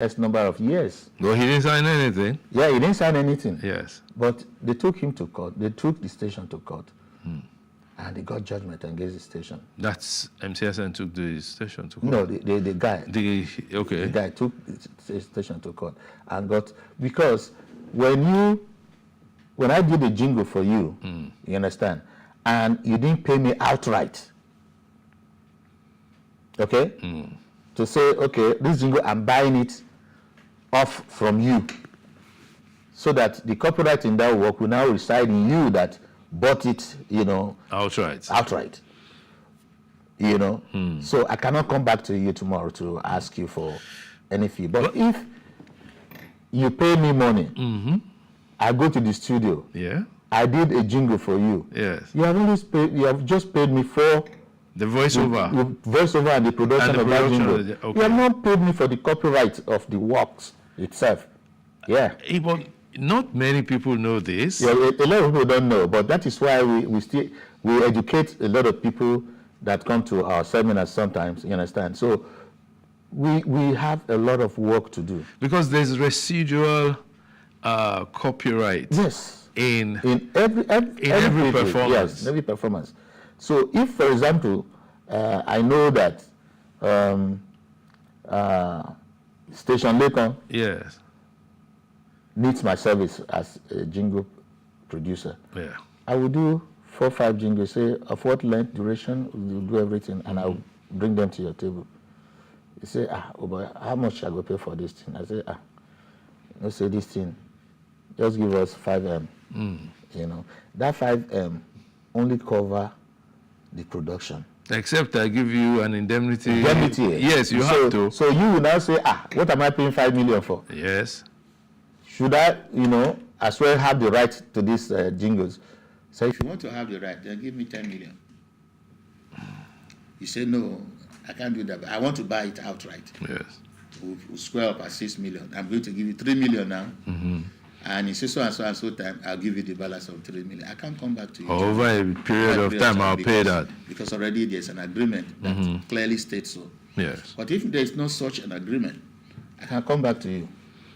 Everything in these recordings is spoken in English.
X number of years. No, he didn't sign anything. Yeah, he didn't sign anything. Yes. But they took him to court. They took the station to court. And they got judgment against the station. That's MCSN took the station to court. No, the guy. Okay. The guy took the station to court and got, because when I did the jingle for you, you understand, and you didn't pay me outright, okay, to say, okay, this jingle, I'm buying it off from you, so that the copyright in that work will now reside in you that bought it, outright. So I cannot come back to you tomorrow to ask you for any fee. But if you pay me money, I go to the studio. Yeah. I did a jingle for you. Yes. You have just paid me for the voiceover. The voiceover and the production of that jingle. Okay. You have not paid me for the copyright of the works itself. Yeah. But not many people know this. Yeah, a lot of people don't know, but that is why we educate a lot of people that come to our seminars sometimes, you understand? So we have a lot of work to do. Because there's residual copyright. Yes. In every performance. Yes, every performance. So if, for example, I know that Station Lakon yes. needs my service as a jingle producer, Yeah. I will do 4 or 5 jingles, say of what length, duration, we'll do everything, and I'll bring them to your table. You say, oh boy, how much I go pay for this thing? I say, let's say this thing, just give us 5M. That 5M only cover the production. Except I give you an indemnity. Indemnity. Yes, you have to. So you will now say, what am I paying 5 million for? Yes. Should I, as well have the right to these jingles? So if you want to have the right, then give me 10 million. You say, no, I can't do that, but I want to buy it outright. Yes. We'll square up at 6 million. I'm going to give you 3 million now. And you say so and so and so time, I'll give you the balance of 3 million. I can't come back to you. Over a period of time, I'll pay that. Because already there's an agreement that clearly states so. Yes. But if there's no such an agreement, I can come back to you.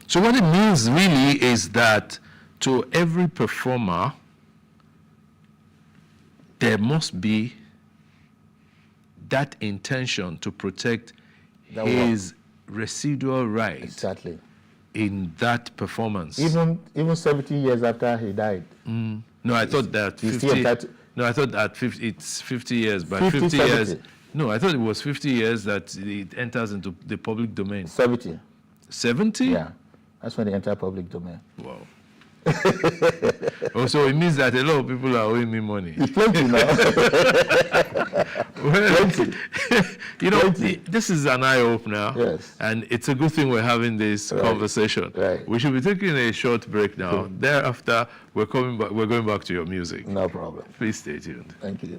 So what it means really is that to every performer, there must be that intention to protect his residual right. Exactly. In that performance. Even 70 years after he died. No, I thought that 50. No, I thought that 50, it's 50 years. But 50 years. No, I thought it was 50 years that it enters into the public domain. 70. 70? Yeah, that's when they enter public domain. Wow. Oh, so it means that a lot of people are owing me money. It's plenty now. Well, plenty. This is an eye-opener. Yes. And it's a good thing we're having this conversation. Right. We should be taking a short break now. Thereafter, we're going back to your music. No problem. Please stay tuned. Thank you.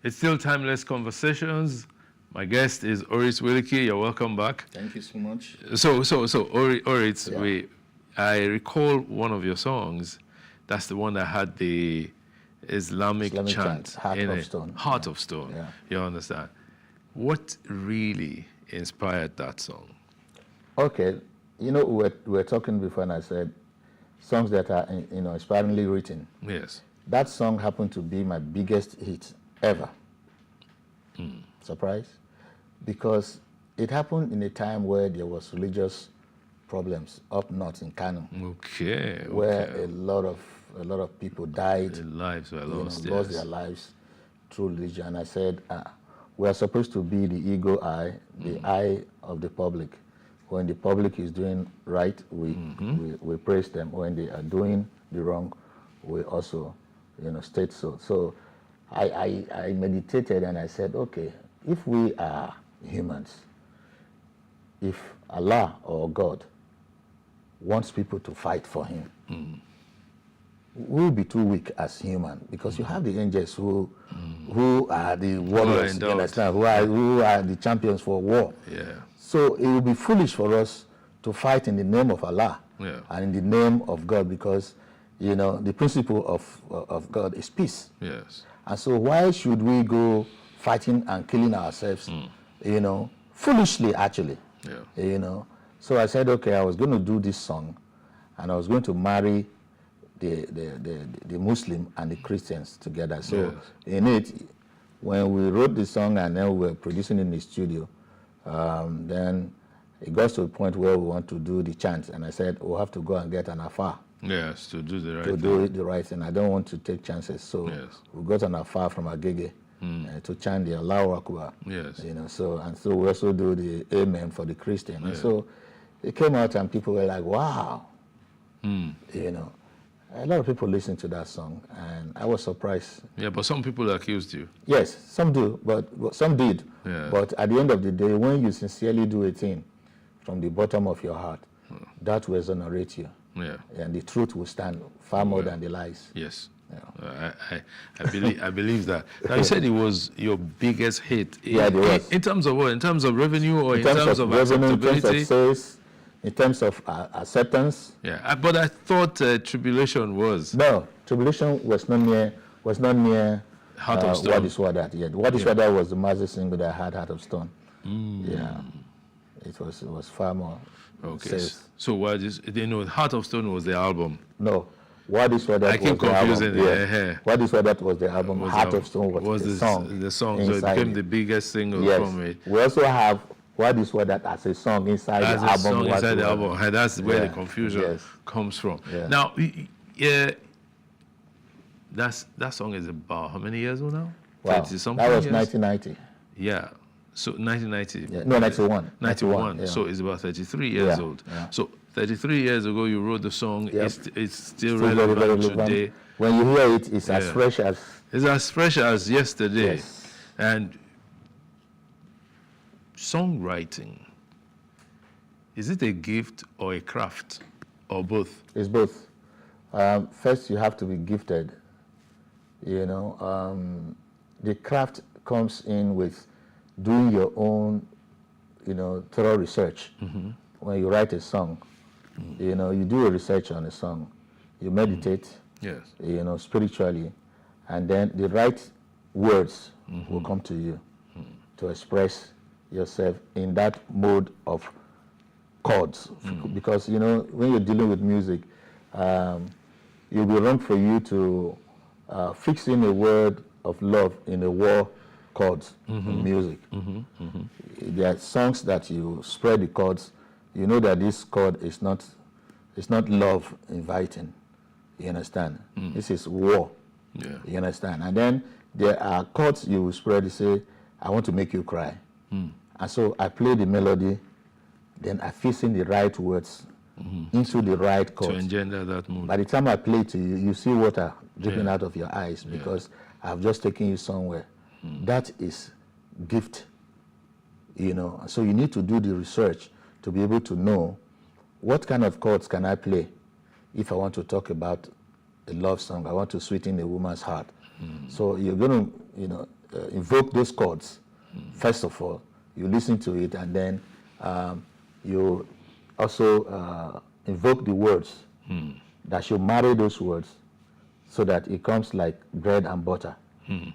It's still Timeless Conversations. My guest is Oris Wilkie. You're welcome back. Thank you so much. So Oris, I recall one of your songs. That's the one that had the Islamic chant Heart in of it. Stone. Heart of Stone. Yeah. You understand? What really inspired that song? Okay, we're talking before, and I said songs that are inspiringly written. Yes. That song happened to be my biggest hit ever. Surprise? Because it happened in a time where there was religious problems up north in Kano. Okay. Where a lot of people died. Their lives were lost. Lost their lives through religion. And I said, we are supposed to be the eagle eye, the eye of the public. When the public is doing right, we praise them. When they are doing the wrong, we also, state so. So I meditated and I said, okay, if we are humans, if Allah or God wants people to fight for him, we'll be too weak as human, because you have the angels who are the warriors, you understand, who are the champions for war. Yeah. So it will be foolish for us to fight in the name of Allah and in the name of God, because the principle of God is peace. Yes. And so why should we go fighting and killing ourselves, foolishly actually? Yeah. So I said, okay, I was going to do this song, and I was going to marry the Muslim and the Christians together. So in it, when we wrote the song and then we were producing in the studio, then it got to a point where we want to do the chant, and I said, we'll have to go and get an afar. Yes, to do the right to thing. do it the right thing. I don't want to take chances. So we got an afar from Agege to chant the Allahu Akbar. Yes. So we also do the Amen for the Christian. And so it came out and people were like, wow. A lot of people listened to that song, and I was surprised. Yeah, but some people accused you. Yes, some do, but some did. Yeah. But at the end of the day, when you sincerely do a thing from the bottom of your heart, that will exonerate you. Yeah. And the truth will stand far more than the lies. Yes. I believe that. Now, you said it was your biggest hit. It was. In terms of what? In terms of revenue, or in terms of revenue, acceptability? in terms of sales, in terms of acceptance. Yeah, but I thought Tribulation was. No, Tribulation was not near Heart of Stone. What is What That yet. What is What That was the massive single that had Heart of Stone. Yeah, it was far more. Okay, sales. so what is, Heart of Stone was the album. No, What is What That I keep confusing it. What is What That was the album. Heart of Stone was the song. The song, so it became the biggest single from it. We also have What is What That as a song inside the album. Song inside the album. And that's where the confusion Yes. comes from. Yeah. Now, that song is about how many years old now? Wow. 30-something That was years? 1990. Yeah. So 1990. Yeah. No, 91. 91. Yeah. So it's about 33 years old. Yeah. So 33 years ago, you wrote the song. Yep. It's still Very, relevant very relevant. today. When you hear it, it's as fresh as. It's as fresh as yesterday. Yes. And songwriting, is it a gift or a craft, or both? It's both. First, you have to be gifted. The craft comes in with doing your own, thorough research. When you write a song, you do a research on a song. You meditate, Yes. spiritually, and then the right words will come to you to express yourself in that mode of chords. Because, when you're dealing with music, it'll be wrong for you to fix in a word of love in a war chords in music. There are songs that you spread the chords, you know that this chord is not love inviting. You understand? This is war. Yeah. You understand? And then there are chords you will spread, you say, I want to make you cry. And so I play the melody, then I fix in the right words into the right chords. To engender that mood. By the time I play to you, you see water dripping out of your eyes because I've just taken you somewhere. That is gift, So you need to do the research to be able to know what kind of chords can I play if I want to talk about a love song. I want to sweeten a woman's heart. So you're going to, invoke those chords. First of all, you listen to it, and then you also invoke the words that should marry those words so that it comes like bread and butter.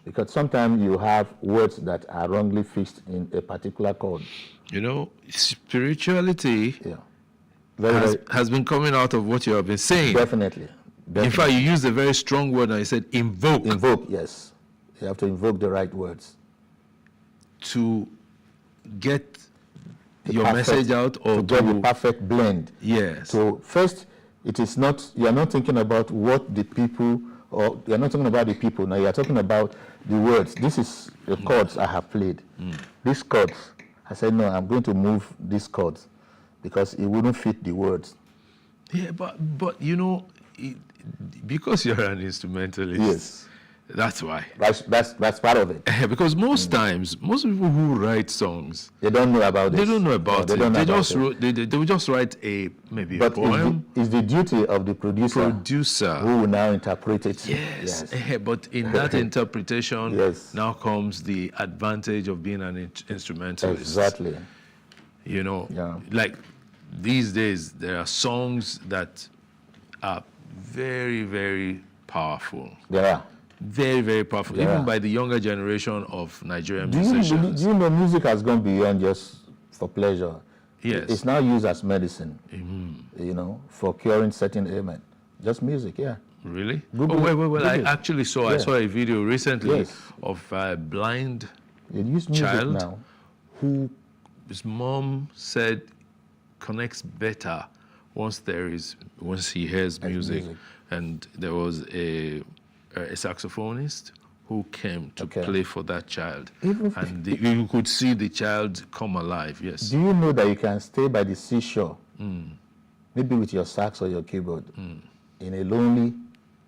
Because sometimes you have words that are wrongly fixed in a particular chord. Spirituality Very, has been coming out of what you have been saying. definitely. In fact, you used a very strong word, and you said invoke. Invoke, yes. You have to invoke the right words. To get your Perfect- message out, or to get the perfect blend. yes. So first, it is not, you are not thinking about what the people, or you are not talking about the people, now you are talking about the words. This is the chords I have played. These chords, I said, no, I'm going to move these chords because it wouldn't fit the words. Yeah, but because you're an instrumentalist, Yes. That's why. That's part of it. Because most times, most people who write songs, They don't know about they this. don't know about No, it. don't know They about just it. wrote, they will just write maybe a But poem. it's the duty of the producer Producer. who will now interpret it. Yes. But in that interpretation, Yes. now comes the advantage of being an instrumentalist. Exactly. You know, Yeah. like these days, there are songs that are very, very powerful. There are. Very, very powerful. Yeah. Even by the younger generation of Nigerian Do musicians. you know music has gone beyond just for pleasure? Yes. It's now used as medicine, you know, for curing certain ailment. Just music, yeah. Really? Google oh, it. wait. I Google it. actually saw, Yeah. I saw a video recently Yes. of a blind They use music child now. who his mom said connects better once he hears music. music. And there was a saxophonist who came to Okay. play for that child. Even- And you could see the child come alive, yes. Do you know that you can stay by the seashore, maybe with your sax or your keyboard, in a lonely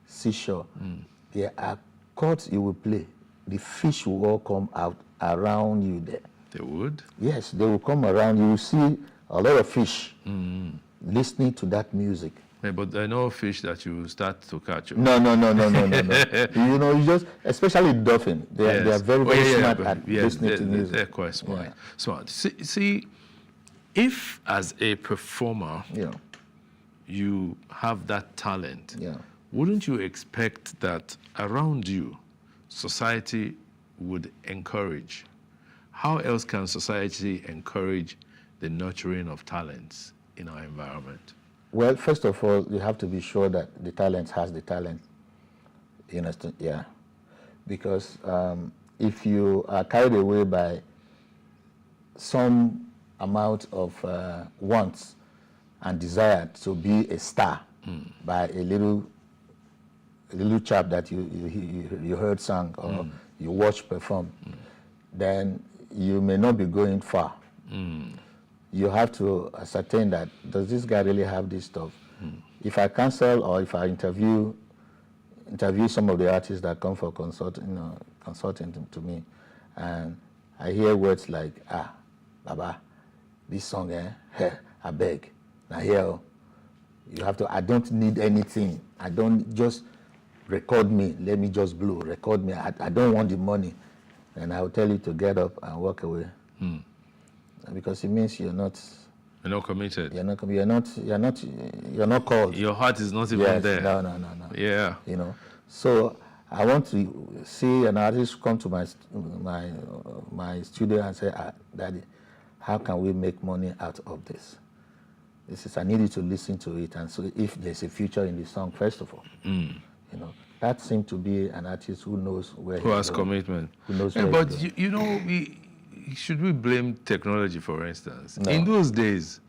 seashore? There are chords you will play. The fish will all come out around you there. They would? Yes, they will come around. You will see a lot of fish listening to that music. Yeah, but I know fish that you start to catch. No. You know, you just, especially dolphin. They are very, very smart but at listening to music. They're quite smart. Yeah. Smart. See, if as a performer Yeah. you have that talent, Yeah. wouldn't you expect that around you, society would encourage? How else can society encourage the nurturing of talents in our environment? Well, first of all, you have to be sure that the talent has the talent. You understand? Yeah. Because if you are carried away by some amount of wants and desire to be a star by a little chap that you heard sing or you watch perform, then you may not be going far. You have to ascertain that, does this guy really have this stuff? If I cancel or if I interview some of the artists that come for consulting to me, and I hear words like, Baba, this song, I beg. Now here, you have to, I don't need anything. I don't, just record me, let me just blow, record me. I don't want the money. And I will tell you to get up and walk away. Because it means you're not committed. you're not called. Your heart is not even Yes, there. no. Yeah. You know. So I want to see an artist come to my studio and say, Daddy, how can we make money out of this? I need you to listen to it and so if there's a future in the song, first of all. You know. That seemed to be an artist who knows where Who he's has going. commitment. Who knows Yeah, where but he's going. you know, should we blame technology, for instance? No. In those days,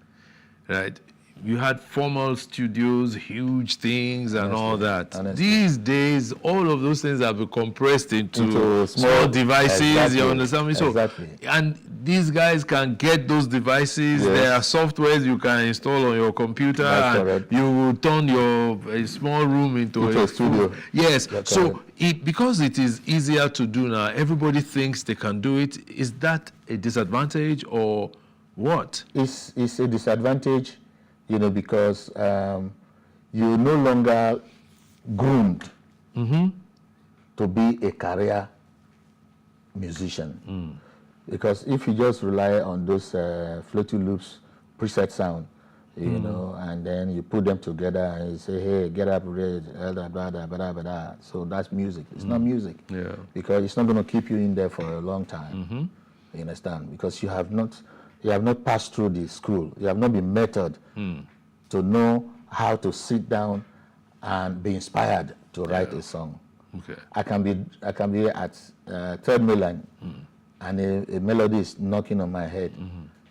right, you had formal studios, huge things and all that. honestly. These days, all of those things have been compressed into Into small small- devices, exactly, you understand me? So, exactly. and these guys can get those devices. Yes. There are softwares you can install on your computer That's and correct. you will turn a small room into Into a studio. Yes. That's So correct. because it is easier to do now, everybody thinks they can do it. Is that a disadvantage or what? It's a disadvantage, you know, because you're no longer groomed to be a career musician. Because if you just rely on those floaty loops, preset sound, you know, and then you put them together and you say, hey, get up, read, so that's music. It's not music. Yeah. Because it's not going to keep you in there for a long time. You understand? Because you have not passed through the school. You have not been mentored to know how to sit down and be inspired to write a song. Okay. I can be at third mainline and a melody is knocking on my head.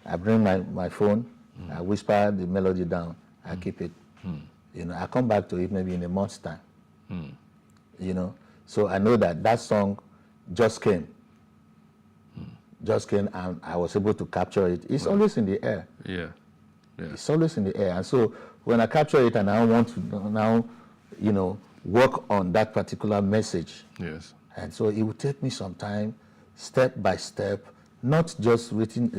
I bring my phone, I whisper the melody down, I keep it. You know, I come back to it maybe in a month's time. You know, so I know that song just came. Just came and I was able to capture it. It's always in the air. Yeah. It's always in the air. And so when I capture it and I want to now, you know, work on that particular message. Yes. And so it would take me some time, step by step, not just written,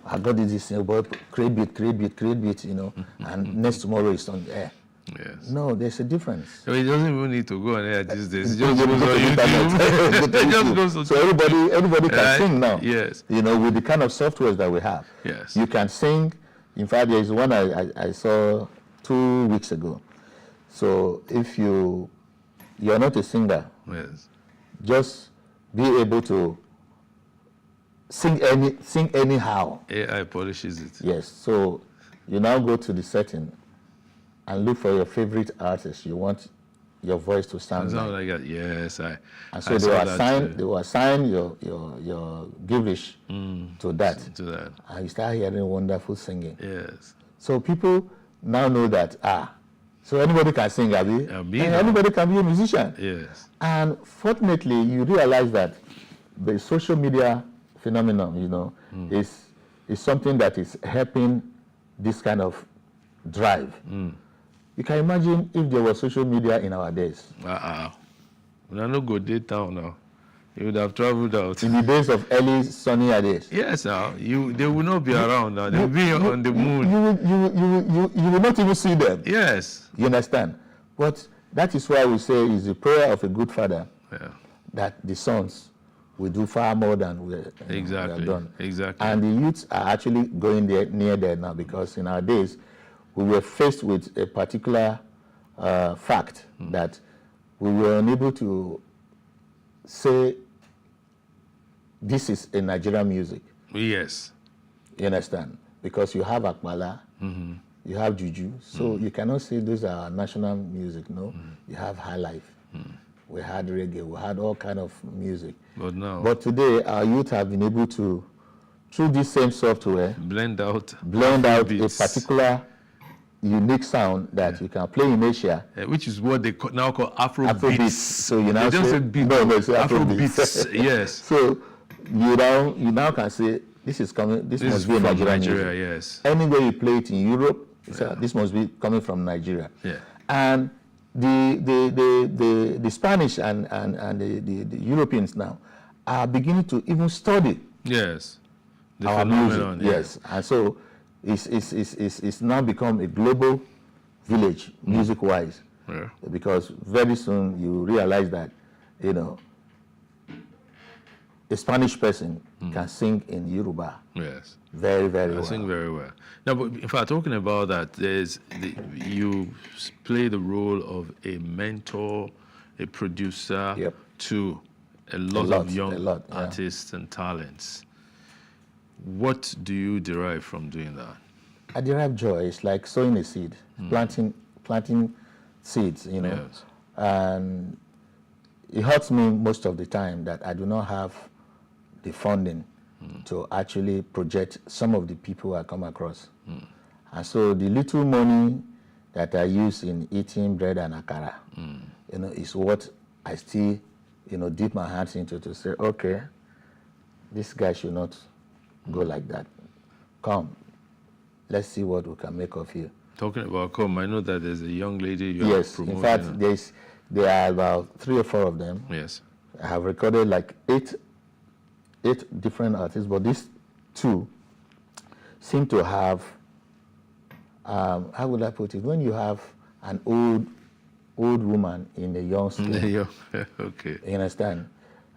I got this, but create beat, and next tomorrow it's on the air. Yes. No, there's a difference. So it doesn't even need to go on air these days. It Go just to goes on the YouTube. internet. Go to It just YouTube. goes on. So everybody can Right? sing now. Yes. With the kind of softwares that we have. Yes. You can sing. In fact, there is one I saw 2 weeks ago. So if you're not a singer, Yes. just be able to sing anyhow. AI polishes it. Yes. So you now go to the setting and look for your favorite artist. You want your voice to sound Sounds like. like that. Yes, And I so saw that they will assign your gibberish to that. to that. And you start hearing wonderful singing. Yes. So people now know that, so anybody can sing, Abi. Abi, And no. anybody can be a musician. Yes. And fortunately, you realize that the social media phenomenon, is something that is helping this kind of drive. You can imagine if there was social media in our days. When I no go day town now, you would have traveled out. In the days of early sunnier days. Yes, now they will not be around now. They will be on the moon. You will not even see them. Yes. You understand? But that is why we say it's the prayer of a good father Yeah. that the sons will do far more than we Exactly. have done. Exactly. And the youths are actually going near there now, because in our days we were faced with a particular fact that we were unable to say this is a Nigerian music. Yes. You understand? Because you have Akmala, you have Juju, so you cannot say those are national music. No, you have high life. We had reggae, we had all kind of music. But now, But today, our youth have been able to, through this same software, blend out out a Afrobeats, particular unique sound that you can play in Asia. which is what they now call Afrobeats. Afrobeats. So you now They don't say, say beat. no, it's Afrobeats. Yes. So you now can say this is coming. This This must is be a from Nigerian Nigeria. music. Yes. Anywhere you play it in Europe, this must be coming from Nigeria. Yeah. And the Spanish and the Europeans now are beginning to even study Yes. The our music. phenomenon. Yes, and so it's now become a global village music-wise, Yeah. because very soon you realize that a Spanish person can sing in Yoruba Yes. very, very I well. sing very well. Now, but in fact, talking about that, you play the role of a mentor, a producer Yep. to a lot lot, of young a lot, yeah. artists and talents. What do you derive from doing that? I derive joy. It's like sowing a seed, planting seeds, Yes. And it hurts me most of the time that I do not have the funding to actually project some of the people I come across. And so the little money that I use in eating bread and akara, is what I still, dip my hands into to say, okay, this guy should not go like that. Come, let's see what we can make of you. Talking about come, I know that there's a young lady you are Yes, promoting. in fact, there are about 3 or 4 of them. Yes. I have recorded like eight different artists, but these 2 seem to have, how would I put it? When you have an old woman in a young skin, Yeah. Okay. you understand?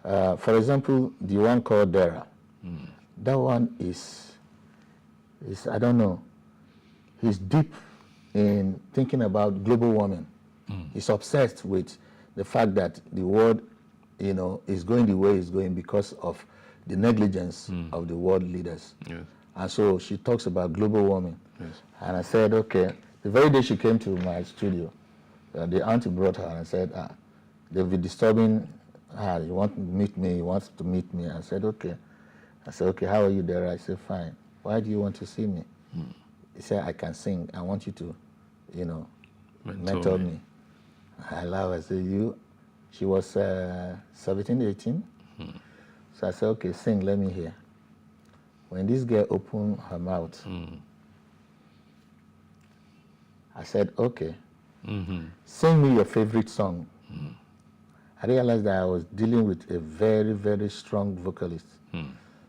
For example, the one called Dara, that one is I don't know, he's deep in thinking about global warming. He's obsessed with the fact that the world, is going the way it's going because of the negligence of the world leaders. Yes. And so she talks about global warming. Yes. And I said, okay. The very day she came to my studio, the auntie brought her and said, they'll be disturbing her. You want to meet me? You want to meet me? I said, okay. I said, okay, how are you there? I said, fine. Why do you want to see me? He said, I can sing. I want you to, mentor me. I laughed. I said, she was 17, 18. So I said, okay, sing, let me hear. When this girl opened her mouth, I said, okay, Sing me your favorite song. I realized that I was dealing with a very, very strong vocalist.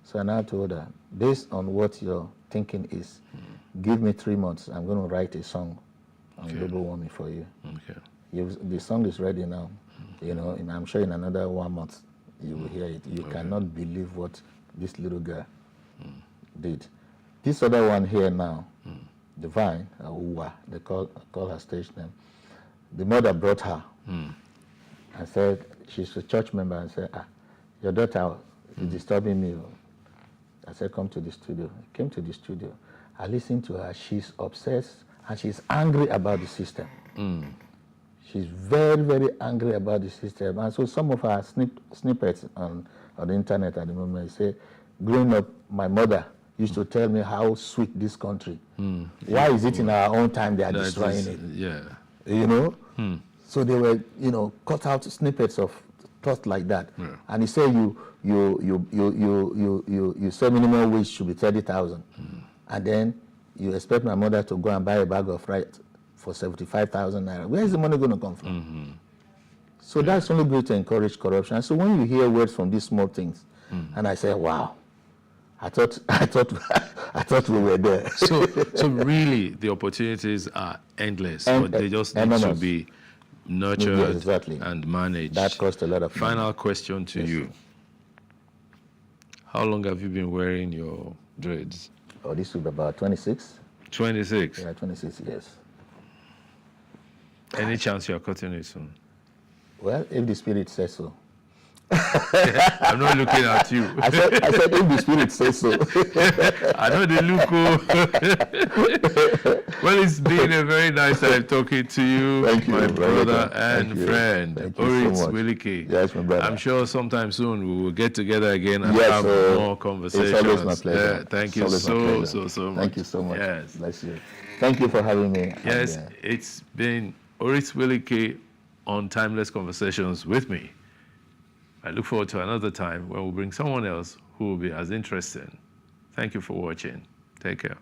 So I now told her, based on what your thinking is, give me 3 months. I'm going to write a song on global warming for you. Okay. The song is ready now. You know, and I'm sure in another 1 month you will hear it. You cannot believe what this little girl did. This other one here now, Divine, Uwa, they call her stage name. The mother brought her and said, she's a church member, and said, your daughter is disturbing me. I said, come to the studio. I came to the studio. I listened to her. She's obsessed and she's angry about the system. She's very, very angry about the system. And so some of her snippets on the internet at the moment say, growing up, my mother used to tell me how sweet this country. Why is it in our own time they are destroying it? Yeah. You know? So they were, you know, cut out snippets of thoughts like that. Yeah. And he said you say minimum wage should be 30,000. And then you expect my mother to go and buy a bag of rice for 75,000 naira. Where is the money going to come from? So that's only going to encourage corruption. So when you hear words from these small things, and I say, wow, I thought we were there. So really, the opportunities are endless, but they just need to be nurtured and managed. That costs a lot of money. Final question to you. How long have you been wearing your dreads? Oh, this will be about 26. 26? Yeah, 26 years. Any chance you're cutting it soon? Well, if the spirit says so. I'm not looking at you. I said if the spirit says so. I know they look. Well, it's been a very nice time talking to you, my brother and friend, Orit Wilike. Yes, my brother. I'm sure sometime soon we will get together again and have more conversations. It's always my pleasure. Yeah, thank you so much. Thank you so much. Yes. Bless you. Thank you for having me. Yes, it's been Orit Wilike on Timeless Conversations with me. I look forward to another time when we'll bring someone else who will be as interesting. Thank you for watching. Take care.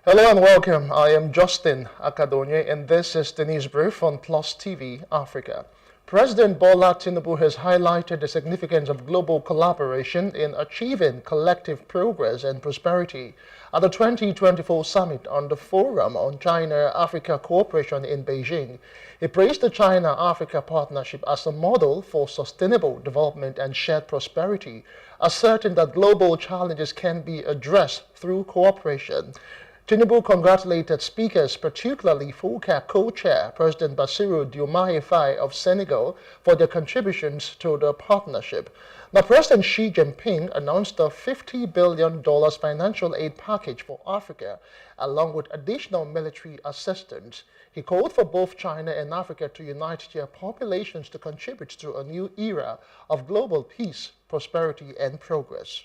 Hello and welcome. I am Justin Akadonye and this is the news brief on Plus TV Africa. President Bola Tinubu has highlighted the significance of global collaboration in achieving collective progress and prosperity at the 2024 summit on the Forum on China-Africa Cooperation in Beijing. He praised the China-Africa partnership as a model for sustainable development and shared prosperity, asserting that global challenges can be addressed through cooperation. Tinubu congratulated speakers, particularly FOCAC co-chair President Bassirou Diomaye Faye of Senegal, for their contributions to the partnership. Now, President Xi Jinping announced a $50 billion financial aid package for Africa, along with additional military assistance. He called for both China and Africa to unite their populations to contribute to a new era of global peace, prosperity, and progress.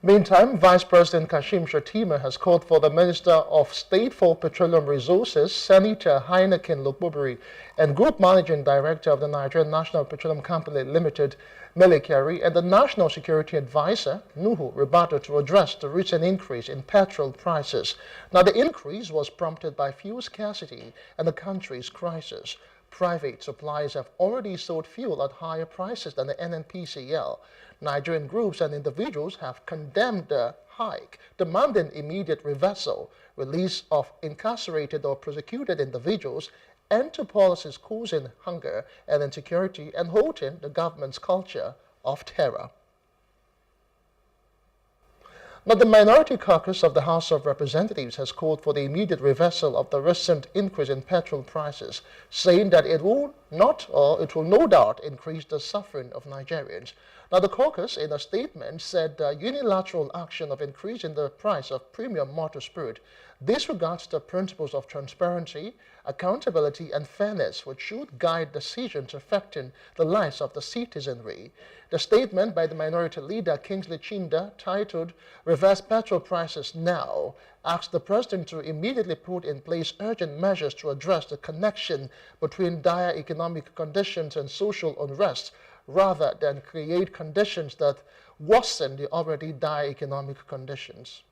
Meantime, Vice President Kashim Shettima has called for the Minister of State for Petroleum Resources, Senator Heineken Lokbobiri, and Group Managing Director of the Nigerian National Petroleum Company Limited, Mele Kyari, and the National Security Advisor, Nuhu Ribadu, to address the recent increase in petrol prices. Now, the increase was prompted by fuel scarcity and the country's crisis. Private suppliers have already sold fuel at higher prices than the NNPCL. Nigerian groups and individuals have condemned the hike, demanding immediate reversal, release of incarcerated or prosecuted individuals, end to policies causing hunger and insecurity, and halting the government's culture of terror. Now, the Minority Caucus of the House of Representatives has called for the immediate reversal of the recent increase in petrol prices, saying that it will no doubt increase the suffering of Nigerians. Now, the caucus, in a statement, said unilateral action of increasing the price of premium motor spirit disregards the principles of transparency, accountability, and fairness, which should guide decisions affecting the lives of the citizenry. The statement by the minority leader, Kingsley Chinda, titled "Reverse Petrol Prices Now," asked the president to immediately put in place urgent measures to address the connection between dire economic conditions and social unrest, rather than create conditions that worsen the already dire economic conditions.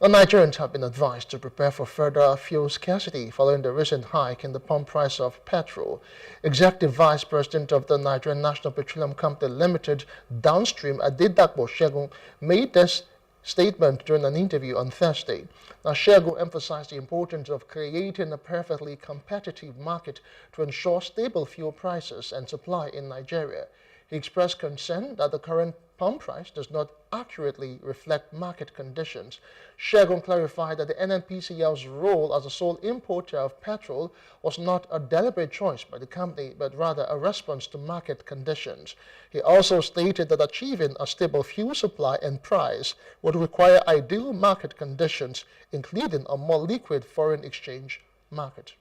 The Nigerians have been advised to prepare for further fuel scarcity following the recent hike in the pump price of petrol. Executive Vice President of the Nigerian National Petroleum Company Limited, Downstream, Adedakbo Segun, made this statement during an interview on Thursday. Now, Segun emphasized the importance of creating a perfectly competitive market to ensure stable fuel prices and supply in Nigeria. He expressed concern that the current pump price does not accurately reflect market conditions. Segun clarified that the NNPCL's role as a sole importer of petrol was not a deliberate choice by the company, but rather a response to market conditions. He also stated that achieving a stable fuel supply and price would require ideal market conditions, including a more liquid foreign exchange market.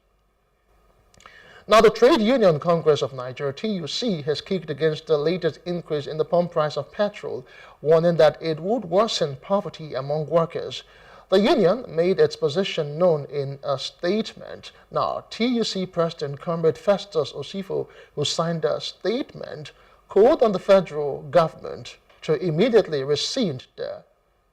Now, the Trade Union Congress of Nigeria, TUC, has kicked against the latest increase in the pump price of petrol, warning that it would worsen poverty among workers. The union made its position known in a statement. Now, TUC President Comrade Festus Osifo, who signed a statement, called on the federal government to immediately rescind the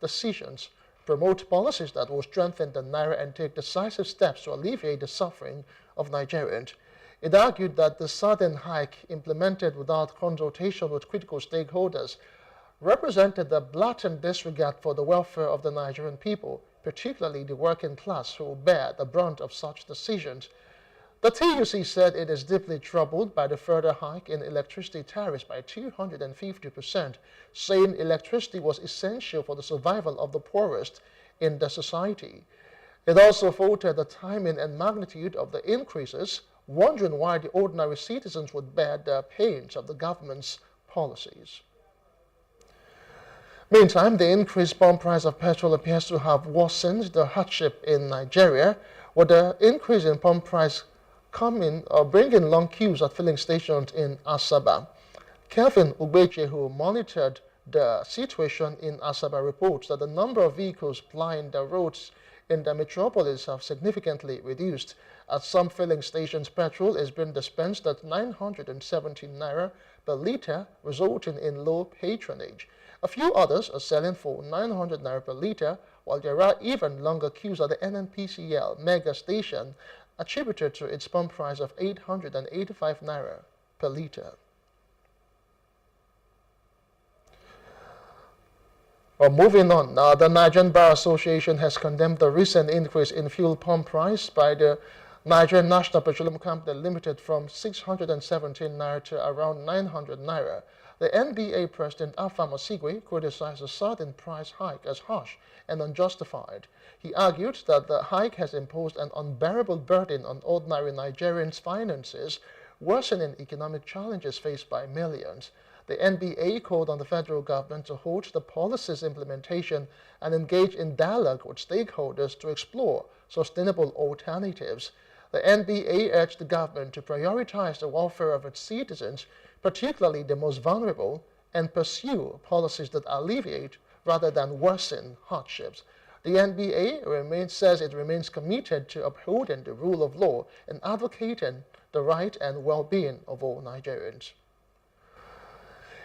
decisions, promote policies that will strengthen the Naira, and take decisive steps to alleviate the suffering of Nigerians. It argued that the sudden hike, implemented without consultation with critical stakeholders, represented a blatant disregard for the welfare of the Nigerian people, particularly the working class, who will bear the brunt of such decisions. The TUC said it is deeply troubled by the further hike in electricity tariffs by 250%, saying electricity was essential for the survival of the poorest in the society. It also faulted the timing and magnitude of the increases, wondering why the ordinary citizens would bear the pains of the government's policies. Meantime, the increased pump price of petrol appears to have worsened the hardship in Nigeria, with the increase in pump price bringing long queues at filling stations in Asaba. Kelvin Ugbeche, who monitored the situation in Asaba, reports that the number of vehicles plying the roads in the metropolis have significantly reduced. At some filling stations, petrol is being dispensed at 970 naira per litre, resulting in low patronage. A few others are selling for 900 naira per litre, while there are even longer queues at the NNPCL mega station, attributed to its pump price of 885 naira per litre. Well, moving on, now the Nigerian Bar Association has condemned the recent increase in fuel pump price by the Nigerian National Petroleum Company Limited from 617 naira to around 900 naira. The NBA President Afam Osigwe criticized the sudden price hike as harsh and unjustified. He argued that the hike has imposed an unbearable burden on ordinary Nigerians' finances, worsening economic challenges faced by millions. The NBA called on the federal government to halt the policy's implementation and engage in dialogue with stakeholders to explore sustainable alternatives. The NBA urged the government to prioritize the welfare of its citizens, particularly the most vulnerable, and pursue policies that alleviate rather than worsen hardships. The NBA says it remains committed to upholding the rule of law and advocating the right and well-being of all Nigerians.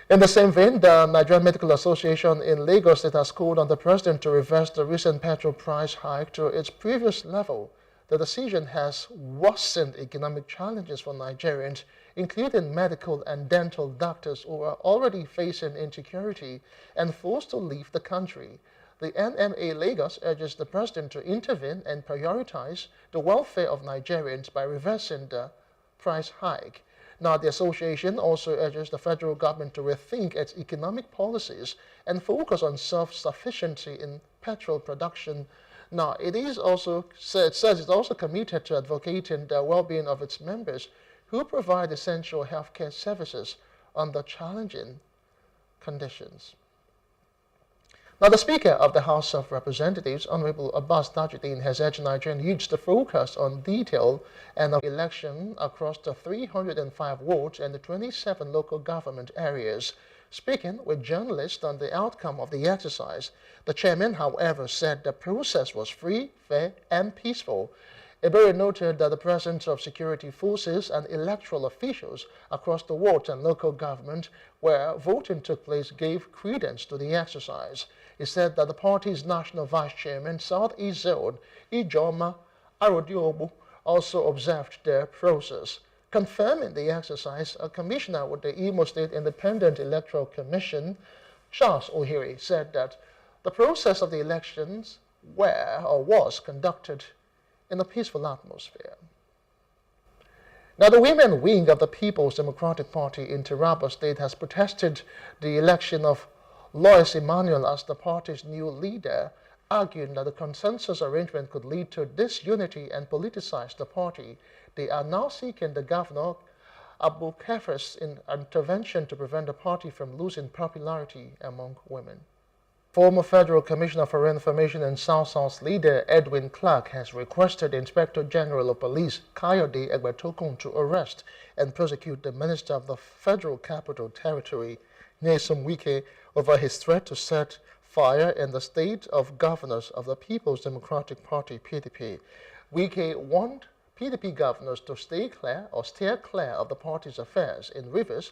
In the same vein, the Nigerian Medical Association in Lagos State has called on the president to reverse the recent petrol price hike to its previous level. The decision has worsened economic challenges for Nigerians, including medical and dental doctors who are already facing insecurity and forced to leave the country. The NMA Lagos urges the president to intervene and prioritize the welfare of Nigerians by reversing the price hike. Now, the association also urges the federal government to rethink its economic policies and focus on self-sufficiency in petrol production. Now, it says it's also committed to advocating the well-being of its members who provide essential healthcare services under challenging conditions. Now, the Speaker of the House of Representatives, Honorable Abbas Tajuddin, has urged Nigerian youths to focus on detail and of election across the 305 wards and the 27 local government areas. Speaking with journalists on the outcome of the exercise, the chairman, however, said the process was free, fair, and peaceful. Ebere noted that the presence of security forces and electoral officials across the wards and local government where voting took place gave credence to the exercise. He said that the party's national vice chairman, Southeast Zone, Ijoma Arodiobu, also observed the process. Confirming the exercise, a commissioner with the Imo State Independent Electoral Commission, Charles Ohiri, said that the process of the elections was conducted in a peaceful atmosphere. Now, the women wing of the People's Democratic Party in Taraba State has protested the election of Lois Emmanuel as the party's new leader, arguing that the consensus arrangement could lead to disunity and politicize the party. They are now seeking the governor, Abu Kefer's intervention to prevent the party from losing popularity among women. Former Federal Commissioner for Information and South-South leader Edwin Clark has requested Inspector General of Police Kayode Egbetokun to arrest and prosecute the Minister of the Federal Capital Territory, Nyesom Wike, over his threat to set fire in the State of Governors of the People's Democratic Party, PDP. Wike warned PDP governors to steer clear of the party's affairs in Rivers,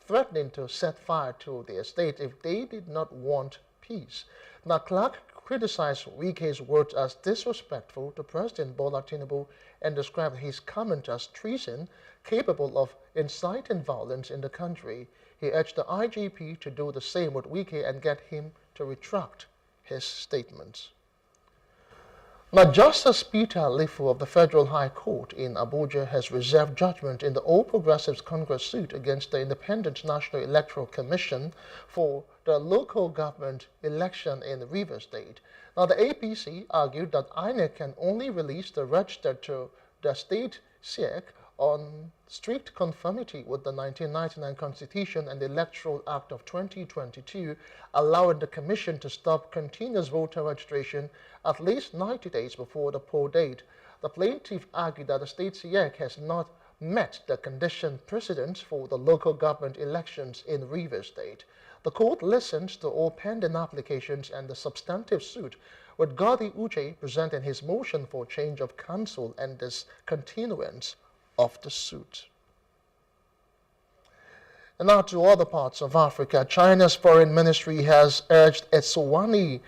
threatening to set fire to the estate if they did not want peace. Now, Clark criticized Wike's words as disrespectful to President Bola Tinubu and described his comment as treason capable of inciting violence in the country. He urged the IGP to do the same with Wike and get him to retract his statements. Now, Justice Peter Alifu of the Federal High Court in Abuja has reserved judgment in the All Progressives Congress suit against the Independent National Electoral Commission for the local government election in Rivers State. Now, the APC argued that INEC can only release the register to the state SEC on strict conformity with the 1999 Constitution and the Electoral Act of 2022, allowing the Commission to stop continuous voter registration at least 90 days before the poll date. The plaintiff argued that the state SEC has not met the condition precedent for the local government elections in Rivers State. The court listened to all pending applications and the substantive suit, with Gadi Uche presenting his motion for change of counsel and discontinuance of the suit. And now to other parts of Africa. China's foreign ministry has urged Eswatini,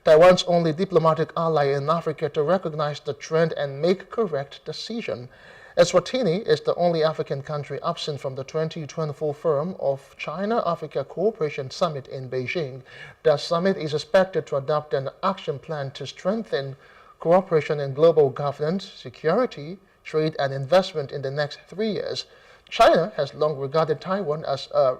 Taiwan's only diplomatic ally in Africa, to recognize the trend and make correct decision. Eswatini is the only African country absent from the 2024 Forum of China-Africa Cooperation Summit in Beijing. The summit is expected to adopt an action plan to strengthen cooperation in global governance, security, trade, and investment in the next 3 years. China has long regarded Taiwan as a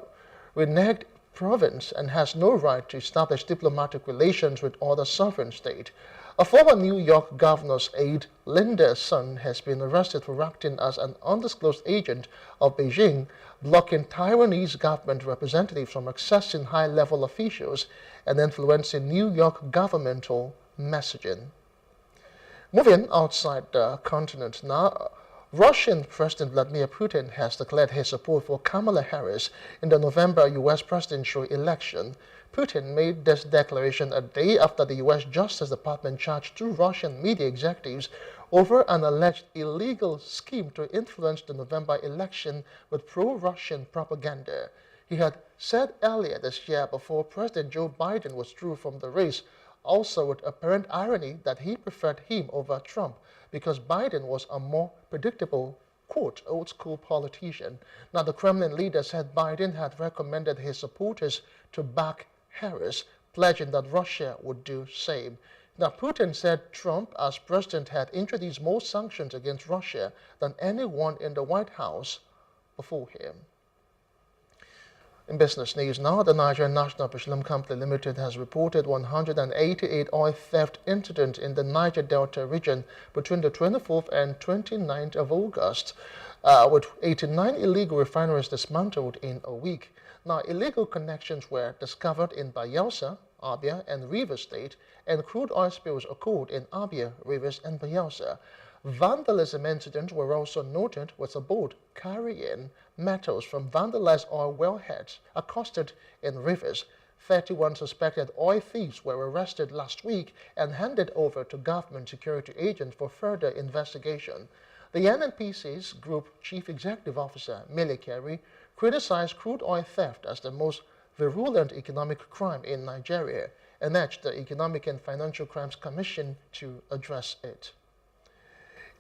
reneged province and has no right to establish diplomatic relations with other sovereign states. A former New York governor's aide, Linda Sun, has been arrested for acting as an undisclosed agent of Beijing, blocking Taiwanese government representatives from accessing high-level officials and influencing New York governmental messaging. Moving outside the continent now, Russian President Vladimir Putin has declared his support for Kamala Harris in the November U.S. presidential election. Putin made this declaration a day after the U.S. Justice Department charged 2 Russian media executives over an alleged illegal scheme to influence the November election with pro-Russian propaganda. He had said earlier this year, before President Joe Biden withdrew from the race, also with apparent irony, that he preferred him over Trump because Biden was a more predictable, quote, old-school politician. Now, the Kremlin leader said Biden had recommended his supporters to back Harris, pledging that Russia would do the same. Now, Putin said Trump, as president, had introduced more sanctions against Russia than anyone in the White House before him. In business news now, the Nigerian National Petroleum Company Limited has reported 188 oil theft incidents in the Niger Delta region between the 24th and 29th of August, with 89 illegal refineries dismantled in a week. Now, illegal connections were discovered in Bayelsa, Abia, and Rivers State, and crude oil spills occurred in Abia, Rivers, and Bayelsa. Vandalism incidents were also noted, with a boat carrying metals from vandalized oil wellheads accosted in Rivers. 31 suspected oil thieves were arrested last week and handed over to government security agents for further investigation. The NNPC's Group Chief Executive Officer, Millie Carey, criticized crude oil theft as the most virulent economic crime in Nigeria and urged the Economic and Financial Crimes Commission to address it.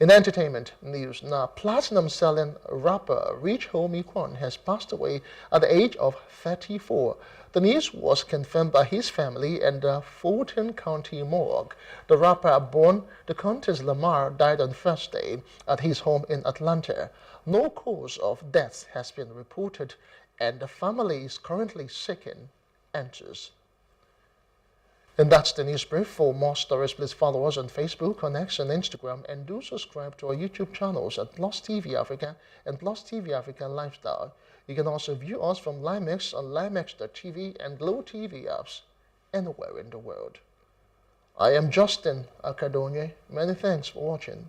In entertainment news, now, platinum-selling rapper Rich Homie Quan has passed away at the age of 34. The news was confirmed by his family and the Fulton County morgue. The rapper, born DeContis Lamar, died on Thursday at his home in Atlanta. No cause of death has been reported, and the family is currently seeking answers. And that's the news brief. For more stories, please follow us on Facebook, on X, and Instagram, and do subscribe to our YouTube channels at Plus TV Africa and Plus TV Africa Lifestyle. You can also view us from Limex on limex.tv and Glow TV apps anywhere in the world. I am Justin Akadonye. Many thanks for watching.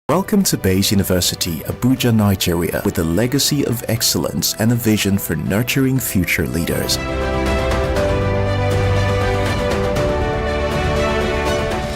Welcome to Bayes University, Abuja, Nigeria, with a legacy of excellence and a vision for nurturing future leaders.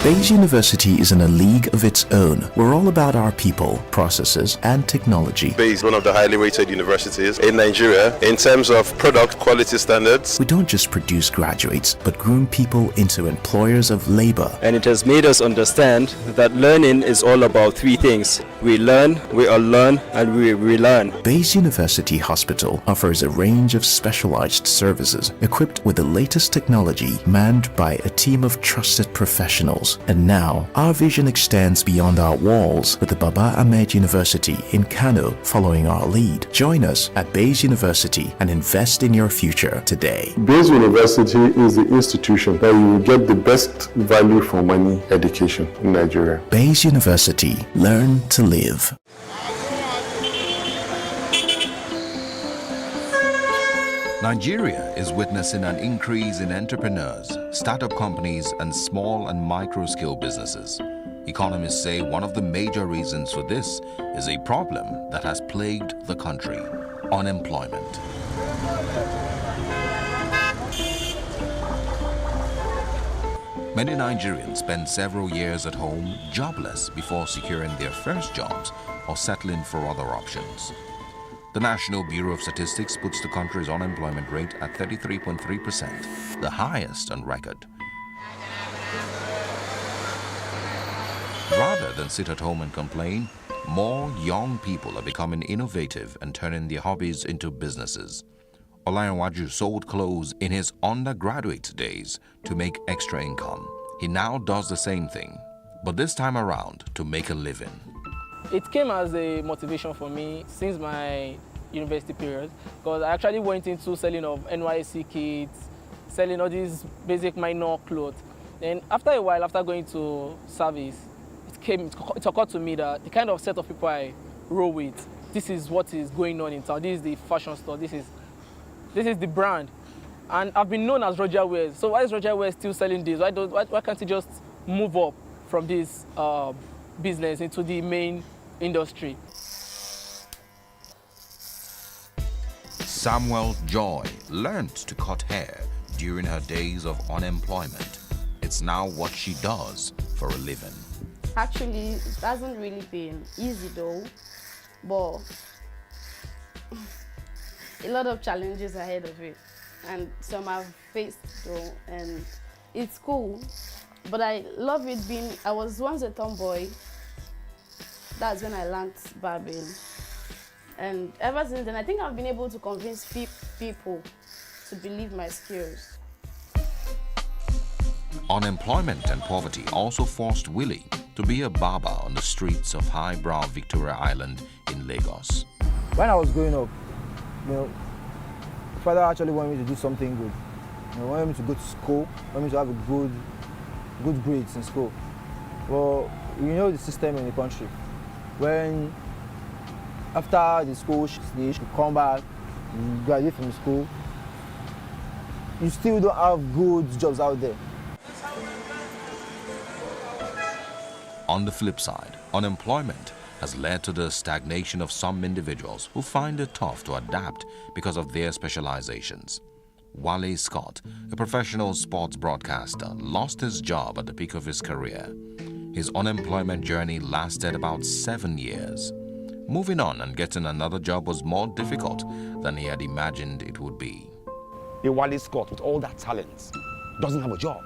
Bayes University is in a league of its own. We're all about our people, processes, and technology. Bayes is one of the highly rated universities in Nigeria in terms of product quality standards. We don't just produce graduates, but groom people into employers of labor. And it has made us understand that learning is all about 3 things. We learn, we unlearn, and we relearn. Bayes University Hospital offers a range of specialized services equipped with the latest technology, manned by a team of trusted professionals. And now, our vision extends beyond our walls with the Baba Ahmed University in Kano following our lead. Join us at Bayes University and invest in your future today. Bayes University is the institution that you will get the best value for money education in Nigeria. Bayes University. Learn to live. Nigeria is witnessing an increase in entrepreneurs, startup companies, and small and micro-scale businesses. Economists say one of the major reasons for this is a problem that has plagued the country: unemployment. Many Nigerians spend several years at home jobless before securing their first jobs or settling for other options. The National Bureau of Statistics puts the country's unemployment rate at 33.3%, the highest on record. Rather than sit at home and complain, more young people are becoming innovative and turning their hobbies into businesses. Olayanwaju sold clothes in his undergraduate days to make extra income. He now does the same thing, but this time around to make a living. It came as a motivation for me since my university period, because I actually went into selling of NYSC kits, selling all these basic minor clothes. Then after a while, after going to service, it occurred to me that the kind of set of people I roll with, this is what is going on in town. This is the fashion store. This is the brand. And I've been known as Roger Wears. So why is Roger Wears still selling this? Why can't he just move up from this business into the main industry? Samuel Joy learned to cut hair during her days of unemployment. It's now what she does for a living. Actually, it hasn't really been easy though, but a lot of challenges ahead of it, and some I've faced though, and it's cool. But I love it being, I was once a tomboy. That's when I learned barbing. And ever since then, I think I've been able to convince people to believe my skills. Unemployment and poverty also forced Willie to be a barber on the streets of highbrow Victoria Island in Lagos. When I was growing up, father actually wanted me to do something good. Wanted me to go to school, wanted me to have a good grades in school. Well, you know the system in the country. When after the school stage, you come back, you graduate from school, you still don't have good jobs out there. On the flip side, unemployment has led to the stagnation of some individuals who find it tough to adapt because of their specializations. Wale Scott, a professional sports broadcaster, lost his job at the peak of his career. His unemployment journey lasted about 7 years. Moving on and getting another job was more difficult than he had imagined it would be. A Wale Scott with all that talent doesn't have a job.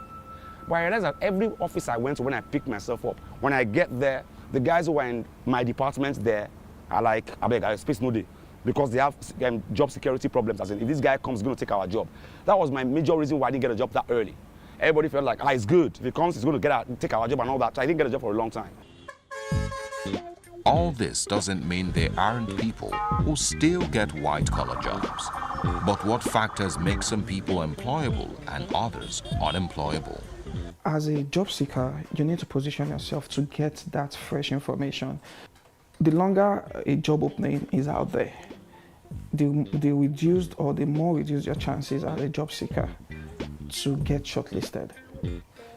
But I realized that every office I went to, when I picked myself up, when I get there, the guys who are in my department there are like, I beg, I space no day, because they have job security problems. As in, if this guy comes, he's going to take our job. That was my major reason why I didn't get a job that early. Everybody felt like, it's good. If he comes, he's going to take our job and all that. So I didn't get a job for a long time. All this doesn't mean there aren't people who still get white-collar jobs. But what factors make some people employable and others unemployable? As a job seeker, you need to position yourself to get that fresh information. The longer a job opening is out there, the reduced or the more reduced your chances as a job seeker to get shortlisted.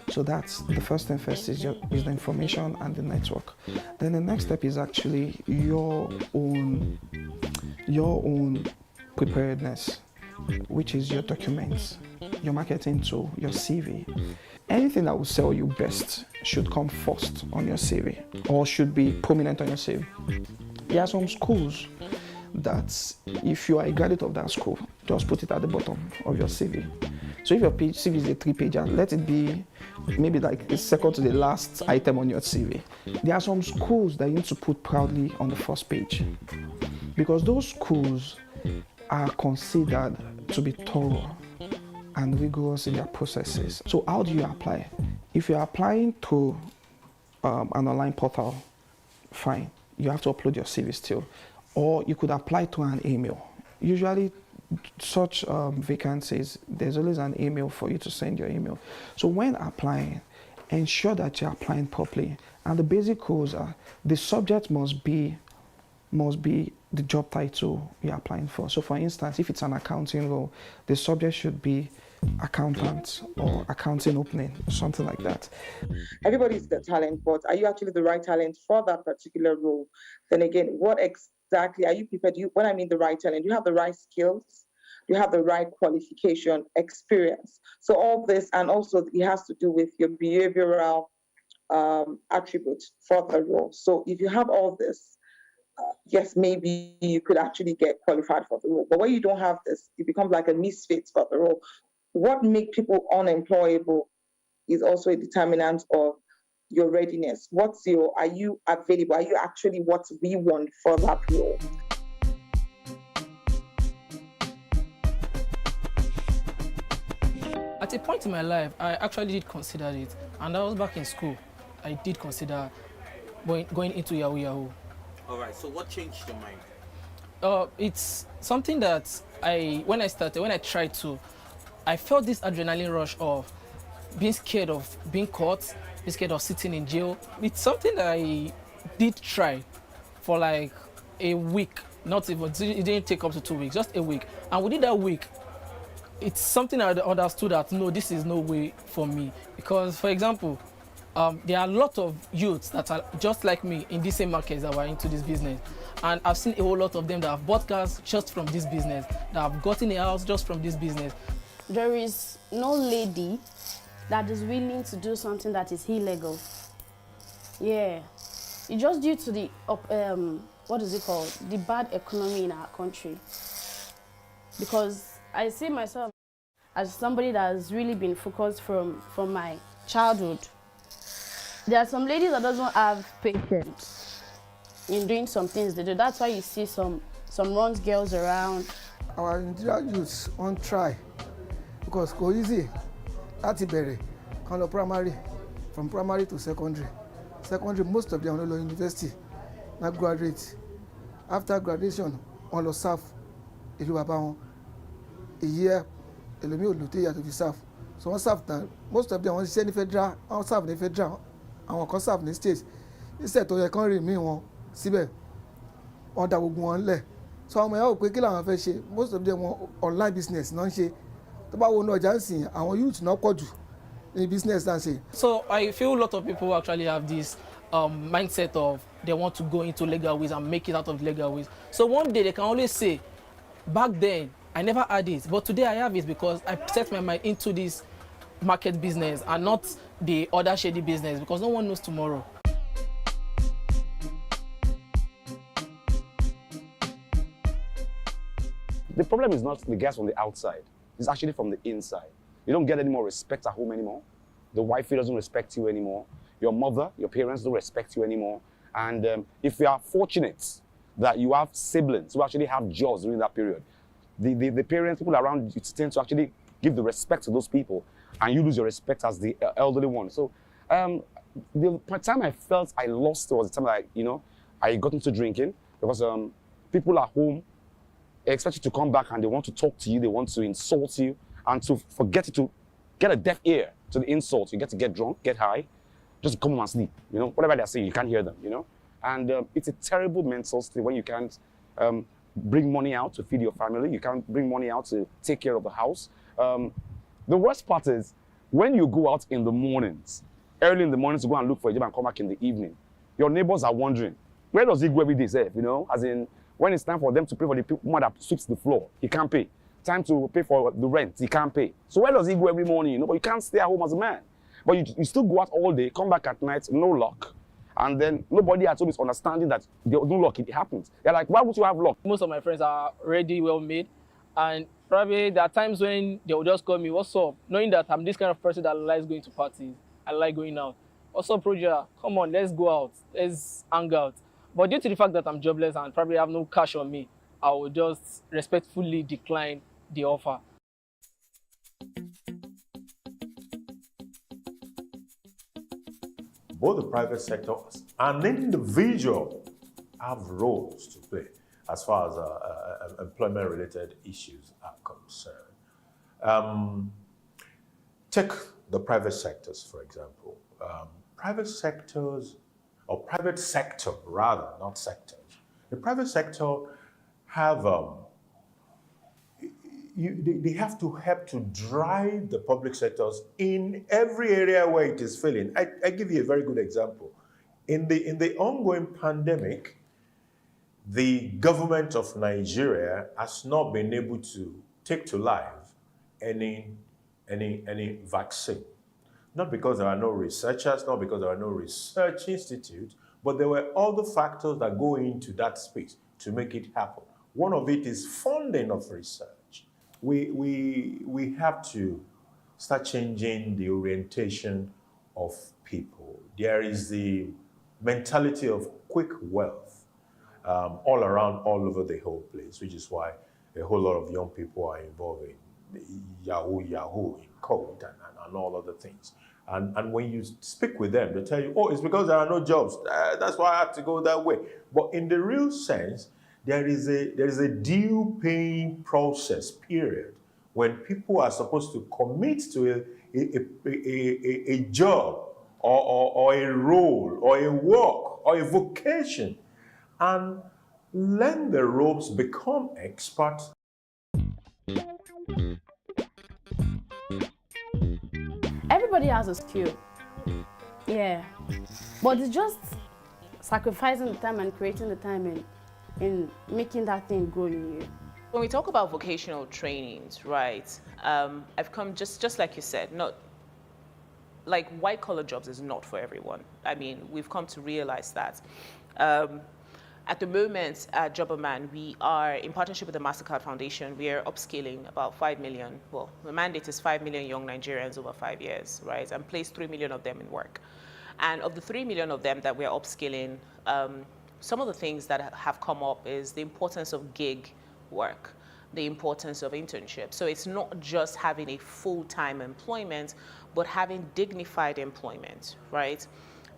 So that's the first thing first is the information and the network. Then the next step is actually your own preparedness, which is your documents, your marketing tool, your CV. Anything that will sell you best should come first on your CV or should be prominent on your CV. There are some schools that if you are a graduate of that school, just put it at the bottom of your CV. So if your CV is a 3-pager, let it be maybe like the second to the last item on your CV. There are some schools that you need to put proudly on the first page because those schools are considered to be thorough and rigorous in their processes. So how do you apply? If you're applying to an online portal, fine, you have to upload your CV still. Or you could apply to an email. Usually such vacancies, there's always an email for you to send your email. So when applying, ensure that you're applying properly. And the basic rules are, the subject must be the job title you're applying for. So for instance, if it's an accounting role, the subject should be accountant or accounting opening, something like that. Everybody's the talent, but are you actually the right talent for that particular role? Then again, what exactly are you prepared? When I mean the right talent, you have the right skills, you have the right qualification, experience. So all this, and also it has to do with your behavioral attributes for the role. So if you have all this, yes, maybe you could actually get qualified for the role. But when you don't have this, you become like a misfit for the role. What makes people unemployable is also a determinant of your readiness. Are you available? Are you actually what we want for that role? At a point in my life, I actually did consider it. And I was back in school. I did consider going into Yahoo Yahoo. All right, so what changed your mind? It's something that when I tried to, I felt this adrenaline rush of being scared of being caught, being scared of sitting in jail. It's something that I did try for like a week, not even, it didn't take up to 2 weeks, just a week. And within that week, it's something I understood that no, this is no way for me. Because, for example, there are a lot of youths that are just like me in the same markets that were into this business. And I've seen a whole lot of them that have bought cars just from this business, that have gotten a house just from this business. There is no lady that is willing to do something that is illegal. Yeah. It's just due to the, what is it called? The bad economy in our country. Because I see myself as somebody that has really been focused from my childhood. There are some ladies that doesn't have patience in doing some things they do. That's why you see some runs girls around. Our Nigerian youths won't try because go easy. At Ibere, kind of primary, from primary to secondary. Secondary, most of them are in university, not graduate. After graduation, on the serve, if you have a year, a year to be served. So one serve that most of them want to send the federal, one serve the federal, and one can serve the state. Instead to the country, me one, Sibe, on that would go on le. So I'm out quickly and fresh. Most of them want online business, non she. About one agency, our youth not quite in business dancing. So I feel a lot of people actually have this mindset of they want to go into legal ways and make it out of legal ways. So one day they can always say, back then I never had it, but today I have it because I set my mind into this market business and not the other shady business, because no one knows tomorrow. The problem is not the guys from the outside. It's actually from the inside. You don't get any more respect at home anymore. The wifey doesn't respect you anymore. Your mother, your parents don't respect you anymore. And if you are fortunate that you have siblings who actually have jobs during that period, the parents, people around you tend to actually give the respect to those people, and you lose your respect as the elderly one. So the time I felt I lost was the time I got into drinking, because people at home expect you to come back and they want to talk to you, they want to insult you, and to forget it, to get a deaf ear to the insult. You get to get drunk, get high, just come home and sleep. Whatever they're saying, you can't hear them. And it's a terrible mental state when you can't bring money out to feed your family. You can't bring money out to take care of the house. The worst part is when you go out in the mornings, early in the mornings to go and look for a job and come back in the evening, your neighbors are wondering, where does he go every day, Seth? As in, when it's time for them to pay for the woman that sweeps the floor, he can't pay. Time to pay for the rent, he can't pay. So where does he go every morning? But you can't stay at home as a man. But you still go out all day, come back at night, no luck. And then nobody at home is understanding that no luck, it happens. They're like, why would you have luck? Most of my friends are already well made. And probably there are times when they will just call me, what's up? Knowing that I'm this kind of person that likes going to parties. I like going out. What's up, Proja? Come on, let's go out. Let's hang out. But due to the fact that I'm jobless and probably have no cash on me, I will just respectfully decline the offer. Both the private sector and individual have roles to play as far as employment-related issues are concerned. Take the private sectors, for example. Private sectors, or private sector rather, not sectors. The private sector have they have to help to drive the public sectors in every area where it is failing. I give you a very good example. In the ongoing pandemic, the government of Nigeria has not been able to take to life any vaccine. Not because there are no researchers, not because there are no research institutes, but there were other factors that go into that space to make it happen. One of it is funding of research. We have to start changing the orientation of people. There is the mentality of quick wealth all around, all over the whole place, which is why a whole lot of young people are involved in Yahoo, in code, and all other things. And when you speak with them, they tell you, oh, it's because there are no jobs. That's why I have to go that way. But in the real sense, there is a due paying process period when people are supposed to commit to a job or a role or a work or a vocation and learn the ropes, become experts. Everybody has a skill. Yeah. But it's just sacrificing the time and creating the time in making that thing grow in you. When we talk about vocational trainings, right, I've come, just like you said, not like white collar jobs is not for everyone. I mean, we've come to realize that. At the moment at Jobberman, we are in partnership with the MasterCard Foundation. We are upskilling about 5 million, well, the mandate is 5 million young Nigerians over 5 years, right, and place 3 million of them in work. And of the 3 million of them that we're upskilling, some of the things that have come up is the importance of gig work, the importance of internship. So it's not just having a full-time employment, but having dignified employment, right?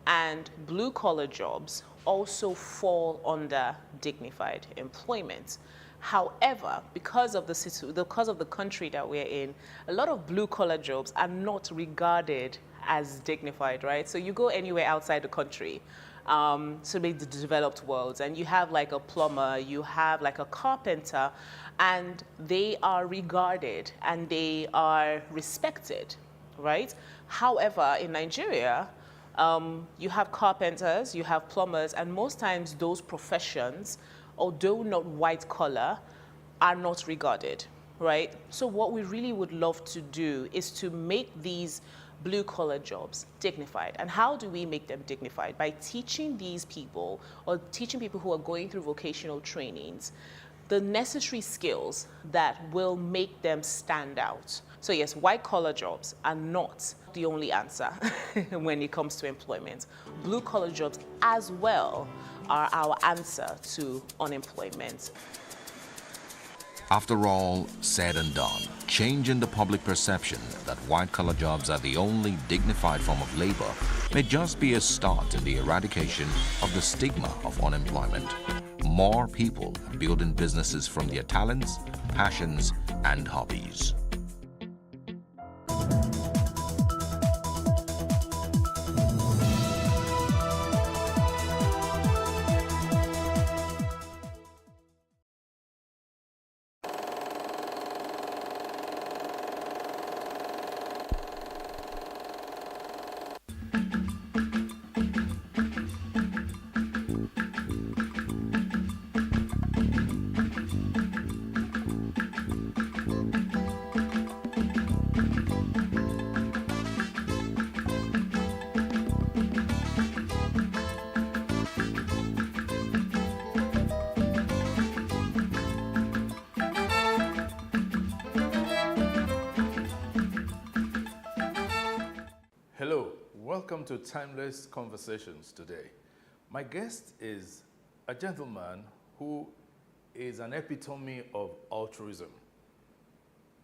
And blue-collar jobs also fall under dignified employment. However, because of the country that we're in, a lot of blue-collar jobs are not regarded as dignified, right? So you go anywhere outside the country, so maybe the developed world, and you have like a plumber, you have like a carpenter, and they are regarded and they are respected, right? However, in Nigeria, you have carpenters, you have plumbers, and most times those professions, although not white collar, are not regarded, right? So what we really would love to do is to make these blue collar jobs dignified. And how do we make them dignified? By teaching these people, or teaching people who are going through vocational trainings, the necessary skills that will make them stand out. So yes, white collar jobs are not the only answer when it comes to employment. Blue collar jobs as well are our answer to unemployment. After all said and done, changing the public perception that white-collar jobs are the only dignified form of labor may just be a start in the eradication of the stigma of unemployment. More people are building businesses from their talents, passions, and hobbies. Hello, welcome to Timeless Conversations today. My guest is a gentleman who is an epitome of altruism.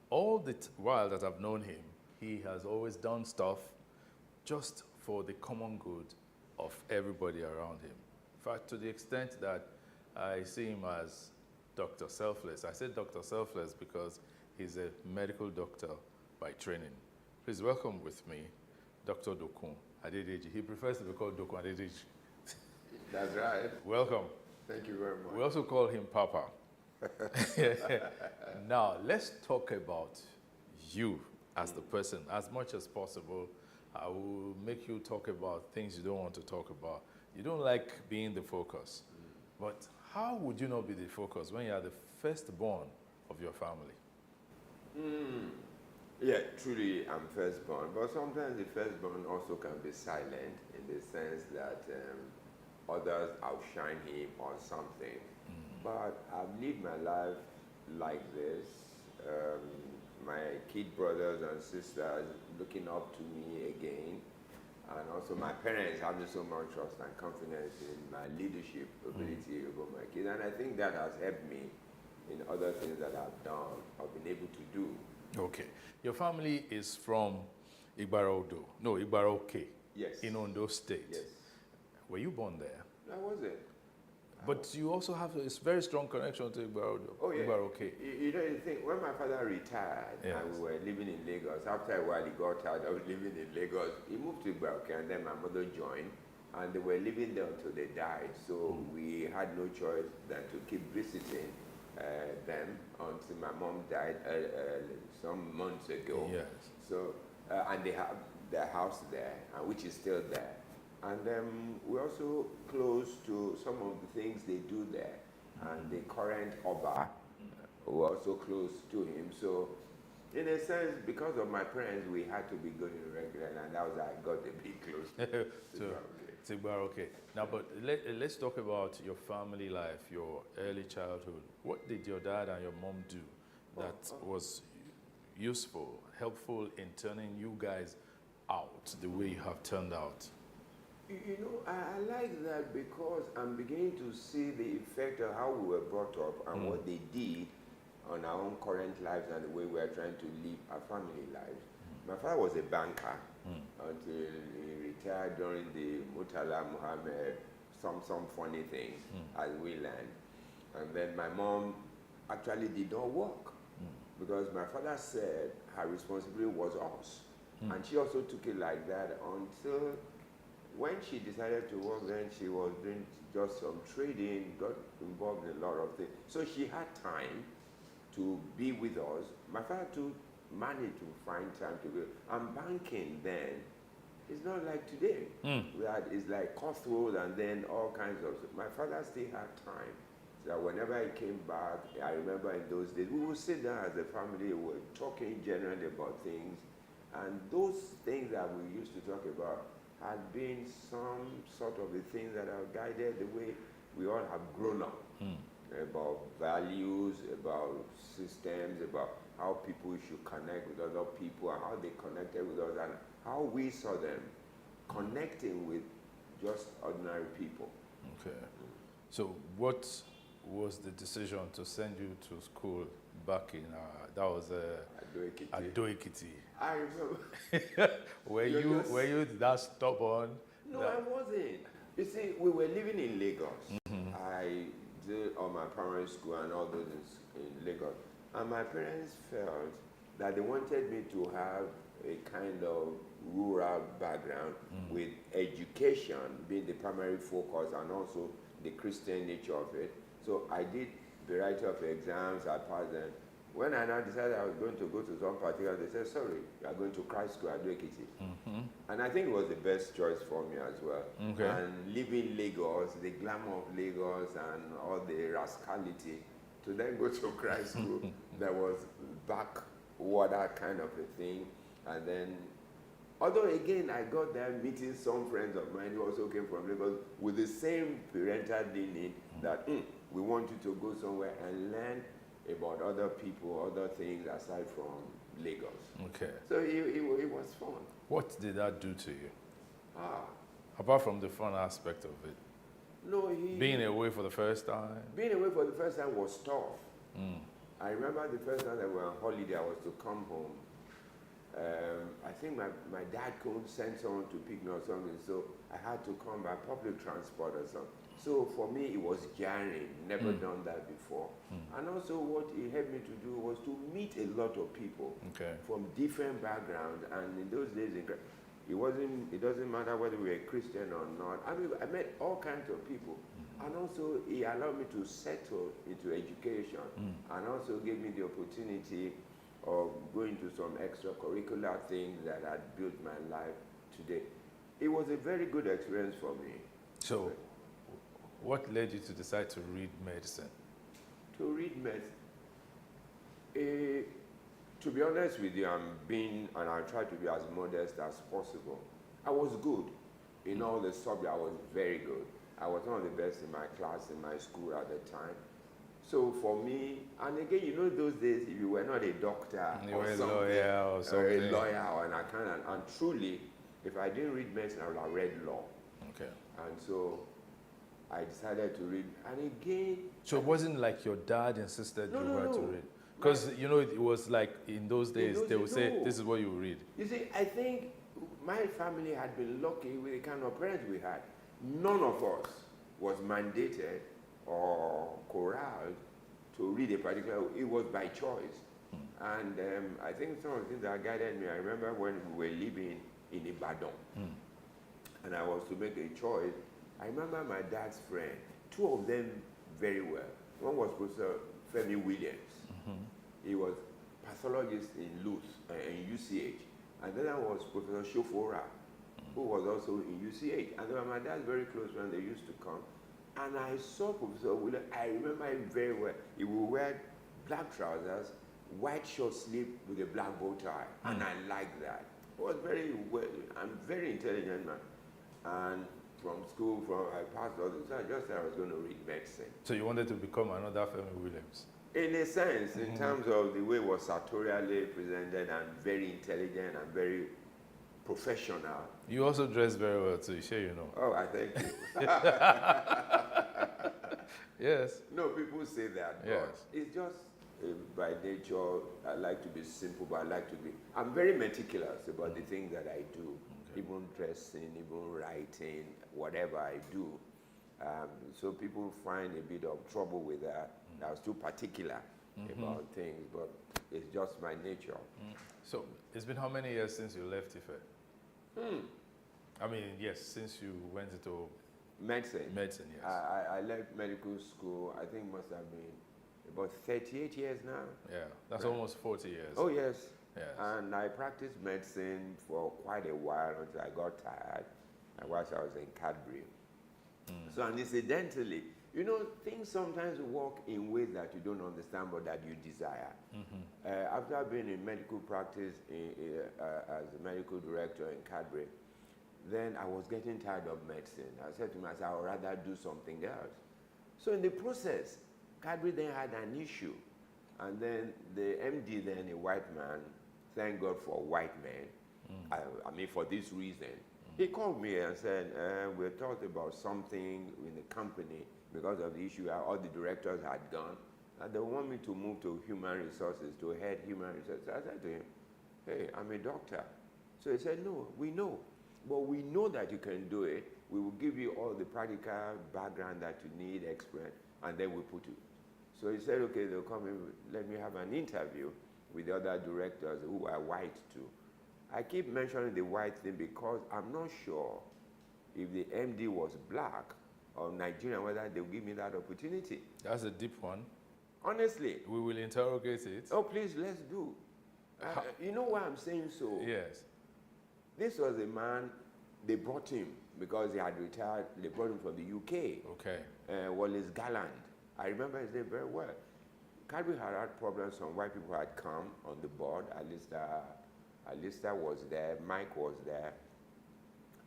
All the while that I've known him, he has always done stuff just for the common good of everybody around him. In fact, to the extent that I see him as Dr. Selfless. I say Dr. Selfless because he's a medical doctor by training. Please welcome with me Dr. Dokun Adedeji. He prefers to be called Dokun Adedeji. That's right. Welcome. Thank you very much. We also call him Papa. Now, let's talk about you as the person. As much as possible, I will make you talk about things you don't want to talk about. You don't like being the focus. But how would you not be the focus when you are the firstborn of your family? Yeah, truly I'm firstborn, but sometimes the firstborn also can be silent in the sense that others outshine him or something. But I've lived my life like this. My kid brothers and sisters looking up to me again, and also my parents having so much trust and confidence in my leadership ability over my kids. And I think that has helped me in other things that I've done or been able to do. Okay. Your family is from Igbara-Oke. Yes. In Ondo State. Yes. Were you born there? I wasn't. But you also have a very strong connection to Igbaro. Oh, yeah. Igbaro, okay. You know, the thing, when my father retired and we were living in Lagos, after a while he got tired of living in Lagos, he moved to Igbaro, and then my mother joined, and they were living there until they died. So we had no choice than to keep visiting them until my mom died some months ago. Yes. So, and they have their house there, which is still there. And we're also close to some of the things they do there. And the current Oba, we're also close to him. So, in a sense, because of my parents, we had to be going regularly, and that was how I got a bit close to Igbaro, okay. Now, but let's talk about your family life, your early childhood. What did your dad and your mom do that was useful, helpful in turning you guys out the way you have turned out? You know, I like that because I'm beginning to see the effect of how we were brought up and what they did on our own current lives and the way we are trying to live our family lives. My father was a banker until he retired during the Murtala Muhammad, some funny things as we learned. And then my mom actually did not work because my father said her responsibility was us. And she also took it like that until when she decided to work, then she was doing just some trading, got involved in a lot of things. So she had time to be with us. My father too managed to find time to be. And banking then, it's not like today. It's like cutthroat and then all kinds of stuff. My father still had time. So whenever he came back, I remember in those days, we would sit down as a family, we were talking generally about things. And those things that we used to talk about had been some sort of a thing that have guided the way we all have grown up. About values, about systems, about how people should connect with other people and how they connected with us and how we saw them connecting with just ordinary people. Okay. So what was the decision to send you to school back in, that was Ado-Ekiti? I remember. were you that stubborn? No, I wasn't. You see, we were living in Lagos. I did all my primary school and all those in Lagos. And my parents felt that they wanted me to have a kind of rural background with education being the primary focus and also the Christian nature of it. So I did a variety of exams, I passed them. When I now decided I was going to go to some particular, they said, sorry, you are going to Christ School at Ado-Ekiti. And I think it was the best choice for me as well. Okay. And living Lagos, the glamour of Lagos and all the rascality, to then go to Christ School, that was backwater kind of a thing. And then, although again, I got there meeting some friends of mine who also came from Lagos with the same parental leaning that we want you to go somewhere and learn about other people, other things aside from Lagos. Okay. So it was fun. What did that do to you? Apart from the fun aspect of it. No, being away for the first time? Being away for the first time was tough. I remember the first time that we were on holiday, I was to come home. I think my dad couldn't send someone to pick me or something, so I had to come by public transport or something. So for me, it was jarring, never done that before. And also what it helped me to do was to meet a lot of people from different backgrounds. And in those days, it doesn't matter whether we were Christian or not. I mean, I met all kinds of people. And also, it allowed me to settle into education and also gave me the opportunity of going to some extracurricular things that had built my life today. It was a very good experience for me. So, what led you to decide to read medicine? To read medicine? To be honest with you, and I try to be as modest as possible. I was good in all the subjects. I was very good. I was one of the best in my class, in my school at the time. So for me, and again, you know, those days, if you were not a doctor or a lawyer or an accountant, and truly, if I didn't read medicine, I would have read law. Okay. And so I decided to read, and again. So it wasn't like your dad insisted you were to read? Because, you know, it was like in those days, they would say, this is what you read. You see, I think my family had been lucky with the kind of parents we had. None of us was mandated or corralled to read a particular, it was by choice. And I think some of the things that guided me, I remember when we were living in Ibadan, and I was to make a choice. I remember my dad's friend, two of them very well. One was Professor Femi Williams. He was pathologist in in UCH. And then there was Professor Shofora, who was also in UCH. And they were my dad's very close friends. They used to come. And I saw Professor Williams. I remember him very well. He would wear black trousers, white short sleeve with a black bow tie. And I liked that. He was very well, and very intelligent man. And from school, I passed all this. I just said I was going to read medicine. So you wanted to become another Femi Williams? In a sense, in terms of the way it was sartorially presented and very intelligent and very professional. You also dress very well too, sure you know. Oh, I thank you. Yes. No, people say that, but yes. It's just by nature, I like to be simple, but I like to be, I'm very meticulous about the things that I do, even dressing, even writing, whatever I do. So people find a bit of trouble with that. I was too particular about things, but it's just my nature. So it's been how many years since you left Ife? I mean, yes, since you went into medicine. Medicine, yes. I left medical school, I think must have been about 38 years now. Yeah, that's Right. almost 40 years. Oh, yes. Yes. And I practiced medicine for quite a while until I got tired, and whilst I was in Cadbury. So, and incidentally, you know, things sometimes work in ways that you don't understand, but that you desire. After being in medical practice as a medical director in Cadbury, then I was getting tired of medicine. I said to myself, I would rather do something else. So in the process, Cadbury then had an issue. And then the MD, then a white man, thank God for white men, I mean for this reason, he called me and said, we talked about something in the company because of the issue, all the directors had gone, and they want me to move to human resources, to head human resources. I said to him, hey, I'm a doctor. So he said, no, we know, but we know that you can do it. We will give you all the practical background that you need, experience, and then we put you. So he said, okay, they'll come in, let me have an interview with the other directors who are white too. I keep mentioning the white thing because I'm not sure if the MD was black or Nigerian, whether they'll give me that opportunity. That's a deep one. Honestly. We will interrogate it. Oh, please, let's do. You know why I'm saying so? Yes. This was a man, they brought him because he had retired, they brought him from the UK. Okay. Wallace Galland. I remember his name very well. Cadbury had problems, some white people had come on the board. Alistair was there, Mike was there,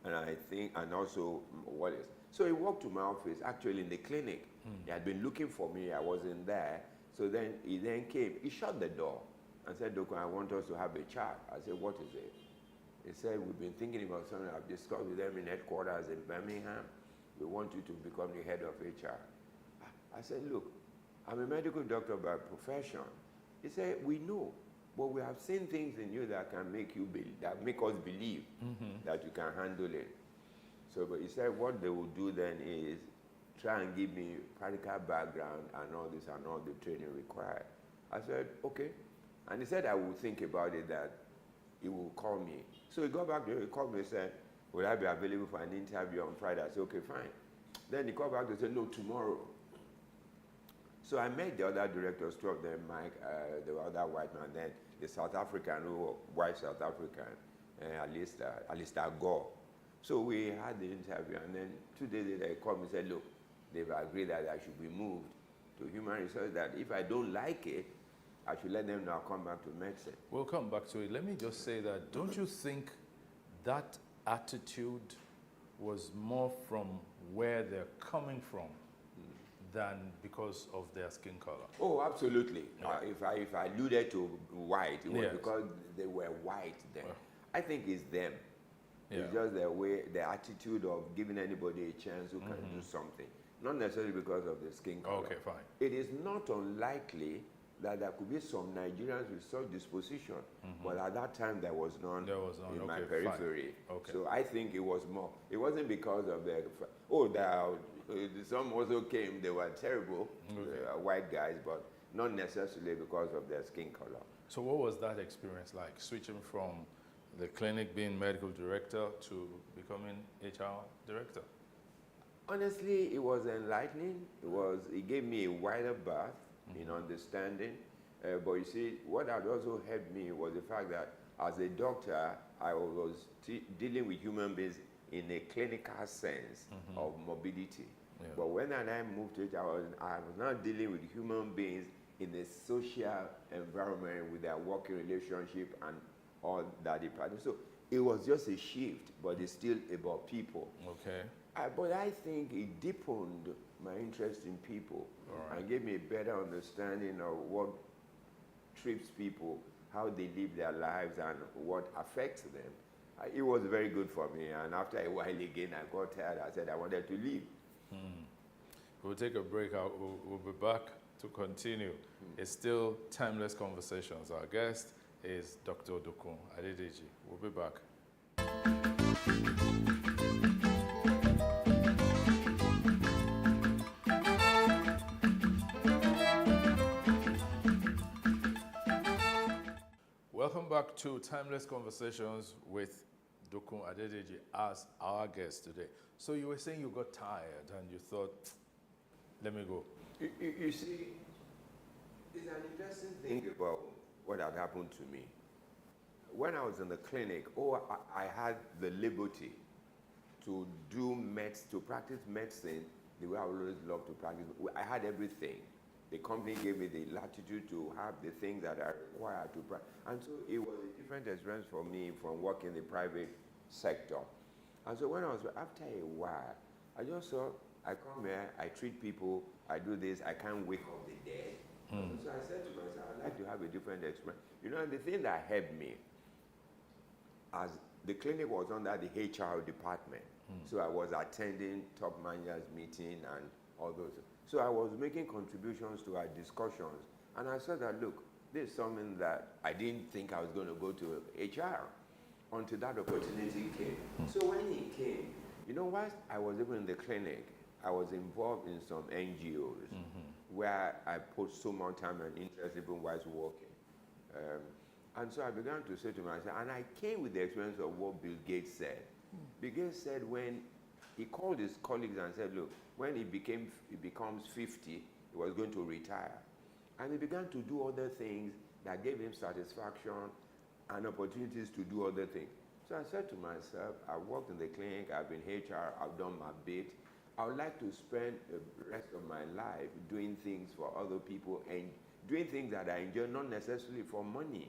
and I think, and also Wallace. So he walked to my office, actually in the clinic. He had been looking for me, I wasn't there. So then he then came, he shut the door and said, Doctor, I want us to have a chat. I said, what is it? He said, we've been thinking about something I've discussed with them in headquarters in Birmingham. We want you to become the head of HR. I said, look, I'm a medical doctor by profession. He said, we know, but we have seen things in you that can make you that make us believe that you can handle it. So, but he said, what they will do then is try and give me practical background and all this and all the training required. I said, okay. And he said, I will think about it, that he will call me. So he got back there, he called me and said, will I be available for an interview on Friday? I said, okay, fine. Then he called back and said, no, tomorrow. So I met the other directors, two of them, Mike, the other white man, then the South African, white South African, Alistair Gore. So we had the interview, and then 2 days later he called me and said, look, they've agreed that I should be moved to human resources, that if I don't like it, I should let them know I'll come back to medicine. We'll come back to it. Let me just say that, don't you think that attitude was more from where they're coming from than because of their skin color? Oh, absolutely. If I alluded to white, it was Yes. because they were white then. I think it's them. Yeah. It's just their way, their attitude of giving anybody a chance who can do something. Not necessarily because of the skin color. Okay, fine. It is not unlikely that there could be some Nigerians with such disposition, but at that time there was none, in my Okay, periphery. fine. Okay. So I think it was more. It wasn't because of the, Some also came, they were terrible, white guys, but not necessarily because of their skin color. So what was that experience like, switching from the clinic being medical director to becoming HR director? Honestly, it was enlightening. It gave me a wider berth in understanding. But you see, what had also helped me was the fact that as a doctor, I was dealing with human beings in a clinical sense of mobility. Yeah. But when I moved to it, I was now dealing with human beings in a social environment with their working relationship and all that department. So it was just a shift, but it's still about people. Okay. But I think it deepened my interest in people and gave me a better understanding of what trips people, how they live their lives, and what affects them. It was very good for me. And after a while again, I got tired. I said I wanted to leave. We'll take a break. We'll be back to continue. It's still Timeless Conversations. Our guest is Dr. Dokun Adedeji. We'll be back. Welcome back to Timeless Conversations with Dokun Adedeji as our guest today. So you were saying you got tired and you thought, let me go. You see, it's an interesting thing about what had happened to me. When I was in the clinic, I had the liberty to to practice medicine the way I always loved to practice. I had everything. The company gave me the latitude to have the things that I required to practice. And so it was a different experience for me from working in the private sector. And so when after a while, I just saw, I come here, I treat people, I do this, I can't wake up the dead. So I said to myself, I'd like to have a different experience. You know, the thing that helped me, as the clinic was under the HR department, so I was attending top managers meeting and all those. So I was making contributions to our discussions, and I said that, look, this is something that I didn't think I was going to go to HR until that opportunity came. So when it came, you know, whilst I was even in the clinic, I was involved in some NGOs where I put so much time and interest even whilst working. And so I began to say to myself, and I came with the experience of what Bill Gates said. Bill Gates said when he called his colleagues and said, look, when he becomes 50, he was going to retire. And he began to do other things that gave him satisfaction and opportunities to do other things. So I said to myself, I've worked in the clinic, I've been HR, I've done my bit. I would like to spend the rest of my life doing things for other people and doing things that I enjoy, not necessarily for money,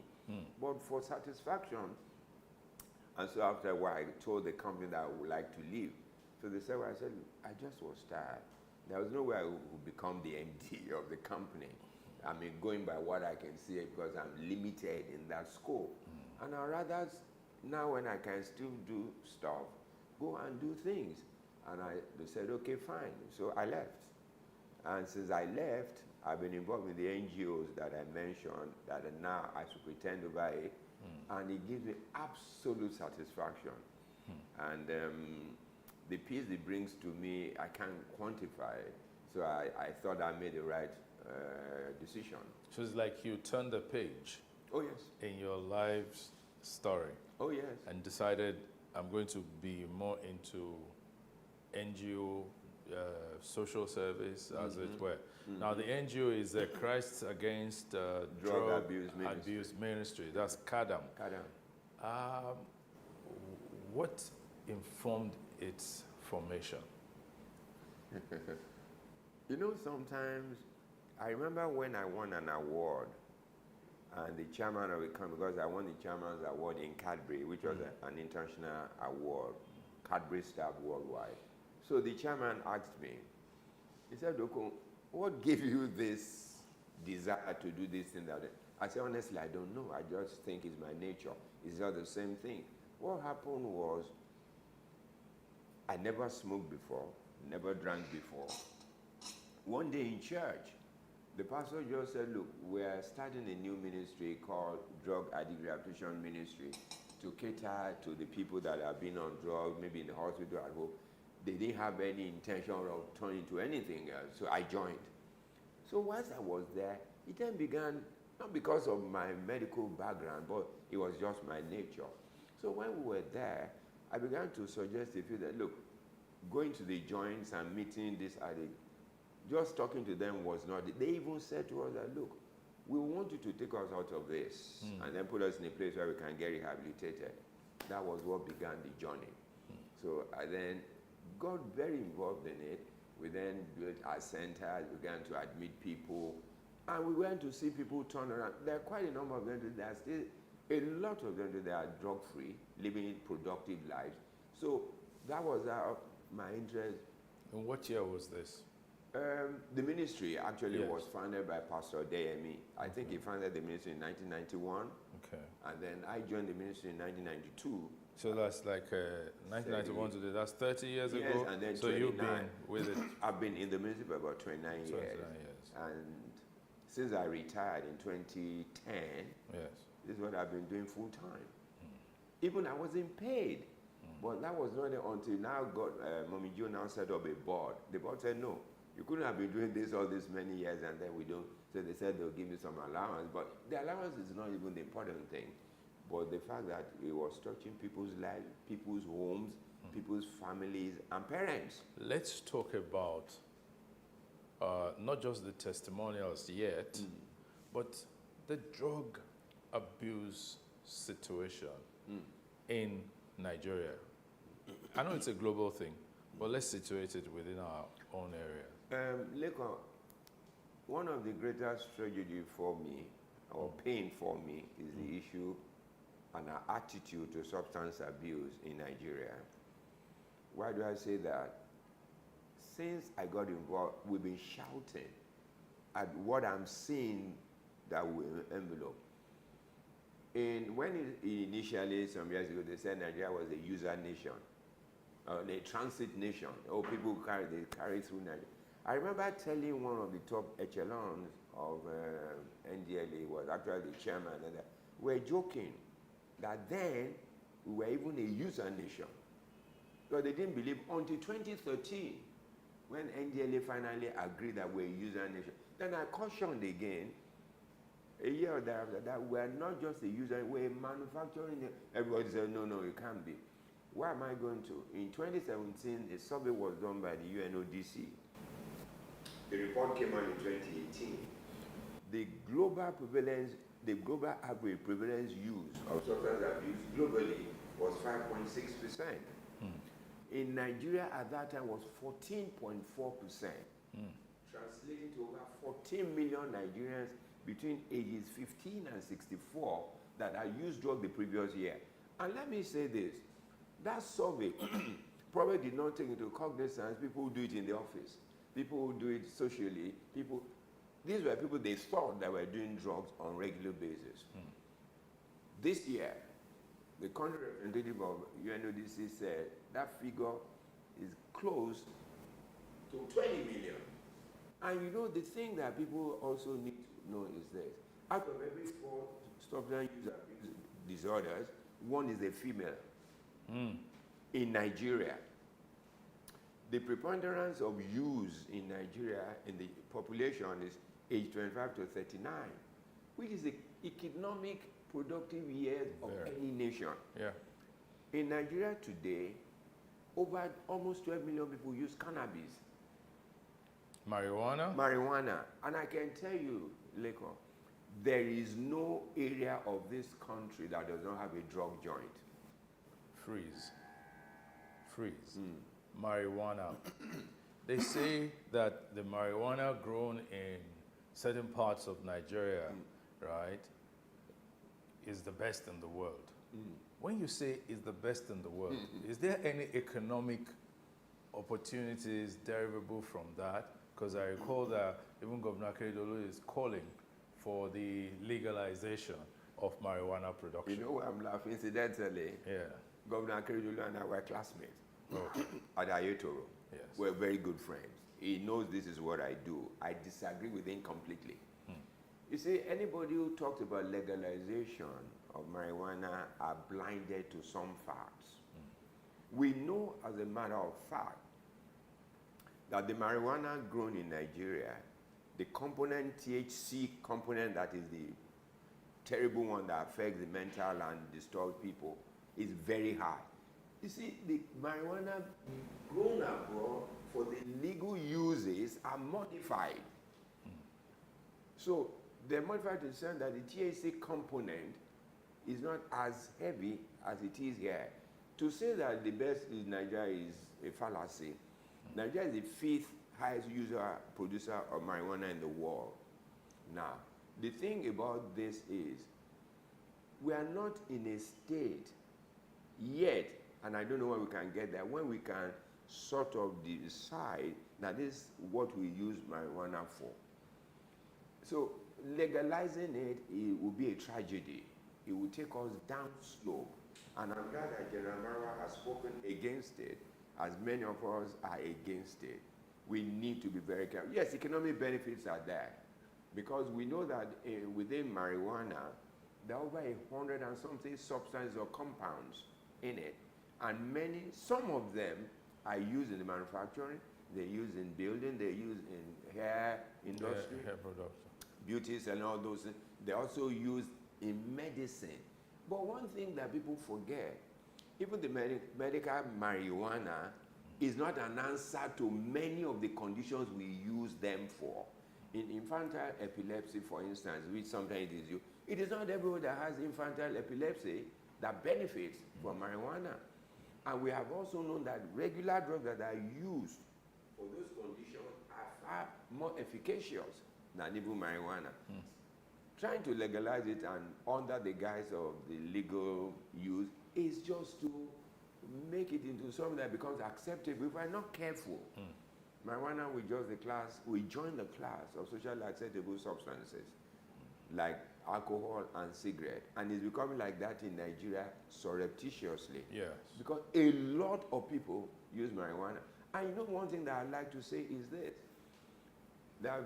but for satisfaction. And so after a while, I told the company that I would like to leave. So they said, well, I said, I just was tired. There was no way I would become the MD of the company. I mean, going by what I can see, because I'm limited in that scope. And I'd rather, now when I can still do stuff, go and do things. And they said, okay, fine. So I left. And since I left, I've been involved in the NGOs that I mentioned, that are now I superintend over it. And it gives me absolute satisfaction. And the peace it brings to me, I can't quantify it. So I thought I made the right decision. So it's like you turned the page. Oh, yes. In your life's story. Oh, yes. And decided I'm going to be more into NGO, social service, as it were. Now, the NGO is Christ Against Drug Abuse Ministry. That's CADAM. CADAM. What informed its formation? You know, sometimes, I remember when I won an award, and the chairman of the company, because I won the chairman's award in Cadbury, which was an international award, Cadbury staff worldwide. So the chairman asked me, he said, Dokun, what gave you this desire to do this thing? That I said, honestly, I don't know. I just think it's my nature. It's not the same thing. What happened was, I never smoked before, never drank before. One day in church, the pastor just said, look, we're starting a new ministry called Drug Addict Rehabilitation Ministry to cater to the people that have been on drugs, maybe in the hospital at home. they didn't have any intention of turning to anything else, so I joined. So once I was there, it then began, not because of my medical background, but it was just my nature. So when we were there, I began to suggest to people that, look, going to the joints and meeting this addict, just talking to them was not, they even said to us that, look, we want you to take us out of this and then put us in a place where we can get rehabilitated. That was what began the journey. So I then got very involved in it. We then built our centers, began to admit people, and we went to see people turn around. There are quite a number of them today. There are still a lot of them today are drug-free, living productive lives. So that was my interest. In what year was this? The ministry actually Yes. was founded by Pastor Deyemi. I think he founded the ministry in 1991. Okay. And then I joined the ministry in 1992. So that's like 1991 today. That's 30 years Yes, ago. and then so you've 29. been with it. I've been in the ministry for about 29 years. 29 years. And since I retired in 2010, yes, this is what I've been doing full time. Even I wasn't paid. But that was not until now Mommy Joe now set up a board. The board said, no, you couldn't have been doing this all these many years and then we don't. So they said they'll give you some allowance. But the allowance is not even the important thing. But the fact that it was touching people's lives, people's homes, people's families and parents. Let's talk about not just the testimonials yet, but the drug abuse situation in Nigeria. I know it's a global thing, but let's situate it within our own area. Lekon, one of the greatest tragedy for me, or pain for me, is the issue and our attitude to substance abuse in Nigeria. Why do I say that? Since I got involved, we've been shouting at what I'm seeing that will envelope. When initially, some years ago, they said Nigeria was a user nation, a transit nation. People carry through Nigeria. I remember telling one of the top echelons of NDLA, was actually the chairman, and we're joking that then we were even a user nation. So they didn't believe until 2013, when NDLA finally agreed that we're a user nation. Then I cautioned again, a year or thereafter, that we're not just a user, we're manufacturing. Everybody said, no, no, it can't be. Where am I going to? In 2017, a survey was done by the UNODC. The report came out in 2018. The global average prevalence use of substance abuse globally was 5.6%. In Nigeria at that time was 14.4%, translating to over 14 million Nigerians between ages 15 and 64 that had used drug the previous year. And let me say this, that survey probably did not take into cognizance people who do it in the office, people who do it socially, these were people they thought that were doing drugs on a regular basis. This year, the country representative of UNODC said that figure is close to 20 million. And you know, the thing that people also need to know is this. Out of every 4 substance use abuse disorders, 1 is a female. In Nigeria, the preponderance of use in Nigeria in the population is age 25 to 39, which is the economic productive years of any nation. Yeah. In Nigeria today, over almost 12 million people use cannabis. Marijuana? Marijuana. And I can tell you, Lekon, there is no area of this country that does not have a drug joint. Freeze. Marijuana. They say that the marijuana grown in certain parts of Nigeria, right, is the best in the world. When you say is the best in the world, is there any economic opportunities derivable from that? Because I recall that even Governor Akeredolu is calling for the legalization of marijuana production. You know why I'm laughing? Incidentally, Governor Akeredolu and I were classmates at Ayetoro. Yes. We're very good friends. He knows this is what I do. I disagree with him completely. You see, anybody who talks about legalization of marijuana are blinded to some facts. We know, as a matter of fact, that the marijuana grown in Nigeria, the component, THC component, that is the terrible one that affects the mental and disturbs people, is very high. You see, the marijuana grown abroad for the legal uses are modified. So they're modified to the extent that the THC component is not as heavy as it is here. To say that the best in Nigeria is a fallacy. Nigeria is the 5th highest producer of marijuana in the world. Now, the thing about this is, we are not in a state yet, and I don't know when we can get there, when we can sort of decide that this is what we use marijuana for. So legalizing it will be a tragedy. It will take us down slope. And I'm glad that General Marwa has spoken against it, as many of us are against it. We need to be very careful. Yes, economic benefits are there, because we know that within marijuana, there are over 100 and something substances or compounds in it. And some of them are used in the manufacturing, they're used in building, they're used in hair industry, hair production, beauties and all those things. They're also used in medicine. But one thing that people forget, even the medical marijuana is not an answer to many of the conditions we use them for. In infantile epilepsy, for instance, which sometimes it is used, it is not everyone that has infantile epilepsy that benefits from marijuana. And we have also known that regular drugs that are used for those conditions are far more efficacious than even marijuana. Trying to legalize it and under the guise of the legal use is just to make it into something that becomes acceptable if we're not careful. Marijuana will join the class of socially acceptable substances like alcohol and cigarette, and it's becoming like that in Nigeria surreptitiously. Yes. Because a lot of people use marijuana. And you know, one thing that I'd like to say is this: there are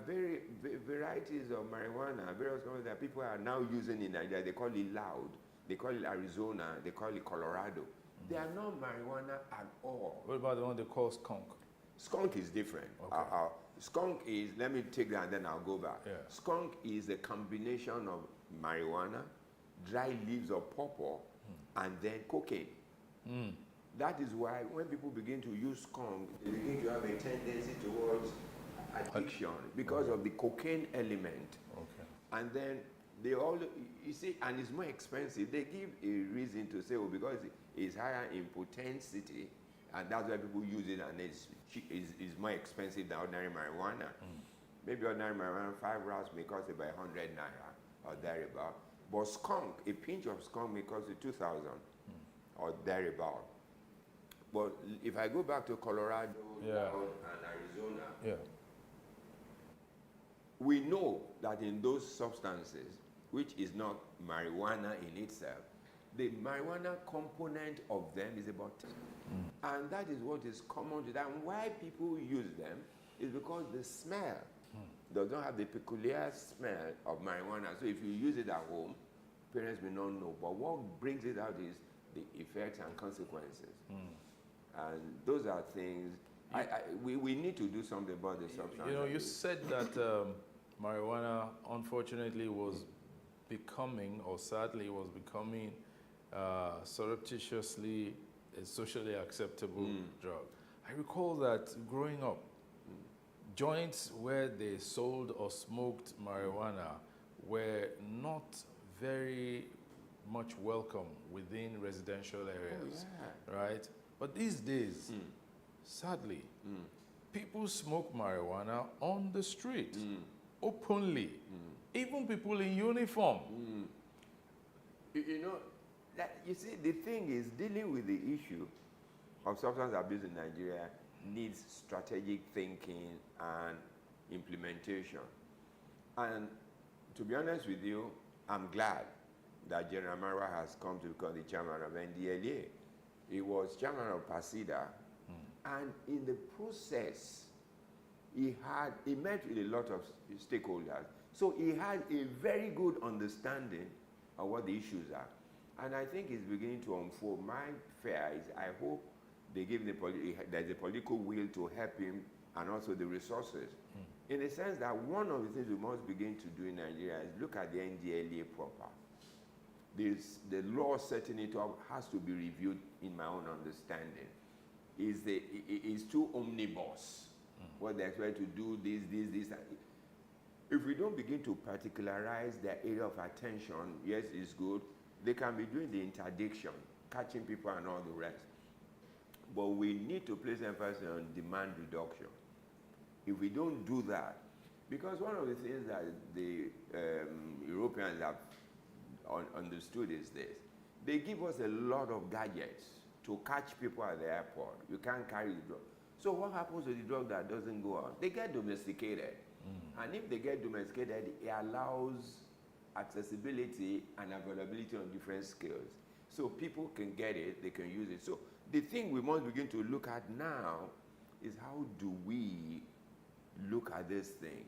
varieties of marijuana, various kinds that people are now using in Nigeria. They call it loud, they call it Arizona, they call it Colorado. They are not marijuana at all. What about the one they call skunk? Skunk is different. Okay. Skunk is, let me take that and then I'll go back. Yeah. Skunk is a combination of marijuana, dry leaves of pawpaw, and then cocaine. That is why when people begin to use skunk, they begin to have a tendency towards addiction because of the cocaine element. Okay. And then they all, you see, and it's more expensive. They give a reason to say, well, because it's higher in potentiality, and that's why people use it, and it's more expensive than ordinary marijuana. Maybe ordinary marijuana, 5 rounds may cost about 100 naira or thereabout. But skunk, a pinch of skunk may cost you 2,000 or thereabout. But if I go back to Colorado and Arizona, we know that in those substances, which is not marijuana in itself, the marijuana component of them is about 10. And that is what is common to them. Why people use them is because the smell does not have the peculiar smell of marijuana. So if you use it at home, parents may not know. But what brings it out is the effects and consequences. And those are things, we need to do something about the substance. You know, you said that marijuana, unfortunately, was becoming, or sadly was becoming, surreptitiously a socially acceptable drug. I recall that growing up, joints where they sold or smoked marijuana were not very much welcome within residential areas, right? But these days, sadly, people smoke marijuana on the street, openly, even people in uniform. You know, you see, the thing is, dealing with the issue of substance abuse in Nigeria needs strategic thinking and implementation. And to be honest with you, I'm glad that General Marwa has come to become the chairman of NDLEA. He was chairman of PASIDA, and in the process, he met with a lot of stakeholders. So he had a very good understanding of what the issues are. And I think it's beginning to unfold. My fear is I hope they give there's a political will to help him and also the resources. In the sense that one of the things we must begin to do in Nigeria is look at the NDLEA proper. The law setting it up has to be reviewed, in my own understanding. Is too omnibus. What they expect to do, this. If we don't begin to particularize their area of attention, yes, it's good. They can be doing the interdiction, catching people and all the rest. But we need to place emphasis on demand reduction. If we don't do that, because one of the things that the Europeans have understood is this: they give us a lot of gadgets to catch people at the airport. You can't carry the drug. So what happens to the drug that doesn't go out? They get domesticated. And if they get domesticated, it allows accessibility and availability on different scales. So people can get it, they can use it. So the thing we must begin to look at now is how do we look at this thing?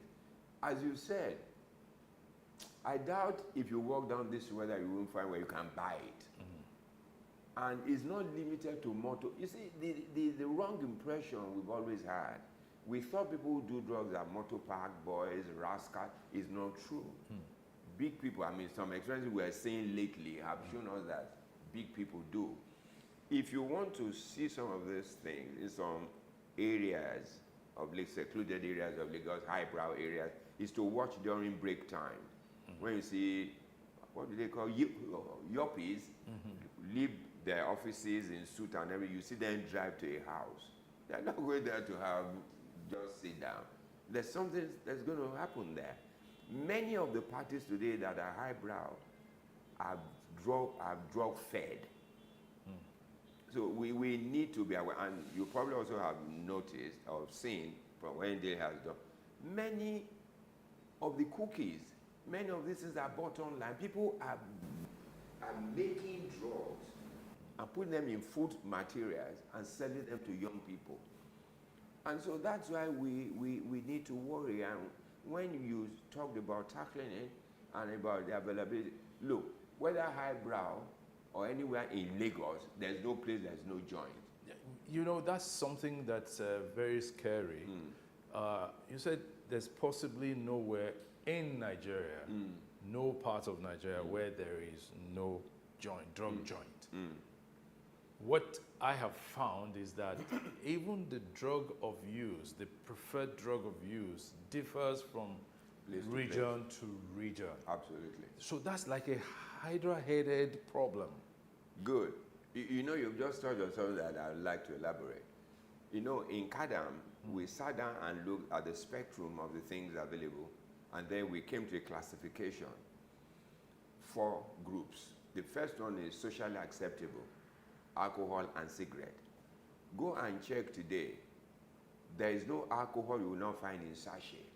As you said, I doubt if you walk down this whether you won't find where you can buy it. And it's not limited to motor. You see, the wrong impression we've always had. We thought people who do drugs are motor park boys, rascals. Is not true. Big people, I mean, some experiences we are seeing lately have shown us that big people do. If you want to see some of these things in some areas of secluded areas of Lagos, highbrow areas, is to watch during break time. When you see, what do they call, yuppies, leave their offices in suit and everything, you see them drive to a house. They're not going there to have, just sit down. There's something that's going to happen there. Many of the parties today that are highbrow are drug fed. So we need to be aware, and you probably also have noticed or seen from when they has done, many of the cookies, many of these things are bought online. People are making drugs and putting them in food materials and selling them to young people. And so that's why we need to worry. And when you talked about tackling it and about the availability, look, whether highbrow or anywhere in Lagos, there's no place, there's no joint. You know, that's something that's very scary. You said there's possibly nowhere in Nigeria, no part of Nigeria where there is no joint, drug joint. What I have found is that even the drug of use, the preferred drug of use, differs from region to region. Absolutely. So that's like a hydra-headed problem. Good. You know, you've just touched on something that I'd like to elaborate. You know, in CADAM, we sat down and looked at the spectrum of the things available, and then we came to a classification. 4 groups. The first one is socially acceptable, alcohol and cigarette. Go and check today. There is no alcohol you will not find in sachet.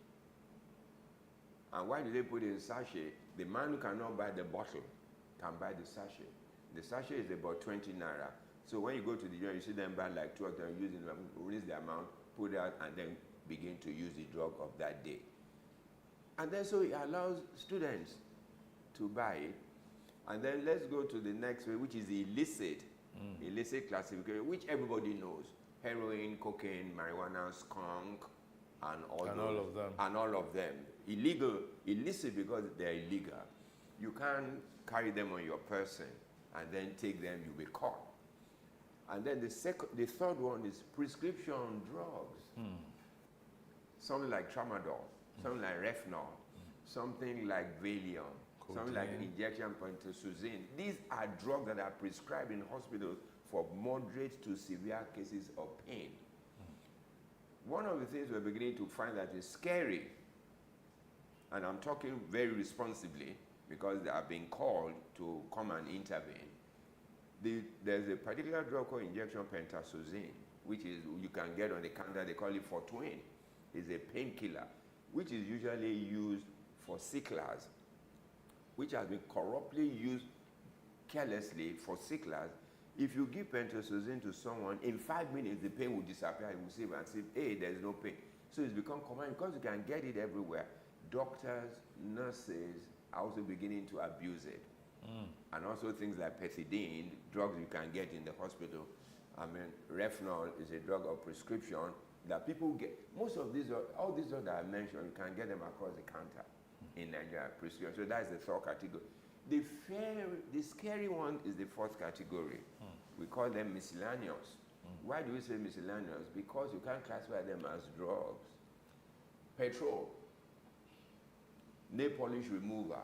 And why do they put it in sachet? The man who cannot buy the bottle can buy the sachet. The sachet is about 20 naira. So when you go to the joint, you see them buy like 2 of them, using them, raise the amount, put it out, and then begin to use the drug of that day. And then so it allows students to buy it. And then let's go to the next way, which is the illicit. Illicit classification, which everybody knows. Heroin, cocaine, marijuana, skunk, and all of them. And all of them. Illegal, illicit because they're illegal. You can't carry them on your person and then take them, you'll be caught. And then the third one is prescription drugs. Something like tramadol, something like Refnol, something like Valium, something like injection pentazocine. These are drugs that are prescribed in hospitals for moderate to severe cases of pain. One of the things we're beginning to find that is scary, and I'm talking very responsibly because they are being called to come and intervene. There's a particular drug called injection pentazocine, which is you can get on the counter. They call it Fortwin. It's a painkiller, which is usually used for sicklers, which has been corruptly used carelessly for sicklers. If you give pentazocine to someone, in 5 minutes the pain will disappear. You will see and say, hey, there's no pain. So it's become common because you can get it everywhere. Doctors, nurses are also beginning to abuse it. And also things like pethidine, drugs you can get in the hospital. I mean, Refnol is a drug of prescription. that people get. Most of these, all these drugs that I mentioned, you can get them across the counter in Nigeria, prescription. So that's the third category. The scary one is the fourth category. We call them miscellaneous. Why do we say miscellaneous? Because you can't classify them as drugs. Petrol, nail polish remover,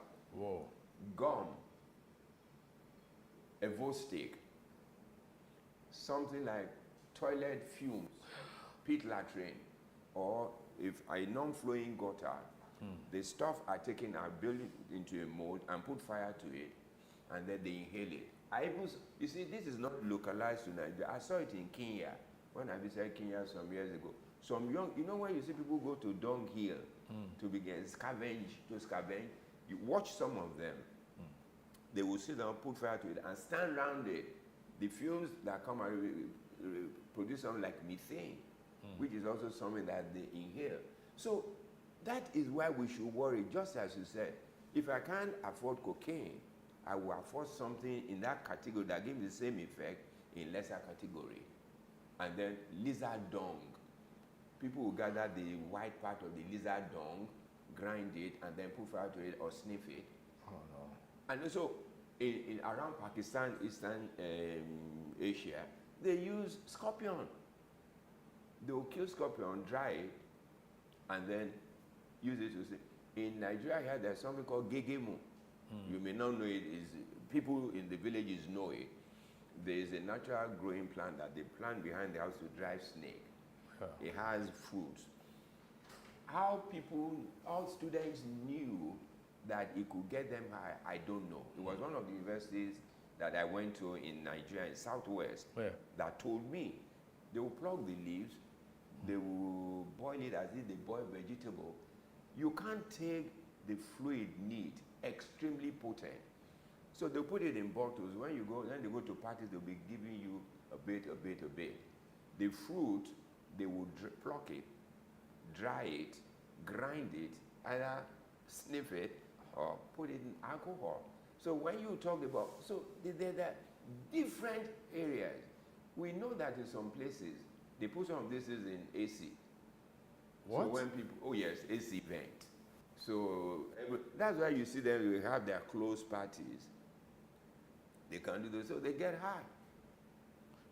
gum, a Evo stick, something like toilet fumes, pit latrine, or if a non-flowing gutter, the stuff are taken and built it into a mold and put fire to it, and then they inhale it. You see, this is not localized to Nigeria. I saw it in Kenya when I visited Kenya some years ago. Some young, you know when you see people go to dunghill to begin scavenge, you watch some of them. They will sit down, put fire to it, and stand around it. The fumes that come out produce something like methane, which is also something that they inhale. So that is why we should worry, just as you said. If I can't afford cocaine, I will afford something in that category that gives the same effect in lesser category. And then lizard dung. People will gather the white part of the lizard dung, grind it, and then put fire to it or sniff it. Oh, no. And also, around Pakistan, Eastern Asia, they use scorpion. They will kill scorpion, dry it, and then use it to sleep. In Nigeria here, there's something called gegemu. You may not know it. People in the villages know it. There is a natural growing plant that they plant behind the house to drive snake. It has fruits. How students knew that it could get them high, I don't know. It was one of the universities that I went to in Nigeria, in Southwest, that told me they will pluck the leaves, they will boil it as if they boil vegetable. You can't take the fluid neat, extremely potent. So they put it in bottles. When they go to parties, they'll be giving you a bit. The fruit, they will pluck it, dry it, grind it, either sniff it or put it in alcohol. So when you talk about, there are different areas. We know that in some places, they put some of this in AC. What? So when people, oh yes, AC vent. So that's why you see them, they have their closed parties. They can do this, so they get high.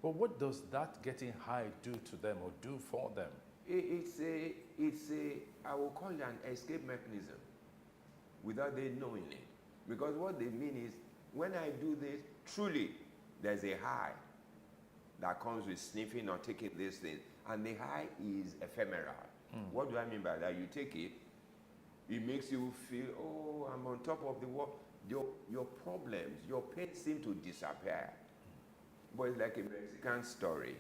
But what does that getting high do to them or do for them? It's a, I will call it an escape mechanism without they knowing it. Because what they mean is, when I do this, truly, there's a high that comes with sniffing or taking this thing. And the high is ephemeral. What do I mean by that? You take it, it makes you feel, oh, I'm on top of the world. Your problems, your pain seem to disappear. But it's like a Mexican story.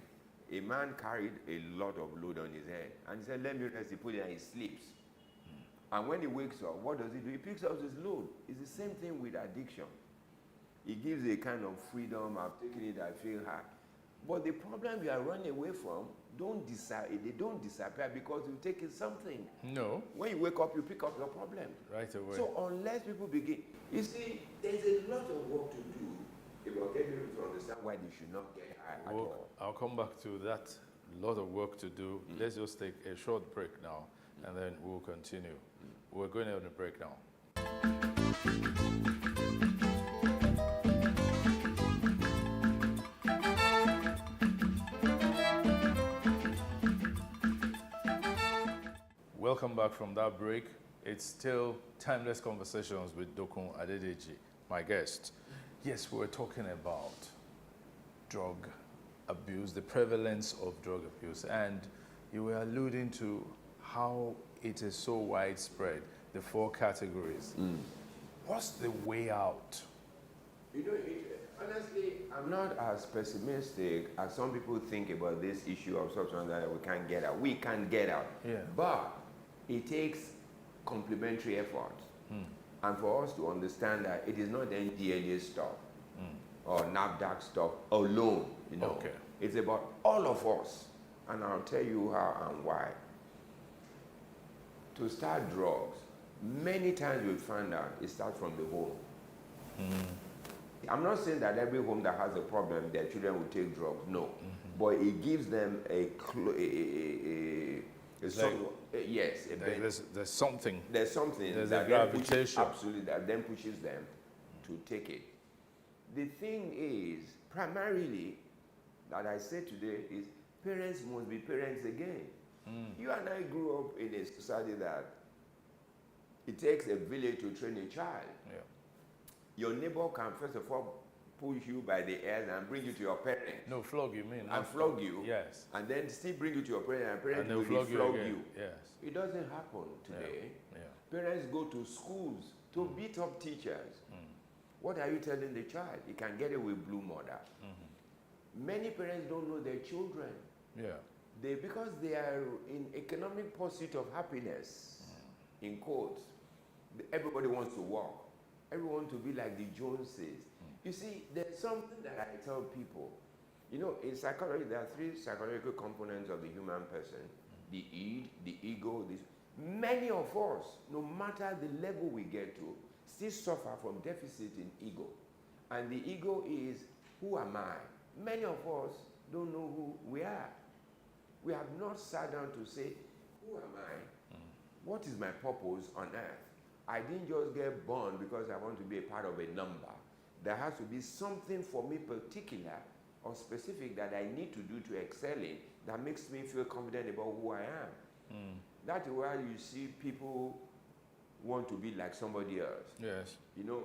A man carried a lot of load on his head, and he said, let me rest. He put it and he sleeps. And when he wakes up, what does he do? He picks up his load. It's the same thing with addiction. It gives a kind of freedom. I've taken it, I feel high. But the problem you are running away from, they don't disappear because you've taken something. No. When you wake up, you pick up your problem. Right away. So unless people begin, you see, there's a lot of work to do about getting people to understand why they should not get high at all. I'll come back to that. Lot of work to do. Let's just take a short break now, and then we'll continue. We're going on a break now. Welcome back from that break. It's still Timeless Conversations with Dokun Adedeji, my guest. Yes, we're talking about drug abuse, the prevalence of drug abuse, and you were alluding to how it is so widespread, the 4 categories. What's the way out? You know, honestly, I'm not as pessimistic as some people think about this issue of substance that we can't get out. We can't get out. Yeah. But it takes complementary effort. And for us to understand that it is not NDLEA stuff or NAFDAC stuff alone, you know. Okay. It's about all of us. And I'll tell you how and why. To start drugs, many times we find out it starts from the home. I'm not saying that every home that has a problem, their children will take drugs. No, but it gives them yes, there's something. There's something. There's that a then pushes, gravitation. absolutely, that then pushes them to take it. The thing is, primarily, that I say today is parents must be parents again. You and I grew up in a society that it takes a village to train a child. Yeah. Your neighbor can first of all push you by the ears and bring you to your parents. No, flog you mean. And flog you. Yes. And then still bring you to your parents and parents And they'll will flog you flog again. Yes. It doesn't happen today. Yeah. Parents go to schools to beat up teachers. What are you telling the child? He can get away with blue murder. Many parents don't know their children. Yeah. Because they are in economic pursuit of happiness, in quotes. Everybody wants to work. Everyone to be like the Joneses. You see, there's something that I tell people. You know, in psychology, there are 3 psychological components of the human person. The id, the ego, this. Many of us, no matter the level we get to, still suffer from deficit in ego. And the ego is, who am I? Many of us don't know who we are. We have not sat down to say, who am I? What is my purpose on earth? I didn't just get born because I want to be a part of a number. There has to be something for me particular or specific that I need to do to excel in that makes me feel confident about who I am. That is why you see people want to be like somebody else. Yes. You know,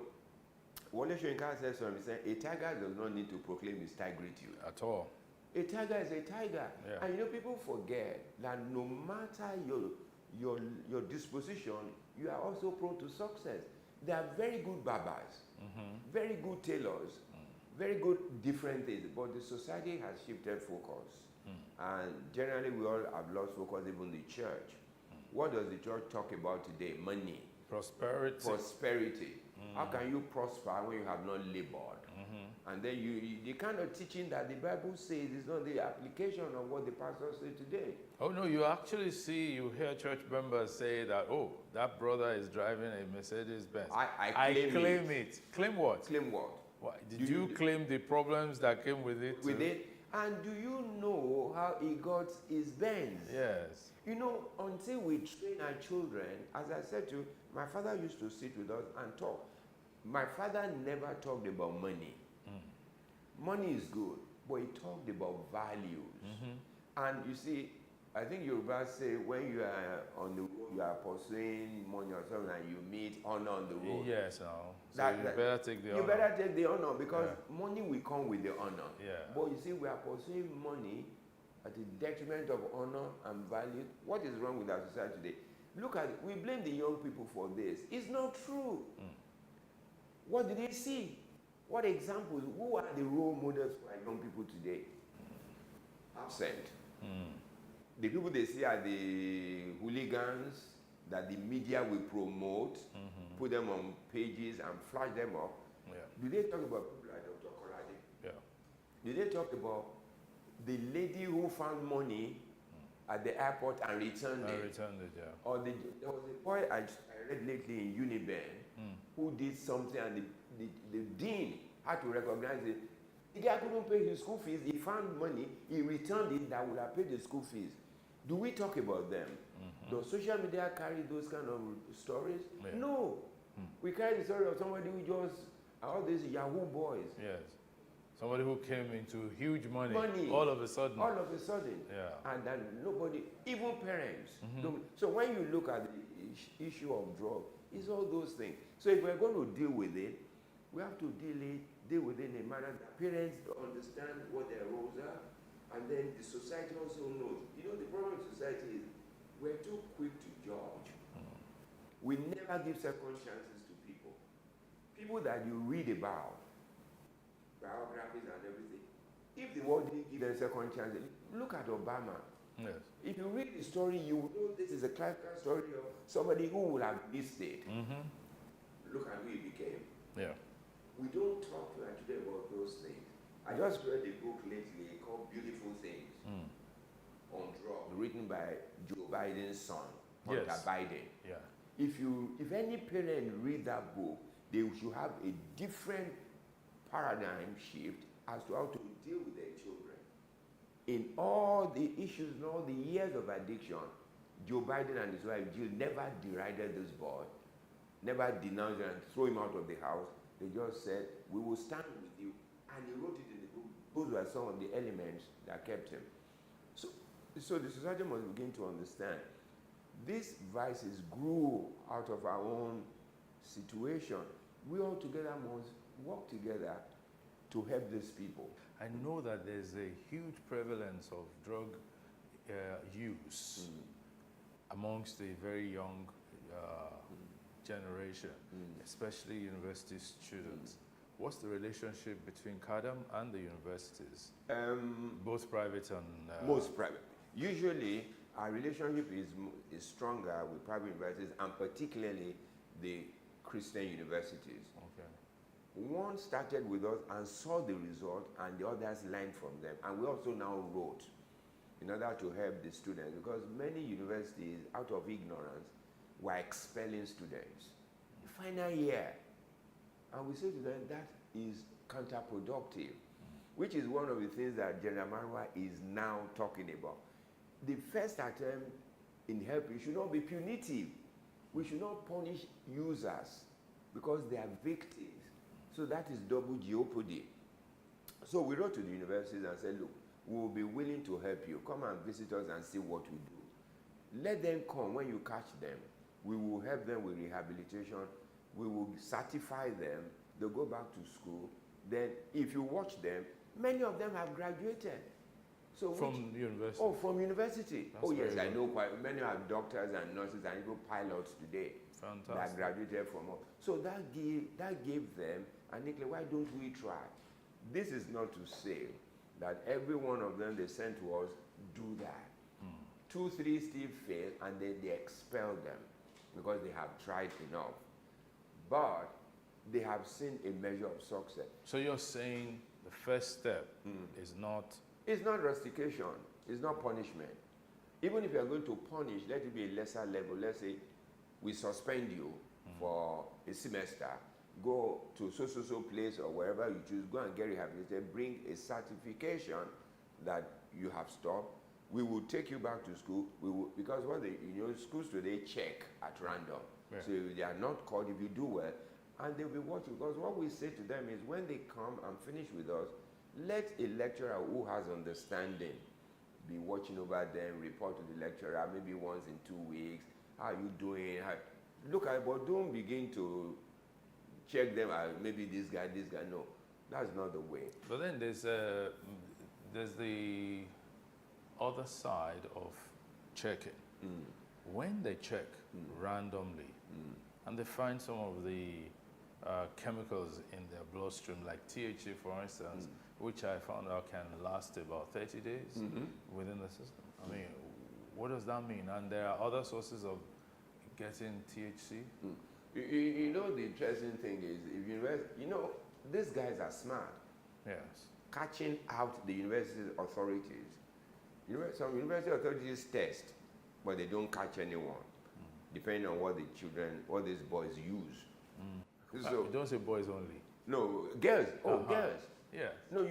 Wole Soyinka says something, he said, a tiger does not need to proclaim his tigritude. At all. A tiger is a tiger. Yeah. And you know, people forget that no matter your disposition, you are also prone to success. There are very good barbers, very good tailors, very good different things, but the society has shifted focus. And generally we all have lost focus, even the church. What does the church talk about today? Money. Prosperity. Prosperity. How can you prosper when you have not labored? And then the kind of teaching that the Bible says is not the application of what the pastors say today. Oh no, you actually you hear church members say that, oh, that brother is driving a Mercedes Benz. I claim it. Claim what? Claim what? Did you claim the problems that came with it? With it? And do you know how he got his Benz? Yes. You know, until we train our children, as I said to you, my father used to sit with us and talk. My father never talked about money. Money is good, but he talked about values. And you see, I think Yoruba say when you are on the road, you are pursuing money or something, and you meet honor on the road. Yes, no. So you better take the honor. You better take the honor because money will come with the honor. Yeah. But you see, we are pursuing money at the detriment of honor and value. What is wrong with our society today? Look at it. We blame the young people for this. It's not true. What did they see? What examples? Who are the role models for our young people today? Absent. The people they see are the hooligans that the media will promote, put them on pages and flash them up. Yeah. Do they talk about people like Dr. Korade? Yeah. Do they talk about the lady who found money at the airport and returned it? Returned it, yeah. Or there was a boy I read lately in Uniben who did something and the dean had to recognize it. The guy couldn't pay his school fees. He found money. He returned it that would have paid the school fees. Do we talk about them? Does social media carry those kind of stories? Yeah. No. We carry the story of somebody who just, all these Yahoo boys. Yes. Somebody who came into huge money. Money. All of a sudden. All of a sudden. Yeah. And then nobody, even parents. Don't. So when you look at the issue of drugs, it's all those things. So if we're going to deal with it, we have to deal with it in a manner that parents understand what their roles are, and then the society also knows. You know, the problem with society is we're too quick to judge. We never give second chances to people. People that you read about, biographies and everything, if the world didn't give them second chances, look at Obama. Yes. If you read the story, you will know this is a classical story of somebody who would have missed it. Look at who he became. Yeah. We don't talk to our children about those things. I just read a book lately called Beautiful Things on drugs, written by Joe Biden's son, Hunter Biden. Yeah. If any parent read that book, they should have a different paradigm shift as to how to deal with their children. In all the issues and all the years of addiction, Joe Biden and his wife Jill never derided this boy, never denounced him and threw him out of the house. They just said, we will stand with you. And he wrote it in the book. Those were some of the elements that kept him. So the society must begin to understand these vices grew out of our own situation. We all together must work together to help these people. I know that there's a huge prevalence of drug use amongst the very young generation, especially university students. What's the relationship between CADAM and the universities? Both private and... Most private. Usually, our relationship is stronger with private universities, and particularly the Christian universities. Okay. One started with us and saw the result, and the others learned from them. And we also now wrote in order to help the students, because many universities, out of ignorance, were expelling students. The final year. And we say to them, that is counterproductive, which is one of the things that General Marwa is now talking about. The first attempt in helping should not be punitive. We should not punish users because they are victims. So that is double jeopardy. So we wrote to the universities and said, look, we will be willing to help you. Come and visit us and see what we do. Let them come. When you catch them, we will help them with rehabilitation. We will certify them. They'll go back to school. Then if you watch them, many of them have graduated. So from university? Oh, from university. That's Yes, I good. know quite many are doctors and nurses and even pilots today. Fantastic. That graduated from us. So that gave them, and Nicola, why don't we try? This is not to say that every one of them they sent to us do that. 2, 3 still fail, and then they expel them because they have tried enough. But they have seen a measure of success. So you're saying the first step is not... It's not rustication. It's not punishment. Even if you are going to punish, let it be a lesser level. Let's say we suspend you for a semester. Go to so place or wherever you choose. Go and get rehabilitated. Bring a certification that you have stopped. We will take you back to school. We will, because what schools today check at random. Yeah. So if they are not called, if you do well, and they'll be watching. Because what we say to them is when they come and finish with us, let a lecturer who has understanding be watching over them, report to the lecturer maybe once in 2 weeks. How are you doing? Look at, but don't begin to check them out. Maybe this guy. No, that's not the way. But then there's the other side of checking. When they check randomly and they find some of the chemicals in their bloodstream, like THC, for instance, which I found out can last about 30 days within the system. I mean, what does that mean? And there are other sources of getting THC? You know, the interesting thing is, if these guys are smart. Yes. Catching out the university authorities. Some university authorities test, but they don't catch anyone, depending on what these boys use. So don't say boys only. No, girls. Girls. Yeah. No,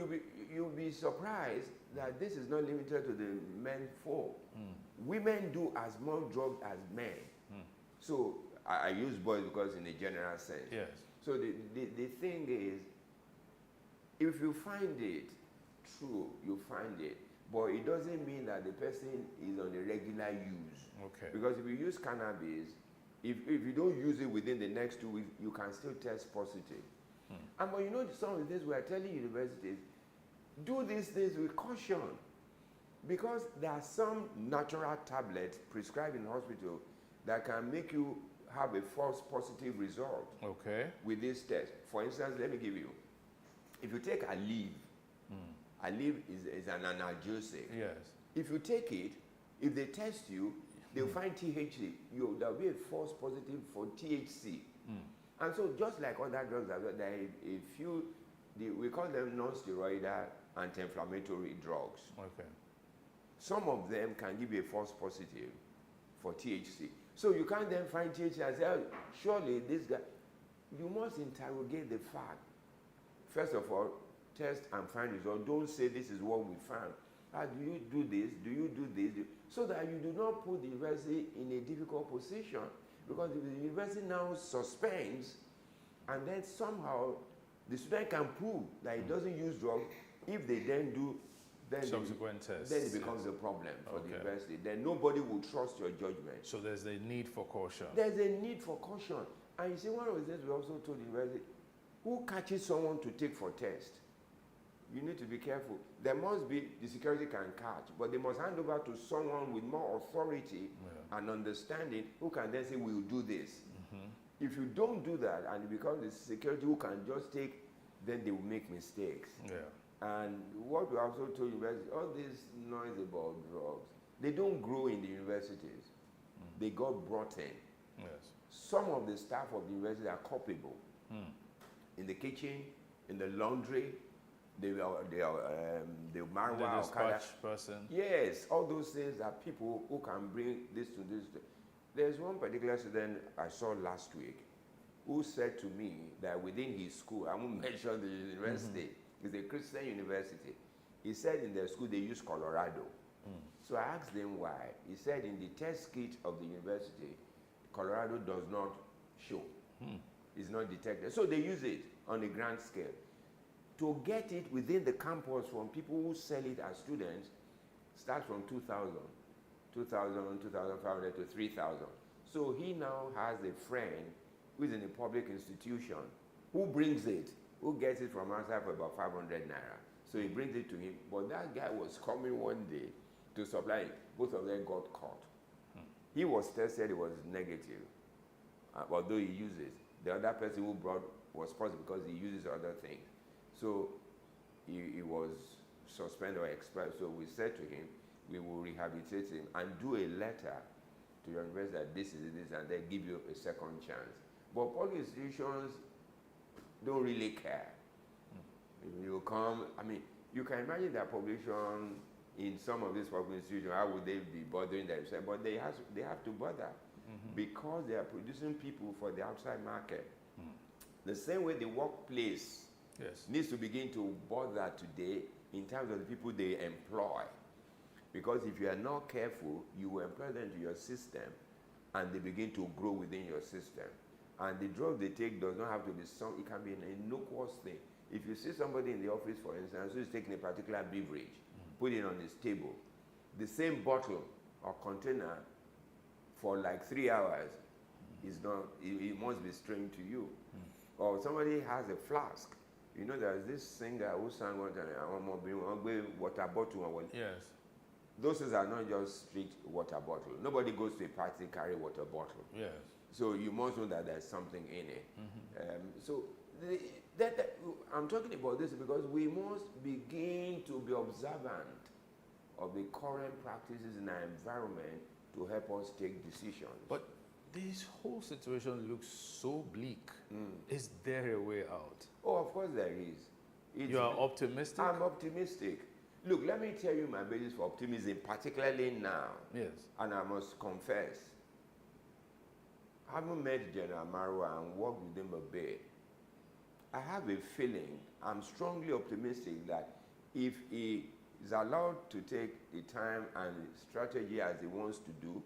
you'll be surprised that this is not limited to the men folk. Women do as much drugs as men. So I use boys because in a general sense. Yes. So the thing is, if you find it, true, you find it. But it doesn't mean that the person is on a regular use. Okay. Because if you use cannabis, if you don't use it within the next 2 weeks, you can still test positive. But some of the things we are telling universities, do these things with caution. Because there are some natural tablets prescribed in hospital that can make you have a false positive result. Okay. With this test. For instance, let me give you. If you take Aleve, Aleve is an analgesic. Yes. If you take it, if they test you, they'll find THC. There'll be a false positive for THC. And so just like other drugs, there are a few, we call them non-steroidal anti-inflammatory drugs. Okay. Some of them can give you a false positive for THC. So you can't then find THC and say, oh, surely this guy, you must interrogate the fact. first of all, test and find results. Don't say this is what we found. Do you do this? Do you do this? So that you do not put the university in a difficult position. Because if the university now suspends, and then somehow the student can prove that it doesn't use drugs, if they then do then subsequent tests, then it becomes a problem for the university. Then nobody will trust your judgment. So there's a need for caution. There's a need for caution. And you see, one of the things we also told the university, who catches someone to take for test? You need to be careful. There must be, the security can catch, but they must hand over to someone with more authority and understanding who can then say, we'll do this. If you don't do that and it becomes the security who can just take, then they will make mistakes. And what we also told universities, all this noise about drugs, they don't grow in the universities. They got brought in. Some of the staff of the university are culpable. In the kitchen, in the laundry, the marijuana dispatch person. Yes, all those things are people who can bring this to this. There's one particular student I saw last week who said to me that within his school, I won't mention the university, it's a Christian university. He said in their school they use Colorado. So I asked them why. He said in the test kit of the university, Colorado does not show. It's not detected. So they use it on a grand scale. To get it within the campus from people who sell it as students starts from 2,000, 2,500 to 3,000. So he now has a friend who is in a public institution who brings it, who gets it from outside for about 500 naira. So he brings it to him. But that guy was coming one day to supply it. Both of them got caught. He was tested, it was negative, although he uses. The other person who brought was positive because he uses other things. So he was suspended or expelled. So we said to him, we will rehabilitate him and do a letter to your university that this is this, and then give you a second chance. But public institutions don't really care. You come, I mean, you can imagine that population in some of these public institutions, how would they be bothering themselves? But they have to bother because they are producing people for the outside market. The same way the workplace needs to begin to bother today in terms of the people they employ. Because if you are not careful, you will employ them to your system and they begin to grow within your system. And the drug they take does not have to be some, it can be an innocuous thing. If you see somebody in the office, for instance, who is taking a particular beverage, put it on his table, the same bottle or container for like 3 hours is not, it must be strange to you. Or somebody has a flask. You know, there's this singer who sang one time, water bottle. Yes. Those things are not just strict water bottle. Nobody goes to a party carry water bottle. Yes. So you must know that there's something in it. So I'm talking about this because we must begin to be observant of the current practices in our environment to help us take decisions. But this whole situation looks so bleak. Is there a way out? Oh, of course there is. You are optimistic? I'm optimistic. Look, let me tell you my basis for optimism, particularly now. Yes. And I must confess, having met General Marwa and worked with him a bit, I have a feeling, I'm strongly optimistic that if he is allowed to take the time and strategy as he wants to do,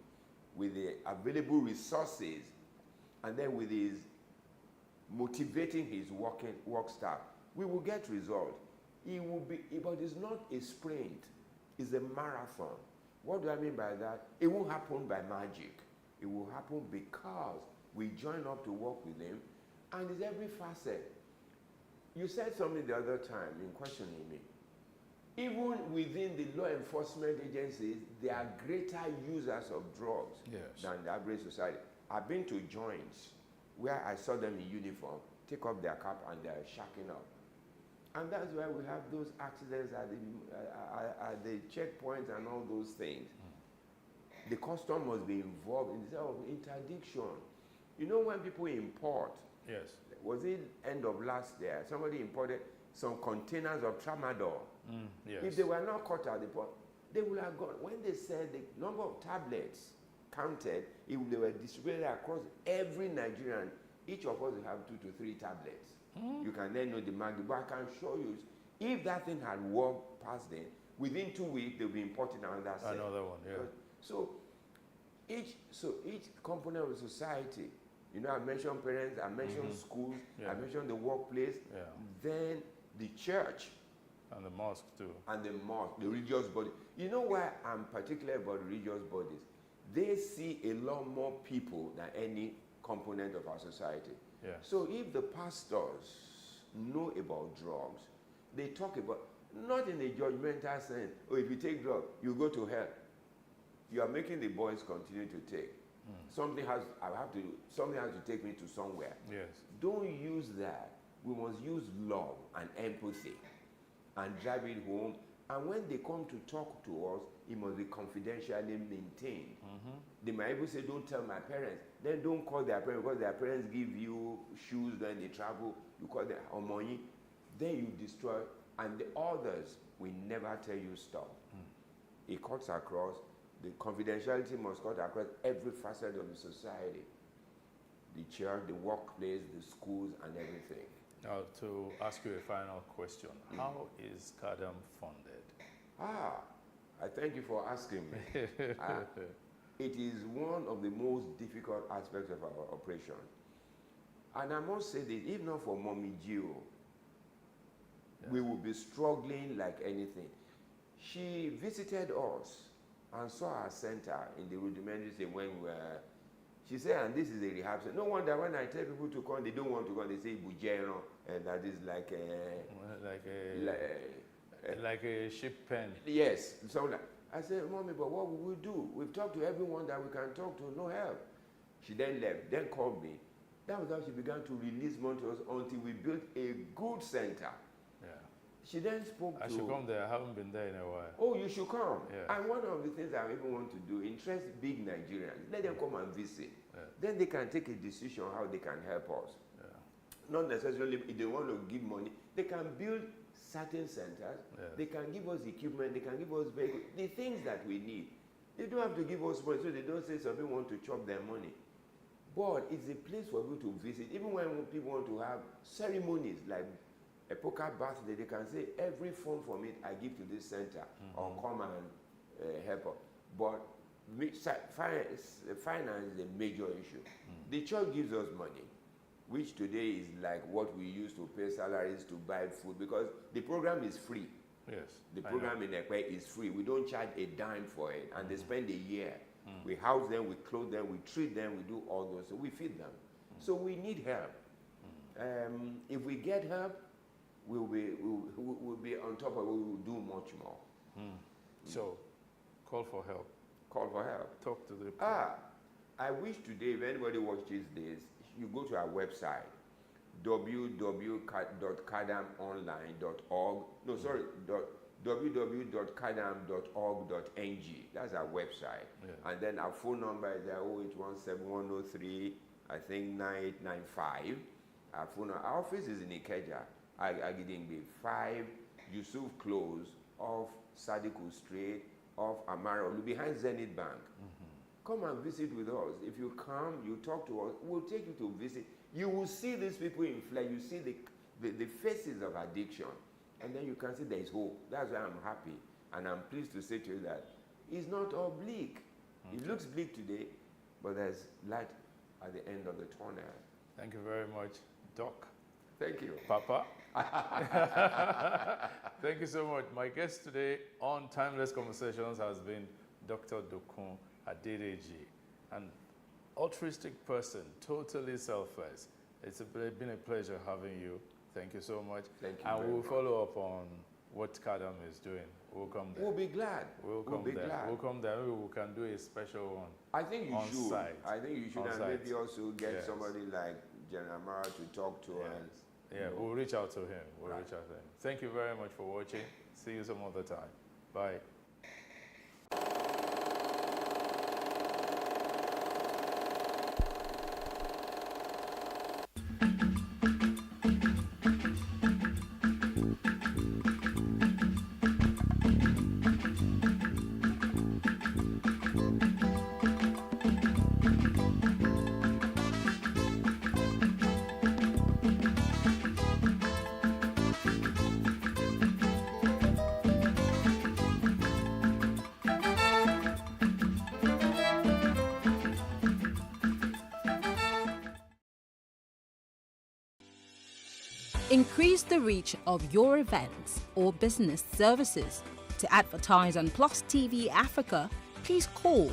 with the available resources, and then with his motivating his work staff, we will get results. It will be, but it's not a sprint, it's a marathon. What do I mean by that? It won't happen by magic. It will happen because we join up to work with him, and it's every facet. You said something the other time in questioning me. Even within the law enforcement agencies, they are greater users of drugs than the average society. I've been to joints where I saw them in uniform, take off their cap and they're shacking up. And that's why we have those accidents at the checkpoints and all those things. The custom must be involved in the interdiction. You know when people import, was it end of last year, somebody imported some containers of tramadol. If they were not caught at the port, they would have gone. When they said the number of tablets counted, if they were distributed across every Nigerian, each of us will have 2 to 3 tablets. You can then know the market. But I can show you, if that thing had worked past then, within 2 weeks they'll be importing another set. Another one, yeah. So each component of society, you know, I mentioned parents, I mentioned schools, I mentioned the workplace, then the church. And the mosque too. And the mosque, the religious body. You know why I'm particular about religious bodies? They see a lot more people than any component of our society. Yeah. So if the pastors know about drugs, they talk about, not in a judgmental sense, oh, if you take drugs, you go to hell. You are making the boys continue to take. Something has to take me to somewhere. Yes. Don't use that. We must use love and empathy and drive it home. And when they come to talk to us, it must be confidentially maintained. They might even say, don't tell my parents. Then don't call their parents, because their parents give you shoes when they travel, you call them money. Then you destroy, and the others will never tell you stop. It cuts across, the confidentiality must cut across every facet of the society. The church, the workplace, the schools, and everything. Now, to ask you a final question, how is CADAM funded? I thank you for asking me. It is one of the most difficult aspects of our operation. And I must say this, if not for Mommy Gio, we would be struggling like anything. She visited us and saw our center in the rudimentary stage when we were. She said, and this is a rehab center. No wonder when I tell people to come, they don't want to come. They say Bujero, and that is like a ship pen. Yes. So I said, Mommy, but what will we do? We've talked to everyone that we can talk to, no help. She then left, then called me. That was how she began to release money to us until we built a good center. Yeah. She then spoke I should come there. I haven't been there in a while. Oh, you should come. Yeah. And one of the things I even want to do, interest big Nigerians. Let them come and visit. Yeah. Then they can take a decision how they can help us. Yeah. Not necessarily if they want to give money. They can build certain centers. Yeah. They can give us equipment. They can give us vehicles. The things that we need. They don't have to give us money, so they don't say some people want to chop their money. But it's a place for people to visit. Even when people want to have ceremonies like a poker birthday, they can say, every fund from it I give to this center, or come and help us. But finance is a major issue. The church gives us money, which today is like what we use to pay salaries, to buy food, because the program is free. Yes. The program in Ekpe is free. We don't charge a dime for it, and they spend a year. We house them, we clothe them, we treat them, we do all those, so we feed them. So we need help. If we get help, we'll be on top of it, we will do much more. So, call for help. Call for help. Talk to the people. I wish today, if anybody watches this, you go to our website, www.cadamonline.org. No, sorry, www.cadam.org.ng. That's our website. Yeah. And then our phone number is there, 0817-103, I think 9895. Our phone number. Our office is in Ikeja, Agidingbe, 5 Yusuf Close, off Sadiku Street, off Amara, behind Zenith Bank. Come and visit with us. If you come, you talk to us, we'll take you to visit. You will see these people in flesh. You see the faces of addiction. And then you can see there is hope. That's why I'm happy. And I'm pleased to say to you that it's not all bleak. It looks bleak today, but there's light at the end of the tunnel. Thank you very much, Doc. Thank you. Papa. Thank you so much. My guest today on Timeless Conversations has been Dr. Dokun Adedeji, an altruistic person, totally selfless. It's been a pleasure having you. Thank you so much. Thank you. And we'll follow up on what CADAM is doing. We'll come there. We'll be glad. We'll come there. We'll come there. Maybe we can do a special one. I think you should. Site. I think you should. On And site. maybe also get somebody like General Amara to talk to. And, Yeah, we'll reach out to him. We'll reach out to him. Thank you very much for watching. See you some other time. Bye. increase the reach of your events or business services. To advertise on Plus TV Africa, please call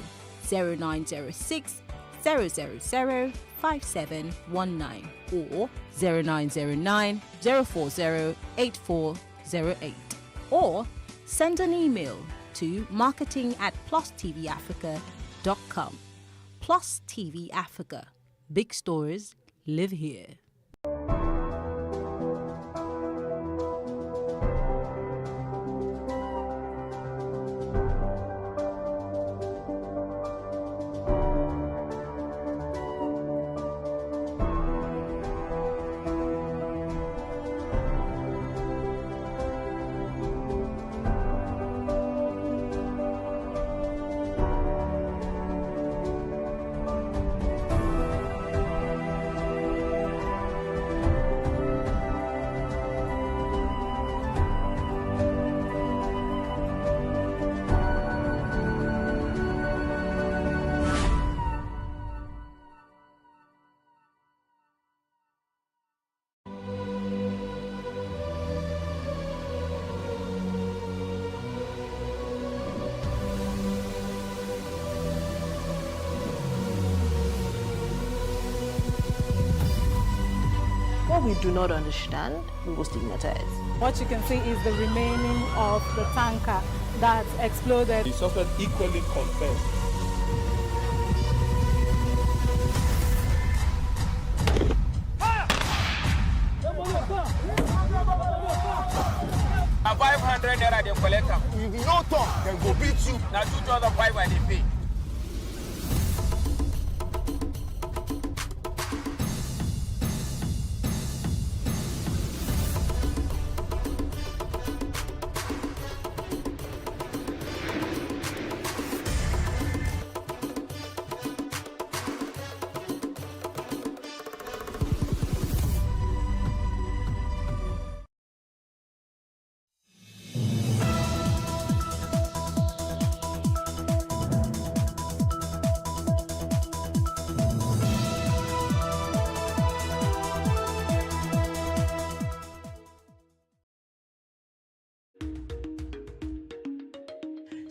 0906 000 5719 or 0909 040 8408, or send an email to marketing@plustvafrica.com. Plus TV Africa. Big stories live here. What we do not understand, we will stigmatize. What you can see is the remaining of the tanker that exploded. The suspect equally confessed. A 500 naira they collect am. If you no talk, dem go beat you. Na 2,500 I dey pay.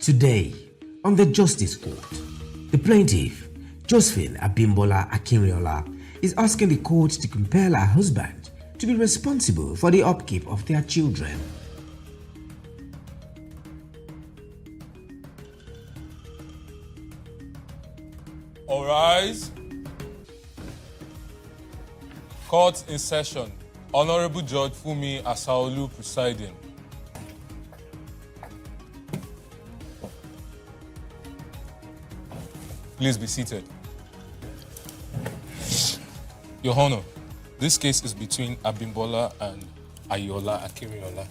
Today, on the Justice Court, the plaintiff, Josephine Abimbola Akinriola, is asking the court to compel her husband to be responsible for the upkeep of their children. All rise. Court in session. Honorable Judge Fumi Asaolu presiding. Please be seated. Your Honor, this case is between Abimbola and Ayola Akinriola.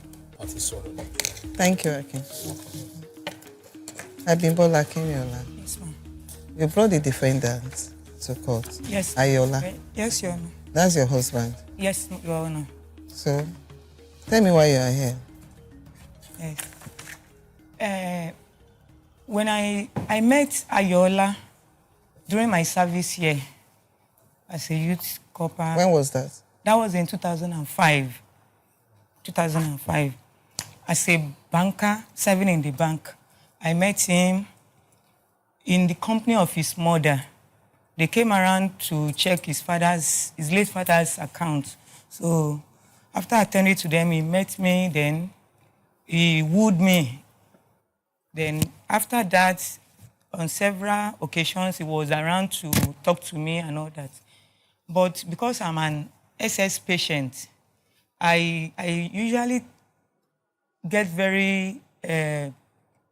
Thank you, Akin. Abimbola Akinriola. Yes, ma'am. You brought the defendant to court. Yes. Ayola. Yes, Your Honor. That's your husband. Yes, Your Honor. So, tell me why you are here. Yes. When I met Ayola during my service here as a youth corper. When was that? That was in 2005. 2005. As a banker serving in the bank, I met him in the company of his mother. They came around to check his late father's account. So after attending to them, he met me, then he wooed me. Then after that, on several occasions, he was around to talk to me and all that. But because I'm an SS patient, I usually get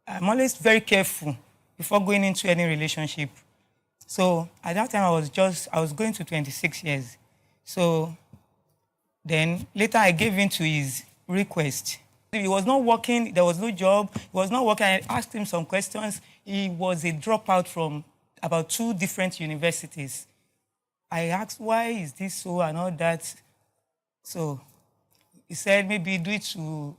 I'm always very careful before going into any relationship. So at that time, I was going to 26 years. So then later I gave in to his request. He was not working, there was no job, he was not working. I asked him some questions. He was a dropout from about 2 different universities. I asked, why is this so and all that? So he said maybe due to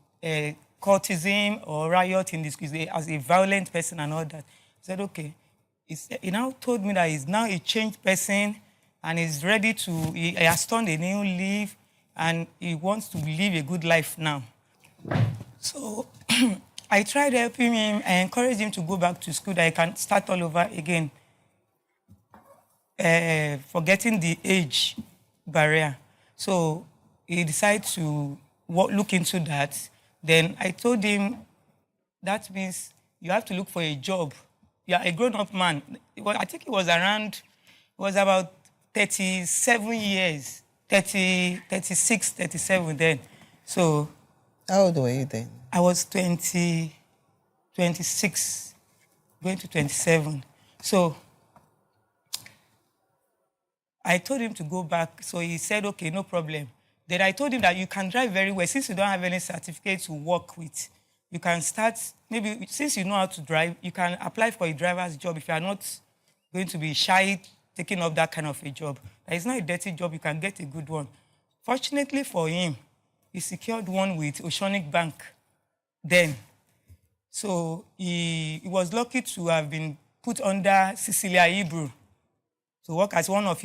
cultism or riot in this case, as a violent person and all that. I said, okay. He now told me that he's now a changed person and is ready to, he has turned a new leaf. and he wants to live a good life now. So I tried helping him. I encouraged him to go back to school, that he can start all over again, forgetting the age barrier. So he decided to look into that. Then I told him, that means you have to look for a job. You are a grown-up man. I think it was about 37 years, 36, 37 then. So. How old were you then? I was 26, going to 27. So I told him to go back. So he said, okay, no problem. Then I told him that you can drive very well. Since you don't have any certificate to work with, you can start, maybe since you know how to drive, you can apply for a driver's job if you are not going to be shy taking up that kind of a job. It's not a dirty job, you can get a good one. Fortunately for him, he secured one with Oceanic Bank then. So he was lucky to have been put under Cecilia Ibru to work as one of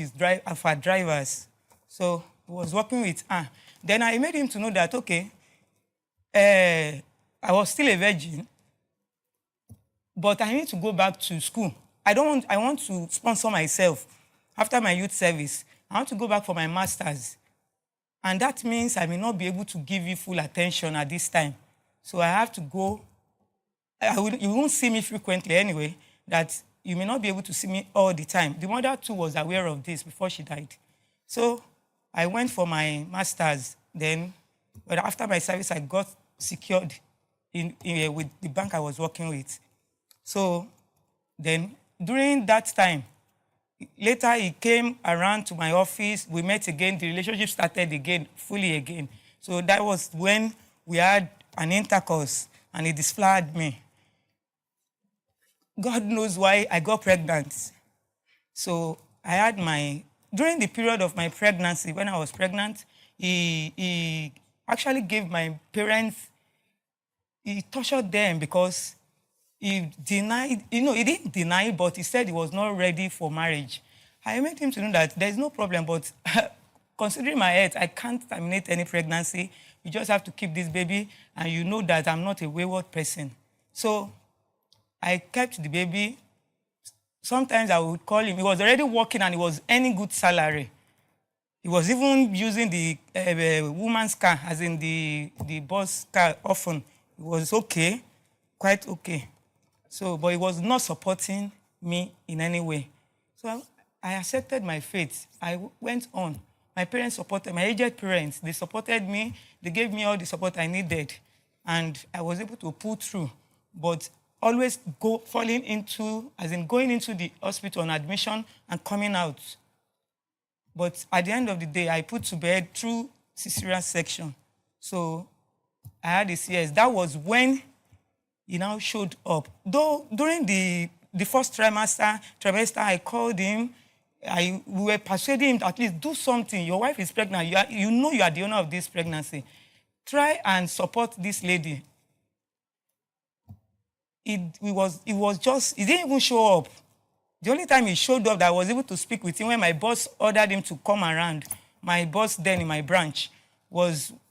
our drivers. So he was working with her. Then I made him to know that, okay, I was still a virgin, but I need to go back to school. I want to sponsor myself after my youth service. I want to go back for my master's. And that means I may not be able to give you full attention at this time. So I have to go. You won't see me frequently anyway, that you may not be able to see me all the time. The mother too was aware of this before she died. So I went for my master's. Then, but after my service, I got secured with the bank I was working with. So then during that time, later he came around to my office, we met again, the relationship started again, fully again. So that was when we had an intercourse and he disflowered me. God knows why I got pregnant. So I had during the period of my pregnancy, when I was pregnant, he actually gave my parents, he tortured them because he denied, he didn't deny, but he said he was not ready for marriage. I made him to know that there's no problem, but considering my health, I can't terminate any pregnancy. You just have to keep this baby, and you know that I'm not a wayward person. So I kept the baby. Sometimes I would call him. He was already working, and he was earning good salary. He was even using the woman's car, as in the boss car often. It was okay, quite okay. So, but he was not supporting me in any way. So I accepted my fate. I went on. My parents supported, my aged parents, they supported me. They gave me all the support I needed. And I was able to pull through. But always going into the hospital on admission and coming out. But at the end of the day, I put to bed through cesarean section. So I had a CS. That was when he now showed up. Though during the first trimester, I called him. We were persuading him to at least do something. Your wife is pregnant. You know you are the owner of this pregnancy. Try and support this lady. He didn't even show up. The only time he showed up that I was able to speak with him when my boss ordered him to come around, my boss then in my branch,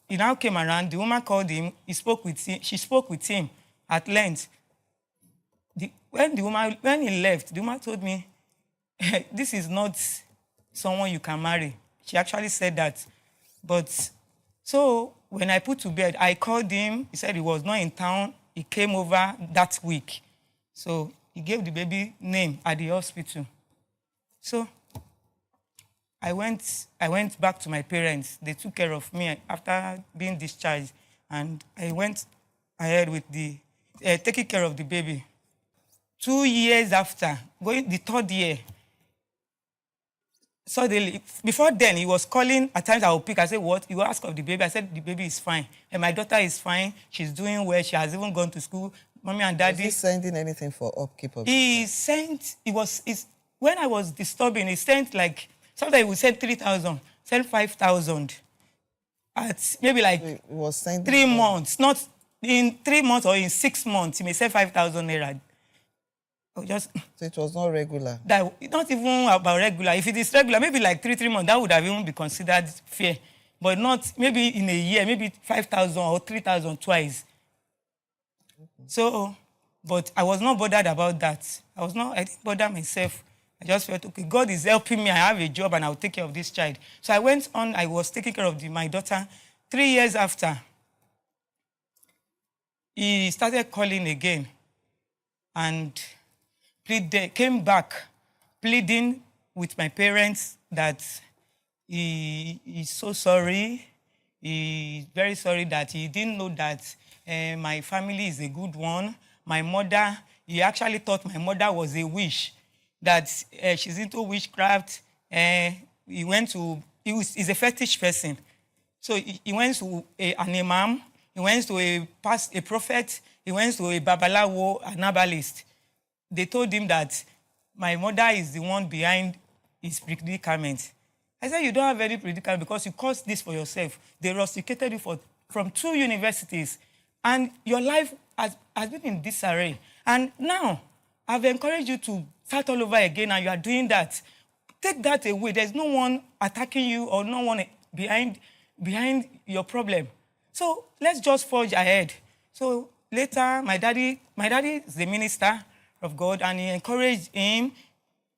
he now came around, the woman called him, she spoke with him at length. When he left, the woman told me, this is not someone you can marry. She actually said that. But, so when I put to bed, I called him, he said he was not in town, he came over that week. So he gave the baby name at the hospital. So I went back to my parents. They took care of me after being discharged. And I went ahead with taking care of the baby. 2 years after, the third year, suddenly, before then, he was calling. At times I would pick. I said, what? He would ask of the baby. I said, the baby is fine. And my daughter is fine. She's doing well. She has even gone to school. Mommy and Daddy. Was he sending anything for upkeep of when I was disturbing, he sent sometimes he would send 3,000, send 5,000. At maybe it was 3 months. Not in 3 months or in 6 months, he may send 5,000 naira. So it was not regular? Not even about regular. If it is regular, maybe 3 months, that would have even been considered fair. but not maybe in a year, maybe 5,000 or 3,000 twice. So, but I was not bothered about that. I didn't bother myself. I just felt, okay, God is helping me. I have a job and I'll take care of this child. So I went on, I was taking care of my daughter. 3 years after, he started calling again and came back pleading with my parents that he's so sorry. He's very sorry that he didn't know that my family is a good one. My mother, he actually thought my mother was a witch, that she's into witchcraft. He's a fetish person. So he went to an imam, he went to a prophet, he went to a babalawo, an herbalist. They told him that my mother is the one behind his predicament. I said, you don't have any predicament because you caused this for yourself. They rusticated you from 2 universities, and your life has been in disarray. And now, I've encouraged you to start all over again, and you are doing that. Take that away. There's no one attacking you or no one behind your problem. So let's just forge ahead. So later, my daddy is the minister of God, and he encouraged him,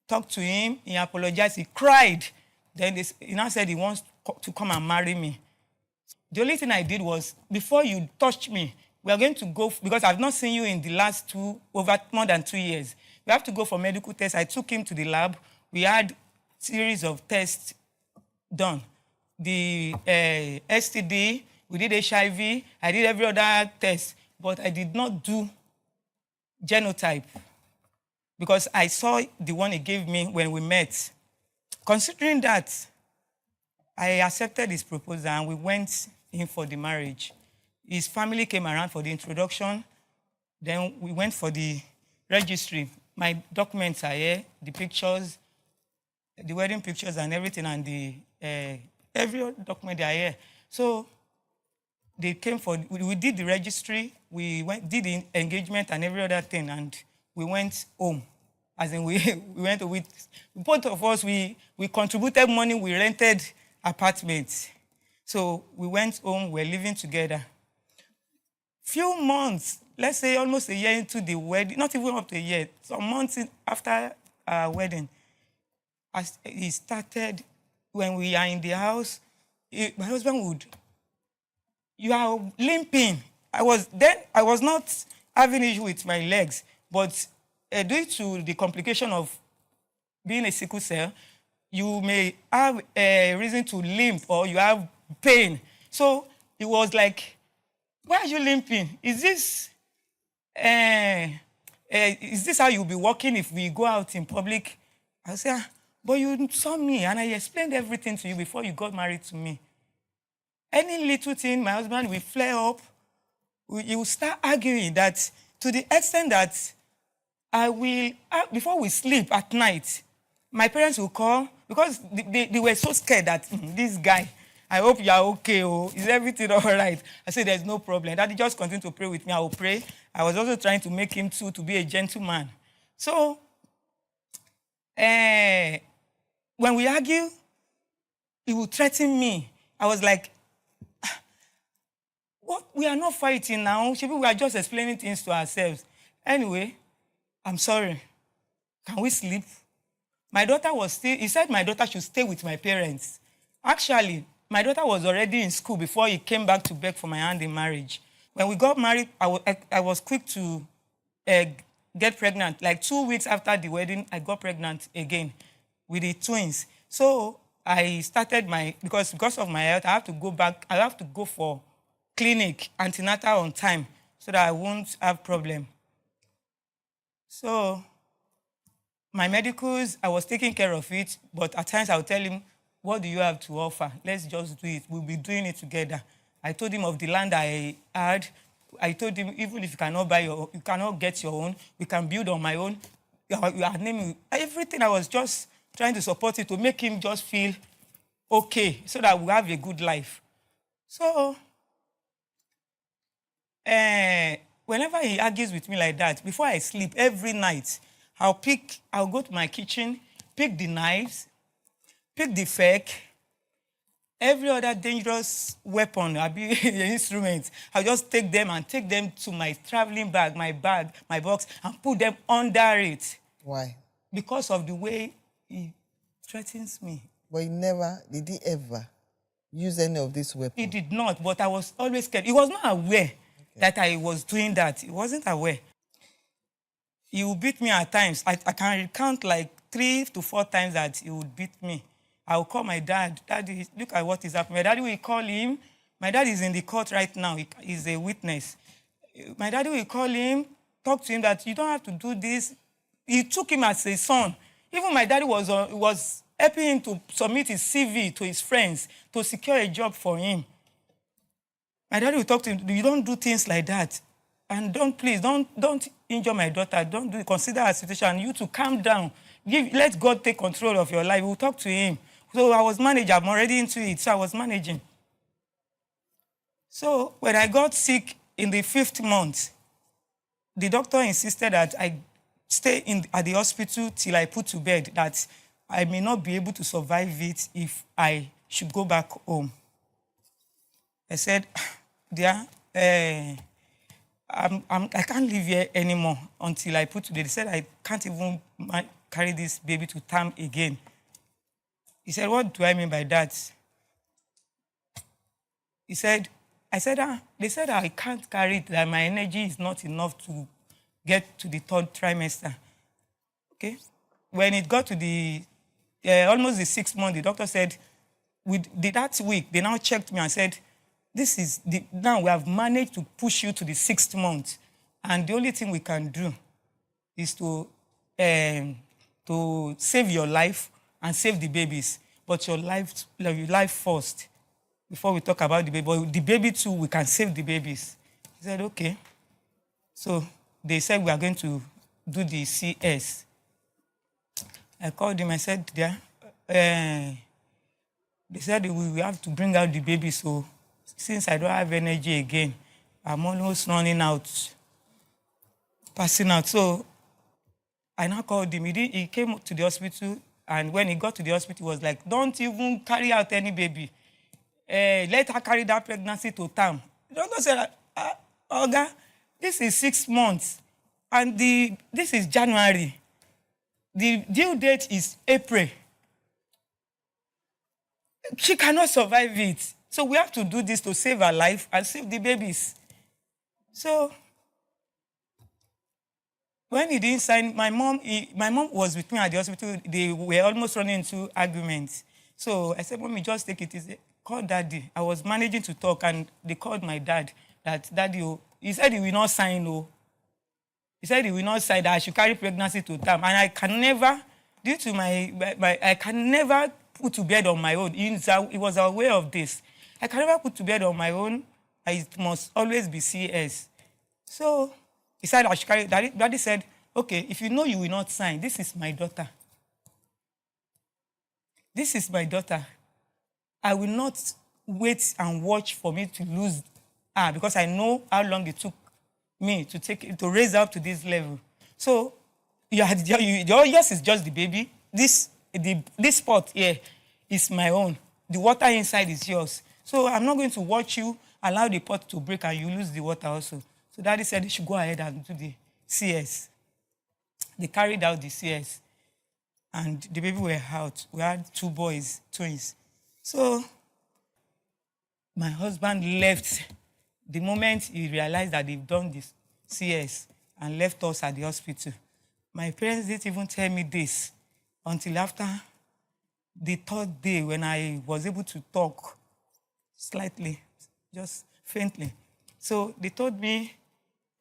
talked to him, he apologized, he cried. Then he now said he wants to come and marry me. The only thing I did was, before you touch me, we are going to go, because I've not seen you in the last more than 2 years. We have to go for medical tests. I took him to the lab. We had series of tests done. The STD, we did HIV, I did every other test, but I did not do genotype because I saw the one he gave me when we met. Considering that, I accepted his proposal and we went in for the marriage. His family came around for the introduction. Then we went for the registry. My documents are here, the pictures, the wedding pictures and everything, and the every document are here. So they came we did the registry, did the engagement and every other thing, and we went home. As in, we went with both of us. We contributed money. We rented apartments. So we went home. We're living together. Few months, let's say almost a year into the wedding, not even up to a year, some months after our wedding, as he started, when we are in the house, my husband you are limping. I was not having issue with my legs, but due to the complication of being a sickle cell, you may have a reason to limp or you have pain. So it was like, why are you limping? Is this how you'll be walking if we go out in public? I said, but you saw me and I explained everything to you before you got married to me. Any little thing, my husband will flare up. He will start arguing that to the extent that before we sleep at night, my parents will call because they were so scared that this guy, I hope you are okay. Oh, is everything all right? I said, there's no problem. Daddy, just continue to pray with me. I will pray. I was also trying to make him to be a gentleman. So, when we argue, he will threaten me. I was like, what? We are not fighting now. We are just explaining things to ourselves. Anyway, I'm sorry. Can we sleep? My daughter he said my daughter should stay with my parents. Actually, my daughter was already in school before he came back to beg for my hand in marriage. When we got married, I was quick to get pregnant. Like 2 weeks after the wedding, I got pregnant again with the twins. So I started because of my health, I have to go for clinic, antenatal on time, so that I won't have problem. So my medicals, I was taking care of it, but at times I would tell him, what do you have to offer? Let's just do it. We'll be doing it together. I told him of the land I had. I told him, even if you cannot get your own, we can build on my own. You are naming everything. I was just trying to support it to make him just feel okay, so that we have a good life. So, whenever he argues with me like that, before I sleep every night, I'll go to my kitchen, pick the knives, pick the fork, Every other dangerous weapon, instrument, I just take them to my traveling bag, my box, and put them under it. Why? Because of the way he threatens me. But did he ever use any of these weapons? He did not, but I was always scared. He was not aware that I was doing that. He wasn't aware. He would beat me at times. I can recount like 3 to 4 times that he would beat me. I will call my dad. Daddy, look at what is happening. My daddy will call him. My dad is in the court right now. He's a witness. My daddy will call him, talk to him that you don't have to do this. He took him as a son. Even my daddy was helping him to submit his CV to his friends to secure a job for him. My daddy will talk to him, you don't do things like that. And don't injure my daughter. Consider her situation. You to calm down. Let God take control of your life. We'll talk to him. So I was managing. I'm already into it. So I was managing. So when I got sick in the 5th month, the doctor insisted that I stay at the hospital till I put to bed, that I may not be able to survive it if I should go back home. I said, dear, I can't live here anymore until I put to bed. They said I can't even carry this baby to term again. He said, what do I mean by that? He said, they said I can't carry it, that my energy is not enough to get to the 3rd trimester. Okay? When it got to the almost the 6th month, the doctor said, that week, they now checked me and said, now we have managed to push you to the 6th month. And the only thing we can do is to save your life and save the babies. But your life first, before we talk about the baby. But the baby too, we can save the babies. He said, okay. So they said we are going to do the CS. I called him, I said, they said we will have to bring out the baby, so since I don't have energy again, I'm almost running out, passing out. So I now called him. He came to the hospital, and when he got to the hospital, he was like, don't even carry out any baby. Let her carry that pregnancy to term. The doctor said, Oga, this is 6 months, and this is January. The due date is April. She cannot survive it. So we have to do this to save her life and save the babies. So when he didn't sign, my mom was with me at the hospital. They were almost running into arguments. So I said, Mommy, just take it easy. Call Daddy. I was managing to talk, and they called my dad. That Daddy, he said he will not sign. He said he will not sign that I should carry pregnancy to term. And I can never, due to I can never put to bed on my own. He was aware of this. I can never put to bed on my own. It must always be CS. So he said I should carry. Daddy said, okay, if you know you will not sign, this is my daughter. This is my daughter. I will not wait and watch for me to lose her, because I know how long it took me to raise her up to this level. So yours is just the baby. This pot here is my own. The water inside is yours. So I'm not going to watch you allow the pot to break and you lose the water also. So Daddy said they should go ahead and do the CS. They carried out the CS. And the baby were out. We had 2 boys, twins. So my husband left the moment he realized that they've done this CS and left us at the hospital. My parents didn't even tell me this until after the 3rd day, when I was able to talk slightly, just faintly. So they told me,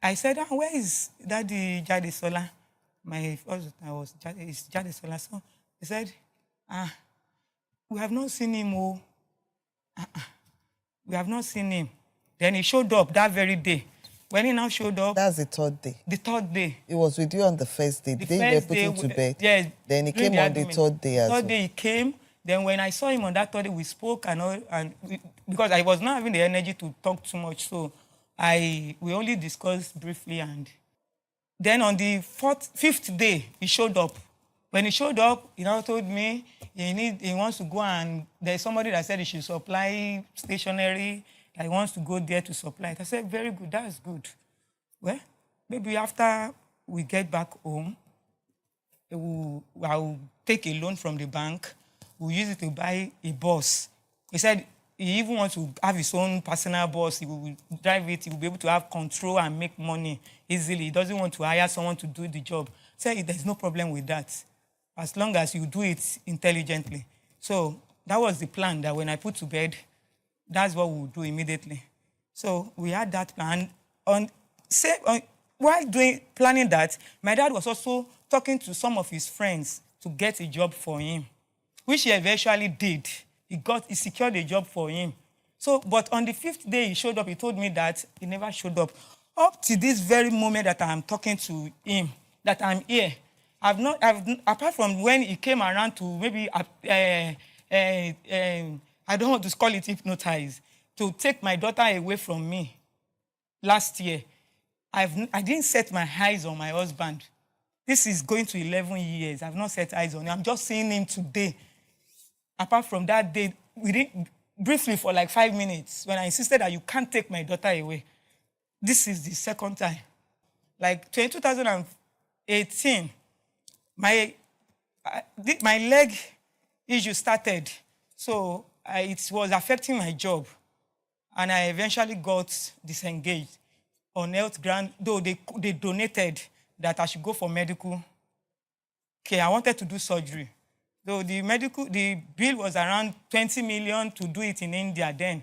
I said, where is Daddy Jadesola? My husband was Jadesola. So they said, we have not seen him. We have not seen him. Then he showed up that very day. When he now showed up... That's the 3rd day? The 3rd day. He was with you on the 1st day. The day you were put him to bed? Yes. Then he came on the 3rd day as well? 3rd day he came. Then when I saw him on that 3rd day, we spoke because I was not having the energy to talk too much, so we only discussed briefly. And then on the 5th day, he showed up When he showed up, he now told me he wants to go and there's somebody that said he should supply stationery. That he wants to go there to supply it. I said, very good, that's good. Well, maybe after we get back home, I'll take a loan from the bank. We'll use it to buy a bus. He said he even wants to have his own personal bus. He will drive it. He will be able to have control and make money easily. He doesn't want to hire someone to do the job. I said there's no problem with that, as long as you do it intelligently. So that was the plan, that when I put to bed, that's what we'll do immediately. So we had that plan. While planning that, my dad was also talking to some of his friends to get a job for him, which he eventually did. He secured a job for him. So, but on the 5th day he showed up, he told me that he never showed up. Up to this very moment that I'm talking to him, that I'm here, apart from when he came around to maybe, I don't want to call it hypnotize, to take my daughter away from me last year, I didn't set my eyes on my husband. This is going to 11 years. I've not set eyes on him. I'm just seeing him today. Apart from that day, we didn't, briefly for like 5 minutes, when I insisted that you can't take my daughter away. This is the second time. Like 2018, my leg issue started. So it was affecting my job. And I eventually got disengaged on health grant, though they donated that I should go for medical care. I wanted to do surgery. Though the bill was around 20 million to do it in India then,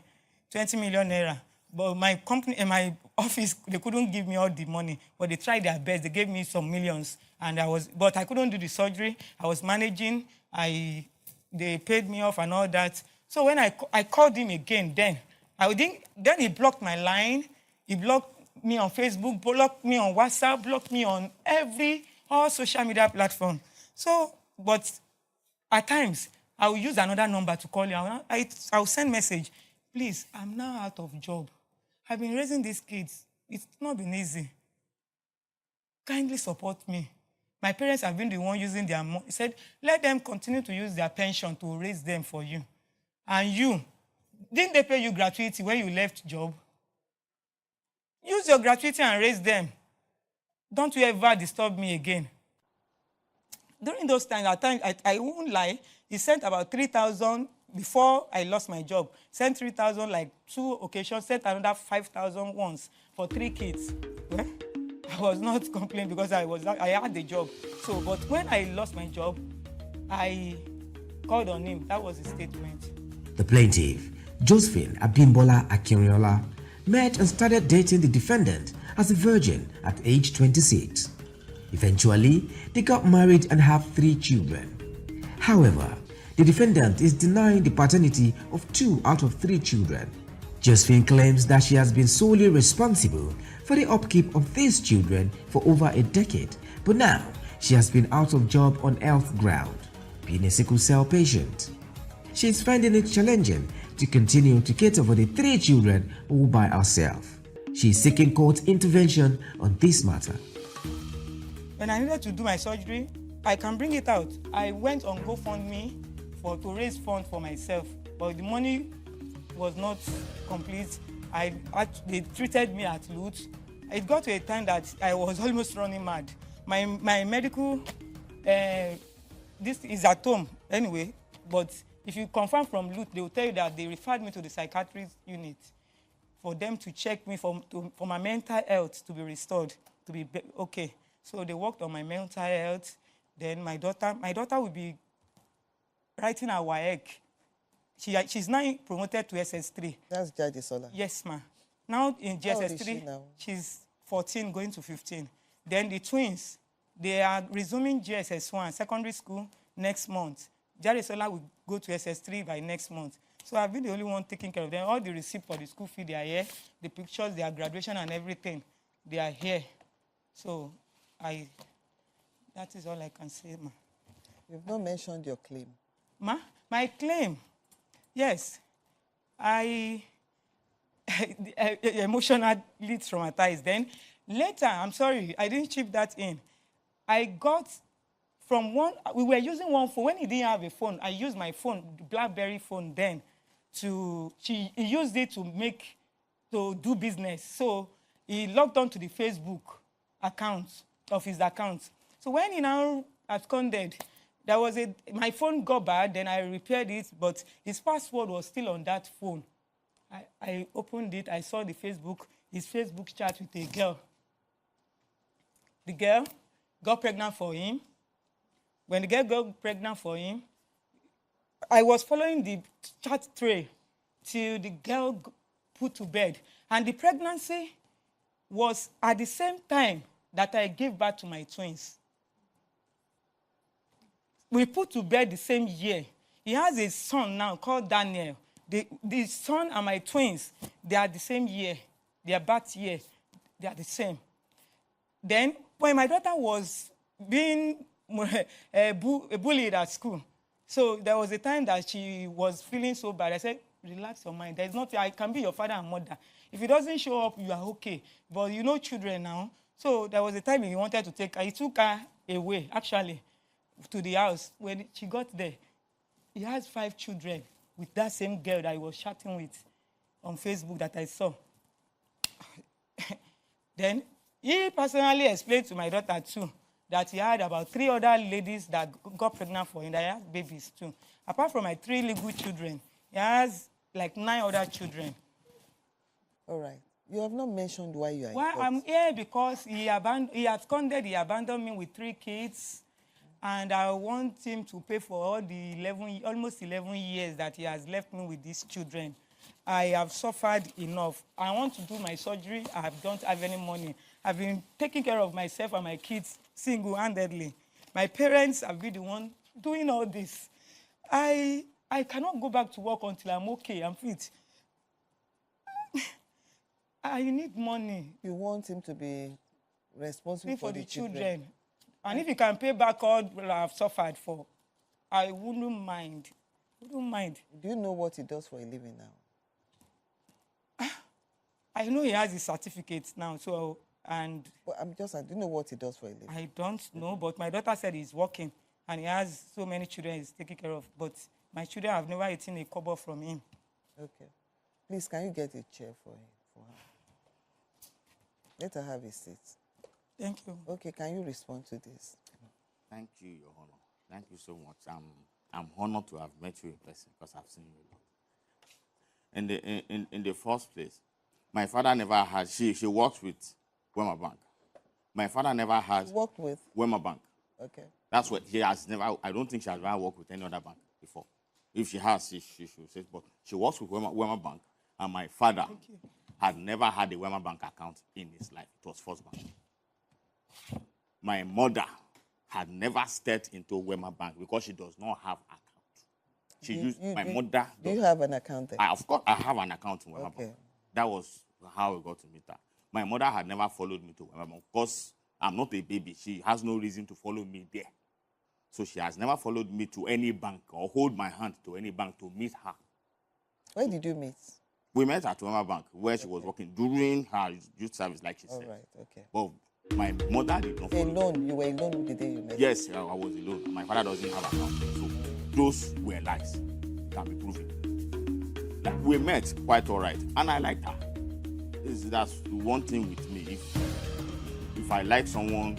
20 million naira. But my company and my office, they couldn't give me all the money, but they tried their best. They gave me some millions, but I couldn't do the surgery. I was managing. They paid me off and all that. So when I called him again, then he blocked my line. He blocked me on Facebook, blocked me on WhatsApp, blocked me on all social media platform. So, but at times, I will use another number to call you. I will send message. Please, I'm now out of job. I've been raising these kids. It's not been easy. Kindly support me. My parents have been the one using their money. He said, let them continue to use their pension to raise them for you. And you, didn't they pay you gratuity when you left job? Use your gratuity and raise them. Don't you ever disturb me again. During those times, at times, I won't lie, he sent about 3,000 before I lost my job. Sent 3,000 like 2 occasions, sent another 5,000 once for 3 kids. Well, I was not complaining because I had the job. So, but when I lost my job, I called on him. That was his statement. The plaintiff, Josephine Abimbola Akinriola, met and started dating the defendant as a virgin at age 26. Eventually, they got married and have 3 children. However, the defendant is denying the paternity of 2 out of 3 children. Josephine claims that she has been solely responsible for the upkeep of these children for over a decade, but now she has been out of job on health ground, being a sickle cell patient. She is finding it challenging to continue to cater for the 3 children all by herself. She is seeking court intervention on this matter. When I needed to do my surgery, I can bring it out. I went on GoFundMe to raise funds for myself, but the money was not complete. They treated me at loot. It got to a time that I was almost running mad. My medical, this is at home anyway, but if you confirm from loot, they will tell you that they referred me to the psychiatrist unit for them to check me for my mental health to be restored, to be okay. So they worked on my mental health. Then my daughter will be writing her WAEC. She's now promoted to SS3. That's Jadesola. Yes, ma'am. Now in GSS3, how old is she now? She's 14 going to 15. Then the twins, they are resuming GSS1, secondary school, next month. Jadesola will go to SS3 by next month. So I've been the only one taking care of them. All the receipts for the school fee, they are here. The pictures, their graduation and everything, they are here. So that is all I can say, ma. You've not mentioned your claim. Ma, my claim, yes. I emotionally traumatized. Then later, I'm sorry, I didn't chip that in. I got from one, we were using one phone. When he didn't have a phone, I used my phone, the BlackBerry phone then, he used it to do business. So he logged on to the Facebook account of his account. So when he now absconded, my phone got bad, then I repaired it, but his password was still on that phone. I opened it, I saw his Facebook chat with a girl. The girl got pregnant for him. When the girl got pregnant for him, I was following the chat tray till the girl put to bed. And the pregnancy was at the same time that I gave birth to my twins. We put to bed the same year. He has a son now called Daniel. The son and my twins, they are the same year. Their birth year, they are the same. Then, when my daughter was being bullied at school, so there was a time that she was feeling so bad. I said, relax your mind. There's nothing. I can be your father and mother. If he doesn't show up, you are okay. But you know children now. So there was a time he wanted to take her. He took her away, actually, to the house. When she got there, he has 5 children with that same girl that he was chatting with on Facebook that I saw. Then he personally explained to my daughter too that he had about 3 other ladies that got pregnant for him, that he has babies too. Apart from my 3 legal children, he has like 9 other children. All right. You have not mentioned why you are Well, I'm here because he absconded, he abandoned me with 3 kids, and I want him to pay for all the almost 11 years that he has left me with these children. I have suffered enough. I want to do my surgery. I don't have any money. I've been taking care of myself and my kids single-handedly. My parents have been the one doing all this. I cannot go back to work until I'm okay, I'm fit. I need money. You want him to be responsible for the children. And if he can pay back all I've suffered for, I wouldn't mind. Do you know what he does for a living now? I know he has his certificate now, so, and... But do you know what he does for a living? I don't know, but my daughter said he's working, and he has so many children he's taking care of, but my children have never eaten a kobo from him. Okay. Please, can you get a chair for her? Let her have a seat. Thank you. Okay, can you respond to this? Thank you, Your Honor. Thank you so much. I'm honored to have met you in person because I've seen you a lot. In the first place, my father never had, she worked with Wema Bank. My father never has worked with Wema Bank. Okay. That's what he has never, I don't think she has ever worked with any other bank before. If she has, she should say, but she works with Wema Bank, and my father had never had a Wema Bank account in his life. It was First Bank. My mother had never stepped into Wema Bank because she does not have account. My mother. Do you have an account there? Of course, I have an account in Wema Bank. That was how we got to meet her. My mother had never followed me to Wema Bank because I'm not a baby. She has no reason to follow me there. So she has never followed me to any bank or hold my hand to any bank to meet her. Where did you meet? We met at Wema Bank where she was working during her youth service, like she said. All right, okay. But my mother did not follow. Alone? You were alone the day you met? Yes, I was alone. My father doesn't have an account. So those were lies. Can be proven. Like, we met quite all right, and I liked her. That's one thing with me. If I like someone,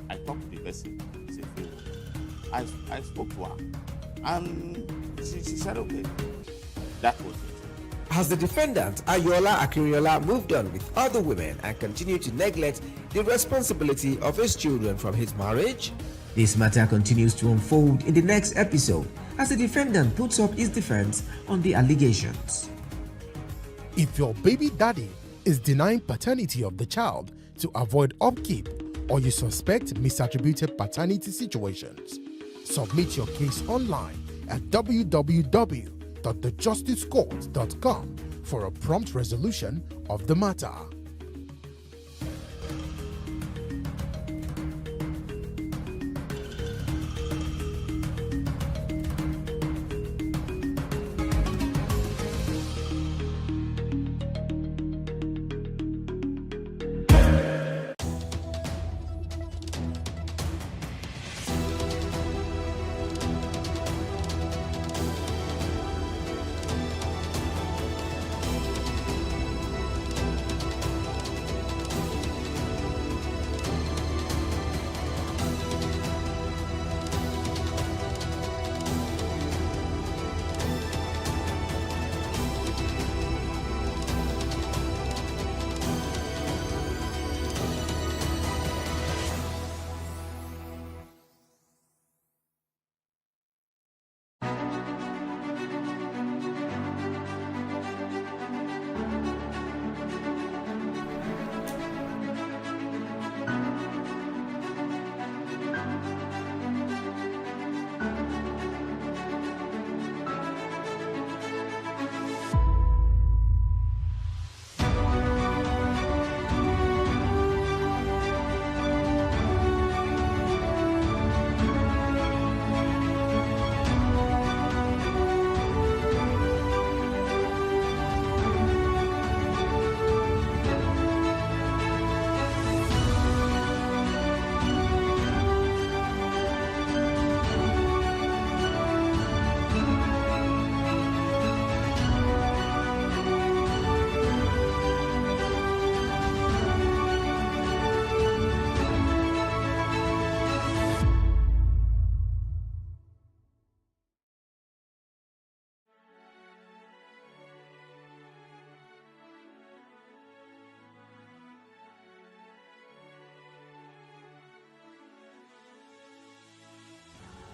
I talk to the person. It's a favor. I spoke to her, and she said okay. That was it. Has the defendant, Ayola Akinriola, moved on with other women and continued to neglect the responsibility of his children from his marriage? This matter continues to unfold in the next episode as the defendant puts up his defense on the allegations. If your baby daddy is denying paternity of the child to avoid upkeep, or you suspect misattributed paternity situations, submit your case online at www.thejusticescourt.com for a prompt resolution of the matter.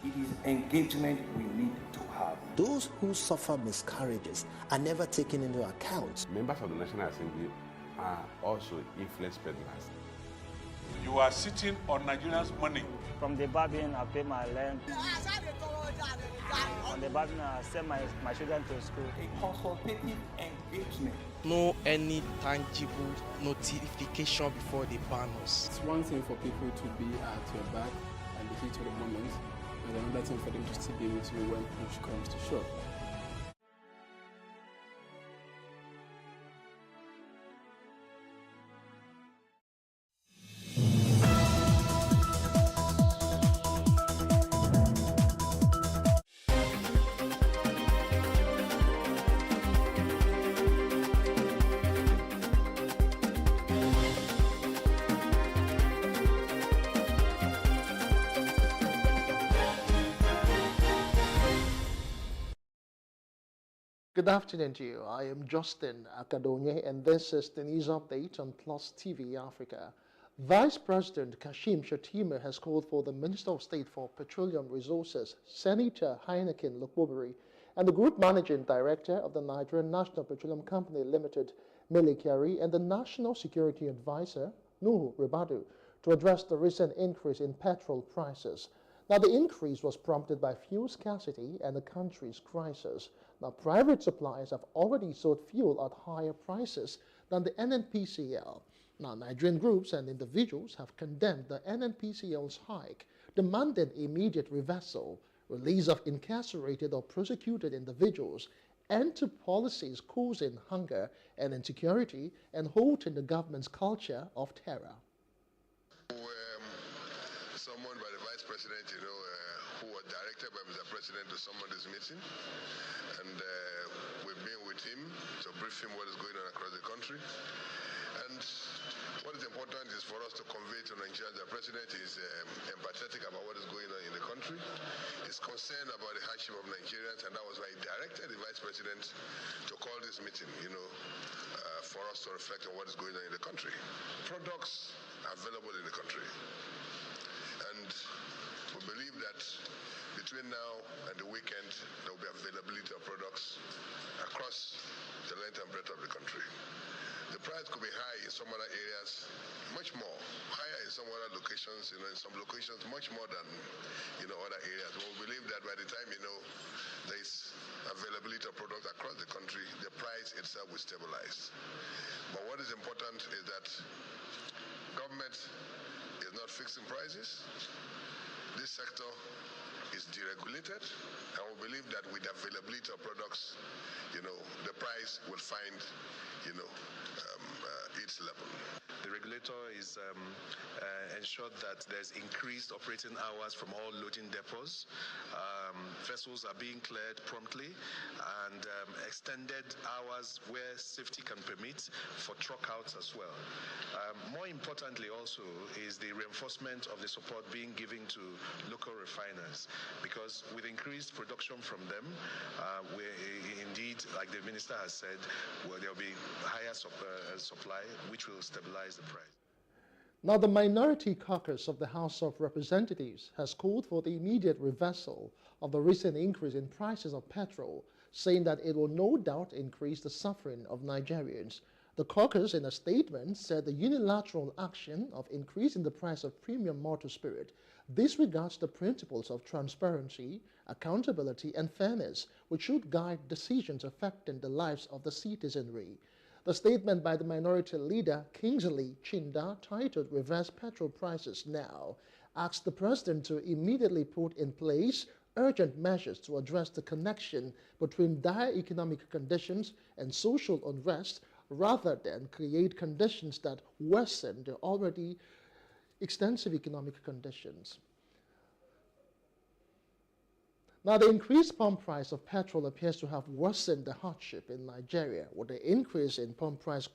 It is engagement we need to have. Those who suffer miscarriages are never taken into account. Members of the National Assembly are also influence peddlers. You are sitting on Nigerians' money. From the barbing, I pay my rent. On the barbing, I send my children to school. A consultative engagement. No any tangible notification before they ban us. It's one thing for people to be at your back and the heat of the moment, and another thing for them to still be with you when push comes to shove. Good afternoon to you. I am Justin Akadonye, and this is the news update on Plus TV Africa. Vice President Kashim Shettima has called for the Minister of State for Petroleum Resources, Senator Heineken Lukwubiri, and the Group Managing Director of the Nigerian National Petroleum Company Limited, Mele Kyari, and the National Security Advisor, Nuhu Ribadu, to address the recent increase in petrol prices. Now, the increase was prompted by fuel scarcity and the country's crisis. Now, private suppliers have already sold fuel at higher prices than the NNPCL. Now, Nigerian groups and individuals have condemned the NNPCL's hike, demanding immediate reversal, release of incarcerated or prosecuted individuals, end to policies causing hunger and insecurity, and halting the government's culture of terror. Summoned by the Vice President, who was directed by Mr. President to summon this meeting. And we've been with him to brief him what is going on across the country. And what is important is for us to convey to Nigeria that the President is empathetic about what is going on in the country. He's concerned about the hardship of Nigerians, and that was why he directed the Vice President to call this meeting, for us to reflect on what is going on in the country. Products are available in the country. And we believe that between now and the weekend, there will be availability of products across the length and breadth of the country. The price could be high in some other areas, much more, higher in some other locations, in some locations much more than, other areas. But we believe that by the time, there is availability of products across the country, the price itself will stabilize. But what is important is that government is not fixing prices. This sector is deregulated, and we believe that with the availability of products, the price will find, its level. The regulator is ensured that there's increased operating hours from all loading depots. Vessels are being cleared promptly, and extended hours where safety can permit for truck outs as well. More importantly also is the reinforcement of the support being given to local refiners, because with increased production from them, indeed, like the minister has said, there will be higher supply, which will stabilize the price. Now, the Minority Caucus of the House of Representatives has called for the immediate reversal of the recent increase in prices of petrol, saying that it will no doubt increase the suffering of Nigerians. The caucus, in a statement, said the unilateral action of increasing the price of premium motor spirit disregards the principles of transparency, accountability, and fairness, which should guide decisions affecting the lives of the citizenry. The statement by the minority leader, Kingsley Chinda, titled "Reverse Petrol Prices Now," asked the president to immediately put in place urgent measures to address the connection between dire economic conditions and social unrest, rather than create conditions that worsen the already extensive economic conditions. Now, the increased pump price of petrol appears to have worsened the hardship in Nigeria, with the increase in pump price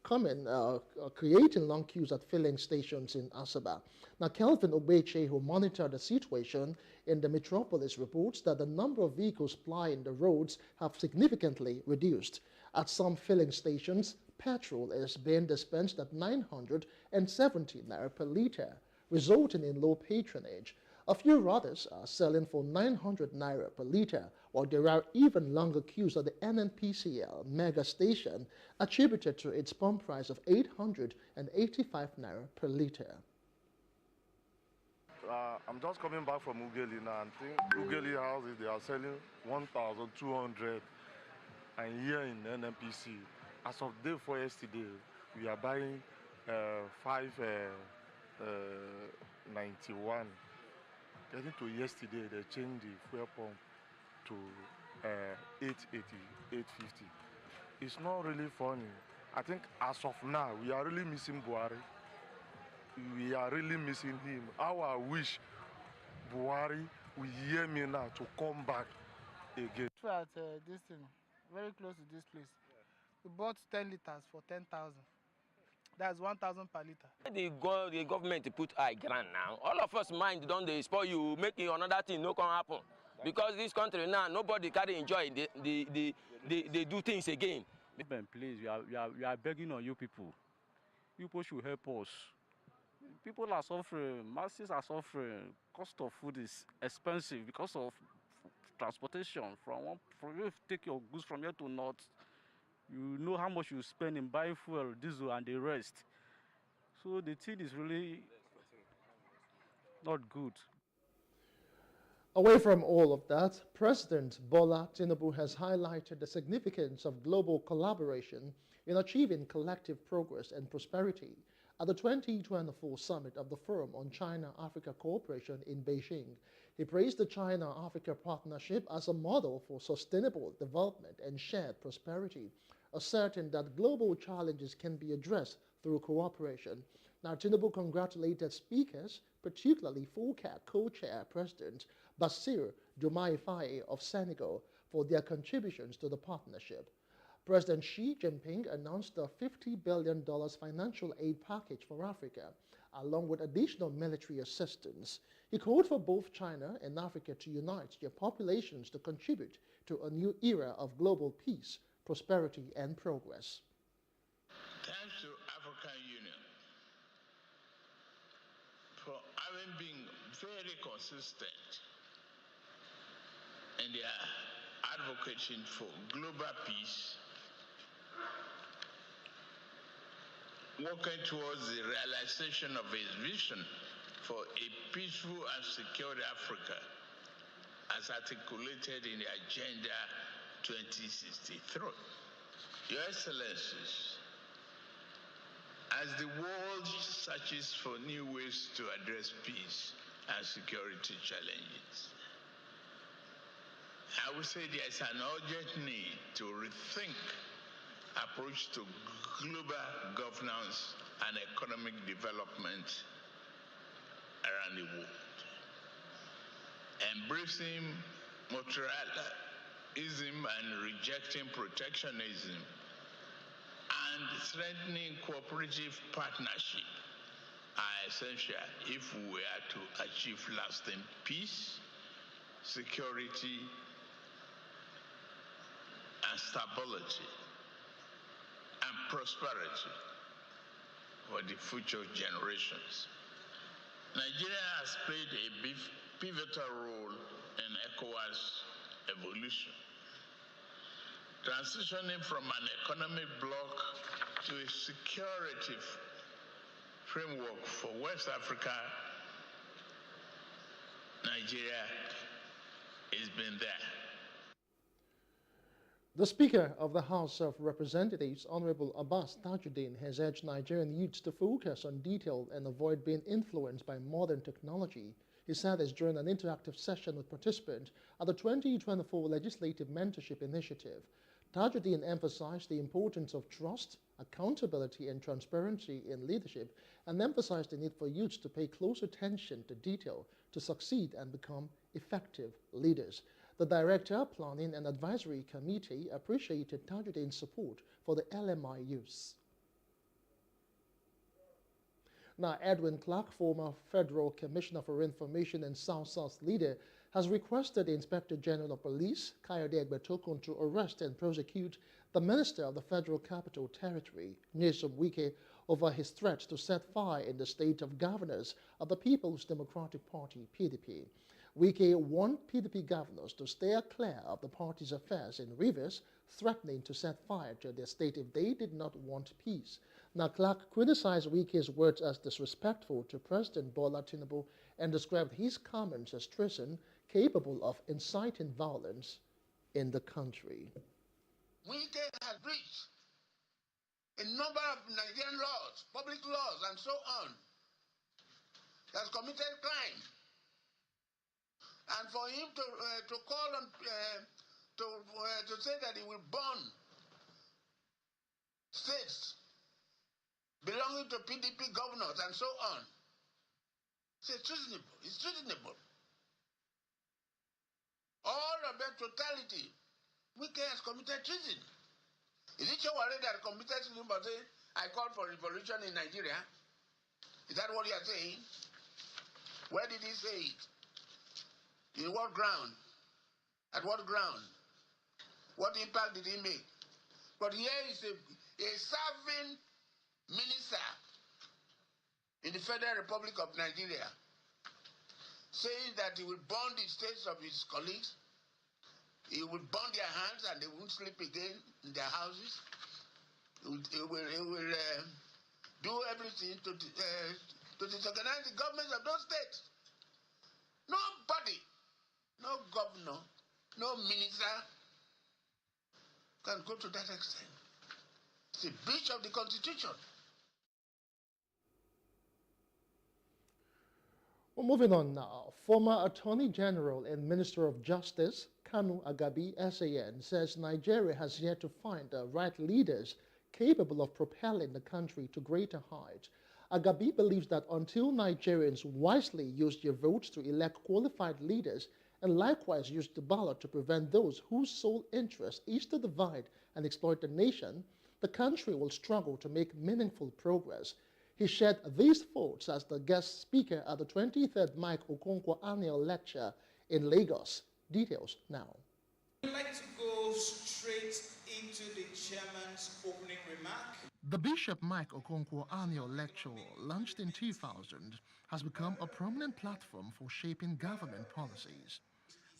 creating long queues at filling stations in Asaba. Now, Kelvin Obeche, who monitored the situation in the metropolis, reports that the number of vehicles plying the roads have significantly reduced. At some filling stations, petrol is being dispensed at 970 naira per litre, resulting in low patronage. A few others are selling for 900 naira per litre, while there are even longer queues at the NNPCL mega station, attributed to its pump price of 885 naira per litre. I'm just coming back from Ugeli now, and think Ugeli houses, they are selling 1,200, and here in NNPC, as of day 4 yesterday, we are buying 591. Getting to yesterday, they changed the fuel pump to 880, 850. It's not really funny. I think as of now, we are really missing Buhari. We are really missing him. How I wish Buhari will hear me now to come back again. At this thing, very close to this place. We bought 10 liters for 10,000. That's 1,000 per liter. The government put high grant now. All of us mind don't they spoil you, making another thing no can happen. Because this country now, nobody can enjoy. They do things again. Please, we are begging on you people. You people should help us. People are suffering, masses are suffering. Cost of food is expensive because of transportation. From you to take your goods from here to north, you know how much you spend in buying fuel, diesel, and the rest. So the thing is really not good. Away from all of that, President Bola Tinubu has highlighted the significance of global collaboration in achieving collective progress and prosperity at the 2024 summit of the Forum on China-Africa Cooperation in Beijing. He praised the China-Africa partnership as a model for sustainable development and shared prosperity, asserting that global challenges can be addressed through cooperation. Now, Tinubu congratulated speakers, particularly FOCAC co-chair President Bassirou Diomaye Faye of Senegal, for their contributions to the partnership. President Xi Jinping announced a $50 billion financial aid package for Africa, along with additional military assistance. He called for both China and Africa to unite their populations to contribute to a new era of global peace, prosperity, and progress. Thanks to African Union for having been very consistent in their advocating for global peace, working towards the realization of its vision for a peaceful and secure Africa, as articulated in the Agenda 2063. Your Excellencies, as the world searches for new ways to address peace and security challenges, I would say there is an urgent need to rethink approach to global governance and economic development around the world. Embracing multilateralism and rejecting protectionism and strengthening cooperative partnership are essential if we are to achieve lasting peace, security, and stability and prosperity for the future generations. Nigeria has played a pivotal role in ECOWAS evolution, transitioning from an economic bloc to a security framework for West Africa. Nigeria has been there. The Speaker of the House of Representatives, Honorable Abbas Tajuddin, has urged Nigerian youths to focus on detail and avoid being influenced by modern technology. He said this during an interactive session with participants at the 2024 Legislative Mentorship Initiative. Tajuddin emphasized the importance of trust, accountability, and transparency in leadership, and emphasized the need for youths to pay close attention to detail to succeed and become effective leaders. The Director, Planning and Advisory Committee appreciated Tajuddin's support for the LMI youths. Now, Edwin Clark, former Federal Commissioner for Information and South-South leader, has requested the Inspector General of Police, Kayode Egbetokun, to arrest and prosecute the Minister of the Federal Capital Territory, Nyesom Wike, over his threat to set fire in the state of governors of the People's Democratic Party, PDP. Wike warned PDP governors to steer clear of the party's affairs in Rivers, threatening to set fire to their state if they did not want peace. Now, Clark criticized Wike's words as disrespectful to President Bola Tinubu and described his comments as treason capable of inciting violence in the country. Wike has breached a number of Nigerian laws, public laws, and so on. He has committed crime. And for him to call on to say that he will burn states belonging to PDP governors and so on, it's treasonable. It's treasonable. All of that totality, Wike has committed treason. Is it Shawari that committed treason by saying, I call for revolution in Nigeria? Is that what you are saying? Where did he say it? In what ground? At what ground? What impact did he make? But here is a serving minister in the Federal Republic of Nigeria saying that he will burn the states of his colleagues, he will burn their hands and they won't sleep again in their houses. He will do everything to disorganize the governments of those states. Nobody, no governor, no minister can go to that extent. It's a breach of the Constitution. Well, moving on now. Former Attorney General and Minister of Justice Kanu Agabi SAN says Nigeria has yet to find the right leaders capable of propelling the country to greater heights. Agabi believes that until Nigerians wisely use their votes to elect qualified leaders and likewise use the ballot to prevent those whose sole interest is to divide and exploit the nation, the country will struggle to make meaningful progress. He shared these thoughts as the guest speaker at the 23rd Mike Okonkwo Annual Lecture in Lagos. Details now. I'd like to go straight into the chairman's opening remark. The Bishop Mike Okonkwo Annual Lecture, launched in 2000, has become a prominent platform for shaping government policies.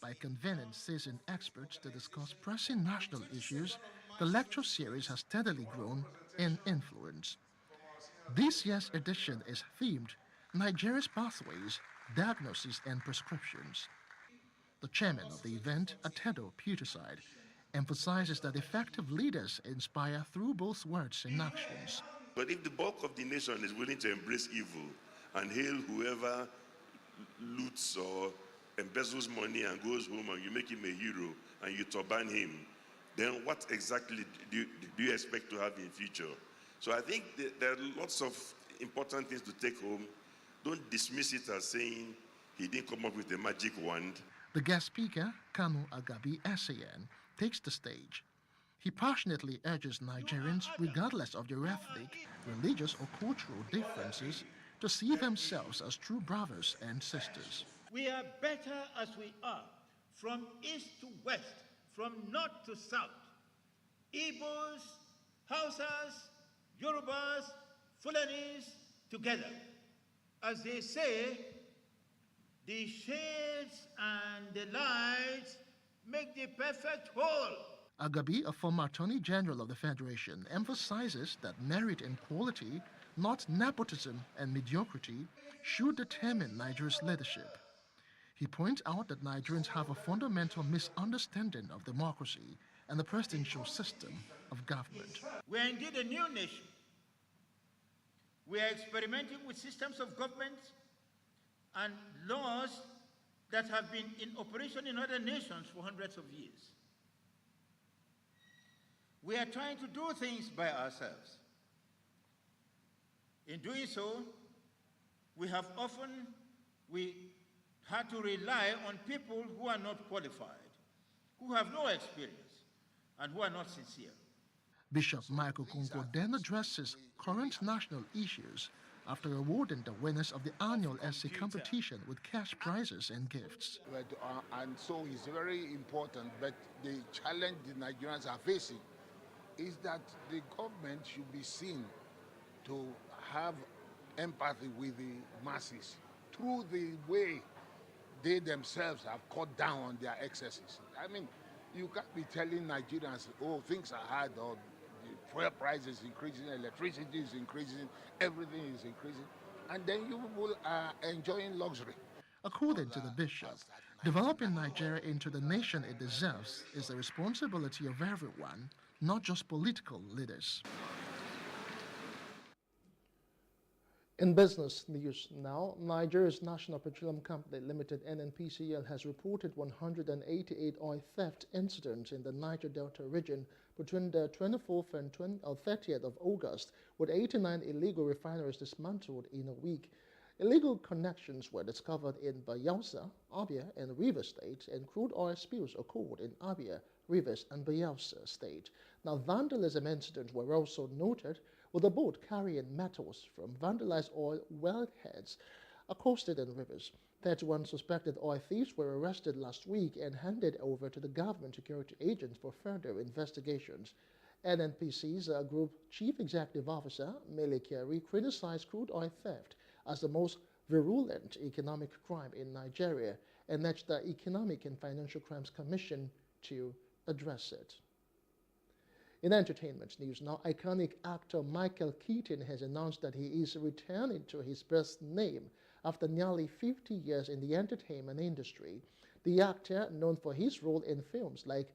By convening seasoned experts to discuss pressing national issues, the lecture series has steadily grown in influence. This year's edition is themed Nigeria's Pathways, Diagnosis and Prescriptions. The chairman of the event, Atedo Puticide, emphasizes that effective leaders inspire through both words and actions. But if the bulk of the nation is willing to embrace evil and hail whoever loots or embezzles money and goes home and you make him a hero and you turban him, then what exactly do you expect to have in future? So I think there are lots of important things to take home. Don't dismiss it as saying he didn't come up with a magic wand. The guest speaker, Kanu Agabi SAN, takes the stage. He passionately urges Nigerians, regardless of their ethnic, religious or cultural differences, to see themselves as true brothers and sisters. We are better as we are, from east to west, from north to south. Igbos, Hausas, Yorubas, Fulanis, together. As they say, the shades and the lights make the perfect whole. Agabi, a former Attorney General of the Federation, emphasizes that merit and quality, not nepotism and mediocrity, should determine Nigeria's leadership. He points out that Nigerians have a fundamental misunderstanding of democracy and the presidential system of government. We are indeed a new nation. We are experimenting with systems of government and laws that have been in operation in other nations for hundreds of years. We are trying to do things by ourselves. In doing so, we had to rely on people who are not qualified, who have no experience, and who are not sincere. Bishop Michael Okonkwo then addresses current national issues after awarding the winners of the annual essay competition with cash prizes and gifts. And so it's very important, but the challenge the Nigerians are facing is that the government should be seen to have empathy with the masses through the way they themselves have cut down on their excesses. I mean, you can't be telling Nigerians, oh, things are hard, or the fuel price is increasing, electricity is increasing, everything is increasing, and then you people are enjoying luxury. According to the bishop, developing Nigeria into the nation it deserves is the responsibility of everyone, not just political leaders. In business news now, Nigeria's National Petroleum Company Limited (NNPCL) has reported 188 oil theft incidents in the Niger Delta region between the 24th and 30th of August, with 89 illegal refineries dismantled in a week. Illegal connections were discovered in Bayelsa, Abia, and Rivers State, and crude oil spills occurred in Abia, Rivers, and Bayelsa State. Now, vandalism incidents were also noted, with a boat carrying metals from vandalized oil wellheads accosted in rivers. 31 suspected oil thieves were arrested last week and handed over to the government security agents for further investigations. NNPC's Group Chief Executive Officer, Mele Kyari, criticized crude oil theft as the most virulent economic crime in Nigeria and urged the Economic and Financial Crimes Commission to address it. In entertainment news now, iconic actor Michael Keaton has announced that he is returning to his birth name after nearly 50 years in the entertainment industry. The actor, known for his role in films like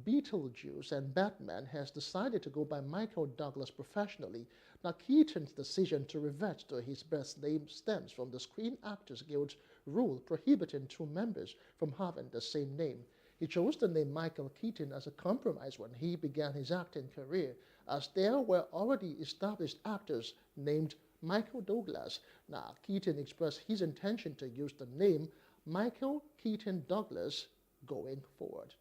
Beetlejuice and Batman, has decided to go by Michael Douglas professionally. Now, Keaton's decision to revert to his birth name stems from the Screen Actors Guild rule prohibiting two members from having the same name. He chose the name Michael Keaton as a compromise when he began his acting career, as there were already established actors named Michael Douglas. Now, Keaton expressed his intention to use the name Michael Keaton Douglas going forward.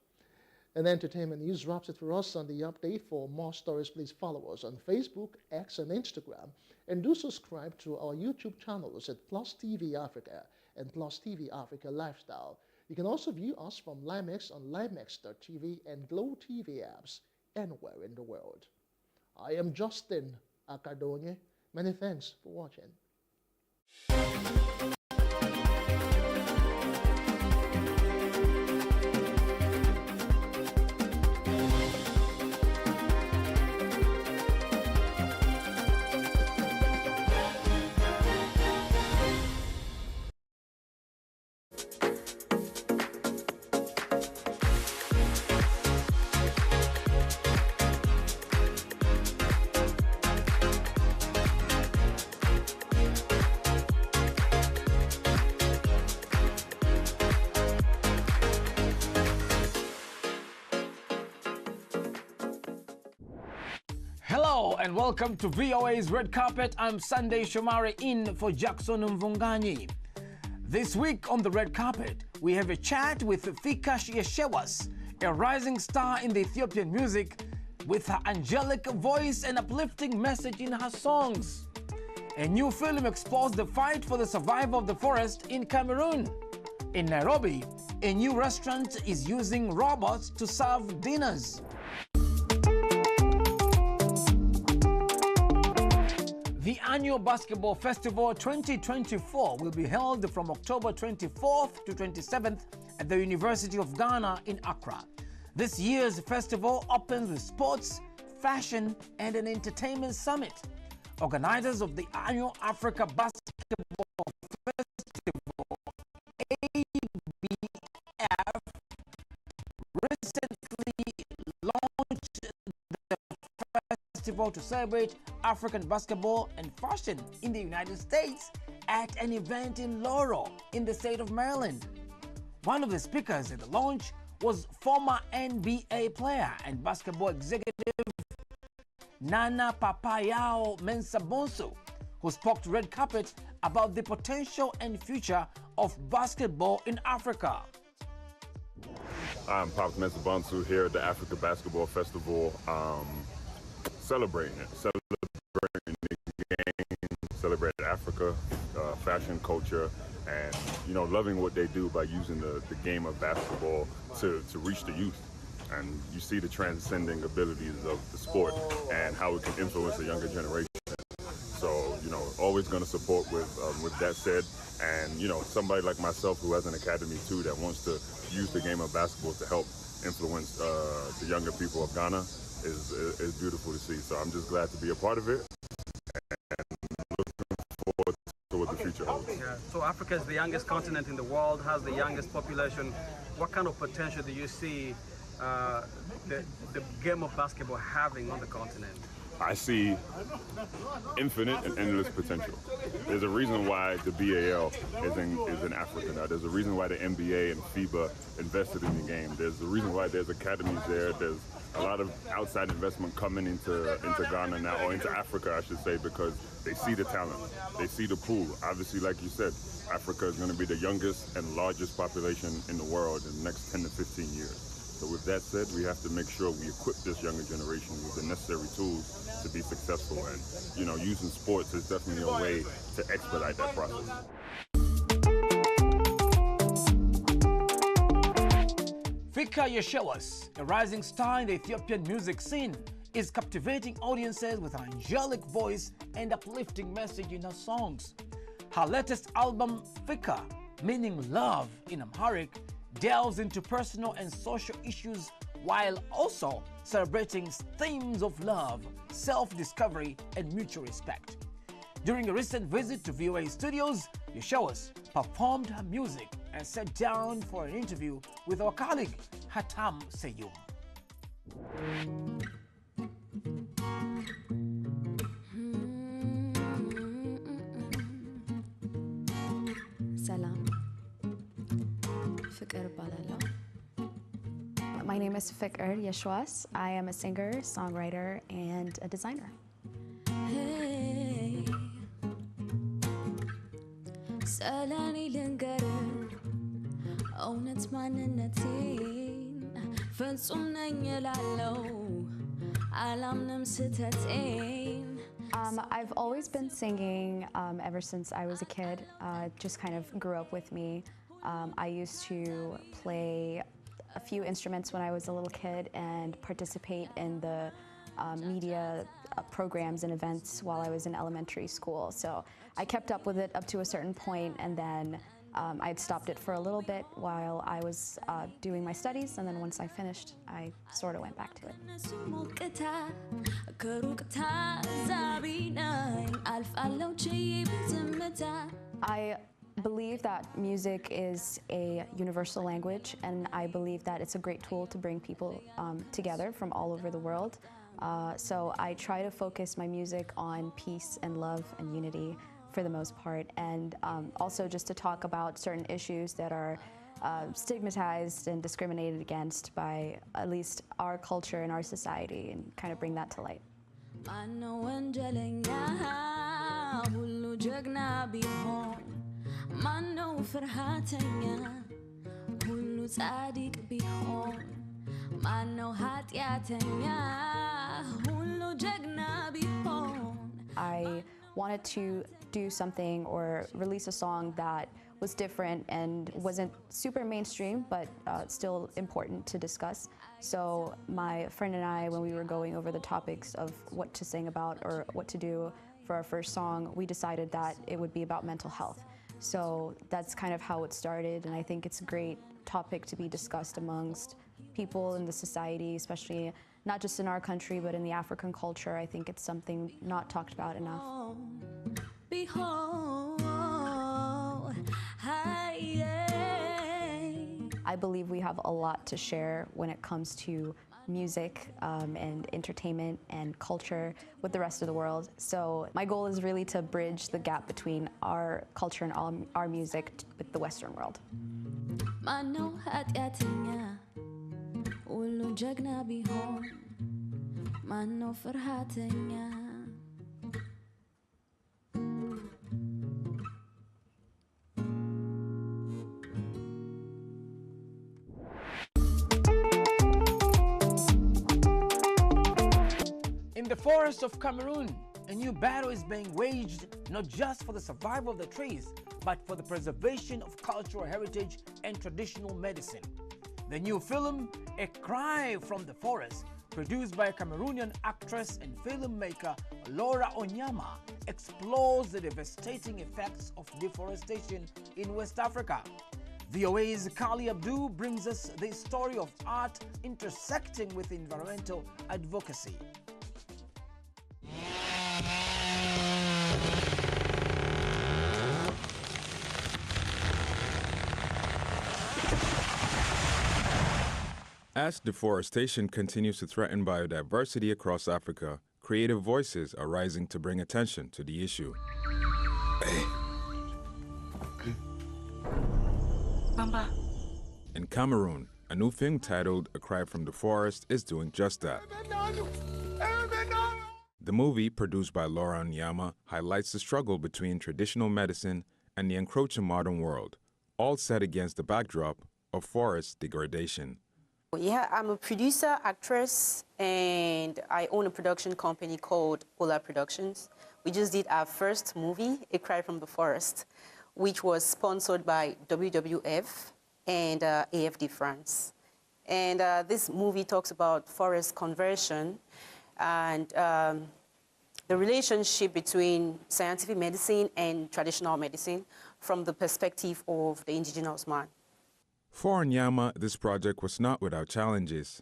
And entertainment news wraps it for us on the update. For more stories, please follow us on Facebook, X, and Instagram, and do subscribe to our YouTube channels at Plus TV Africa and Plus TV Africa Lifestyle. You can also view us from Limex on limex.tv and Glow TV apps anywhere in the world. I am Justin Akadonye. Many thanks for watching. Hello and welcome to VOA's Red Carpet. I'm Sunday Shomari in for Jackson Mvunganyi. This week on the Red Carpet, we have a chat with Fikash Yeshewas, a rising star in the Ethiopian music with her angelic voice and uplifting message in her songs. A new film explores the fight for the survival of the forest in Cameroon. In Nairobi, a new restaurant is using robots to serve dinners. The annual Basketball Festival 2024 will be held from October 24th to 27th at the University of Ghana in Accra. This year's festival opens with sports, fashion, and an entertainment summit. Organizers of the annual Africa Basketball Festival, ABF, recently launched the festival to celebrate African basketball and fashion in the United States at an event in Laurel in the state of Maryland. One of the speakers at the launch was former NBA player and basketball executive Nana Papayao Mensah-Bonsu, who spoke to Red Carpet about the potential and future of basketball in Africa. I'm Pop Mensah-Bonsu here at the Africa Basketball Festival, celebrating the game, celebrating Africa, fashion, culture, and loving what they do by using the game of basketball to reach the youth. And you see the transcending abilities of the sport and how it can influence the younger generation. always going to support with that said. And, you know, somebody like myself who has an academy too that wants to use the game of basketball to help influence the younger people of Ghana is beautiful to see. So I'm just glad to be a part of it and looking forward to what the future holds. Yeah. So Africa is the youngest continent in the world, has the youngest population. What kind of potential do you see the game of basketball having on the continent? I see infinite and endless potential. There's a reason why the BAL is in Africa now. There's a reason why the NBA and FIBA invested in the game. There's a reason why there's academies there. There's a lot of outside investment coming into Ghana now, or into Africa, I should say, because they see the talent. They see the pool. Obviously, like you said, Africa is going to be the youngest and largest population in the world in the next 10 to 15 years. So with that said, we have to make sure we equip this younger generation with the necessary tools to be successful. And, you know, using sports is definitely a way to expedite that process. Fika Yeshewas, a rising star in the Ethiopian music scene, is captivating audiences with her angelic voice and uplifting message in her songs. Her latest album, Fika, meaning love in Amharic, delves into personal and social issues while also celebrating themes of love, self-discovery, and mutual respect. During a recent visit to VOA Studios, Yeshewas performed her music and sat down for an interview with our colleague, Hatam Seyum. Salam. Fikr Balala. My name is Fikr Yeshewas. I am a singer, songwriter, and a designer. Hey. Salani lingarer, ownat maninatin, fensum nanyelalo, alamnam sitatin. I've always been singing ever since I was a kid. Just kind of grew up with me. I used to play a few instruments when I was a little kid and participate in the media programs and events while I was in elementary school. So I kept up with it up to a certain point, and then I'd stopped it for a little bit while I was doing my studies, and then once I finished, I sort of went back to it. I believe that music is a universal language, and I believe that it's a great tool to bring people together from all over the world. So I try to focus my music on peace and love and unity for the most part, and also just to talk about certain issues that are stigmatized and discriminated against by at least our culture and our society, and kind of bring that to light. I wanted to do something or release a song that was different and wasn't super mainstream, but still important to discuss. So my friend and I, when we were going over the topics of what to sing about or what to do for our first song, we decided that it would be about mental health. So that's kind of how it started, and I think it's a great topic to be discussed amongst people in the society, especially not just in our country, but in the African culture. I think it's something not talked about enough. I believe we have a lot to share when it comes to music and entertainment and culture with the rest of the world. So my goal is really to bridge the gap between our culture and our music with the Western world. In the forests of Cameroon, a new battle is being waged not just for the survival of the trees, but for the preservation of cultural heritage and traditional medicine. The new film, A Cry from the Forest, produced by Cameroonian actress and filmmaker Laura Onyama, explores the devastating effects of deforestation in West Africa. VOA's Kali Abdu brings us the story of art intersecting with environmental advocacy. As deforestation continues to threaten biodiversity across Africa, creative voices are rising to bring attention to the issue. Bamba. In Cameroon, a new film titled A Cry from the Forest is doing just that. The movie, produced by Laura Onyama, highlights the struggle between traditional medicine and the encroaching modern world, all set against the backdrop of forest degradation. Yeah, I'm a producer, actress, and I own a production company called Ola Productions. We just did our first movie, A Cry from the Forest, which was sponsored by WWF and AFD France. And this movie talks about forest conversion and the relationship between scientific medicine and traditional medicine from the perspective of the indigenous man. For Onyama, this project was not without challenges.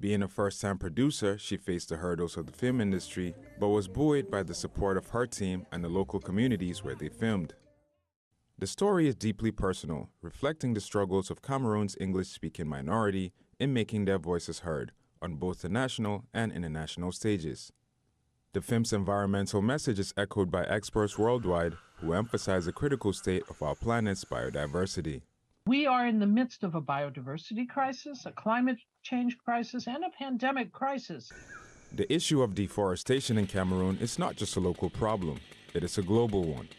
Being a first-time producer, she faced the hurdles of the film industry, but was buoyed by the support of her team and the local communities where they filmed. The story is deeply personal, reflecting the struggles of Cameroon's English-speaking minority in making their voices heard on both the national and international stages. The film's environmental message is echoed by experts worldwide who emphasize the critical state of our planet's biodiversity. We are in the midst of a biodiversity crisis, a climate change crisis, and a pandemic crisis. The issue of deforestation in Cameroon is not just a local problem, it is a global one.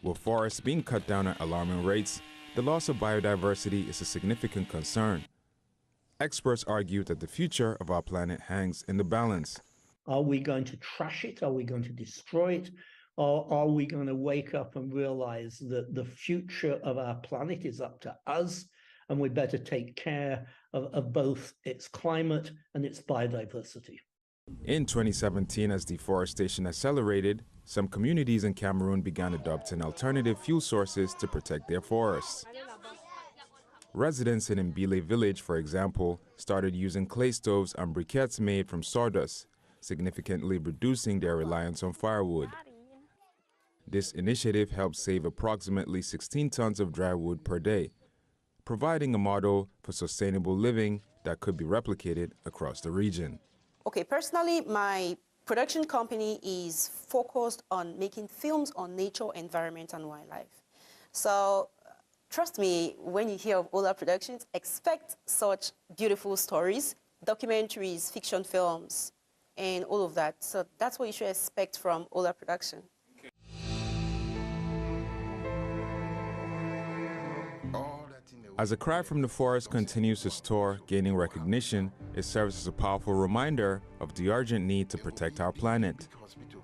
With forests being cut down at alarming rates, the loss of biodiversity is a significant concern. Experts argue that the future of our planet hangs in the balance. Are we going to trash it? Are we going to destroy it? Or are we going to wake up and realize that the future of our planet is up to us, and we better take care of both its climate and its biodiversity? In 2017, as deforestation accelerated, some communities in Cameroon began adopting alternative fuel sources to protect their forests. Residents in Mbile village, for example, started using clay stoves and briquettes made from sawdust, significantly reducing their reliance on firewood. This initiative helped save approximately 16 tons of dry wood per day, providing a model for sustainable living that could be replicated across the region. Okay, personally, my production company is focused on making films on nature, environment, and wildlife. So trust me, when you hear of Ola Productions, expect such beautiful stories, documentaries, fiction films, and all of that. So that's what you should expect from Ola Production. As A Cry from the Forest continues its tour, gaining recognition, it serves as a powerful reminder of the urgent need to protect our planet.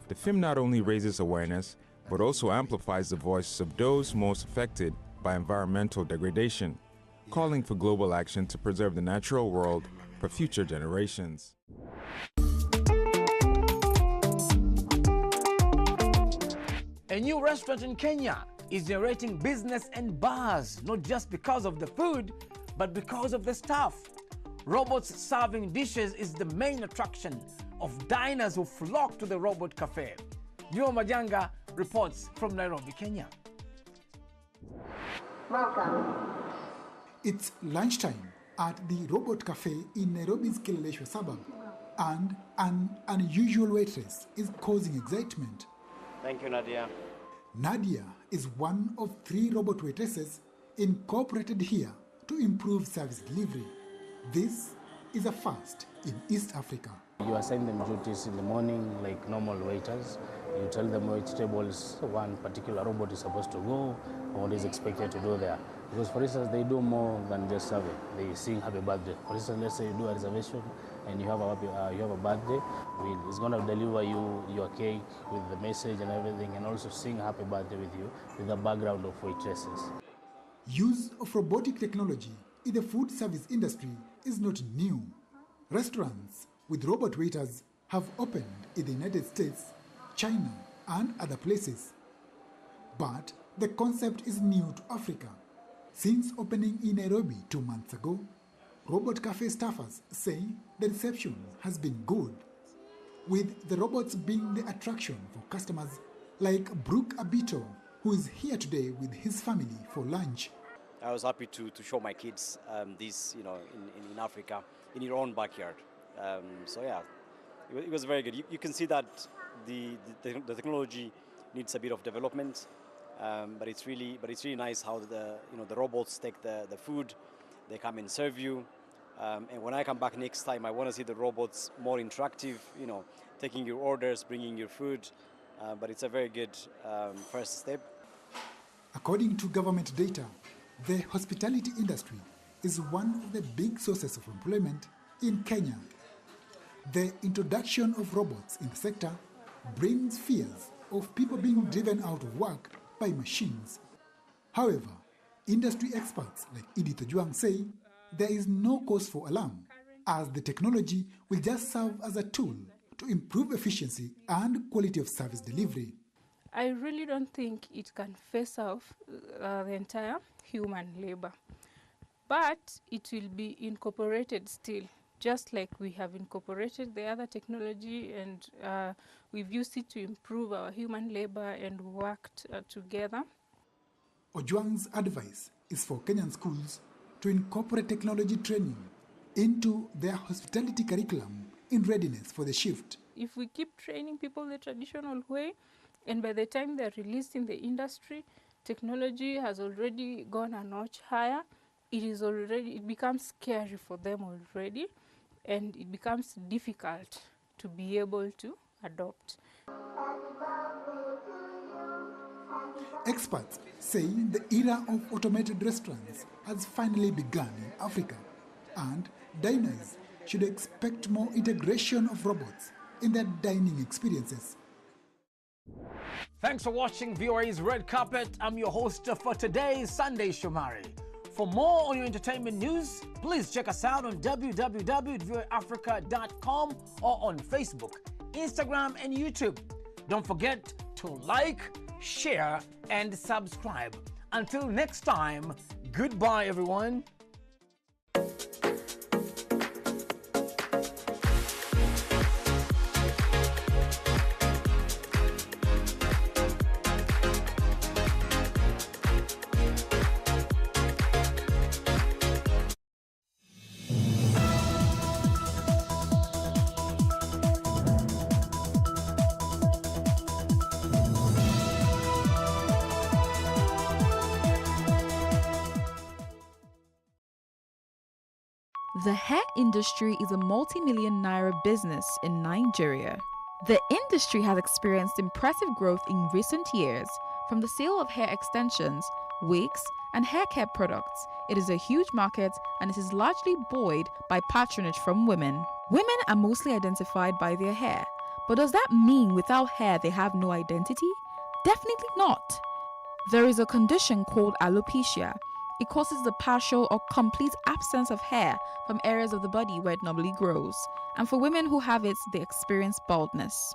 The film not only raises awareness, but also amplifies the voices of those most affected by environmental degradation, calling for global action to preserve the natural world for future generations. A new restaurant in Kenya is generating business and buzz, not just because of the food, but because of the staff. Robots serving dishes is the main attraction of diners who flock to the Robot Cafe. Juma Majanga reports from Nairobi, Kenya. Welcome. It's lunchtime at the Robot Cafe in Nairobi's Kileleshwa suburb, and an unusual waitress is causing excitement. Thank you, Nadia. Nadia is one of 3 robot waitresses incorporated here to improve service delivery. This is a first in East Africa. You assign them duties in the morning like normal waiters. You tell them which tables one particular robot is supposed to go, or what is expected to do there. Because for instance, they do more than just survey. They sing happy birthday. For instance, let's say you do a reservation and you have a birthday. It's going to deliver you your cake with the message and everything, and also sing happy birthday with you with the background of waitresses. Use of robotic technology in the food service industry is not new. Restaurants with robot waiters have opened in the United States, China, and other places. But the concept is new to Africa. Since opening in Nairobi 2 months ago, Robot Cafe staffers say the reception has been good, with the robots being the attraction for customers like Brooke Abito, who is here today with his family for lunch. I was happy to show my kids this, in Africa, in your own backyard. So yeah, it was very good. You can see that the technology needs a bit of development, but it's really nice how the robots take the food, they come and serve you. And when I come back next time, I want to see the robots more interactive, taking your orders, bringing your food. But it's a very good first step. According to government data, the hospitality industry is one of the big sources of employment in Kenya. The introduction of robots in the sector brings fears of people being driven out of work by machines. However, industry experts like Edith Ojuang say there is no cause for alarm, as the technology will just serve as a tool to improve efficiency and quality of service delivery. I really don't think it can face off the entire human labor, but it will be incorporated still, just like we have incorporated the other technology, and we've used it to improve our human labor and worked together. Ojuang's advice is for Kenyan schools to incorporate technology training into their hospitality curriculum in readiness for the shift. If we keep training people the traditional way, and by the time they're released in the industry, technology has already gone a notch higher. It becomes scary for them already, and it becomes difficult to be able to adopt. Experts say the era of automated restaurants has finally begun in Africa, and diners should expect more integration of robots in their dining experiences. Thanks for watching VOA's Red Carpet. I'm your host for today, Sunday Shomari. For more on your entertainment news, please check us out on www.voaafrica.com or on Facebook, Instagram, and YouTube. Don't forget to like, share, and subscribe. Until next time, goodbye, everyone. The hair industry is a multi-million naira business in Nigeria. The industry has experienced impressive growth in recent years. From the sale of hair extensions, wigs, and hair care products, it is a huge market and it is largely buoyed by patronage from women. Women are mostly identified by their hair, but does that mean without hair they have no identity? Definitely not. There is a condition called alopecia. It causes the partial or complete absence of hair from areas of the body where it normally grows. And for women who have it, they experience baldness.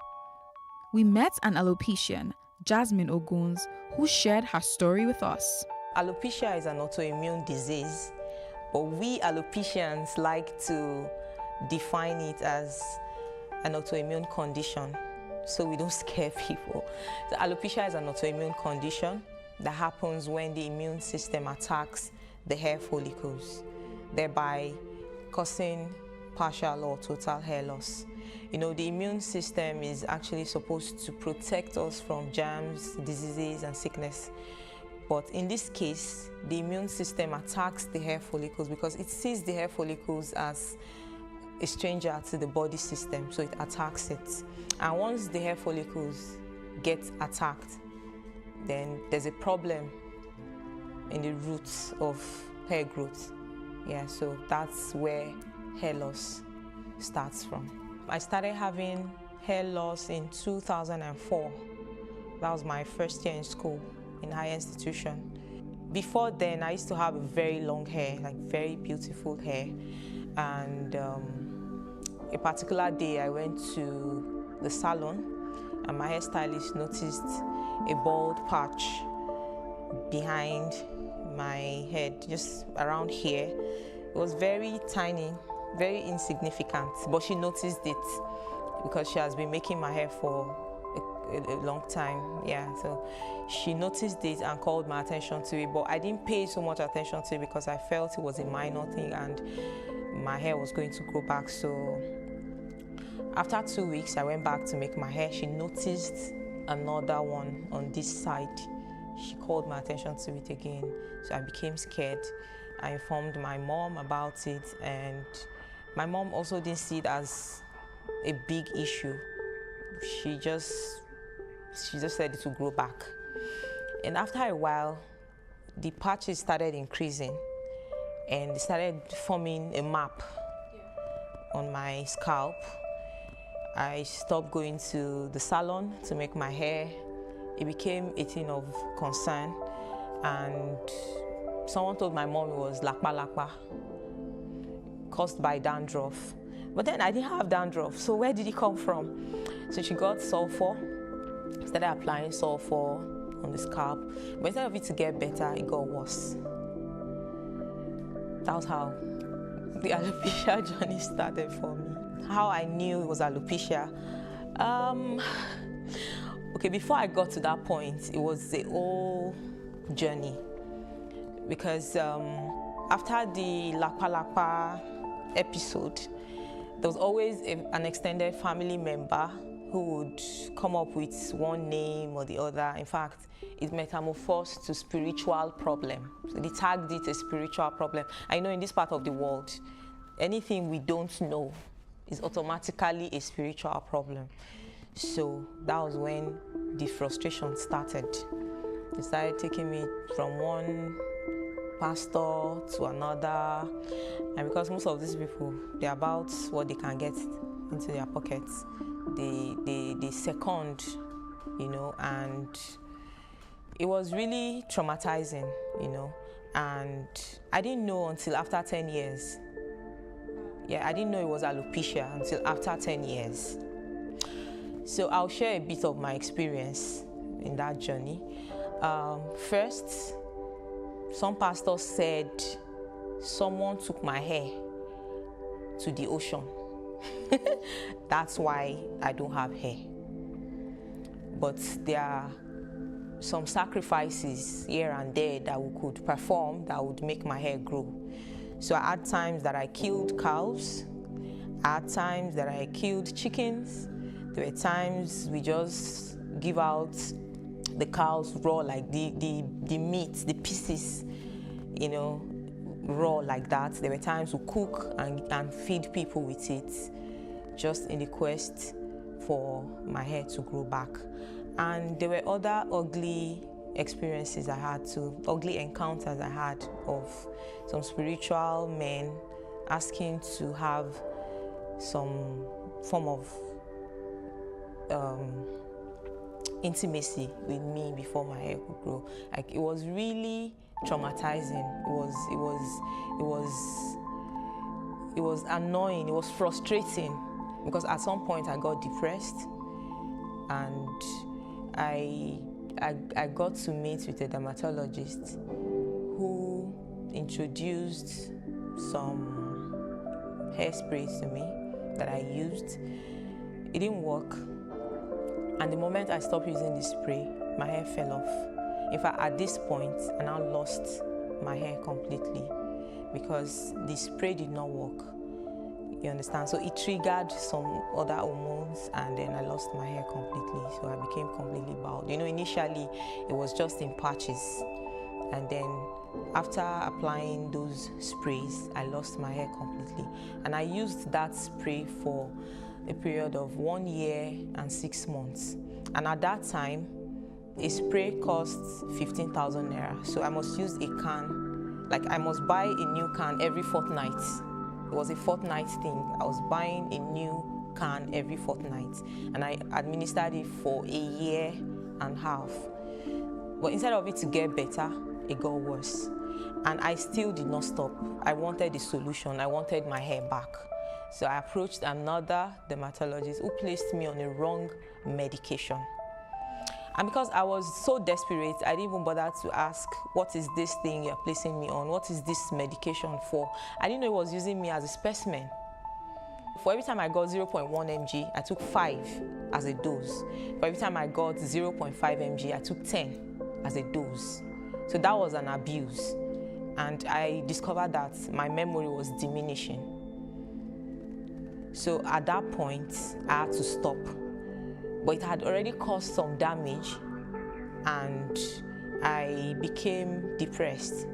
We met an alopecian, Jasmine Oguns, who shared her story with us. Alopecia is an autoimmune disease, but we alopecians like to define it as an autoimmune condition, so we don't scare people. So alopecia is an autoimmune condition that happens when the immune system attacks the hair follicles, thereby causing partial or total hair loss. You know, the immune system is actually supposed to protect us from germs, diseases, and sickness. But in this case, the immune system attacks the hair follicles because it sees the hair follicles as a stranger to the body system, so it attacks it. And once the hair follicles get attacked, then there's a problem in the roots of hair growth. Yeah, so that's where hair loss starts from. I started having hair loss in 2004. That was my first year in school, in higher institution. Before then, I used to have very long hair, like very beautiful hair. And a particular day I went to the salon and my hairstylist noticed a bald patch behind my head, just around here. It was very tiny, very insignificant, but she noticed it because she has been making my hair for a long time. Yeah, so she noticed it and called my attention to it, but I didn't pay so much attention to it because I felt it was a minor thing and my hair was going to grow back. So after 2 weeks, I went back to make my hair. She noticed another one on this side. She called my attention to it again, so I became scared. I informed my mom about it, and my mom also didn't see it as a big issue. She just said it would grow back. And after a while, the patches started increasing, and they started forming a map on my scalp. I stopped going to the salon to make my hair. It became a thing of concern, and someone told my mom it was lakpa caused by dandruff. But then I didn't have dandruff, so where did it come from? So she got sulfur, started applying sulfur on the scalp, but instead of it to get better, it got worse. That was how the alopecia journey started for me. How I knew it was alopecia. Okay, before I got to that point, it was a whole journey. Because after the lakpa episode, there was always an extended family member who would come up with one name or the other. In fact, it metamorphosed to spiritual problem. So they tagged it a spiritual problem. I know in this part of the world, anything we don't know is automatically a spiritual problem. So that was when the frustration started. They started taking me from one pastor to another, and because most of these people, they're about what they can get into their pockets, they second, you know, and it was really traumatizing, you know, and I didn't know until after 10 years. Yeah, I didn't know it was alopecia until after 10 years. So I'll share a bit of my experience in that journey. First, some pastors said someone took my hair to the ocean. That's why I don't have hair. But there are some sacrifices here and there that we could perform that would make my hair grow. So I had times that I killed cows. I had times that I killed chickens. There were times we just give out the cows raw, like the meat, the pieces, you know, raw like that. There were times we cook and feed people with it, just in the quest for my hair to grow back. And there were other ugly experiences I had too, ugly encounters I had of some spiritual men asking to have some form of intimacy with me before my hair could grow. Like, it was really traumatizing. It was annoying. It was frustrating because at some point I got depressed, and I got to meet with a dermatologist who introduced some hairsprays to me that I used. It didn't work, and the moment I stopped using the spray, my hair fell off. In fact, at this point, I now lost my hair completely because the spray did not work. You understand? So it triggered some other hormones, and then I lost my hair completely. So I became completely bald. You know, initially it was just in patches, and then after applying those sprays, I lost my hair completely. And I used that spray for a period of 1 year and 6 months. And at that time, a spray costs 15,000 naira. So I must use a can, like I must buy a new can every fortnight. It was a fortnight thing. I was buying a new can every fortnight, and I administered it for 1.5 years. But instead of it to get better, it got worse. And I still did not stop. I wanted the solution. I wanted my hair back. So I approached another dermatologist who placed me on a wrong medication. And because I was so desperate, I didn't even bother to ask, what is this thing you're placing me on? What is this medication for? I didn't know it was using me as a specimen. For every time I got 0.1 mg, I took 5 as a dose. For every time I got 0.5 mg, I took 10 as a dose. So that was an abuse. And I discovered that my memory was diminishing. So at that point, I had to stop. But it had already caused some damage, and I became depressed.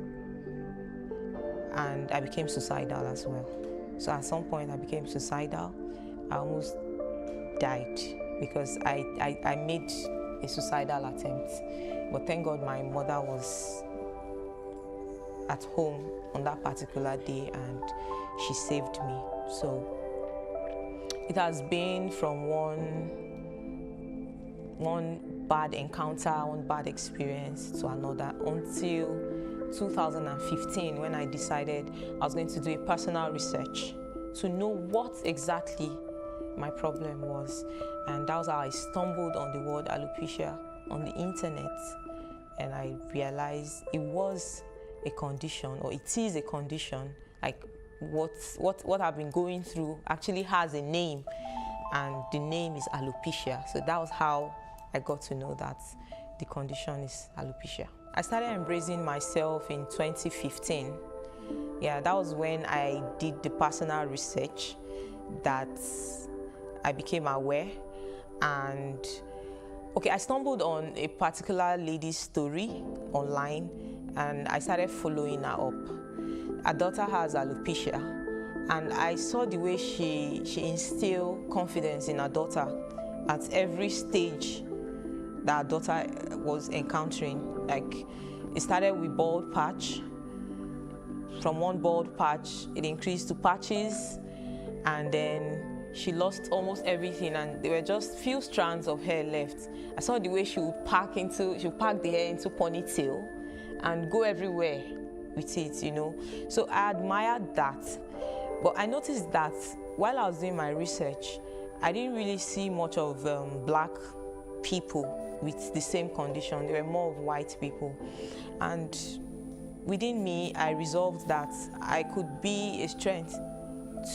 And I became suicidal as well. So at some point, I became suicidal. I almost died because I made a suicidal attempt. But thank God my mother was at home on that particular day and she saved me. So it has been from one bad encounter, one bad experience to another until 2015 when I decided I was going to do a personal research to know what exactly my problem was. And that was how I stumbled on the word alopecia on the internet, and I realized it was a condition, or it is a condition, like what I've been going through actually has a name, and the name is alopecia. So that was how I got to know that the condition is alopecia. I started embracing myself in 2015. Yeah, that was when I did the personal research that I became aware. And okay, I stumbled on a particular lady's story online and I started following her up. Her daughter has alopecia, and I saw the way she instilled confidence in her daughter at every stage that her daughter was encountering. Like, it started with bald patch. From one bald patch, it increased to patches, and then she lost almost everything, and there were just few strands of hair left. I saw the way she would pack the hair into ponytail and go everywhere with it, you know. So I admired that. But I noticed that while I was doing my research, I didn't really see much of black people with the same condition. There were more of white people. And within me, I resolved that I could be a strength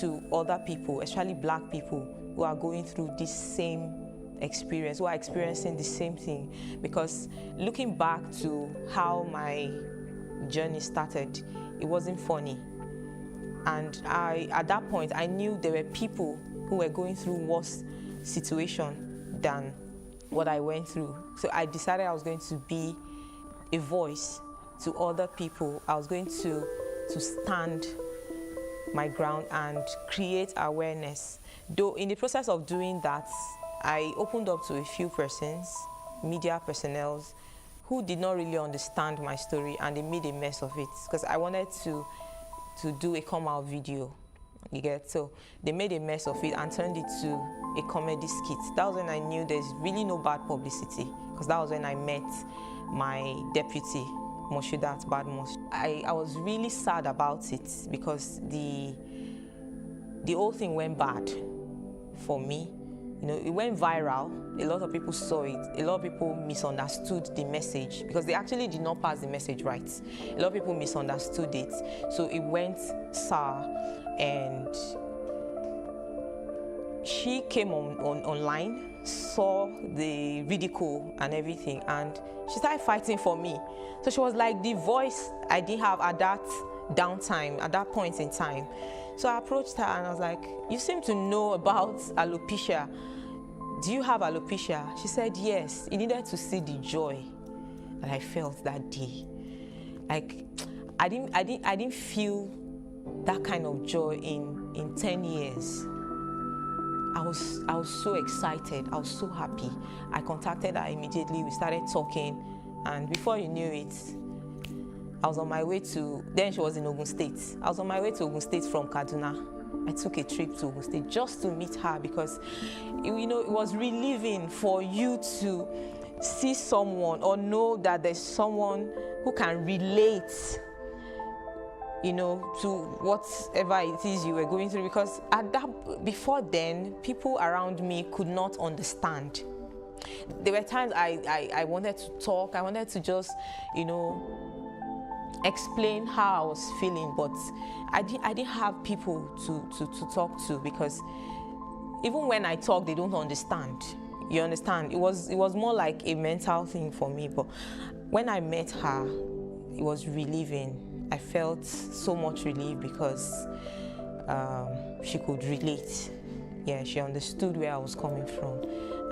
to other people, especially black people who are going through this same experience, who are experiencing the same thing. Because looking back to how my journey started, it wasn't funny. And at that point, I knew there were people who were going through worse situation than what I went through. So I decided I was going to be a voice to other people. I was going to stand my ground and create awareness. Though in the process of doing that, I opened up to a few persons, media personnel, who did not really understand my story, and they made a mess of it because I wanted to do a come out video, you get? So they made a mess of it and turned it to a comedy skit. That was when I knew there's really no bad publicity, because that was when I met my deputy, Moshudat Badmus. I was really sad about it because the whole thing went bad for me. You know, it went viral. A lot of people saw it. A lot of people misunderstood the message because they actually did not pass the message right. A lot of people misunderstood it. So it went sour, and she came online, saw the ridicule and everything, and she started fighting for me. So she was like the voice I didn't have at that downtime, at that point in time. So I approached her and I was like, you seem to know about alopecia. Do you have alopecia? She said yes. He needed to see the joy that I felt that day. Like, I didn't feel that kind of joy in 10 years. I was so excited. I was so happy. I contacted her immediately. We started talking, and before you knew it, I was on my way to, then she was in Ogun State. I was on my way to Ogun State from Kaduna. I took a trip to Ogun State just to meet her because, you know, it was relieving for you to see someone or know that there's someone who can relate, you know, to whatever it is you were going through, because before then, people around me could not understand. There were times I wanted to talk, I wanted to just, you know, explain how I was feeling, but I didn't have people to talk to, because even when I talk, they don't understand. You understand? It was more like a mental thing for me, but when I met her, it was relieving. I felt so much relief because she could relate. Yeah, she understood where I was coming from,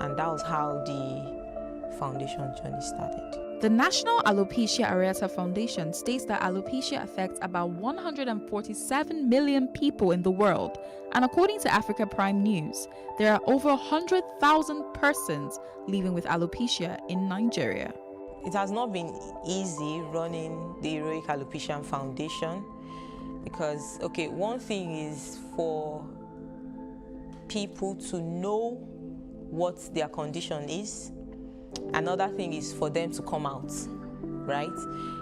and that was how the foundation journey started. The National Alopecia Areata Foundation states that alopecia affects about 147 million people in the world, and according to Africa Prime News, there are over 100,000 persons living with alopecia in Nigeria. It has not been easy running the Heroic Alopecia Foundation because, okay, one thing is for people to know what their condition is. Another thing is for them to come out, right?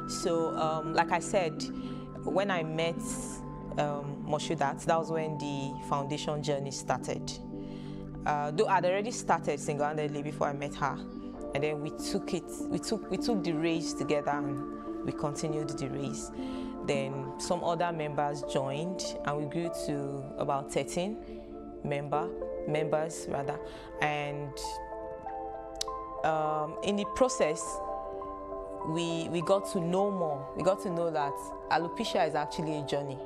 So, like I said, when I met Moshodat, that was when the foundation journey started. Though I'd already started single-handedly before I met her, and then we took the race together, and we continued the race. Then some other members joined, and we grew to about 13 members rather, and in the process, we got to know more. We got to know that alopecia is actually a journey.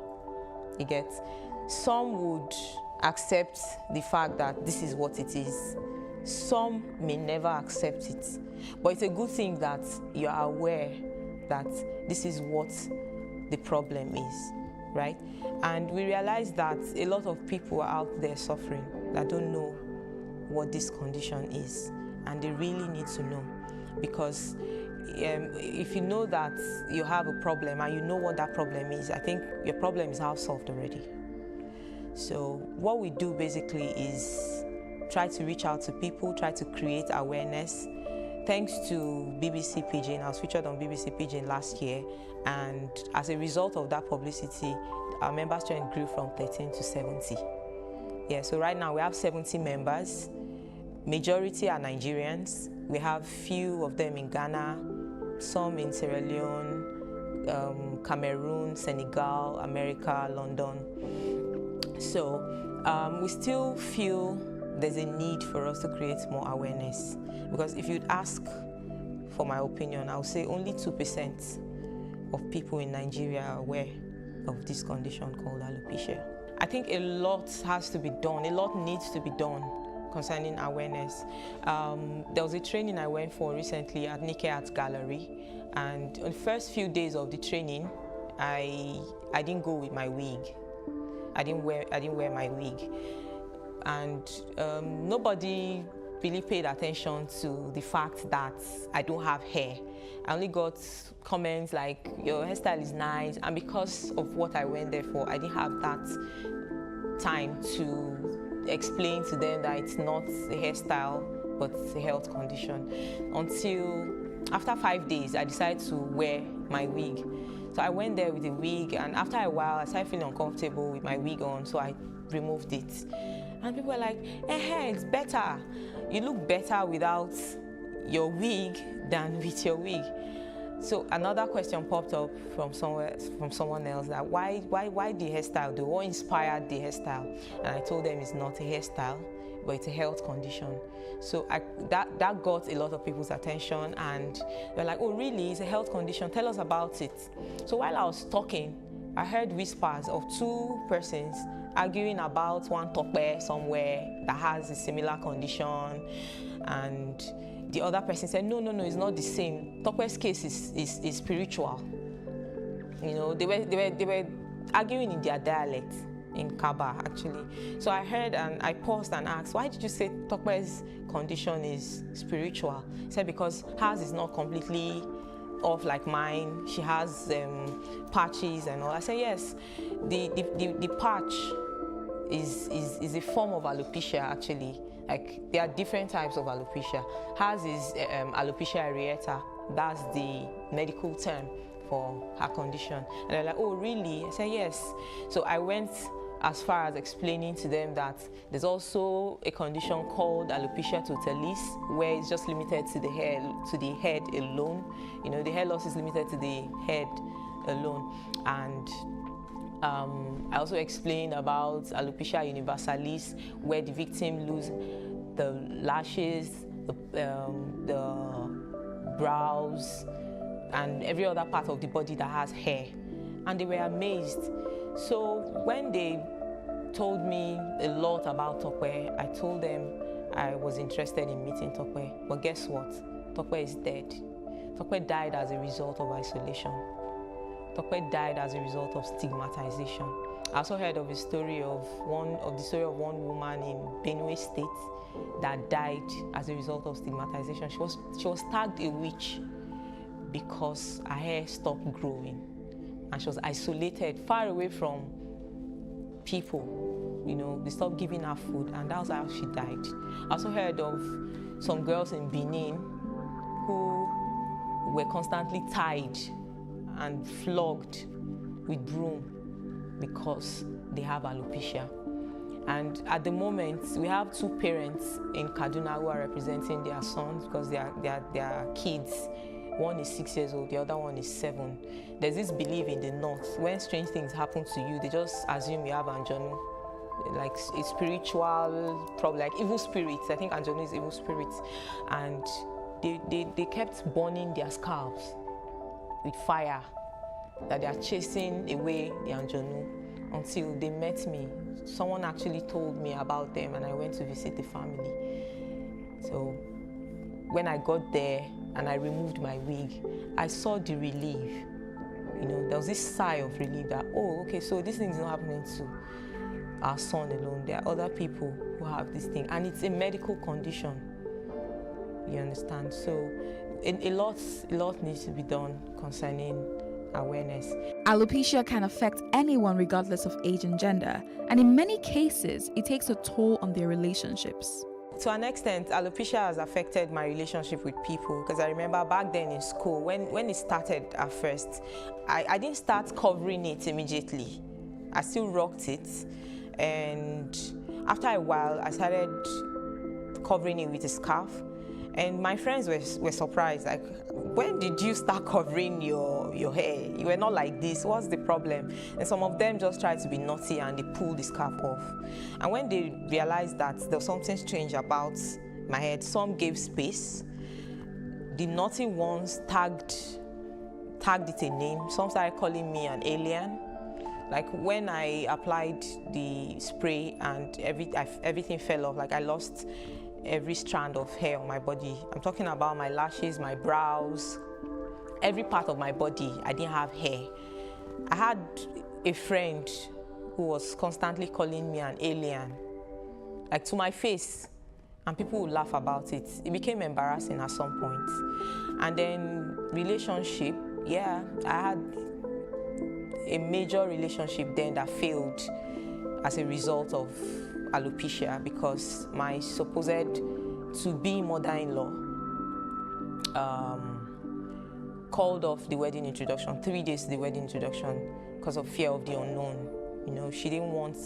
You get? Some would accept the fact that this is what it is. Some may never accept it. But it's a good thing that you're aware that this is what the problem is, right? And we realized that a lot of people are out there suffering that don't know what this condition is. And they really need to know, because if you know that you have a problem and you know what that problem is, I think your problem is half solved already. So what we do basically is try to reach out to people, try to create awareness. Thanks to BBC Pidgin, I was featured on BBC Pidgin last year, and as a result of that publicity, our member strength grew from 13 to 70. Yeah, so right now we have 70 members. Majority are Nigerians. We have few of them in Ghana, some in Sierra Leone, Cameroon, Senegal, America, London. So we still feel there's a need for us to create more awareness. Because if you'd ask for my opinion, I would say only 2% of people in Nigeria are aware of this condition called alopecia. I think a lot has to be done, a lot needs to be done concerning awareness. There was a training I went for recently at Nikkei Art Gallery, and on the first few days of the training, I didn't go with my wig. I didn't wear my wig, and nobody really paid attention to the fact that I don't have hair. I only got comments like, your hairstyle is nice, and because of what I went there for, I didn't have that time to explain to them that it's not a hairstyle, but a health condition. Until after 5 days, I decided to wear my wig. So I went there with a wig, and after a while, I started feeling uncomfortable with my wig on, so I removed it. And people were like, it's better. You look better without your wig than with your wig. So another question popped up from someone else, that why the hairstyle? What inspired the hairstyle? And I told them it's not a hairstyle, but it's a health condition. So that got a lot of people's attention, and they're like, oh really, it's a health condition, tell us about it. So while I was talking, I heard whispers of two persons arguing about one Tokwe somewhere that has a similar condition, and the other person said, no, it's not the same. Tokwe's case is spiritual. You know, they were arguing in their dialect, in Kaba actually. So I heard, and I paused and asked, why did you say Tokwe's condition is spiritual? He said, because hers is not completely off like mine. She has patches and all. I said, yes, the patch is a form of alopecia actually. Like, there are different types of alopecia. Hers is alopecia areata. That's the medical term for her condition. And they're like, oh, really? I said, yes. So I went as far as explaining to them that there's also a condition called alopecia totalis, where it's just limited to the head alone. You know, the hair loss is limited to the head alone. And I also explained about alopecia universalis, where the victim loses the lashes, the brows, and every other part of the body that has hair. And they were amazed. So when they told me a lot about Tokwe, I told them I was interested in meeting Tokwe. But guess what? Tokwe is dead. Tokwe died as a result of isolation. Tokwe died as a result of stigmatization. I also heard of the story of one woman in Benue State that died as a result of stigmatization. She was tagged a witch because her hair stopped growing, and she was isolated, far away from people. You know, they stopped giving her food, and that was how she died. I also heard of some girls in Benin who were constantly tied and flogged with broom because they have alopecia. And at the moment, we have two parents in Kaduna who are representing their sons because they are kids. One is 6 years old, the other one is 7. There's this belief in the north, when strange things happen to you, they just assume you have anjanu, like a spiritual problem, like evil spirits. I think anjanu is evil spirits. And they kept burning their scalps with fire, that they are chasing away the anjanu, until they met me. Someone actually told me about them, and I went to visit the family. So when I got there and I removed my wig, I saw the relief. You know, there was this sigh of relief that, oh, okay, so this thing is not happening to our son alone. There are other people who have this thing, and it's a medical condition. You understand? So a lot needs to be done concerning awareness. Alopecia can affect anyone regardless of age and gender, and in many cases, it takes a toll on their relationships. To an extent, alopecia has affected my relationship with people, because I remember back then in school, when it started at first, I didn't start covering it immediately. I still rocked it, and after a while, I started covering it with a scarf. And my friends were surprised, like, when did you start covering your hair? You were not like this, what's the problem? And some of them just tried to be naughty and they pulled the scarf off. And when they realized that there was something strange about my head, some gave space. The naughty ones tagged it a name. Some started calling me an alien. Like when I applied the spray and everything fell off, like I lost every strand of hair on my body. I'm talking about my lashes, my brows, every part of my body. I didn't have hair. I had a friend who was constantly calling me an alien, like to my face, and people would laugh about it. It became embarrassing at some point. And then relationship, yeah, I had a major relationship then that failed as a result of alopecia, because my supposed to-be mother-in-law called off the wedding introduction, 3 days to the wedding introduction, because of fear of the unknown. You know, she didn't want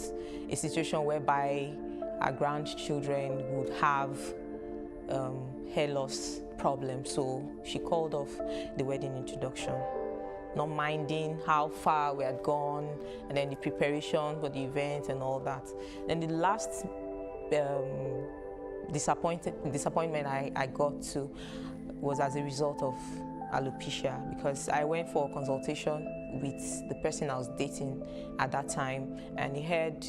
a situation whereby our grandchildren would have hair loss problems, so she called off the wedding introduction, not minding how far we had gone, and then the preparation for the event and all that. Then the last disappointment I got to was as a result of alopecia, because I went for a consultation with the person I was dating at that time, and he heard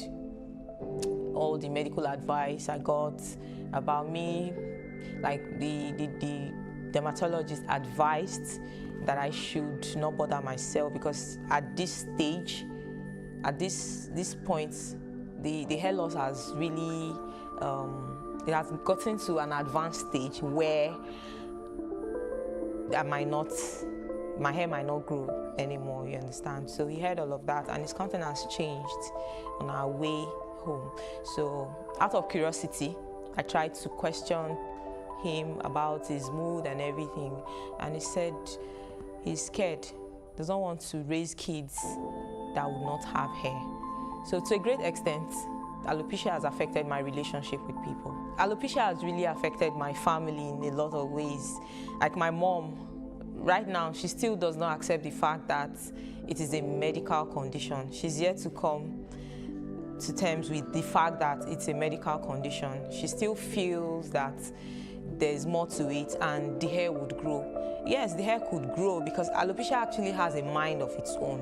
all the medical advice I got about me. Like the dermatologist advised that I should not bother myself, because at this stage, at this point, the hair loss has really, it has gotten to an advanced stage where my hair might not grow anymore, you understand? So he heard all of that, and his countenance changed on our way home. So out of curiosity, I tried to question him about his mood and everything, and he said he's scared does not want to raise kids that would not have hair. So to a great extent, alopecia has affected my relationship with people. Alopecia has really affected my family in a lot of ways. Like my mom, right now, she still does not accept the fact that it is a medical condition. She's yet to come to terms with the fact that it's a medical condition. She still feels that there's more to it and the hair would grow. Yes, the hair could grow because alopecia actually has a mind of its own.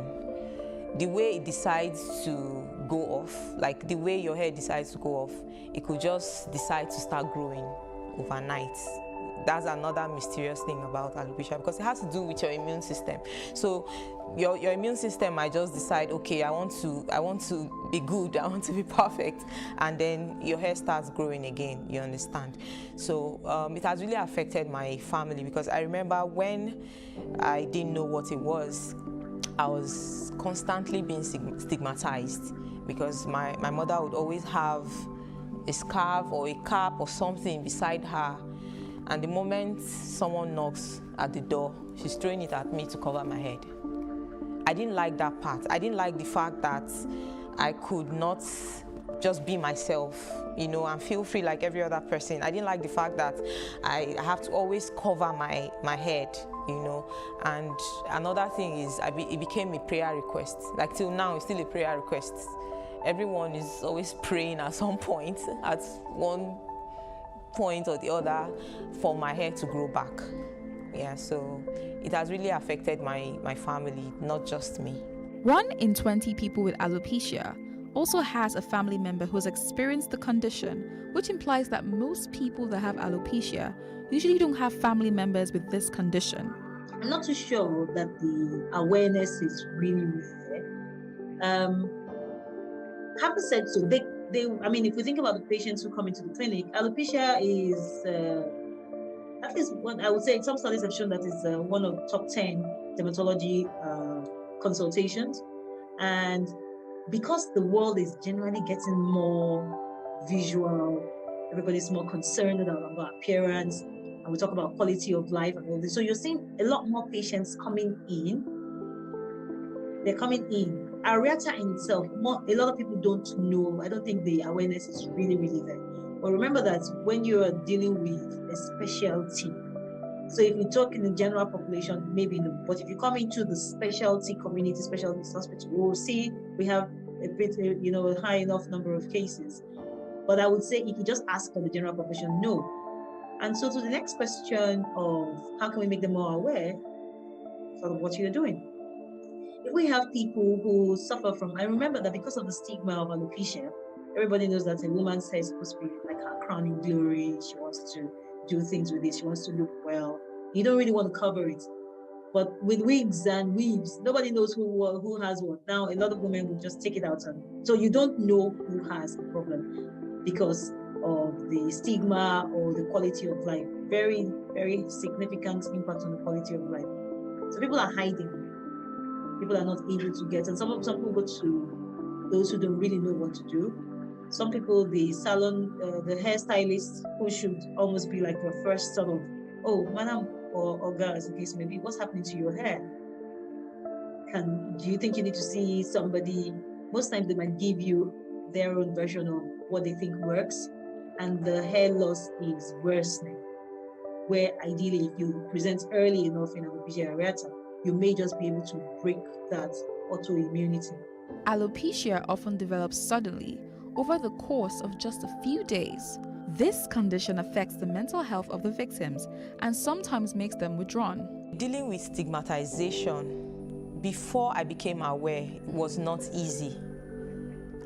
The way it decides to go off, like the way your hair decides to go off, it could just decide to start growing overnight. That's another mysterious thing about alopecia because it has to do with your immune system. So your immune system might just decide, okay, I want to be good, I want to be perfect, and then your hair starts growing again, you understand? So it has really affected my family because I remember when I didn't know what it was, I was constantly being stigmatized because my mother would always have a scarf or a cap or something beside her, and the moment someone knocks at the door, she's throwing it at me to cover my head. I didn't like that part. I didn't like the fact that I could not just be myself, you know, and feel free like every other person. I didn't like the fact that I have to always cover my head, you know. And another thing is it became a prayer request. Like till now, it's still a prayer request. Everyone is always praying at some point, at one point or the other, for my hair to grow back. Yeah, so it has really affected my family, not just me. 1 in 20 people with alopecia also has a family member who has experienced the condition, which implies that most people that have alopecia usually don't have family members with this condition. I'm not too sure that the awareness is really there. Having said so, I mean, if we think about the patients who come into the clinic, alopecia is, at least one, I would say some studies have shown that is one of top 10 dermatology consultations. And because the world is generally getting more visual, everybody's more concerned about appearance, and we talk about quality of life and all this. So you're seeing a lot more patients coming in. They're coming in. Areata in itself, a lot of people don't know. I don't think the awareness is really, really there. But remember that when you are dealing with a specialty, so if you talk in the general population, maybe no, but if you come into the specialty community, specialty hospital, we'll see we have a bit, a high enough number of cases. But I would say if you just ask for the general population, no. And so to the next question of how can we make them more aware of what you're doing? If we have people who suffer from, I remember that because of the stigma of alopecia, everybody knows that a woman's hair is supposed to be like her crowning glory. She wants to do things with it. She wants to look well. You don't really want to cover it. But with wigs and weaves, nobody knows who has what. Now, a lot of women will just take it out. So you don't know who has the problem because of the stigma or the quality of life. Very, very significant impact on the quality of life. So people are hiding. People are not able to get, and some people go to those who don't really know what to do. Some people, the salon, the hairstylist, who should almost be like your first sort of, oh, madam or girl, as the case may be, what's happening to your hair? Do you think you need to see somebody? Most times they might give you their own version of what they think works, and the hair loss is worsening. Where ideally, if you present early enough in alopecia areata, you may just be able to break that autoimmunity. Alopecia often develops suddenly over the course of just a few days. This condition affects the mental health of the victims and sometimes makes them withdrawn. Dealing with stigmatization before I became aware was not easy.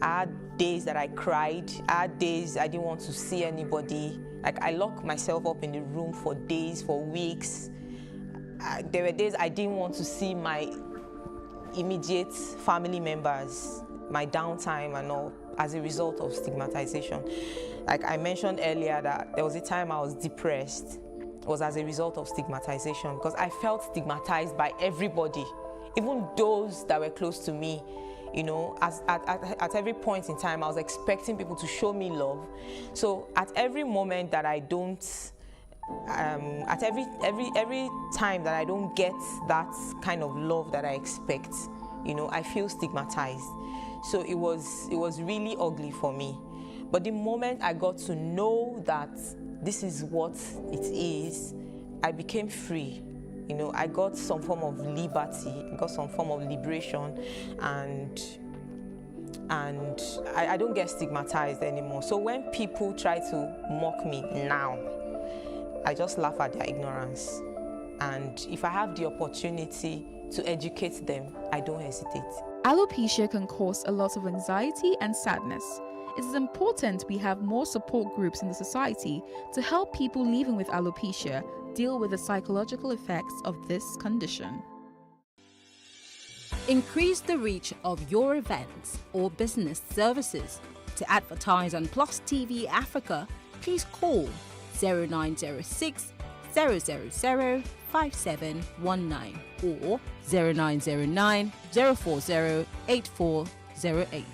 I had days that I cried. I had days I didn't want to see anybody. Like I locked myself up in the room for days, for weeks. There were days I didn't want to see my immediate family members, my downtime and all, as a result of stigmatization. Like I mentioned earlier that there was a time I was depressed. It was as a result of stigmatization because I felt stigmatized by everybody, even those that were close to me. You know, at every point in time, I was expecting people to show me love. So at every moment that I don't at every time that I don't get that kind of love that I expect, you know, I feel stigmatized. So it was really ugly for me. But the moment I got to know that this is what it is, I became free. You know, I got some form of liberty, got some form of liberation, and I don't get stigmatized anymore. So when people try to mock me now, I just laugh at their ignorance. And if I have the opportunity to educate them, I don't hesitate. Alopecia can cause a lot of anxiety and sadness. It is important we have more support groups in the society to help people living with alopecia deal with the psychological effects of this condition. Increase the reach of your events or business services. To advertise on Plus TV Africa, please call 0906 000 5719 or 0909 040 8408,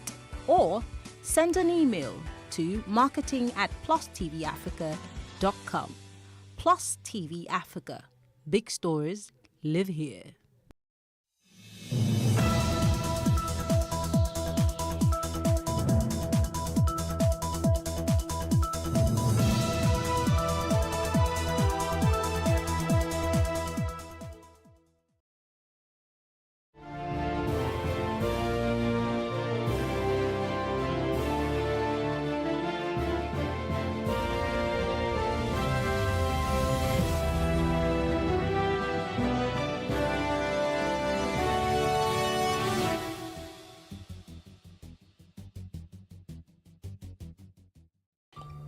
or send an email to marketing@plustvafrica.com. Plus TV Africa. Big stories live here.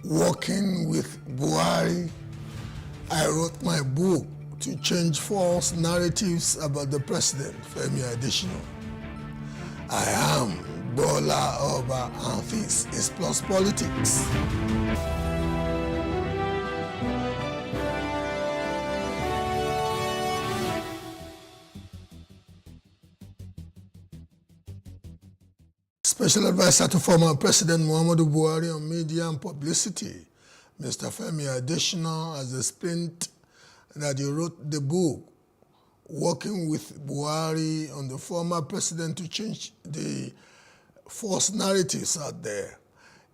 Working with Buhari, I wrote my book to change false narratives about the president, Femi Adesina. I am Bola Oba, and this is Plus Politics. Special Advisor to former President Muhammadu Buhari on media and publicity, Mr. Femi Adesina, has explained that he wrote the book Working with Buhari on the former president to change the false narratives out there.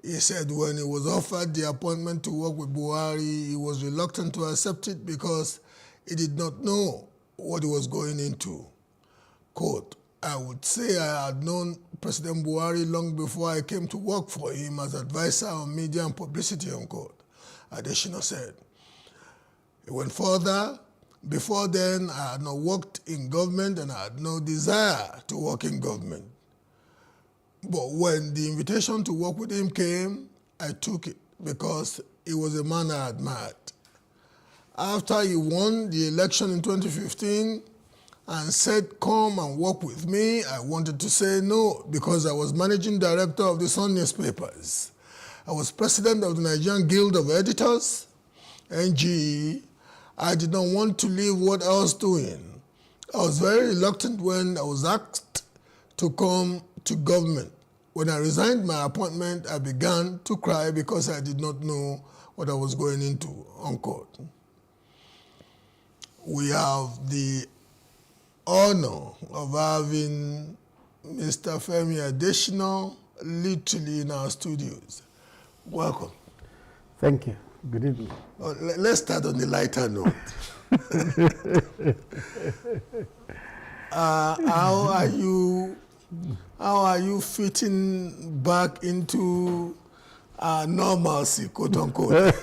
He said when he was offered the appointment to work with Buhari, he was reluctant to accept it because he did not know what he was going into. Quote, I would say I had known President Buhari long before I came to work for him as advisor on media and publicity, unquote, Adesina said. He went further. Before then, I had not worked in government and I had no desire to work in government. But when the invitation to work with him came, I took it because he was a man I admired. After he won the election in 2015, and said, come and work with me, I wanted to say no because I was managing director of the Sun newspapers. I was president of the Nigerian Guild of Editors, NGE. I did not want to leave what I was doing. I was very reluctant when I was asked to come to government. When I resigned my appointment, I began to cry because I did not know what I was going into, unquote. We have the honor of having Mr. Femi Adesina literally in our studios. Welcome. Thank you. Good evening. Let's start on the lighter note. How are you fitting back into normalcy, quote unquote?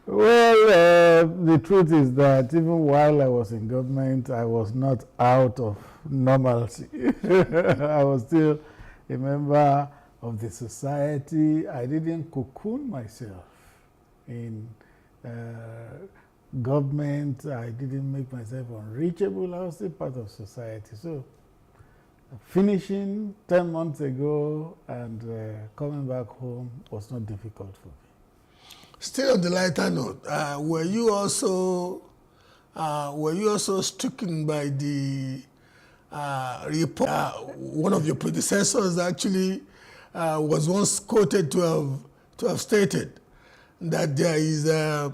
Well, the truth is that even while I was in government, I was not out of normalcy. I was still a member of the society. I didn't cocoon myself in government. I didn't make myself unreachable. I was still part of society. So finishing 10 months ago and coming back home was not difficult for me. Still on the lighter note, were you also stricken by the report? One of your predecessors actually was once quoted to have stated that there is a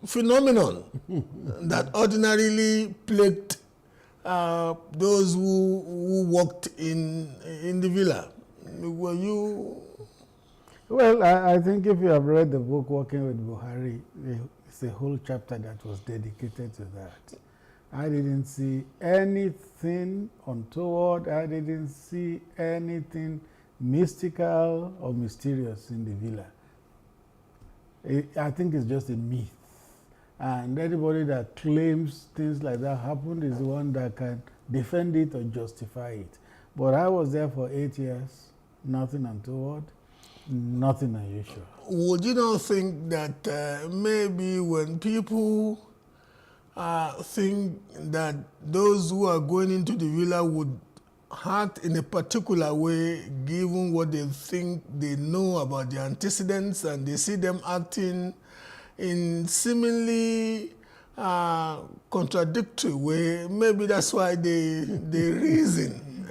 phenomenon that ordinarily plagued those who worked in the villa. Were you? Well, I think if you have read the book Working with Buhari, it's a whole chapter that was dedicated to that. I didn't see anything untoward. I didn't see anything mystical or mysterious in the villa. I think it's just a myth. And anybody that claims things like that happened is the one that can defend it or justify it. But I was there for 8 years, nothing untoward, nothing unusual. Would you not think that maybe when people think that those who are going into the villa would act in a particular way, given what they think they know about the antecedents, and they see them acting in seemingly contradictory way, maybe that's why they reason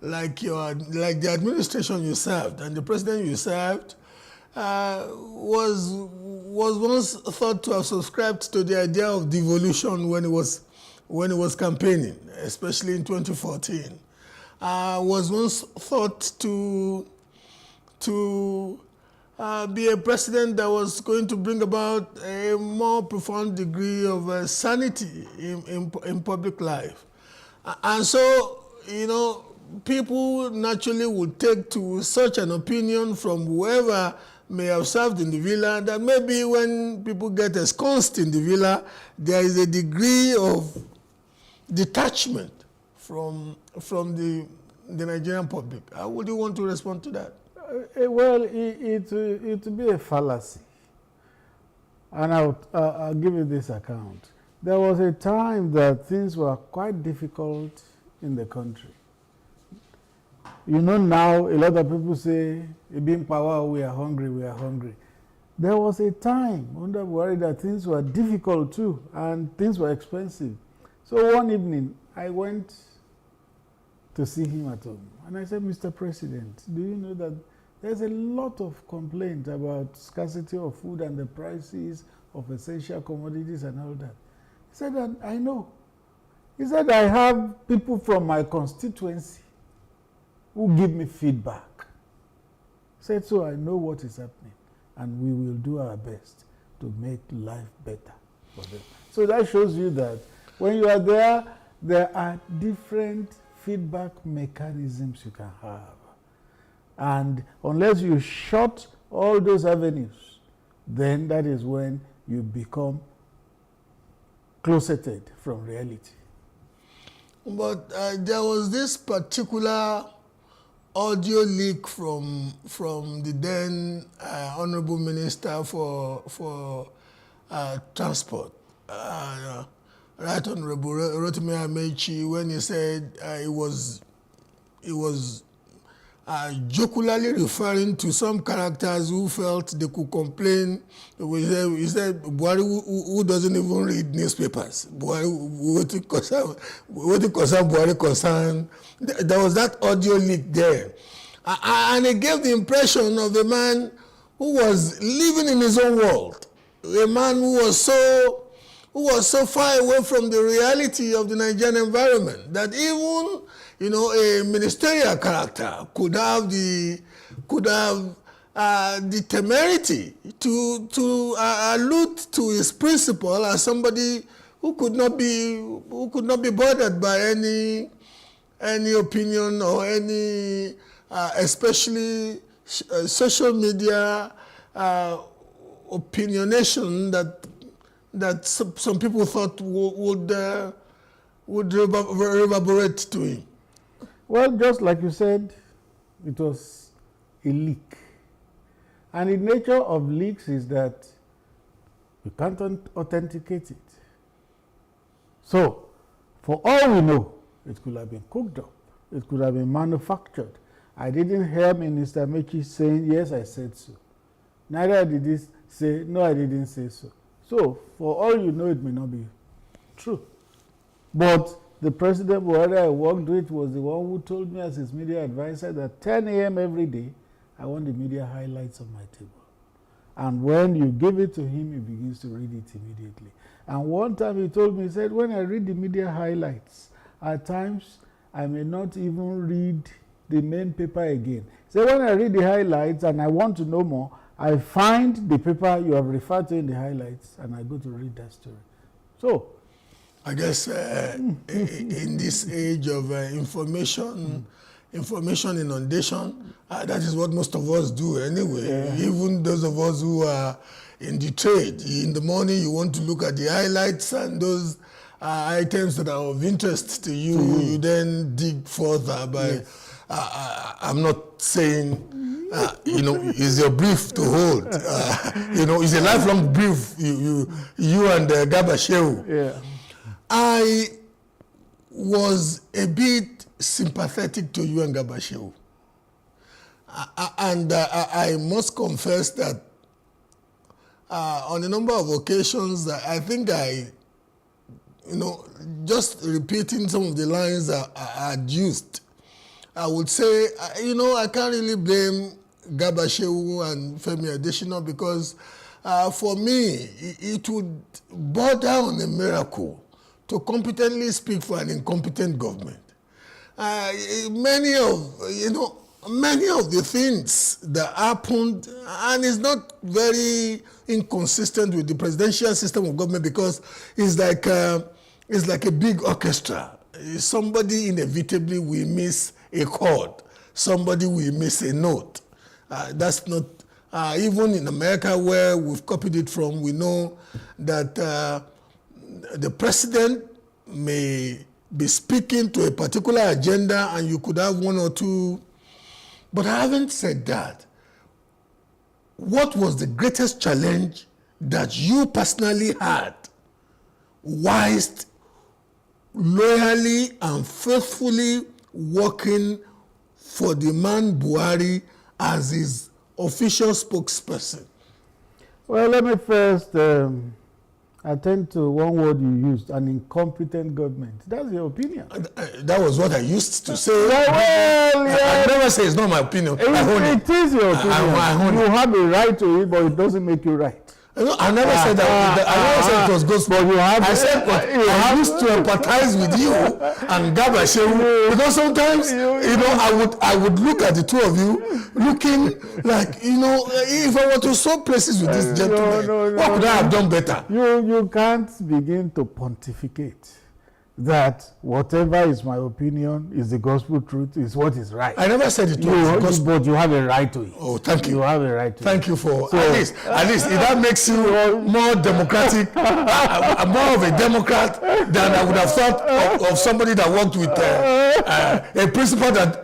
like the administration you served and the president you served was once thought to have subscribed to the idea of devolution when it was campaigning, especially in 2014. Was once thought to be a president that was going to bring about a more profound degree of sanity in public life. And so, people naturally would take to such an opinion from whoever may have served in the villa, that maybe when people get ensconced in the villa, there is a degree of detachment from the Nigerian public. How would you want to respond to that? Well, it would be a fallacy. And I'll give you this account. There was a time that things were quite difficult in the country. Now a lot of people say, being power, we are hungry, we are hungry. There was a time under Buhari that things were difficult too, and things were expensive. So one evening, I went to see him at home. And I said, Mr. President, do you know that there's a lot of complaint about scarcity of food and the prices of essential commodities and all that? He said, I know. He said, I have people from my constituency who give me feedback. He said, so I know what is happening, and we will do our best to make life better for them. So that shows you that when you are there, there are different feedback mechanisms you can have. And unless you shut all those avenues, then that is when you become closeted from reality. But there was this particular audio leak from the then Honorable Minister for Transport, Right Honorable Rotimi Amechi, when he said he was jocularly referring to some characters who felt they could complain. He said Buhari who doesn't even read newspapers. Buhari, what it concern Buhari concern. There was that audio leak there. And it gave the impression of a man who was living in his own world. A man who was so far away from the reality of the Nigerian environment that even a ministerial character could have the temerity to allude to his principle as somebody who could not be bothered by any opinion or any especially social media opinionation that some people thought would reverberate to him. Well, just like you said, it was a leak. And the nature of leaks is that you can't authenticate it. So, for all we know, it could have been cooked up. It could have been manufactured. I didn't hear Minister Amechi saying, yes, I said so. Neither did he say, no, I didn't say so. So, for all you know, it may not be true. But the President Buhari I worked with was the one who told me as his media advisor that 10 a.m. every day, I want the media highlights on my table. And when you give it to him, he begins to read it immediately. And one time he told me, he said, when I read the media highlights, at times I may not even read the main paper again. So when I read the highlights and I want to know more, I find the paper you have referred to in the highlights and I go to read that story. So, I guess in this age of information inundation, that is what most of us do anyway. Yeah. Even those of us who are in the trade, in the morning you want to look at the highlights and those items that are of interest to you, you then dig further by, yes. I'm not saying, it's your brief to hold. It's a lifelong brief, you and Garba Shehu. Yeah. I was a bit sympathetic to you and Garba Shehu. And I must confess that on a number of occasions, I think just repeating some of the lines that I had used, I would say, I can't really blame Garba Shehu and Femi Adesina because for me, it would border on a miracle to competently speak for an incompetent government. Many of the things that happened, and it's not very inconsistent with the presidential system of government because it's like a big orchestra. Somebody inevitably will miss a chord. Somebody will miss a note. That's not, even in America where we've copied it from, we know that the president may be speaking to a particular agenda and you could have one or two. But having said that, what was the greatest challenge that you personally had whilst loyally and faithfully working for the man Buhari as his official spokesperson? Well, let me first attend to one word you used, an incompetent government. That's your opinion. That was what I used to say. Well, I never say it's not my opinion. It is your opinion. You have a right to it, but it doesn't make you right. I never said that. I never said it was gospel. I said I used to empathize with you and Garba Shehu because sometimes I would look at the two of you looking like if I were to swap places with this gentleman, what could I have done better? You can't begin to pontificate that whatever is my opinion is the gospel truth, is what is right. I never said it was gospel. But you have a right to it. Oh, thank you. You have a right to Thank you for, at least, if that makes you more democratic, more of a Democrat than I would have thought of somebody that worked with a principal that,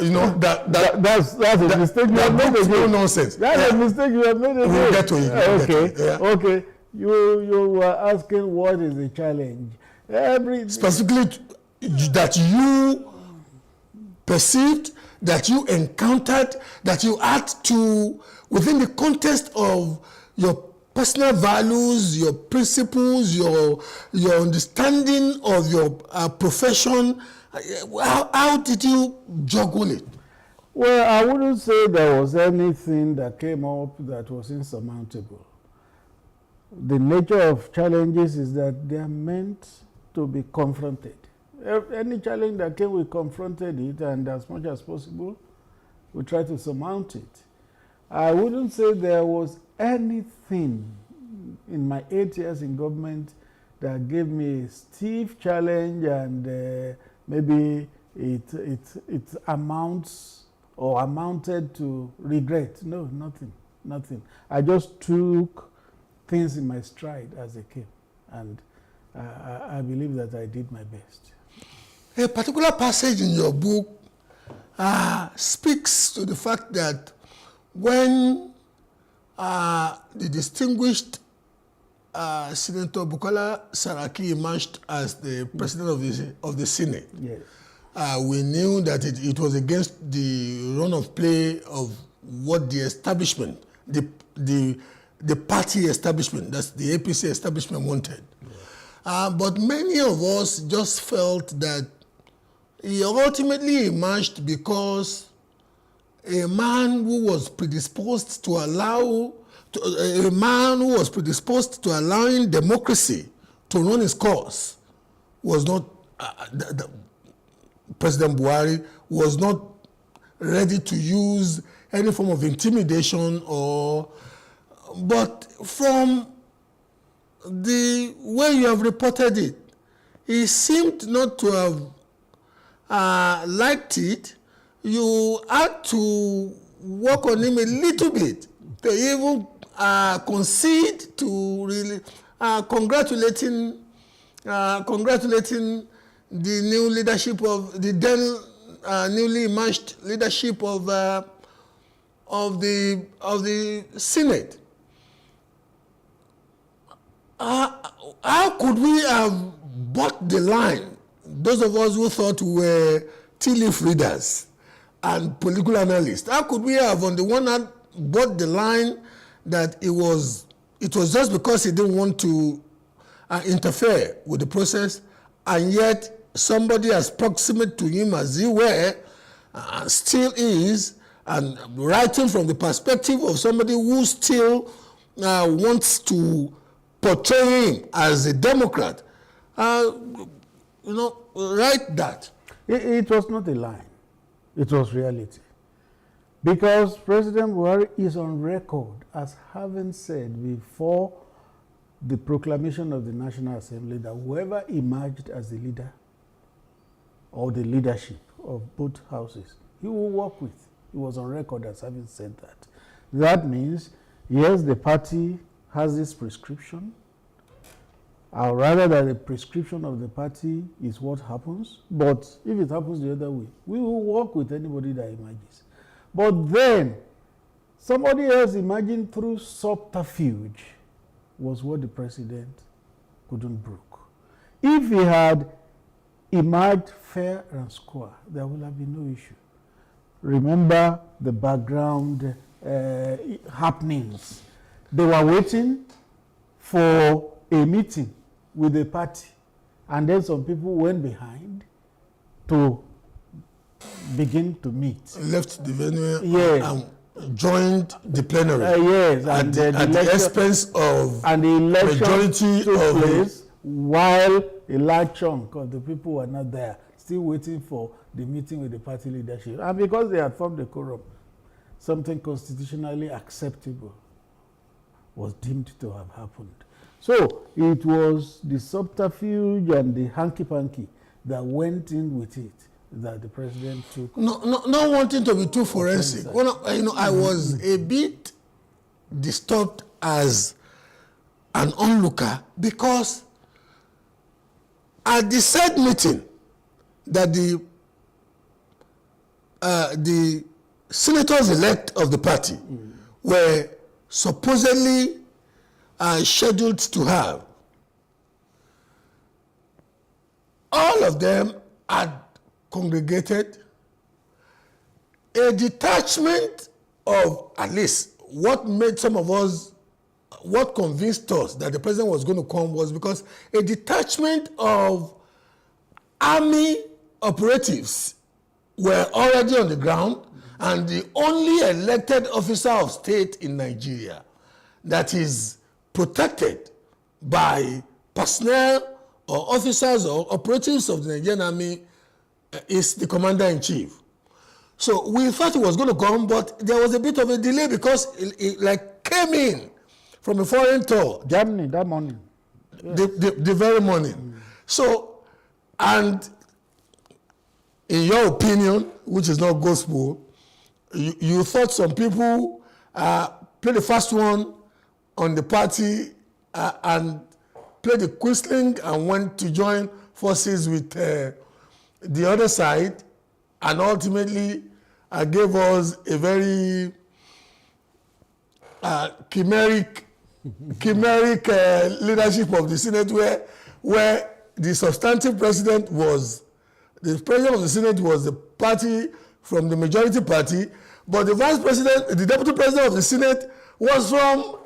That's a mistake you have made again. No nonsense. That's a mistake you have made again. We'll get to it. Okay. You were asking what is the challenge. Specifically that you perceived, that you encountered, that you had to, within the context of your personal values, your principles, your understanding of your profession, how did you juggle it? Well, I wouldn't say there was anything that came up that was insurmountable. The nature of challenges is that they are meant to be confronted. Any challenge that came, we confronted it, and as much as possible, we try to surmount it. I wouldn't say there was anything in my 8 years in government that gave me a stiff challenge and maybe it amounts or amounted to regret. No, nothing. I just took things in my stride as they came, and I believe that I did my best. A particular passage in your book speaks to the fact that when the distinguished Senator Bukola Saraki emerged as the president of the Senate, yes. We knew that it was against the run of play of what the establishment, the party establishment, that's the APC establishment wanted. But many of us just felt that he ultimately emerged because a man who was predisposed to allowing democracy to run its course was not, President Buhari was not ready to use any form of intimidation but from the way you have reported it, he seemed not to have liked it. You had to work on him a little bit to even concede to really congratulating the new leadership of the then newly emerged leadership of the Senate. How could we have bought the line? Those of us who thought we were tea leaf readers and political analysts, how could we have, on the one hand, bought the line that it was just because he didn't want to interfere with the process, and yet somebody as proximate to him as he were, still is, and writing from the perspective of somebody who still wants to portray him as a Democrat, write that. It was not a line. It was reality. Because President Buhari is on record as having said before the proclamation of the National Assembly that whoever emerged as the leader or the leadership of both houses, he will work with. He was on record as having said that. That means, yes, the party has this prescription, or rather that the prescription of the party is what happens, but if it happens the other way, we will work with anybody that emerges. But then, somebody else emerging through subterfuge was what the president couldn't brook. If he had emerged fair and square, there would have been no issue. Remember the background happenings. They were waiting for a meeting with the party, and then some people went behind to begin to meet. Left the venue, yes, and joined the plenary. Yes, at the expense of and the election majority took of place while a large chunk of the people were not there, still waiting for the meeting with the party leadership. And because they had formed a quorum, something constitutionally acceptable was deemed to have happened. So it was the subterfuge and the hanky-panky that went in with it that the president took. Not wanting to be too forensic. I was a bit disturbed as an onlooker because at the said meeting that the senators-elect of the party were supposedly scheduled to have, all of them had congregated. A detachment of, at least what made some of us, what convinced us that the president was going to come was because a detachment of army operatives were already on the ground, and the only elected officer of state in Nigeria that is protected by personnel or officers or operatives of the Nigerian army is the commander-in-chief. So we thought it was going to come, but there was a bit of a delay because it like came in from a foreign tour. Germany, that morning. Yes. The very morning. So, and in your opinion, which is not gospel, you thought some people played the first one on the party and played the quisling and went to join forces with the other side, and ultimately gave us a very chimeric leadership of the Senate where the substantive president was, the president of the Senate was the party from the majority party, but the vice president, the deputy president of the Senate was from,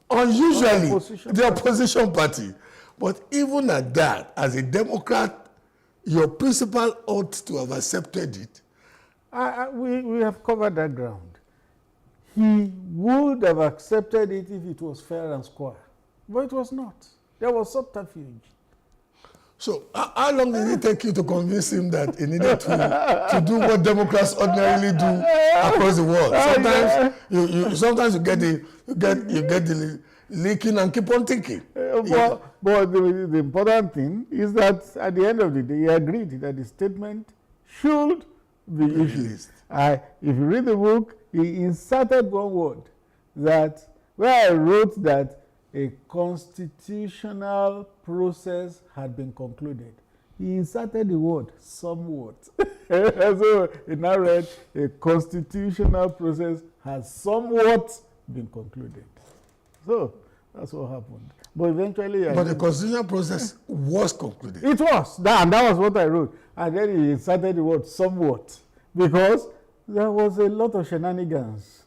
unusually, the opposition party. But even at that, as a Democrat, your principal ought to have accepted it. We have covered that ground. He would have accepted it if it was fair and square, but it was not. There was subterfuge. So how long did it take you to convince him that he needed to do what Democrats ordinarily do across the world? Sometimes you get the leaking and keep on thinking. But the important thing is that at the end of the day, he agreed that the statement should be issued. If you read the book, he inserted one word where I wrote that a constitutional process had been concluded. He inserted the word somewhat. So he now read a constitutional process has somewhat been concluded. So that's what happened. But eventually... But the constitutional process was concluded. It was. And that was what I wrote. And then he inserted the word somewhat. Because there was a lot of shenanigans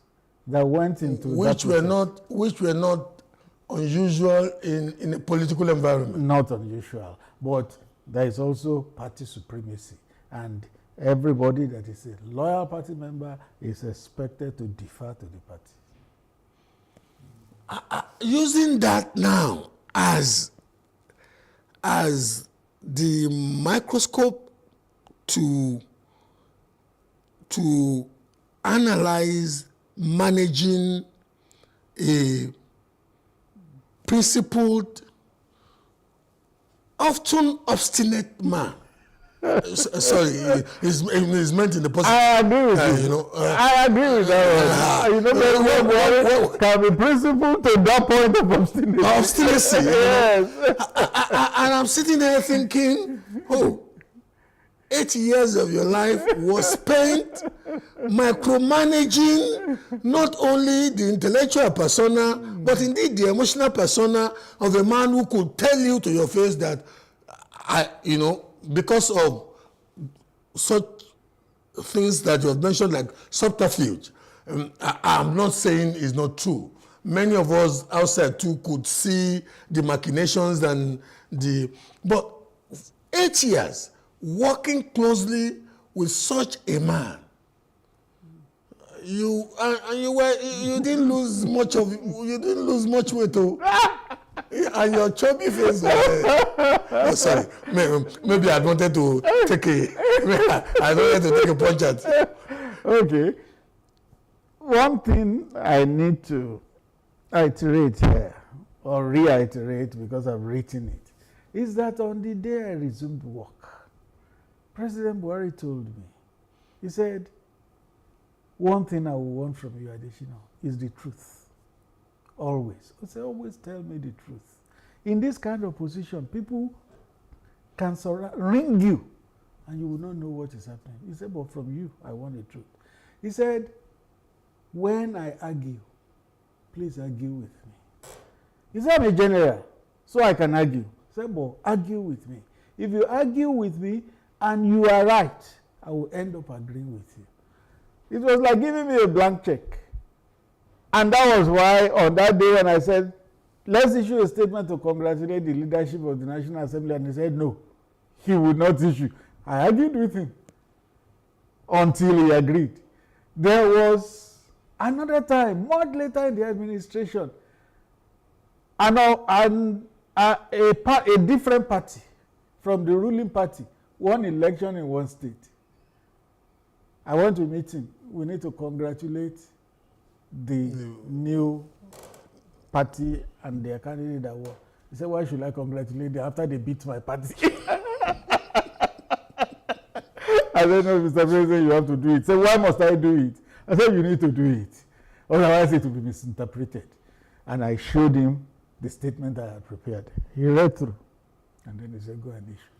that went into which were not unusual in a political environment. Not unusual. But there is also party supremacy. And everybody that is a loyal party member is expected to defer to the party. Using that now as the microscope to analyze managing a principled, often obstinate man. Sorry, it's meant in the positive. I agree with you. I agree with that. What can be principled to that point of obstinacy. Obstinacy. Yes. And I'm sitting there thinking, 8 years of your life was spent micromanaging not only the intellectual persona, but indeed the emotional persona of a man who could tell you to your face that, because of such things that you have mentioned, like subterfuge, I'm not saying it's not true. Many of us outside too could see the machinations but 8 years working closely with such a man, you didn't lose much weight too. And your chubby face. Sorry, maybe I wanted to take a punch at. Okay. One thing I need to iterate here, or reiterate because I've written it, is that on the day I resumed work, President Buhari told me, he said, one thing I will want from you, Adesina, is the truth. Always. I say, always tell me the truth. In this kind of position, people can ring you and you will not know what is happening. He said, but from you, I want the truth. He said, when I argue, please argue with me. He said, I'm a general, so I can argue. He said, but argue with me. If you argue with me and you are right, I will end up agreeing with you. It was like giving me a blank check. And that was why on that day when I said, let's issue a statement to congratulate the leadership of the National Assembly, and he said no, he would not issue. I argued with him until he agreed. There was another time, much later in the administration, a different party from the ruling party won election in one state. I went to meet him. We need to congratulate the new party and their candidate that won. He said, why should I congratulate them after they beat my party? I said, no, Mr. President, you have to do it. He said, why must I do it? I said, you need to do it. Otherwise, it will be misinterpreted. And I showed him the statement I had prepared. He read through. And then he said, go and issue.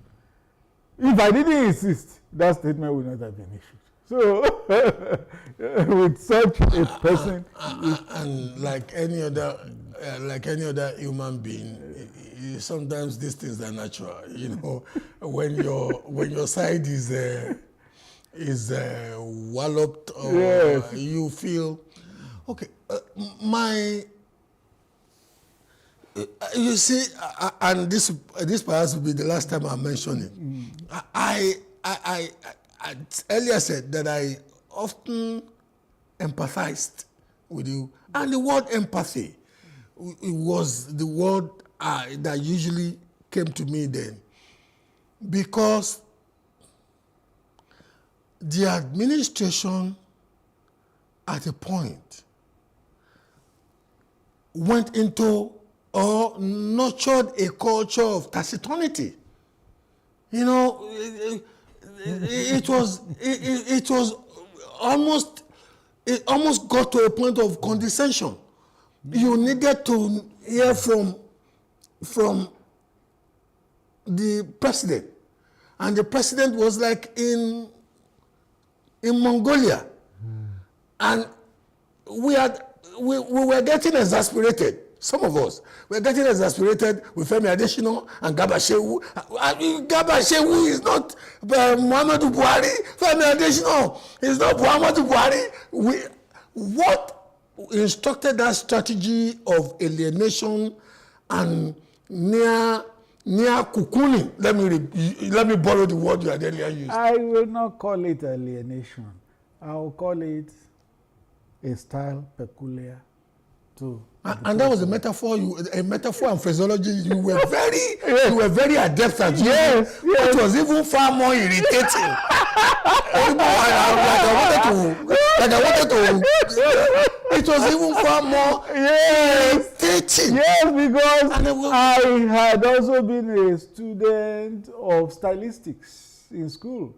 If I didn't insist, that statement would not have been issued. So, with such a person, and like any other human being, sometimes these things are natural. When your side is walloped, or yes, you feel okay. You see, and this perhaps will be the last time I mention it. I earlier said that I often empathized with you. And the word empathy, it was the word that usually came to me then. Because the administration at a point went into or nurtured a culture of taciturnity. You know, it almost got to a point of condescension. You needed to hear from the president, and the president was like in Mongolia, and we were getting exasperated. Some of us were getting exasperated with Femi Adesina and Garba Shehu. Garba Shehu is not Muhammadu Buhari. Femi Adesina is not Muhammadu Buhari. What instructed that strategy of alienation and near cocooning? Let me borrow the word you had earlier used. I will not call it alienation. I will call it a style peculiar to. And that was a metaphor and phraseology you were very adept at. Yes, yes. It was even far more irritating. It was even far more irritating. Yes, because I had also been a student of stylistics in school.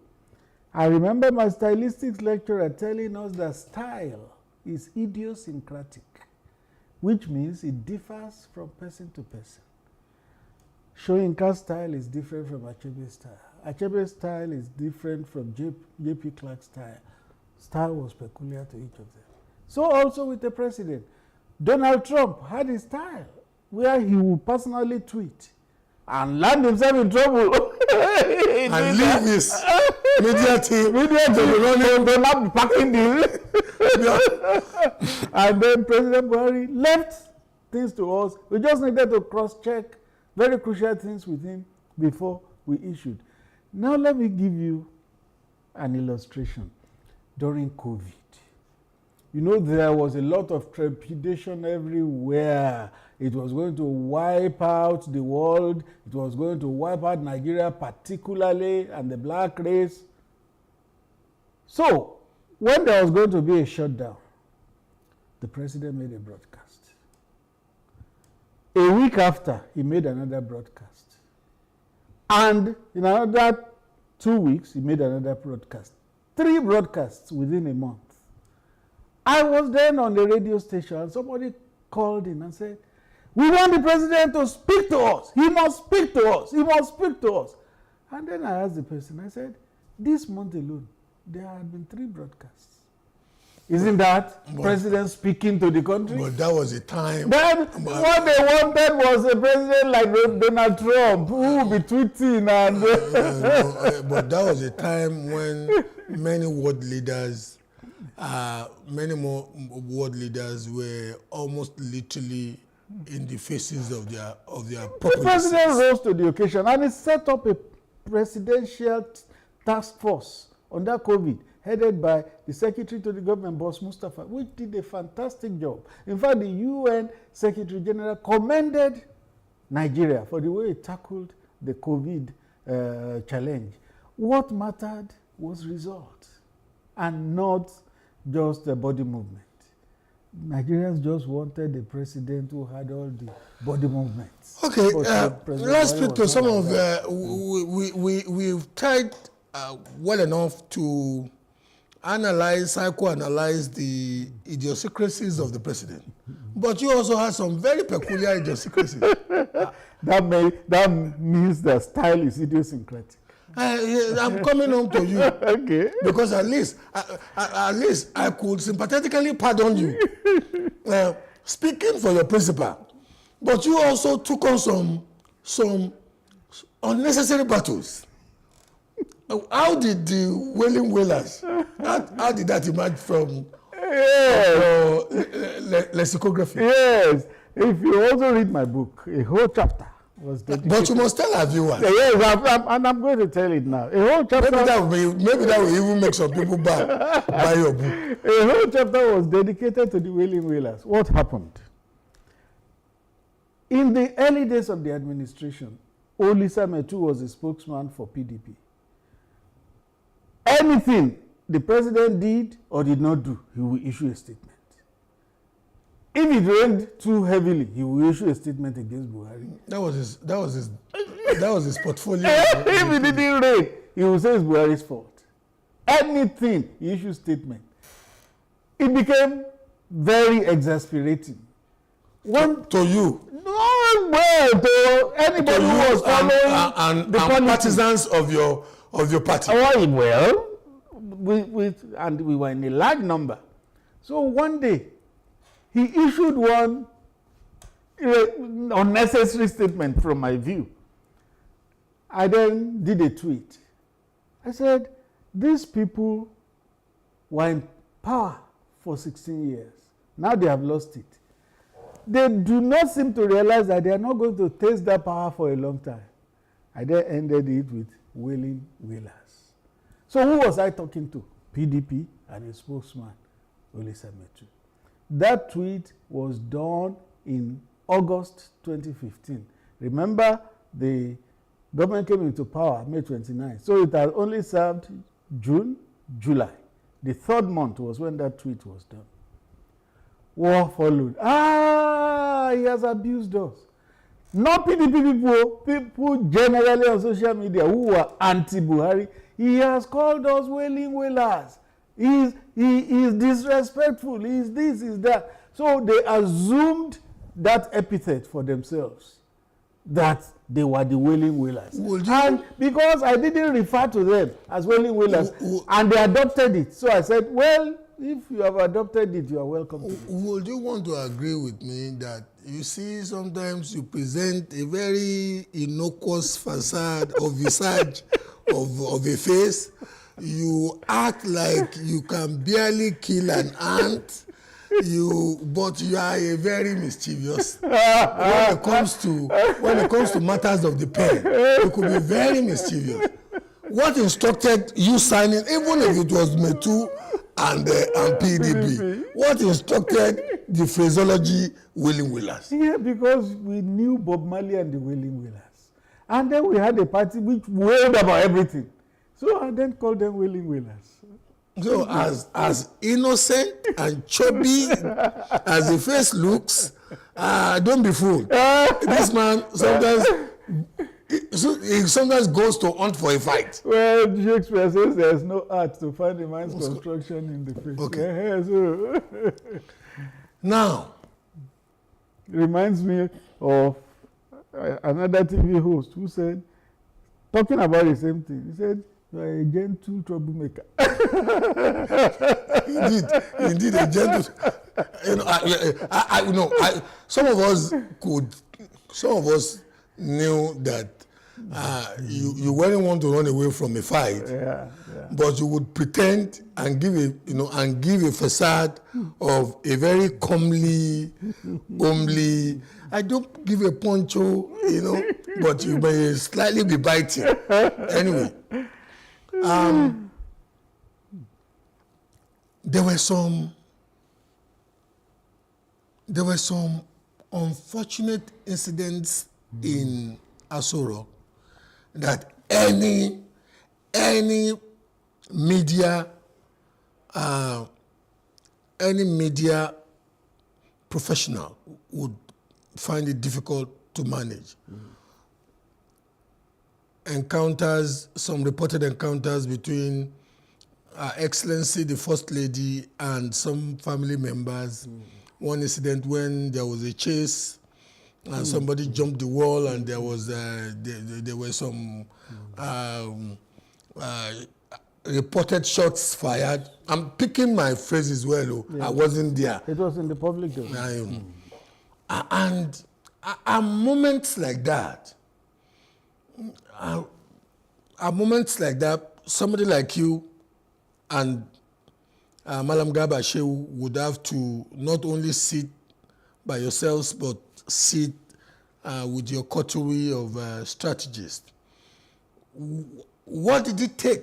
I remember my stylistics lecturer telling us that style is idiosyncratic, which means it differs from person to person. Soyinka's style is different from Achebe's style. Achebe's style is different from J.P. Clark's style. Style was peculiar to each of them. So also with the president. Donald Trump had his style where he would personally tweet and land himself in trouble. And leave his media team to not be packing this. And then President Buhari left things to us. We just needed to cross-check very crucial things with him before we issued. Now let me give you an illustration. During COVID, you know, there was a lot of trepidation everywhere. It was going to wipe out the world. It was going to wipe out Nigeria particularly, and the black race. So, when there was going to be a shutdown, the president made a broadcast. A week after, he made another broadcast. And in another 2 weeks, he made another broadcast. 3 broadcasts within a month. I was then on the radio station, and somebody called in and said, "We want the president to speak to us. He must speak to us. He must speak to us." And then I asked the person, I said, "This month alone, there had been 3 broadcasts. Isn't that president speaking to the country?" But that was a time. Then what they wanted was a president like Donald Trump, who would be tweeting and. But that was a time when many world leaders were almost literally in the faces of their populace. The president rose to the occasion, and he set up a presidential task force under COVID, headed by the Secretary to the Government, Boss Mustafa, which did a fantastic job. In fact, the UN Secretary General commended Nigeria for the way it tackled the COVID challenge. What mattered was result, and not just the body movement. Nigerians just wanted a president who had all the body movements. Okay, let's speak to some of we've tried well enough to psychoanalyze the idiosyncrasies of the president. But you also have some very peculiar idiosyncrasies. That means the style is idiosyncratic. I'm coming home to you. Okay. Because at least I could sympathetically pardon you. Speaking for your principal. But you also took on some unnecessary battles. How did the Wailing Wailers, how did that emerge from lexicography? Yes. If you also read my book, a whole chapter was dedicated. But you must tell our viewers. Yes, and I'm going to tell it now. A whole chapter. Maybe that will even make some people buy your book. A whole chapter was dedicated to the Wailing Wailers. What happened? In the early days of the administration, Olisa Metu was a spokesman for PDP. Anything the president did or did not do, he will issue a statement. If it rained too heavily, he will issue a statement against Buhari. That was his portfolio. If it didn't rain, he will say it's Buhari's fault. Anything, he issues statement. It became very exasperating. To you? No, well, to anybody who was following and partisans of your party. Oh, well, we were in a large number. So one day, he issued one unnecessary statement from my view. I then did a tweet. I said, these people were in power for 16 years. Now they have lost it. They do not seem to realize that they are not going to taste that power for a long time. I then ended it with Wailing Wailers. So who was I talking to? PDP and a spokesman, Olisa Metu. That tweet was done in August 2015. Remember, the government came into power May 29. So it had only served June, July. The third month was when that tweet was done. War followed. He has abused us. Not PDP people generally on social media who were anti-Buhari. He has called us Wailing Wailers. He is disrespectful. He is this, he is that. So they assumed that epithet for themselves, that they were the Wailing Wailers. And because I didn't refer to them as Wailing Wailers, and they adopted it. So I said, well, if you have adopted it, you are welcome to it. Would you want to agree with me that you see sometimes you present a very innocuous facade or visage of a face, you act like you can barely kill an ant, but you are a very mischievous. When it comes to matters of the pen, you could be very mischievous. What instructed you signing, even if it was Metu and PDP, what instructed the phraseology Wailing Wailers? Yeah, because we knew Bob Marley and the Wailing Wailers. And then we had a party which wailed about everything. So I then called them Wailing Wailers. So as innocent and chubby as the face looks, don't be fooled. This man sometimes goes to hunt for a fight. Well, Shakespeare says there's no art to find a man's construction in the face. Okay. Now, reminds me of another TV host who said, talking about the same thing, he said, you are a gentle troublemaker. Indeed, a gentle. Some of us knew that you wouldn't want to run away from a fight, but you would pretend and give a facade of a very homely. I don't give a poncho, but you may slightly be biting. Anyway, there were some unfortunate incidents in Aso Rock that any media professional would find it difficult to manage. Some reported encounters between Her Excellency the First Lady and some family members. One incident when there was a chase and somebody jumped the wall and there were some reported shots fired. I'm picking my phrases well. I wasn't there. It was in the public domain. And moments like that, somebody like you and Malam Garba Shehu would have to not only sit by yourselves, but sit with your coterie of strategists. What did it take?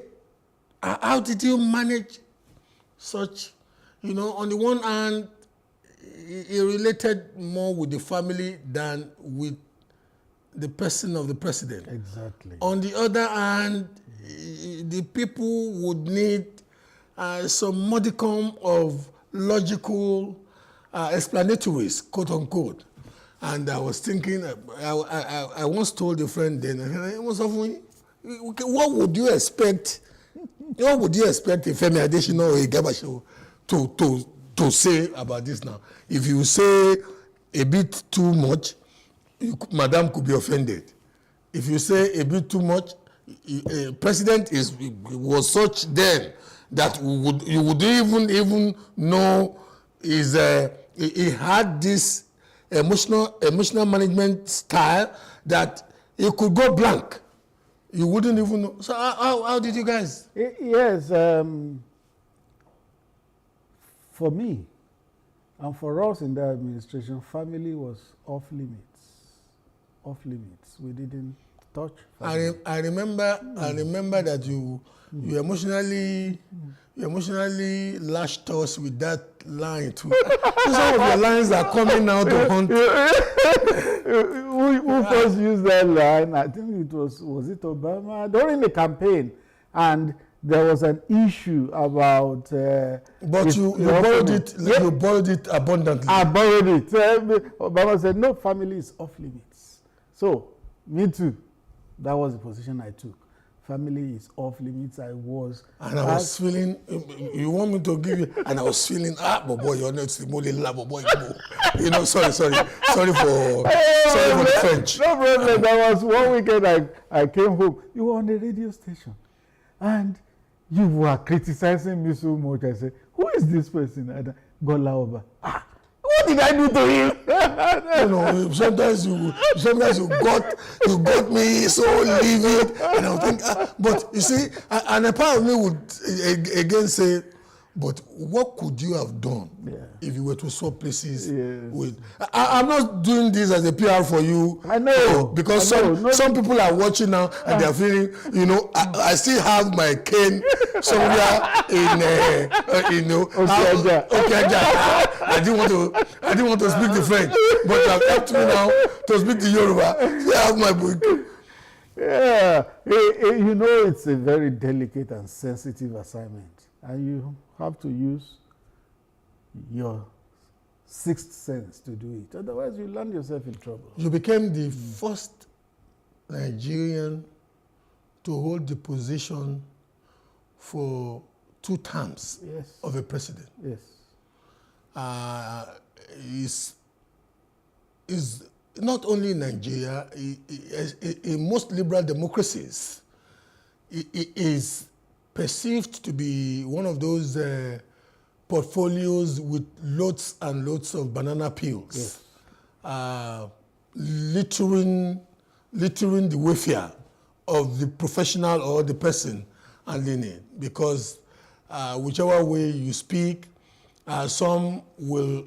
How did you manage such, on the one hand, it related more with the family than with the person of the president. Exactly. On the other hand, the people would need some modicum of logical explanatories, quote unquote. And I was thinking, I once told a friend then, what would you expect? What would you expect a Femi Adesina or a Gabashew to say about this now? If you say a bit too much, Madam could be offended. If you say a bit too much, president was such then that you would even know he had this emotional management style that he could go blank. You wouldn't even know. So how did you guys? Yes, for me and for us in the administration, family was off limits. Off limits. We didn't touch family. I remember that you emotionally lashed us with that line too. Some of your lines are coming out to haunt. Who first used that line? I think it was it Obama during the campaign, and there was an issue about. But you borrowed it. Yeah. You borrowed it abundantly. I borrowed it. Obama said no, family is off limits. So me too. That was the position I took. Family is off limits. I was feeling. You want me to give you? And I was feeling. Boy, you're not boy. Sorry for the French. No problem. There was one weekend I came home. You were on the radio station, and you were criticizing me so much. I said, "Who is this person?" Gola Oba. What did I do to him? Sometimes you got me so livid, and I think, but you see, and a part of me would again say, but what could you have done if you were to swap places with? I'm not doing this as a PR for you. I know. Because some people are watching now and they're feeling, I still have my cane somewhere in Okeja. I didn't want to speak the French, but you have helped me now to speak the Yoruba. I have my book. Yeah, it's a very delicate and sensitive assignment. And you have to use your sixth sense to do it. Otherwise, you land yourself in trouble. You became the first Nigerian to hold the position for 2 terms of a president. Yes. Is not only in Nigeria, in most liberal democracies, it is perceived to be one of those portfolios with loads and loads of banana peels, littering the welfare of the professional or the person handling it. Because whichever way you speak, some will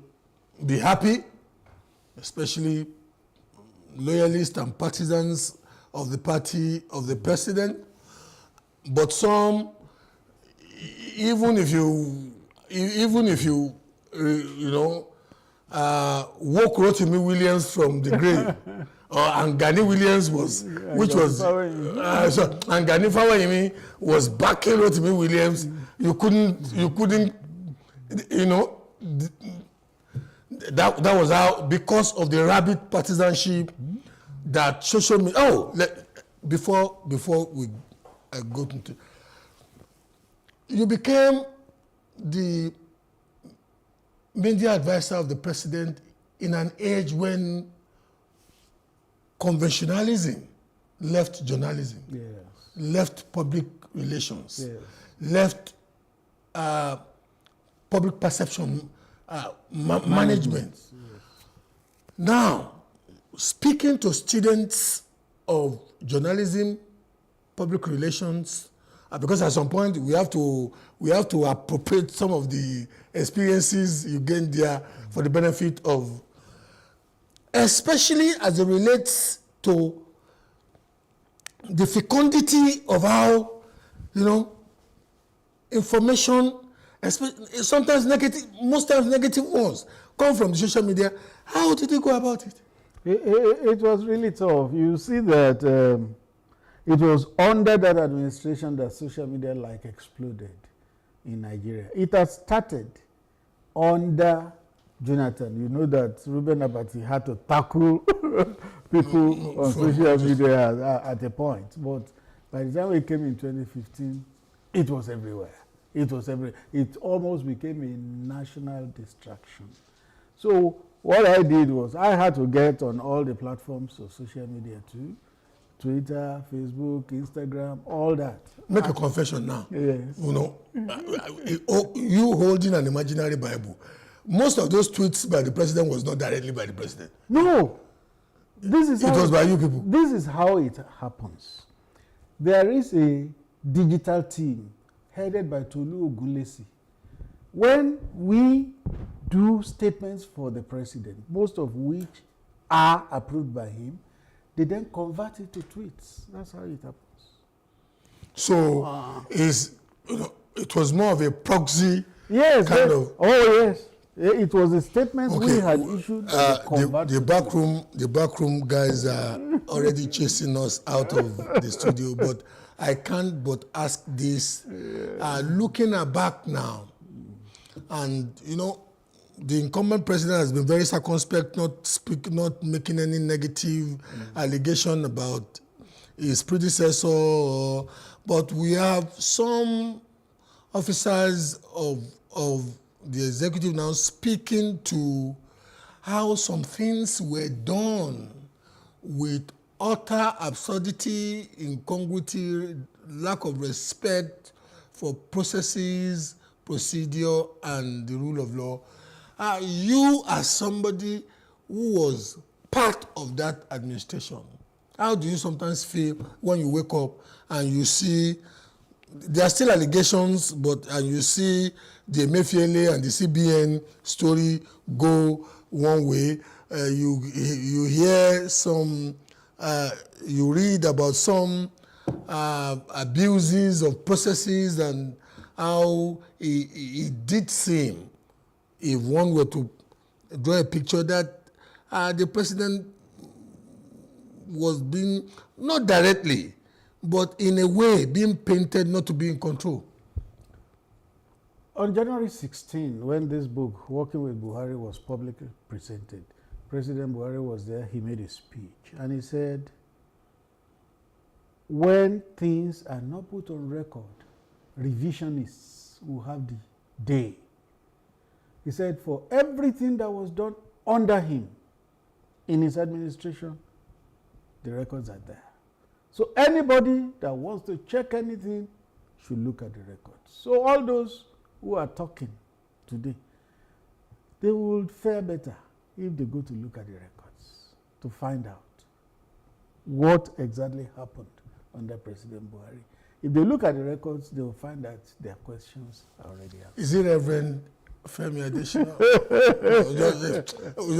be happy, especially loyalists and partisans of the party of the president, but some, even if you woke Rotimi Williams from the grave, and Gani Williams and Gani Fawayimi was backing Rotimi Williams. You couldn't, that was how, because of the rabid partisanship that social media. Before we go into, you became the media advisor of the president in an age when conventionalism left journalism, left public relations, left public perception management. Now, speaking to students of journalism, public relations, because at some point we have to appropriate some of the experiences you gain there for the benefit of especially as it relates to the fecundity of how, information, sometimes negative, most times negative ones, come from the social media. How did you go about it? It was really tough. You see that it was under that administration that social media exploded in Nigeria. It has started under Jonathan. You know that Reuben Abati had to tackle people on social media at a point. But by the time it came in 2015, it was everywhere. It almost became a national distraction. So what I did was I had to get on all the platforms of social media too. Twitter, Facebook, Instagram, all that. Make a confession now. Yes. You holding an imaginary Bible. Most of those tweets by the president was not directly by the president. No. It was by you people. This is how it happens. There is a digital team headed by Tolu Ogunlesi. When we do statements for the president, most of which are approved by him, they then convert it to tweets. That's how it happens. So it was more of a proxy kind of. Oh yes, it was the statements we had issued. The backroom guys are already chasing us out of the studio, but I can't but ask this. Looking back now, and the incumbent president has been very circumspect, not making any negative allegation about his predecessor. But we have some officers of the executive now speaking to how some things were done with utter absurdity, incongruity, lack of respect for processes, procedure, and the rule of law. You, as somebody who was part of that administration, how do you sometimes feel when you wake up and you see there are still allegations, and you see the Emefiele and the CBN story go one way? You hear some, you read about some abuses of processes and how it did seem, if one were to draw a picture, that the president was being, not directly, but in a way being painted not to be in control. On January 16, when this book, Working with Buhari, was publicly presented, President Buhari was there, he made a speech, and he said, when things are not put on record, revisionists will have the day. He said, for everything that was done under him in his administration, the records are there. So anybody that wants to check anything should look at the records. So all those who are talking today, they will fare better if they go to look at the records to find out what exactly happened under President Buhari. If they look at the records, they will find that their questions are already answered. Is it Reverend Femi Adesina?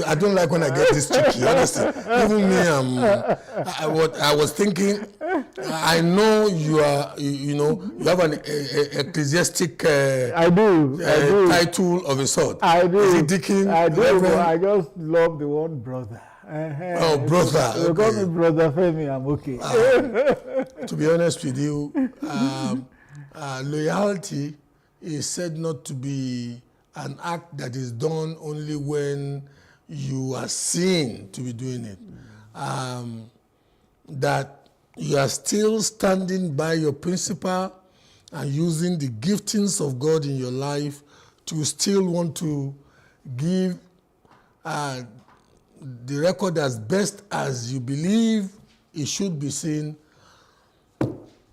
I don't like when I get this tricky, honestly. Even me, I was thinking, I know you are, you have an ecclesiastic title of a sort. I do. Is it Deacon? I do. I just love the word brother. Oh, brother. You call me Brother Femi, I'm okay. To be honest with you, loyalty is said not to be an act that is done only when you are seen to be doing it. That you are still standing by your principle and using the giftings of God in your life to still want to give the record as best as you believe it should be seen.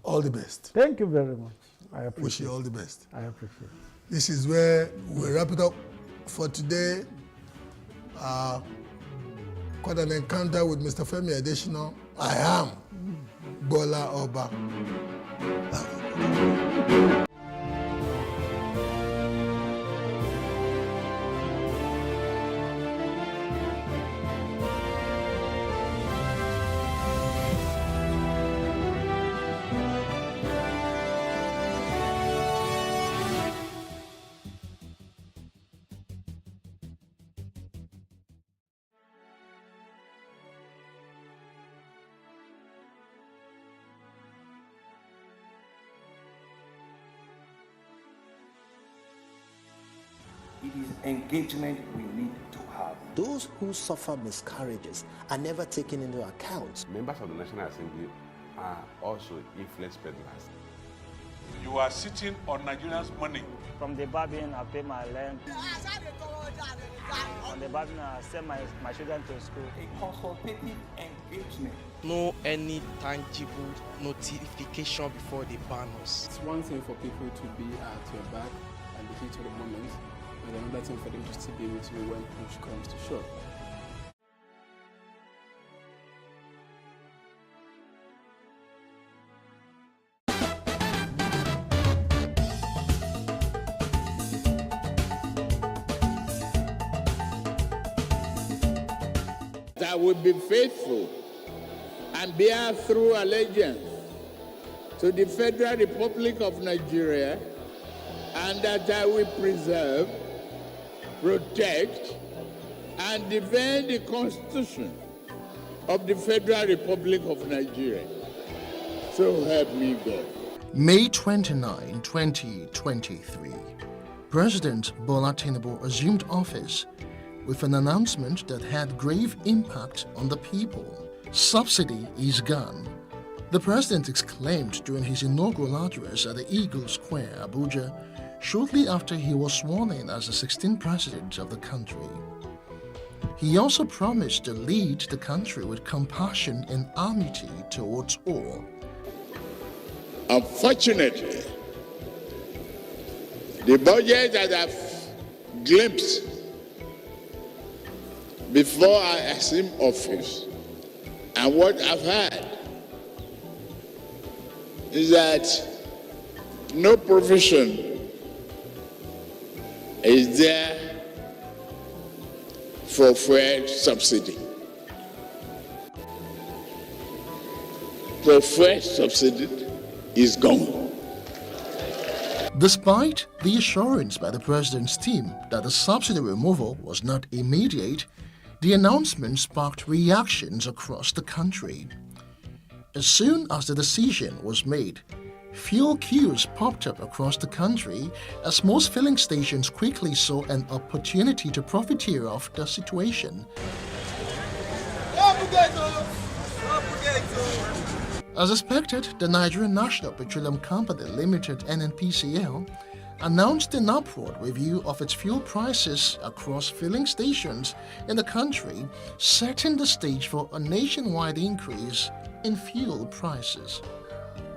All the best. Thank you very much. I appreciate it. Wish you all the best. I appreciate it. This is where we wrap it up for today. Quite an encounter with Mr. Femi Adesina. I am Bola Oba. is engagement we need to have. Those who suffer miscarriages are never taken into account. Members of the National Assembly are also influence peddlers. You are sitting on Nigerians' money. From the barbing, I pay my rent. On the barbing, I send my children to school. A consultative engagement. No any tangible notification before they ban us. It's one thing for people to be at your back and the heat of the moment, and another thing for them to still be with you when push comes to shove. I will be faithful and bear true allegiance to the Federal Republic of Nigeria, and that I will preserve, protect, and defend the Constitution of the Federal Republic of Nigeria. So help me God. May 29, 2023, President Bola Tinubu assumed office with an announcement that had grave impact on the people. Subsidy is gone. The president exclaimed during his inaugural address at the Eagle Square, Abuja, shortly after he was sworn in as the 16th president of the country. He also promised to lead the country with compassion and amity towards all. Unfortunately, the budget that I've glimpsed before I assume office and what I've heard is that no provision is there for fuel subsidy. The fuel subsidy is gone. Despite the assurance by the president's team that the subsidy removal was not immediate, the announcement sparked reactions across the country. As soon as the decision was made, fuel queues popped up across the country as most filling stations quickly saw an opportunity to profiteer off the situation. As expected, the Nigerian National Petroleum Company Limited (NNPCL) announced an upward review of its fuel prices across filling stations in the country, setting the stage for a nationwide increase in fuel prices.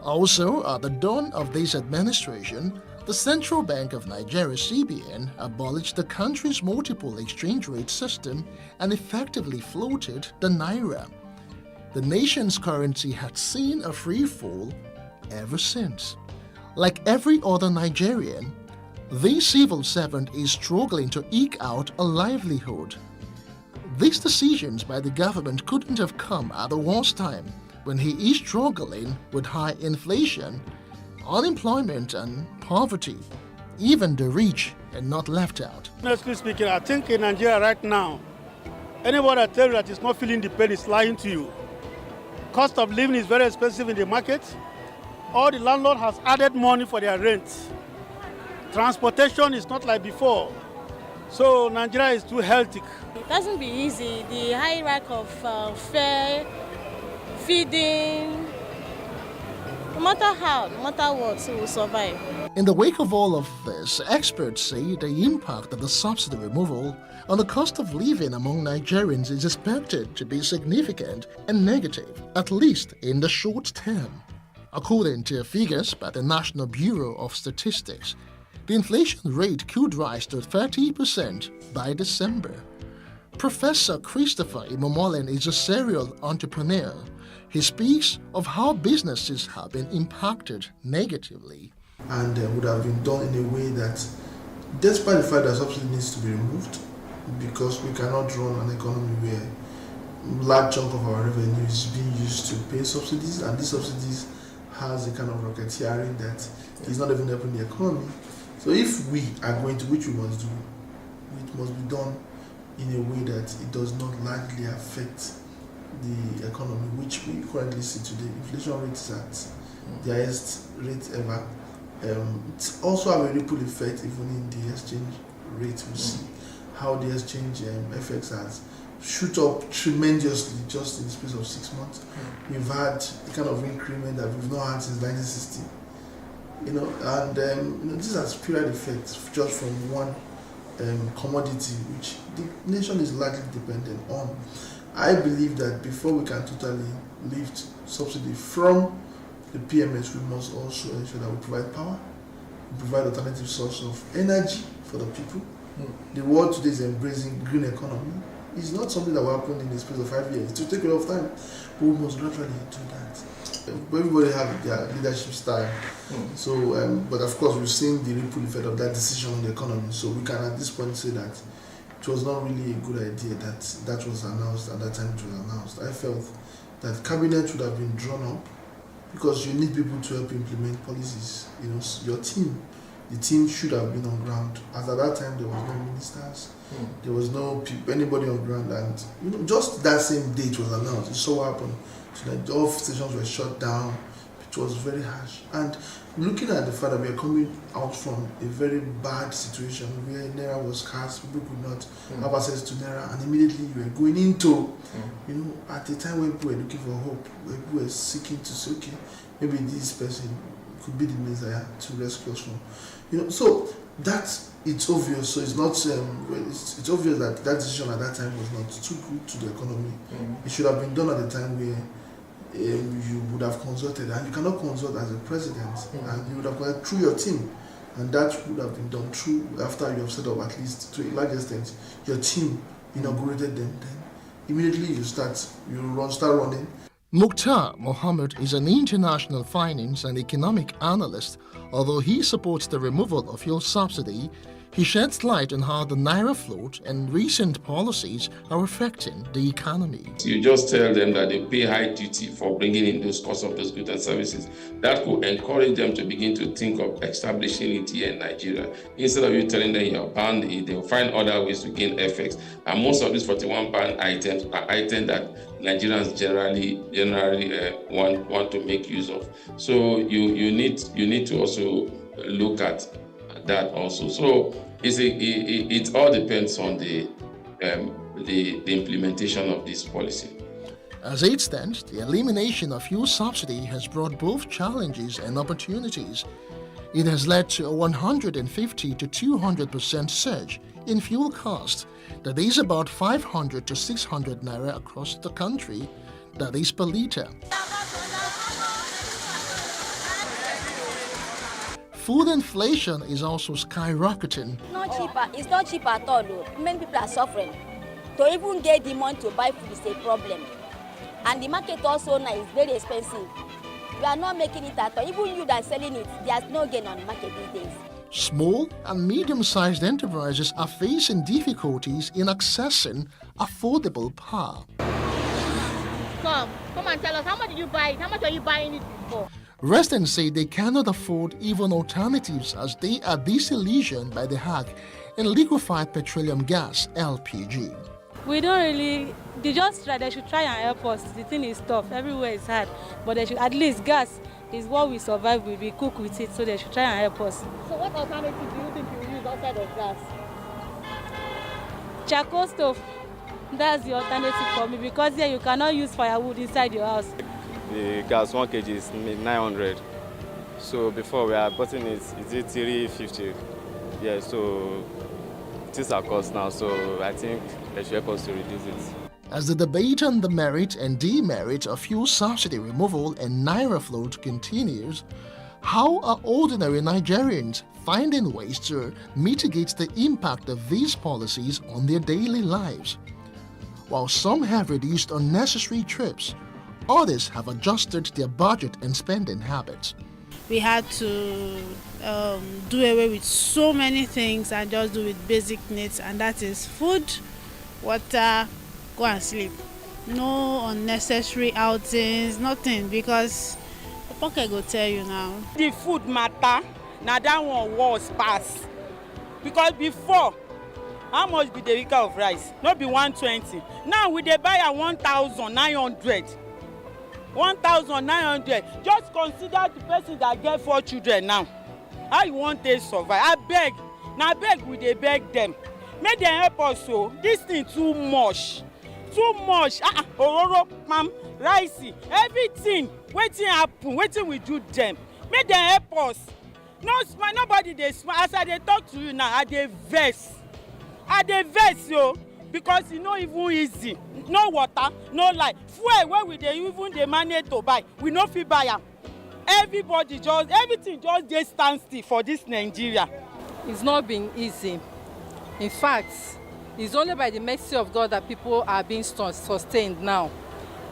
Also, at the dawn of this administration, the Central Bank of Nigeria (CBN) abolished the country's multiple exchange rate system and effectively floated the naira. The nation's currency had seen a free fall ever since. Like every other Nigerian, the civil servant is struggling to eke out a livelihood. These decisions by the government couldn't have come at the worst time, when he is struggling with high inflation, unemployment and poverty. Even the rich are not left out. Honestly speaking, I think in Nigeria right now, anybody that tells you that is not feeling the pain is lying to you. Cost of living is very expensive in the market. All the landlord has added money for their rent. Transportation is not like before. So Nigeria is too hectic. It doesn't be easy. The high rack of fare, feeding, no matter how, no matter what, we will survive. In the wake of all of this, experts say the impact of the subsidy removal on the cost of living among Nigerians is expected to be significant and negative, at least in the short term. According to figures by the National Bureau of Statistics, the inflation rate could rise to 30% by December. Professor Christopher Imomolen is a serial entrepreneur. He speaks of how businesses have been impacted negatively. And would have been done in a way that, despite the fact that subsidy needs to be removed, because we cannot run an economy where a large chunk of our revenue is being used to pay subsidies, and these subsidies has a kind of racketeering that is not even helping the economy. So if we are going to, which we must do, it must be done in a way that it does not largely affect the economy, which we currently see today. Inflation rate is at the highest rate ever. It's also have a ripple effect even in the exchange rate, we see how the exchange FX has shoot up tremendously just in the space of 6 months. We've had the kind of increment that we've not had since 1960. This has period effects just from one commodity which the nation is largely dependent on. I believe that before we can totally lift subsidy from the PMS, we must also ensure that we provide power, we provide alternative source of energy for the people. The world today is embracing green economy. It's not something that will happen in the space of 5 years. It will take a lot of time, but we must gradually do that. Everybody has their leadership style. So, but of course, we've seen the ripple effect of that decision on the economy. So we can at this point say that it was not really a good idea that was announced at that time it was announced. I felt that cabinet should have been drawn up because you need people to help implement policies. Your team, the team should have been on ground. As at that time, there was no ministers, there was no anybody on ground, and just that same day it was announced. It so happened that all stations were shut down. It was very harsh. And looking at the fact that we are coming out from a very bad situation where Naira was scarce, people could not have access to Naira, and immediately you were going into, at the time when people were looking for hope, where people were seeking to say, okay, maybe this person could be the Messiah to rescue us from. So that's, it's obvious. So it's not, it's obvious that decision at that time was not too good to the economy. It should have been done at the time where you would have consulted, and you cannot consult as a president, and you would have consulted through your team, and that would have been done through after you have set up at least to a large extent your team inaugurated them. Then immediately you start running. Mukhtar Mohammed is an international finance and economic analyst. Although he supports the removal of fuel subsidy, he sheds light on how the Naira float and recent policies are affecting the economy. You just tell them that they pay high duty for bringing in those costs of those goods and services. That could encourage them to begin to think of establishing it here in Nigeria. Instead of you telling them you're banned, they'll find other ways to gain FX. And most of these 41 banned items are items that Nigerians generally want to make use of. So you need to also look at that also. So it all depends on the implementation of this policy. As it stands, the elimination of fuel subsidy has brought both challenges and opportunities. It has led to a 150 to 200% surge in fuel cost. That is about 500 to 600 Naira across the country. That is per litre. Food inflation is also skyrocketing. It's not cheap at all. Though. Many people are suffering. To even get the money to buy food is a problem. And the market also now is very expensive. We are not making it at all. Even you that are selling it, there's no gain on the market these days. Small and medium-sized enterprises are facing difficulties in accessing affordable power. Come and tell us, how much did you buy it? How much are you buying it for? Residents say they cannot afford even alternatives as they are disillusioned by the hack in liquefied petroleum gas, LPG. We don't really, they should try and help us. The thing is tough, everywhere is hard, but they should, at least gas is what we survive with, we cook with it, so they should try and help us. So what alternative do you think you will use outside of gas? Charcoal stove, that's the alternative for me, because here you cannot use firewood inside your house. The gas 1 kg is 900. So before we are buying it, is it 350? Yeah, so it is our cost now, so I think they should help us to reduce it. As the debate on the merit and demerit of fuel subsidy removal and Naira float continues, how are ordinary Nigerians finding ways to mitigate the impact of these policies on their daily lives? While some have reduced unnecessary trips, others have adjusted their budget and spending habits. We had to do away with so many things and just do with basic needs, and that is food, water, go and sleep. No unnecessary outings, nothing, because the pocket go tell you now. The food matter, now that one was pass. Because before, how much be the week of rice? Not be 120. Now we dey buy at 1,900. 1,900. Just consider the person that get 4 children now. How you want to survive? I beg. na beg we dey beg dem make dem help us o. This thing too much ororo palm rice everything wetin happen wetin we do dem make dem help us. No smile, nobody dey smile. As I dey talk to you now, I dey vex o, because e no even easy. No water, no light. Fuel wey we dey even dey manage to buy, we no fit buy am. Everything just dey stand still for this Nigeria. It's not been easy. In fact, it's only by the mercy of God that people are being sustained now.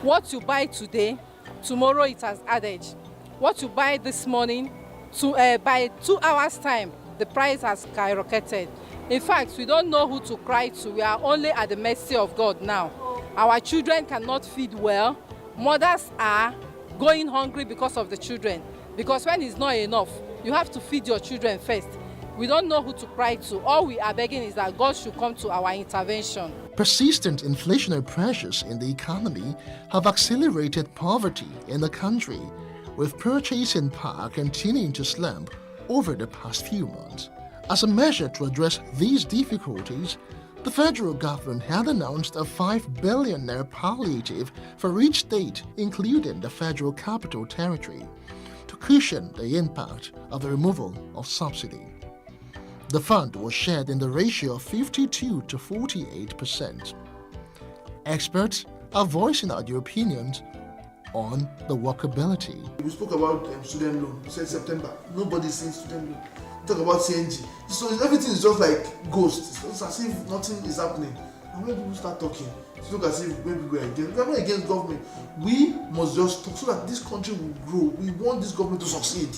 What you buy today, tomorrow it has added. What you buy this morning, by 2 hours time, the price has skyrocketed. In fact, we don't know who to cry to. We are only at the mercy of God now. Our children cannot feed well. Mothers are going hungry because of the children. Because when it's not enough, you have to feed your children first. We don't know who to cry to. All we are begging is that God should come to our intervention. Persistent inflationary pressures in the economy have accelerated poverty in the country, with purchasing power continuing to slump over the past few months. As a measure to address these difficulties, the federal government had announced a 5 billion naira palliative for each state, including the Federal Capital Territory, to cushion the impact of the removal of subsidy. The fund was shared in the ratio of 52 to 48%. Experts are voicing out their opinions on the workability. We spoke about student loan. We said September. Nobody's saying student loan. We talk about CNG. So everything is just like ghost. It's as if nothing is happening. And when people start talking, it's look as if maybe we're against. We're not against government. We must just talk so that this country will grow. We want this government to succeed.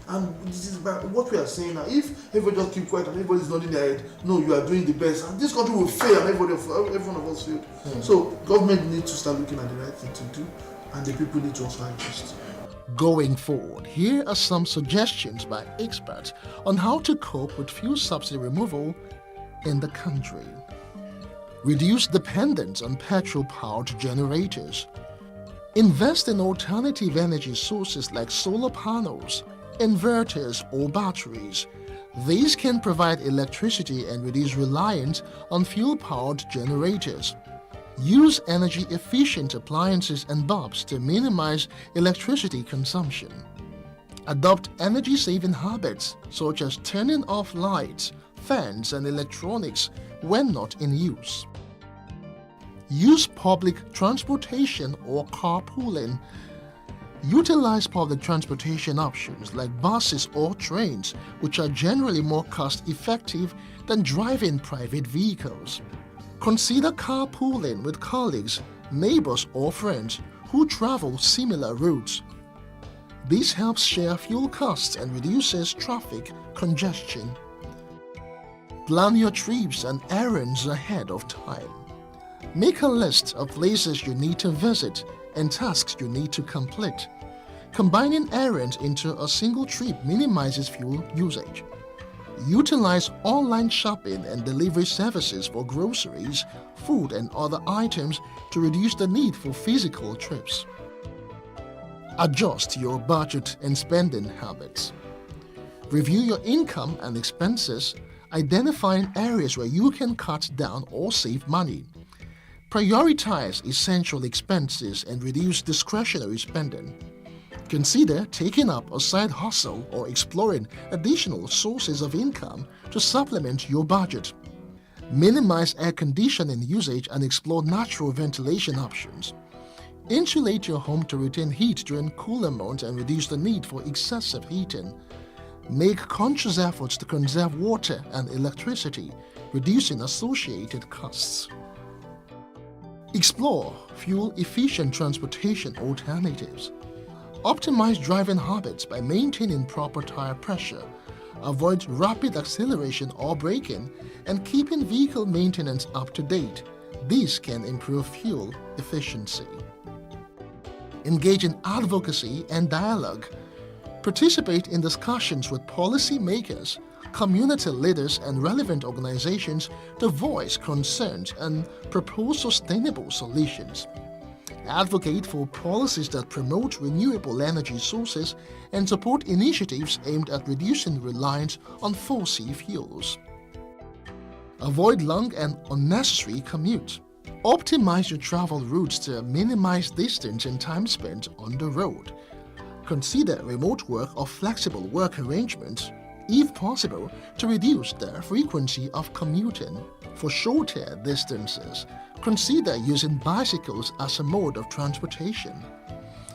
And this is what we are saying now. If everybody just keep quiet and everybody's nodding their head, no, you are doing the best, and this country will fail and every one of us fail. So government needs to start looking at the right thing to do, and the people need to also adjust. Going forward, here are some suggestions by experts on how to cope with fuel subsidy removal in the country. Reduce dependence on petrol-powered generators. Invest in alternative energy sources like solar panels, inverters or batteries. These can provide electricity and reduce reliance on fuel-powered generators. Use energy-efficient appliances and bulbs to minimize electricity consumption. Adopt energy-saving habits such as turning off lights, fans and electronics when not in use. Use public transportation or carpooling. Utilize public transportation options like buses or trains, which are generally more cost-effective than driving private vehicles. Consider carpooling with colleagues, neighbors or friends who travel similar routes. This helps share fuel costs and reduces traffic congestion. Plan your trips and errands ahead of time. Make a list of places you need to visit and tasks you need to complete. Combining errands into a single trip minimizes fuel usage. Utilize online shopping and delivery services for groceries, food and other items to reduce the need for physical trips. Adjust your budget and spending habits. Review your income and expenses, identifying areas where you can cut down or save money. Prioritize essential expenses and reduce discretionary spending. Consider taking up a side hustle or exploring additional sources of income to supplement your budget. Minimize air conditioning usage and explore natural ventilation options. Insulate your home to retain heat during cooler months and reduce the need for excessive heating. Make conscious efforts to conserve water and electricity, reducing associated costs. Explore fuel-efficient transportation alternatives. Optimize driving habits by maintaining proper tire pressure, avoid rapid acceleration or braking, and keeping vehicle maintenance up to date. These can improve fuel efficiency. Engage in advocacy and dialogue. Participate in discussions with policymakers, community leaders, and relevant organizations to voice concerns and propose sustainable solutions. Advocate for policies that promote renewable energy sources and support initiatives aimed at reducing reliance on fossil fuels. Avoid long and unnecessary commute. Optimize your travel routes to minimize distance and time spent on the road. Consider remote work or flexible work arrangements, if possible, to reduce the frequency of commuting. For shorter distances, consider using bicycles as a mode of transportation.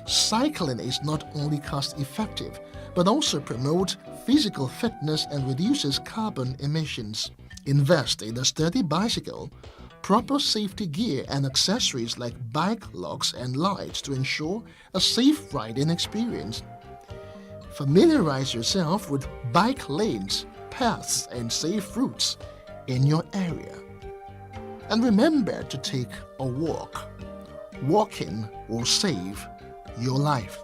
Cycling is not only cost-effective, but also promotes physical fitness and reduces carbon emissions. Invest in a sturdy bicycle, proper safety gear and accessories like bike locks and lights to ensure a safe riding experience. Familiarize yourself with bike lanes, paths and safe routes in your area. And remember to take a walk. Walking will save your life.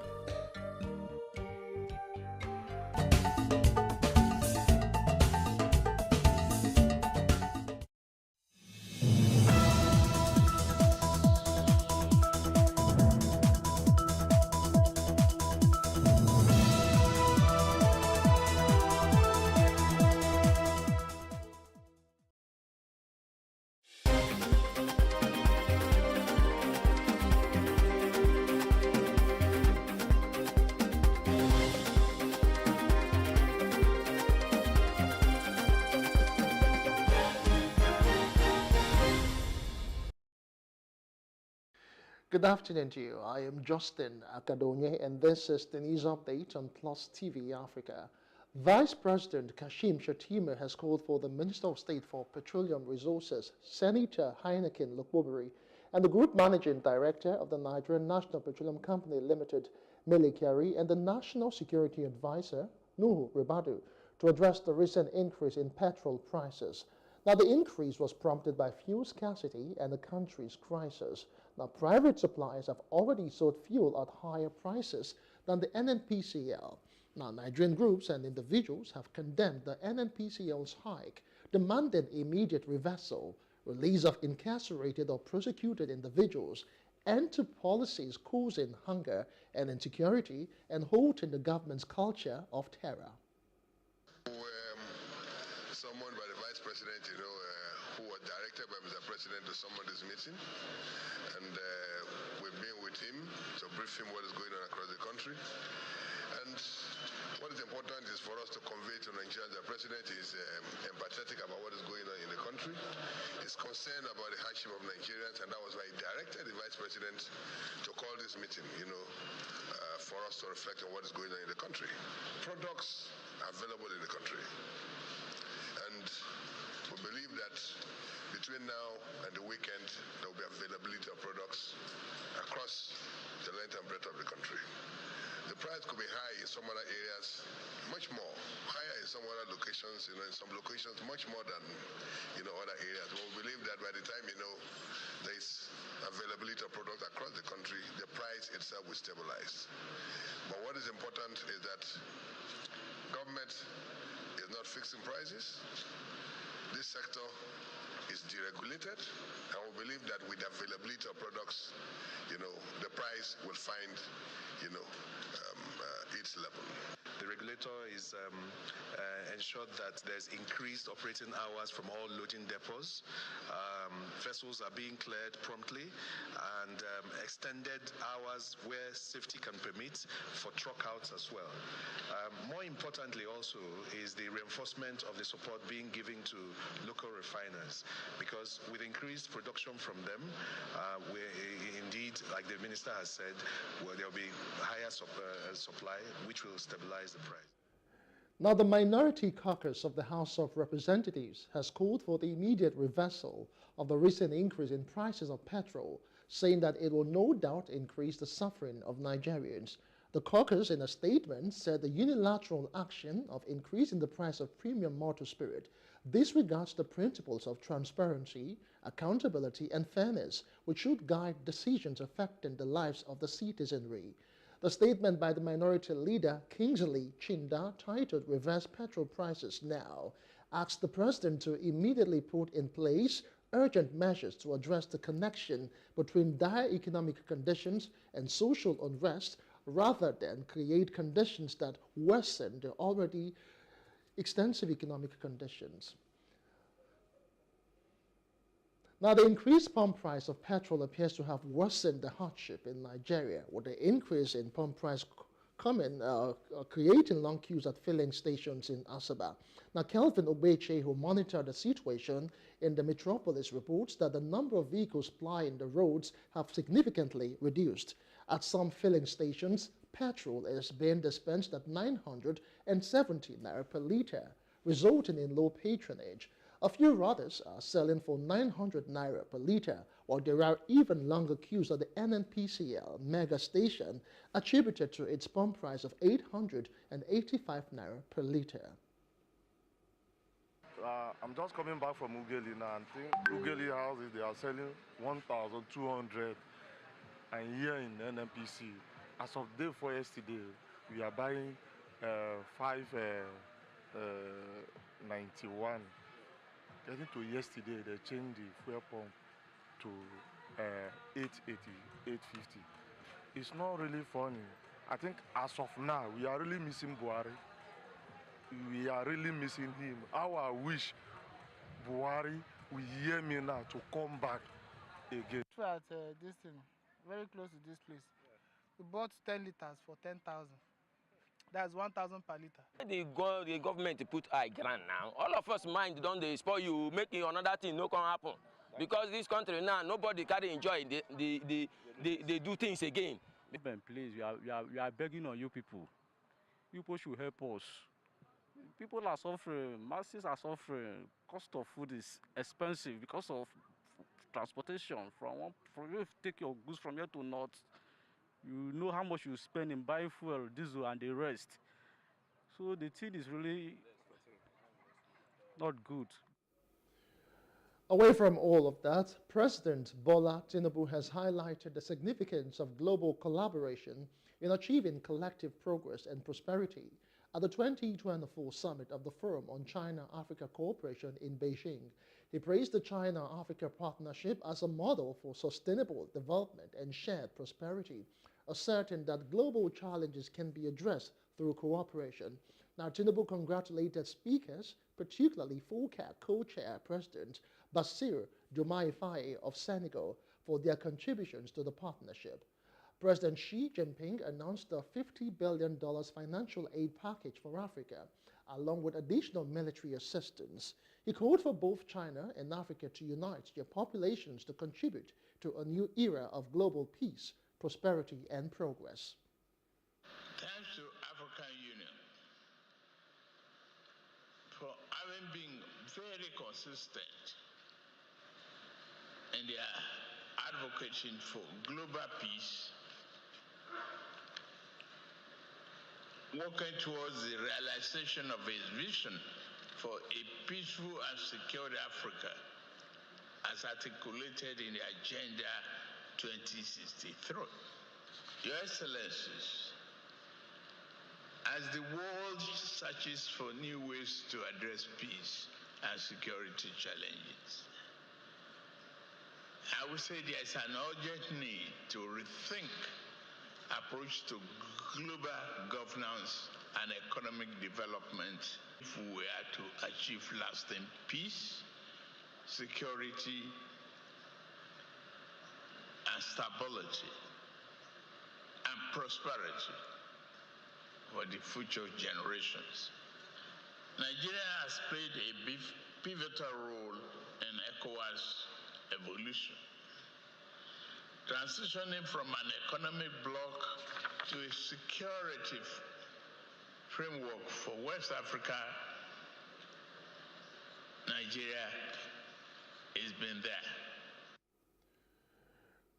Good afternoon to you. I am Justin Akadonye, and this is the news update on Plus TV Africa. Vice President Kashim Shettima has called for the Minister of State for Petroleum Resources, Senator Heineken Lukwubiri, and the Group Managing Director of the Nigerian National Petroleum Company Limited, Mele Kyari, and the National Security Advisor, Nuhu Ribadu, to address the recent increase in petrol prices. Now, the increase was prompted by fuel scarcity and the country's crisis. Now, private suppliers have already sold fuel at higher prices than the NNPCL. Now, Nigerian groups and individuals have condemned the NNPCL's hike, demanding immediate reversal, release of incarcerated or prosecuted individuals, end to policies causing hunger and insecurity, and halting the government's culture of terror. Summoned by the Vice President, who was directed by Mr. President to summon this meeting. And we've been with him to brief him what is going on across the country. And what is important is for us to convey to Nigerians that the President is empathetic about what is going on in the country. He's concerned about the hardship of Nigerians, and that was why he directed the Vice President to call this meeting, for us to reflect on what is going on in the country. Products are available in the country. And we believe that between now and the weekend, there will be availability of products across the length and breadth of the country. The price could be high in some other areas, much more. Higher in some other locations, in some locations much more than, other areas. But we believe that by the time, there is availability of products across the country, the price itself will stabilize. But what is important is that government is not fixing prices. This sector is deregulated, and we believe that with the availability of products, the price will find, its level. The regulator is ensured that there's increased operating hours from all loading depots. Vessels are being cleared promptly, and extended hours where safety can permit for truck outs as well. More importantly also is the reinforcement of the support being given to local refiners, because with increased production from them, indeed, like the minister has said, there will be higher supply, which will stabilize the price. Now, the minority caucus of the House of Representatives has called for the immediate reversal of the recent increase in prices of petrol, saying that it will no doubt increase the suffering of Nigerians. The caucus, in a statement, said the unilateral action of increasing the price of premium motor spirit disregards the principles of transparency, accountability, and fairness, which should guide decisions affecting the lives of the citizenry. The statement by the minority leader, Kingsley Chinda, titled "Reverse Petrol Prices Now," asked the president to immediately put in place urgent measures to address the connection between dire economic conditions and social unrest, rather than create conditions that worsen the already extensive economic conditions. Now, the increased pump price of petrol appears to have worsened the hardship in Nigeria, with the increase in pump price creating long queues at filling stations in Asaba. Now, Kelvin Obeche, who monitored the situation in the metropolis, reports that the number of vehicles plying the roads have significantly reduced. At some filling stations, petrol is being dispensed at 970 naira per litre, resulting in low patronage. A few others are selling for 900 naira per litre, while there are even longer queues at the NNPCL mega station, attributed to its pump price of 885 naira per litre. I'm just coming back from Ugeli now, and think Ugeli houses, they are selling 1,200, and here in NNPC, as of day 4 yesterday, we are buying 591. Getting to yesterday, they changed the fuel pump to 880, 850. It's not really funny. I think as of now, we are really missing Buhari. We are really missing him. How I wish Buhari will hear me now to come back again. At this thing, very close to this place. We bought 10 liters for 10,000. That's 1,000 per liter. The government put high grant now. All of us mind don't they spoil you, making another thing no can happen. Because this country now, nobody can enjoy. They do things again. Please, we are begging on you people. You people should help us. People are suffering, masses are suffering. Cost of food is expensive because of transportation. From you take your goods from here to north. You know how much you spend in buying fuel, diesel, and the rest. So the thing is really not good. Away from all of that, President Bola Tinubu has highlighted the significance of global collaboration in achieving collective progress and prosperity at the 2024 summit of the Forum on China-Africa Cooperation in Beijing. He praised the China-Africa partnership as a model for sustainable development and shared prosperity, asserting that global challenges can be addressed through cooperation. Now, Tinubu congratulated speakers, particularly FOCAC co-chair President Bassirou Diomaye Faye of Senegal, for their contributions to the partnership. President Xi Jinping announced a $50 billion financial aid package for Africa, along with additional military assistance. He called for both China and Africa to unite their populations to contribute to a new era of global peace, prosperity, and progress. Thanks to African Union for having been very consistent in their advocating for global peace, working towards the realization of its vision for a peaceful and secure Africa, as articulated in the Agenda 2063. Your Excellencies, as the world searches for new ways to address peace and security challenges, I would say there is an urgent need to rethink approach to global governance and economic development if we are to achieve lasting peace, security, and stability and prosperity for the future generations. Nigeria has played a pivotal role in ECOWAS evolution, transitioning from an economic bloc to a security framework for West Africa. Nigeria has been there.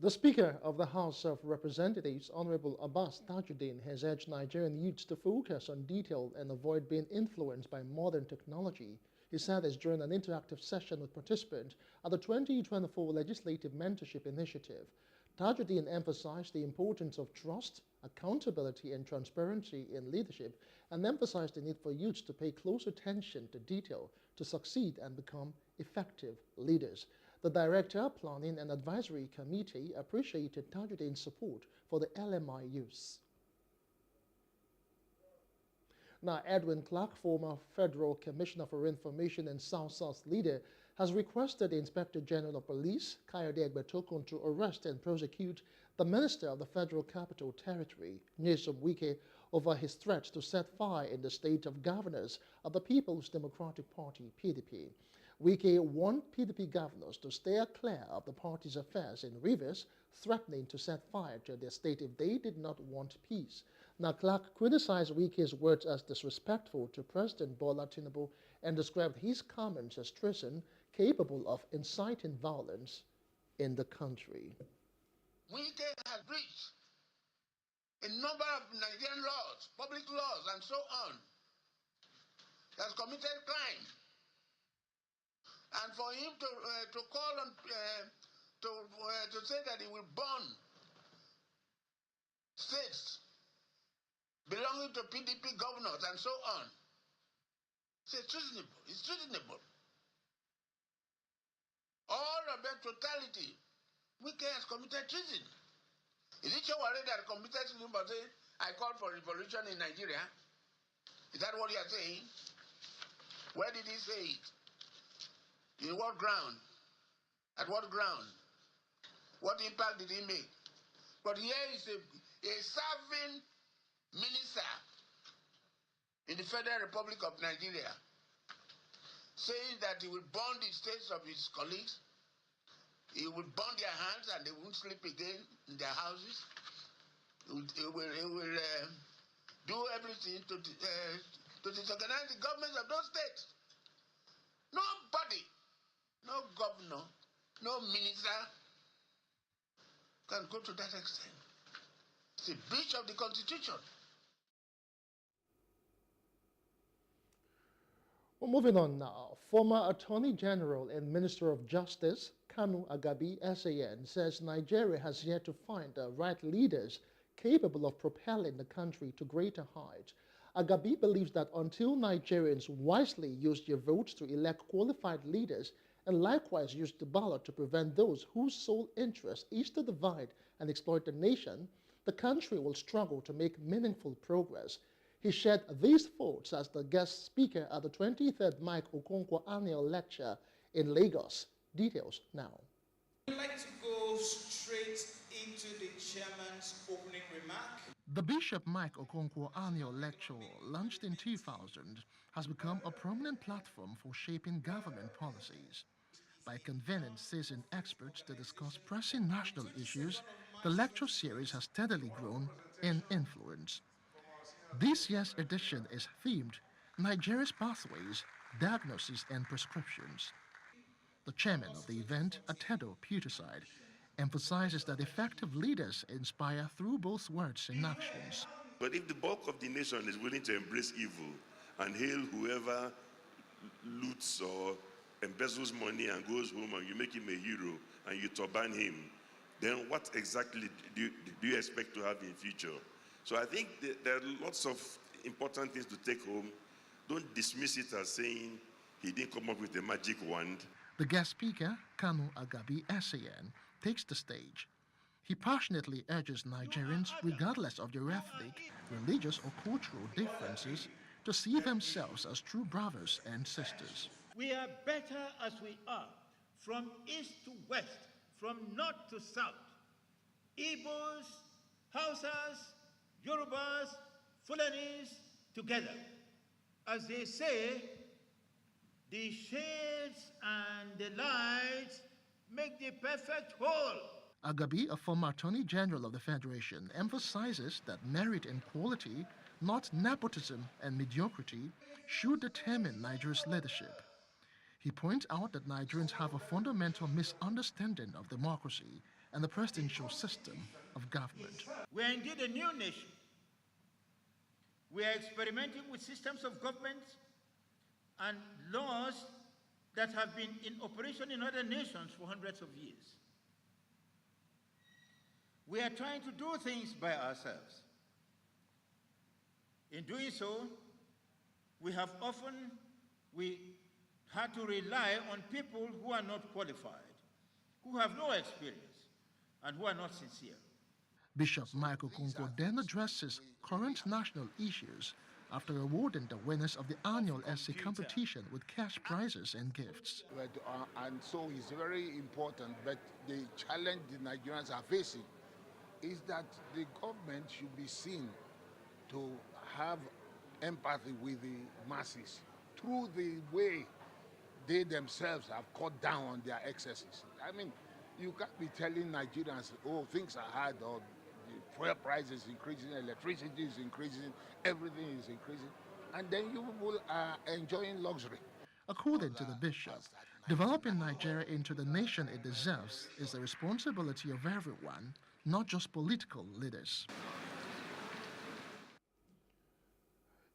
The Speaker of the House of Representatives, Honorable Abbas Tajuddin, has urged Nigerian youths to focus on detail and avoid being influenced by modern technology. He said this during an interactive session with participants at the 2024 Legislative Mentorship Initiative. Tajuddin emphasized the importance of trust, accountability, and transparency in leadership, and emphasized the need for youths to pay close attention to detail to succeed and become effective leaders. The Director, Planning and Advisory Committee appreciated Tajuddin's support for the LMI youths. Now, Edwin Clark, former Federal Commissioner for Information and South-South leader, has requested the Inspector General of Police, Kayode Egbetokun, to arrest and prosecute the Minister of the Federal Capital Territory, Nyesom Wike, over his threat to set fire in the state of governors of the People's Democratic Party, PDP. Wike warned PDP governors to steer clear of the party's affairs in Rivers, threatening to set fire to their state if they did not want peace. Now, Clark criticized Wike's words as disrespectful to President Bola Tinubu and described his comments as treason capable of inciting violence in the country. Wike has breached a number of Nigerian laws, public laws, and so on. He has committed crime. And for him to call on, to say that he will burn states belonging to PDP governors and so on, it's treasonable. It's treasonable. All of their totality, Wike has committed treason. Is it Shawari that committed treason by saying, I called for revolution in Nigeria? Is that what you are saying? Where did he say it? In what ground? At what ground? What impact did he make? But here is a serving minister in the Federal Republic of Nigeria saying that he will burn the states of his colleagues, he will burn their hands and they won't sleep again in their houses. He will do everything to disorganize the governments of those states. Nobody, no governor, no minister can go to that extent. It's a breach of the Constitution. Well, moving on now. Former Attorney General and Minister of Justice, Kanu Agabi SAN, says Nigeria has yet to find the right leaders capable of propelling the country to greater heights. Agabi believes that until Nigerians wisely use their votes to elect qualified leaders and likewise use the ballot to prevent those whose sole interest is to divide and exploit the nation, the country will struggle to make meaningful progress. He shared these thoughts as the guest speaker at the 23rd Mike Okonkwo Annual Lecture in Lagos. Details now. I'd like to go straight into the chairman's opening remark. The Bishop Mike Okonkwo Annual Lecture, launched in 2000, has become a prominent platform for shaping government policies. By convening seasoned experts to discuss pressing national issues, the lecture series has steadily grown in influence. This year's edition is themed Nigeria's Pathways, Diagnosis and Prescriptions. The chairman of the event, Atedo Putiside, emphasizes that effective leaders inspire through both words and actions. But if the bulk of the nation is willing to embrace evil and hail whoever loots or embezzles money and goes home and you make him a hero and you turban him, then what exactly do you expect to have in future? So I think there are lots of important things to take home. Don't dismiss it as saying he didn't come up with a magic wand. The guest speaker, Kanu Agabi SAN, takes the stage. He passionately urges Nigerians, regardless of their ethnic, religious or cultural differences, to see themselves as true brothers and sisters. We are better as we are, from east to west, from north to south. Igbos, Hausas, Yorubas, Fulanis, together. As they say, the shades and the lights make the perfect whole. Agabi, a former Attorney General of the Federation, emphasizes that merit and quality, not nepotism and mediocrity, should determine Nigeria's leadership. He points out that Nigerians have a fundamental misunderstanding of democracy and the presidential system of government. We are indeed a new nation. We are experimenting with systems of government and laws that have been in operation in other nations for hundreds of years. We are trying to do things by ourselves. In doing so, we had to rely on people who are not qualified, who have no experience, and who are not sincere. Bishop Michael Okonkwo then addresses current national issues after awarding the winners of the annual essay competition with cash prizes and gifts. And so it's very important, but the challenge the Nigerians are facing is that the government should be seen to have empathy with the masses through the way they themselves have cut down on their excesses. I mean, you can't be telling Nigerians, oh, things are hard, or the fuel price is increasing, electricity is increasing, everything is increasing, and then you people are enjoying luxury. According to the bishop, developing Nigeria into the nation it deserves is the responsibility of everyone, not just political leaders.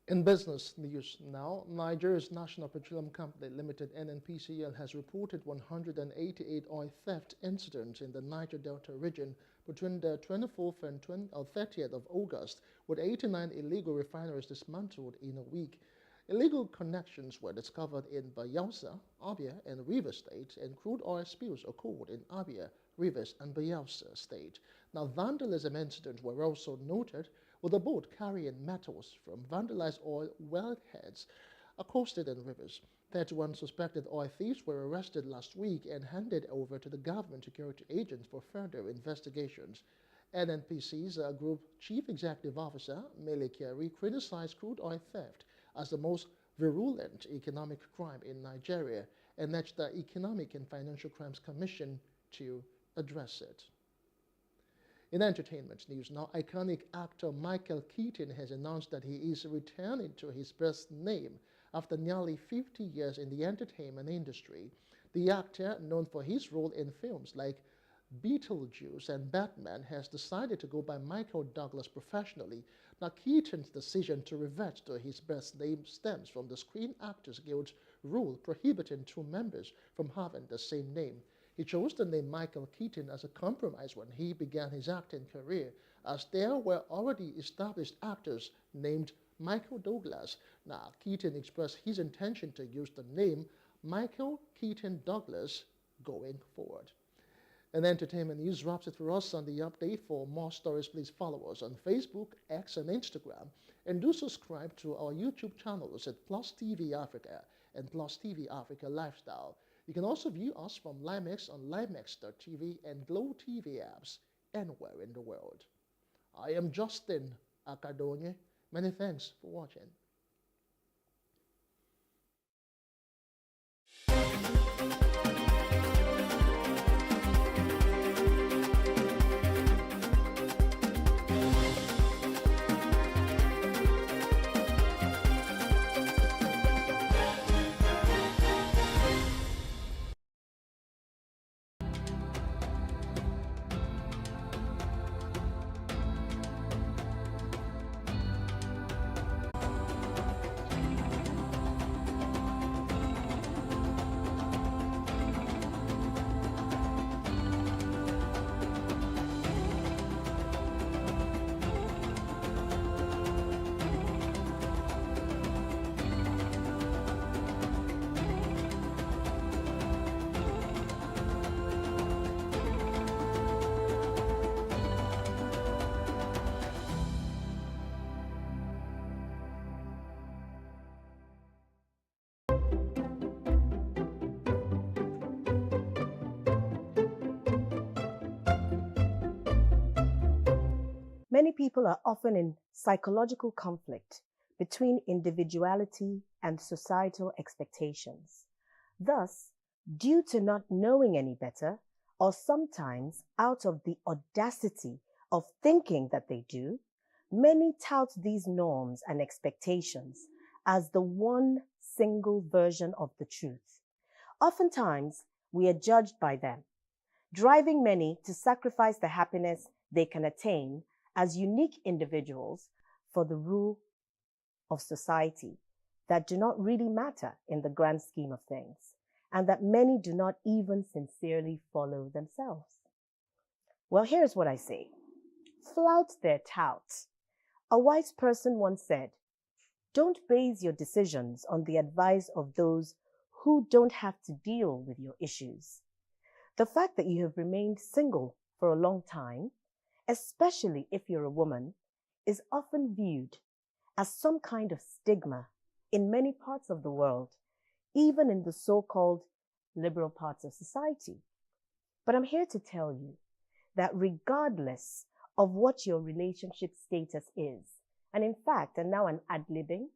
In business news now, Nigeria's National Petroleum Company Limited NNPCL has reported 188 oil theft incidents in the Niger Delta region between the 24th and 30th of August, with 89 illegal refineries dismantled in a week. Illegal connections were discovered in Bayelsa, Abia, and Rivers State, and crude oil spills occurred in Abia, Rivers, and Bayelsa State. Now, vandalism incidents were also noted, with a boat carrying metals from vandalized oil wellheads accosted in rivers. 31 suspected oil thieves were arrested last week and handed over to the government security agents for further investigations. NNPC's Group Chief Executive Officer, Mele Kyari, criticized crude oil theft as the most virulent economic crime in Nigeria and urged the Economic and Financial Crimes Commission to address it. In entertainment news now, iconic actor Michael Keaton has announced that he is returning to his birth name after nearly 50 years in the entertainment industry. The actor, known for his role in films like Beetlejuice and Batman, has decided to go by Michael Douglas professionally. Now, Keaton's decision to revert to his birth name stems from the Screen Actors Guild's rule prohibiting two members from having the same name. He chose the name Michael Keaton as a compromise when he began his acting career, as there were already established actors named Michael Douglas. Now, Keaton expressed his intention to use the name Michael Keaton Douglas going forward. And entertainment news wraps it for us on the update. For more stories, please follow us on Facebook, X, and Instagram, and do subscribe to our YouTube channels at Plus TV Africa and Plus TV Africa Lifestyle. You can also view us from Limex on limex.tv and Glow TV apps anywhere in the world. I am Justin Akadonye. Many thanks for watching. Many people are often in psychological conflict between individuality and societal expectations. Thus, due to not knowing any better, or sometimes out of the audacity of thinking that they do, many tout these norms and expectations as the one single version of the truth. Oftentimes, we are judged by them, driving many to sacrifice the happiness they can attain as unique individuals for the rule of society that do not really matter in the grand scheme of things, and that many do not even sincerely follow themselves. Well, here's what I say. Flout their tout. A wise person once said, "Don't base your decisions on the advice of those who don't have to deal with your issues." The fact that you have remained single for a long time, especially if you're a woman, is often viewed as some kind of stigma in many parts of the world, even in the so-called liberal parts of society. But I'm here to tell you that regardless of what your relationship status is, and in fact, and now I'm ad-libbing,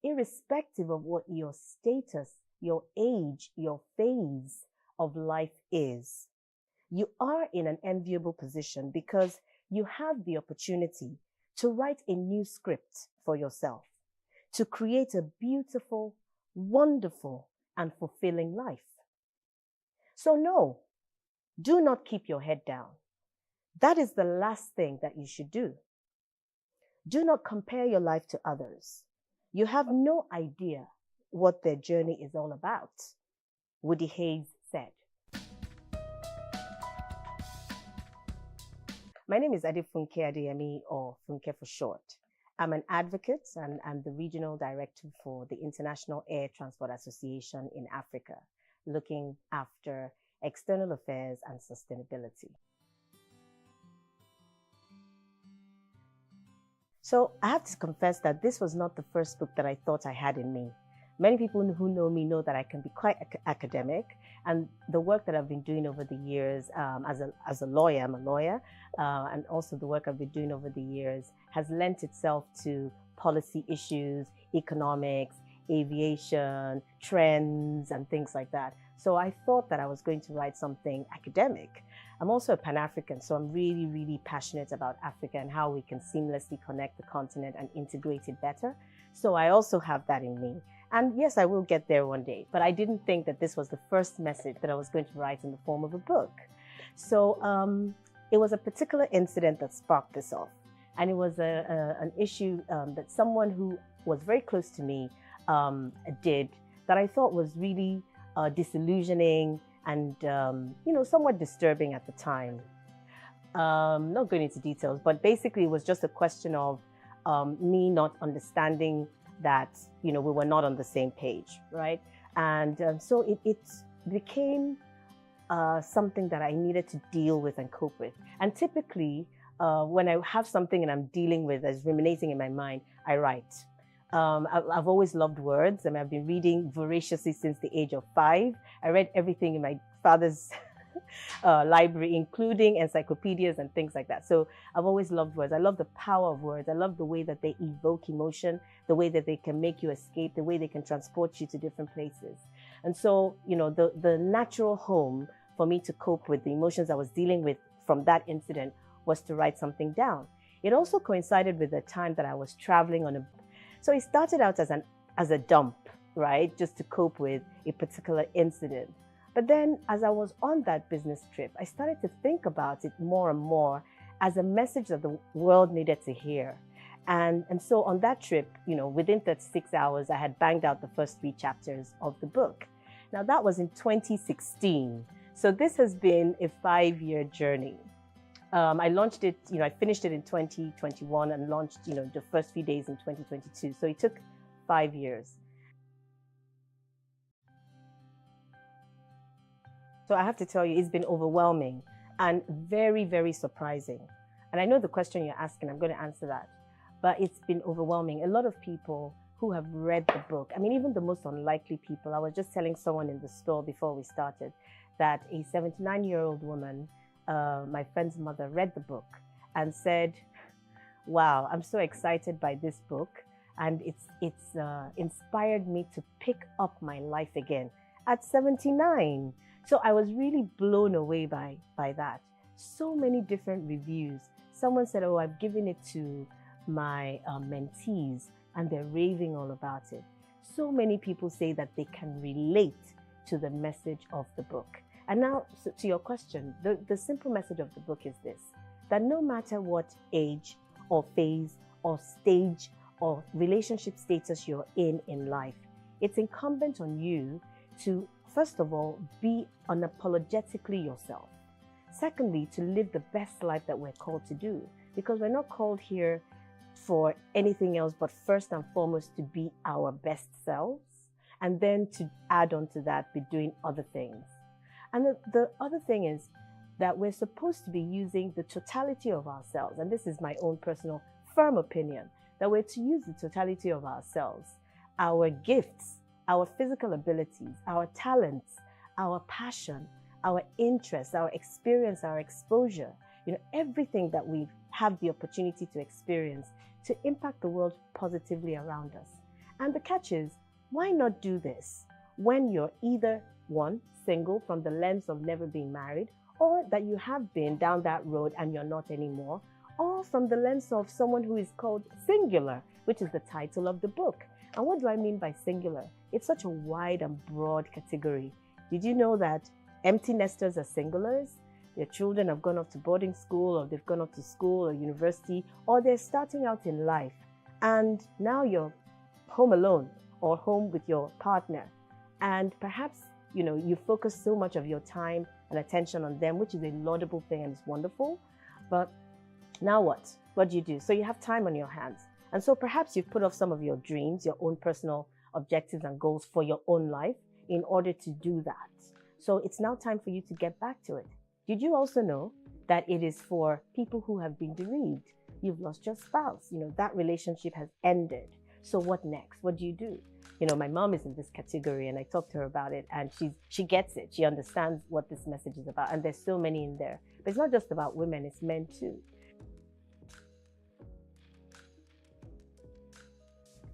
irrespective of what your status, your age, your phase of life is, you are in an enviable position because you have the opportunity to write a new script for yourself, to create a beautiful, wonderful, and fulfilling life. So no, do not keep your head down. That is the last thing that you should do. Do not compare your life to others. You have no idea what their journey is all about, Woody Hayes said. My name is Adefunke Adeyemi, or Funke for short. I'm an advocate and I'm the regional director for the International Air Transport Association in Africa, looking after external affairs and sustainability. So I have to confess that this was not the first book that I thought I had in me. Many people who know me know that I can be quite academic, and the work that I've been doing over the years as a lawyer, I'm a lawyer, and also the work I've been doing over the years has lent itself to policy issues, economics, aviation, trends, and things like that. So I thought that I was going to write something academic. I'm also a Pan-African, so I'm really, really passionate about Africa and how we can seamlessly connect the continent and integrate it better. So I also have that in me. And yes, I will get there one day, but I didn't think that this was the first message that I was going to write in the form of a book. So it was a particular incident that sparked this off. And it was an issue that someone who was very close to me did that I thought was really disillusioning and somewhat disturbing at the time. Not going into details, but basically it was just a question of me not understanding that we were not on the same page, right? And so it became something that I needed to deal with and cope with. And typically, when I have something and I'm dealing with that's ruminating in my mind, I write. I've always loved words, and I've been reading voraciously since the age of 5. I read everything in my father's library, including encyclopedias and things like that. So I've always loved words. I love the power of words. I love the way that they evoke emotion, the way that they can make you escape, the way they can transport you to different places. And so, the natural home for me to cope with the emotions I was dealing with from that incident was to write something down. It also coincided with the time that I was traveling on so it started out as a dump, right? Just to cope with a particular incident. But then as I was on that business trip, I started to think about it more and more as a message that the world needed to hear. And so on that trip, within 36 hours, I had banged out the first 3 chapters of the book. Now that was in 2016. So this has been a 5-year journey. I launched it, I finished it in 2021 and launched, the first few days in 2022. So it took 5 years. So I have to tell you, it's been overwhelming and very, very surprising. And I know the question you're asking, I'm going to answer that. But it's been overwhelming. A lot of people who have read the book, I mean, even the most unlikely people. I was just telling someone in the store before we started that a 79-year-old woman, my friend's mother, read the book and said, wow, I'm so excited by this book. And it's inspired me to pick up my life again at 79. So I was really blown away by that. So many different reviews. Someone said, oh, I've given it to my mentees and they're raving all about it. So many people say that they can relate to the message of the book. And now, so to your question, the simple message of the book is this, that no matter what age or phase or stage or relationship status you're in life, it's incumbent on you to, first of all, be unapologetically yourself. Secondly, to live the best life that we're called to do, because we're not called here for anything else, but first and foremost to be our best selves, and then to add on to that, be doing other things. And the other thing is that we're supposed to be using the totality of ourselves, and this is my own personal firm opinion, that we're to use the totality of ourselves, our gifts, our physical abilities, our talents, our passion, our interests, our experience, our exposure, everything that we have the opportunity to experience to impact the world positively around us. And the catch is, why not do this when you're either, one, single from the lens of never being married, or that you have been down that road and you're not anymore, or from the lens of someone who is called singular, which is the title of the book. And what do I mean by singular? It's such a wide and broad category. Did you know that empty nesters are singulars? Their children have gone off to boarding school, or they've gone off to school or university, or they're starting out in life. And now you're home alone or home with your partner. And perhaps, you focus so much of your time and attention on them, which is a laudable thing and it's wonderful. But now what? What do you do? So you have time on your hands. And so perhaps you've put off some of your dreams, your own personal objectives and goals for your own life in order to do that. So it's now time for you to get back to it. Did you also know that it is for people who have been bereaved? You've lost your spouse, that relationship has ended. So what next? What do you do? My mom is in this category and I talked to her about it, and she gets it. She understands what this message is about. And there's so many in there. But it's not just about women, it's men too.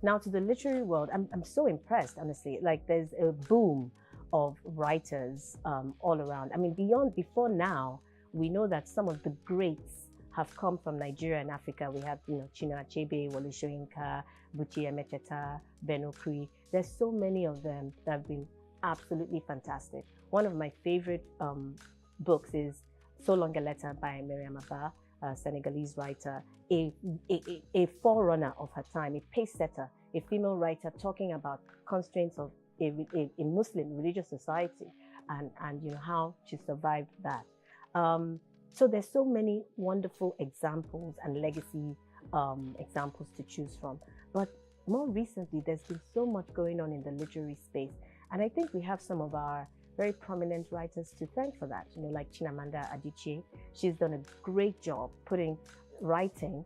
Now to the literary world, I'm so impressed, honestly. Like, there's a boom of writers all around. I mean, before now, we know that some of the greats have come from Nigeria and Africa. We have, Chinua Achebe, Wole Soyinka, Buchi Emecheta, Ben Okri. There's so many of them that have been absolutely fantastic. One of my favorite books is So Long a Letter by Mariam Abba, a Senegalese writer, a forerunner of her time, a pace setter, a female writer talking about constraints of a Muslim religious society and how she survived that. So there's so many wonderful examples and legacy examples to choose from. But more recently, there's been so much going on in the literary space. And I think we have some of our very prominent writers to thank for that. Like Chimamanda Adichie. She's done a great job putting writing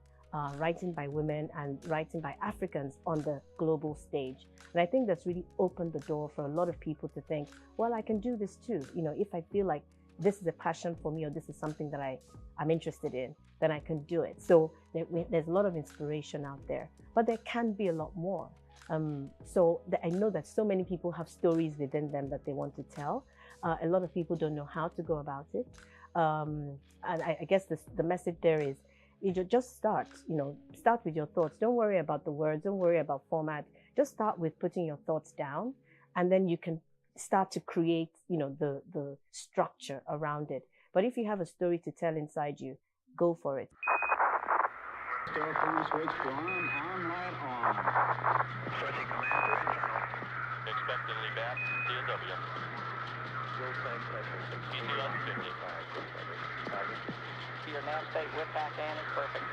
by women and writing by Africans on the global stage. And I think that's really opened the door for a lot of people to think, well, I can do this too. If I feel like this is a passion for me or this is something that I'm interested in, then I can do it. So there's a lot of inspiration out there, but there can be a lot more. I know that so many people have stories within them that they want to tell. A lot of people don't know how to go about it. And I guess the message there is, you just start with your thoughts. Don't worry about the words, don't worry about format. Just start with putting your thoughts down, and then you can start to create, the structure around it. But if you have a story to tell inside you, go for it. Star phone switch prime, on, light on. Switching command to internal. Expectedly back, DW. Still same pressure, 1655. Your nav state with back and is perfect.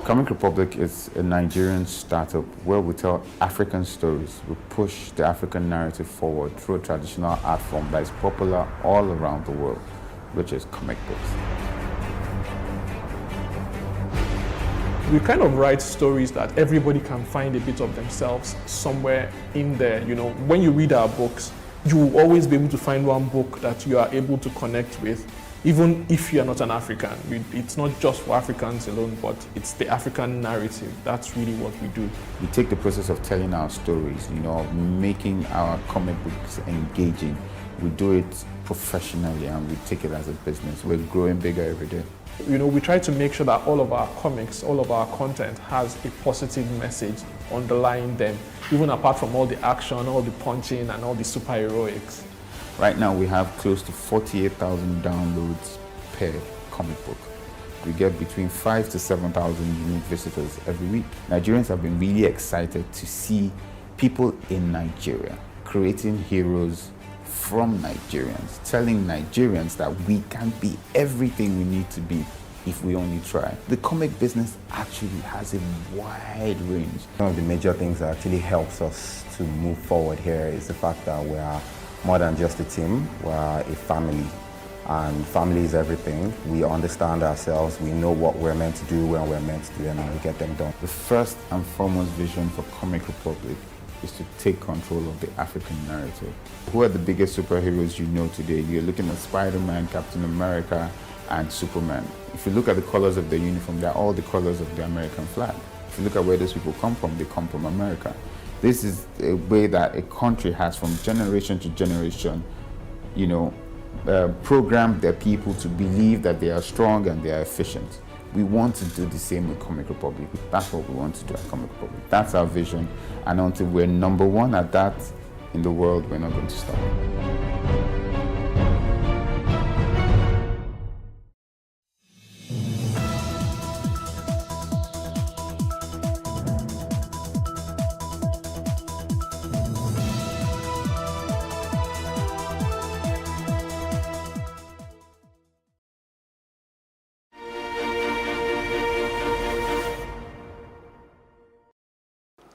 Comic Republic is a Nigerian startup where we tell African stories. We push the African narrative forward through a traditional art form that is popular all around the world, which is comic books. We kind of write stories that everybody can find a bit of themselves somewhere in there. When you read our books, you will always be able to find one book that you are able to connect with, even if you're not an African. It's not just for Africans alone, but it's the African narrative. That's really what we do. We take the process of telling our stories, making our comic books engaging. We do it professionally and we take it as a business. We're growing bigger every day. We try to make sure that all of our comics, all of our content has a positive message underlying them, even apart from all the action, all the punching, and all the superheroics. Right now we have close to 48,000 downloads per comic book. We get between 5,000 to 7,000 unique visitors every week. Nigerians have been really excited to see people in Nigeria creating heroes from Nigerians, telling Nigerians that we can be everything we need to be if we only try. The comic business actually has a wide range. One of the major things that actually helps us to move forward here is the fact that we are more than just a team, we are a family. And family is everything. We understand ourselves. We know what we're meant to do when we're meant to do, and we get them done. The first and foremost vision for Comic Republic is to take control of the African narrative. Who are the biggest superheroes you know today? You're looking at Spider-Man, Captain America, and Superman. If you look at the colors of their uniform, they're all the colors of the American flag. If you look at where those people come from, they come from America. This is a way that a country has, from generation to generation, program their people to believe that they are strong and they are efficient. We want to do the same with Comic Republic. That's what we want to do at Comic Republic. That's our vision. And until we're number one at that in the world, we're not going to stop.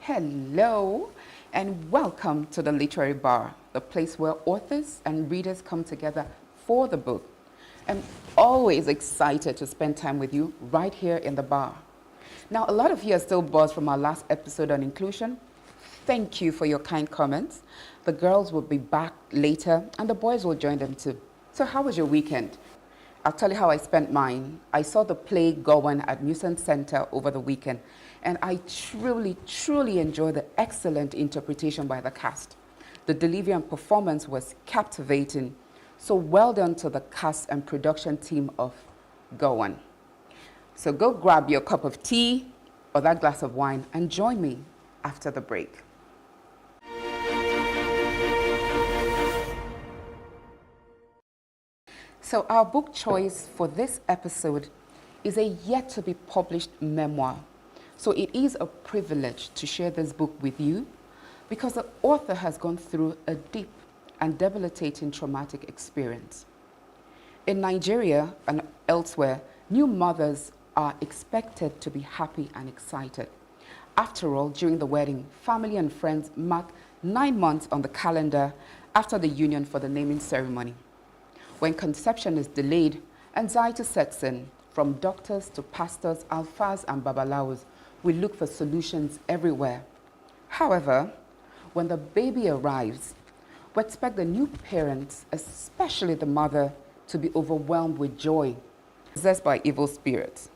Hello and welcome to the Literary Bar, the place where authors and readers come together for the book. I'm always excited to spend time with you right here in the bar. Now, a lot of you are still buzzed from our last episode on inclusion. Thank you for your kind comments. The girls will be back later and the boys will join them too. So how was your weekend? I'll tell you how I spent mine. I saw the play Gowan at Newson Center over the weekend, and I truly enjoyed the excellent interpretation by the cast. The delivery and performance was captivating. So well done to the cast and production team of Gowan. So go grab your cup of tea or that glass of wine and join me after the break. So our book choice for this episode is a yet to be published memoir. So it is a privilege to share this book with you because the author has gone through a deep and debilitating traumatic experience. In Nigeria and elsewhere, new mothers are expected to be happy and excited. After all, during the wedding, family and friends mark 9 months on the calendar after the union for the naming ceremony. When conception is delayed, anxiety sets in. From doctors to pastors, alfas and babalawos, we look for solutions everywhere. However, when the baby arrives, we expect the new parents, especially the mother, to be overwhelmed with joy, possessed by evil spirits.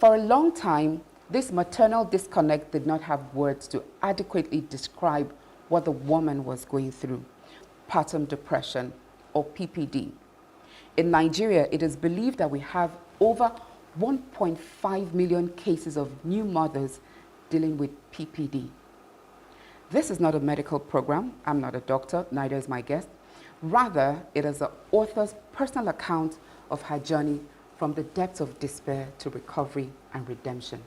For a long time, this maternal disconnect did not have words to adequately describe what the woman was going through: postpartum depression, or PPD. In Nigeria, it is believed that we have over 1.5 million cases of new mothers dealing with PPD. This is not a medical program. I'm not a doctor, neither is my guest. Rather, it is the author's personal account of her journey from the depths of despair to recovery and redemption.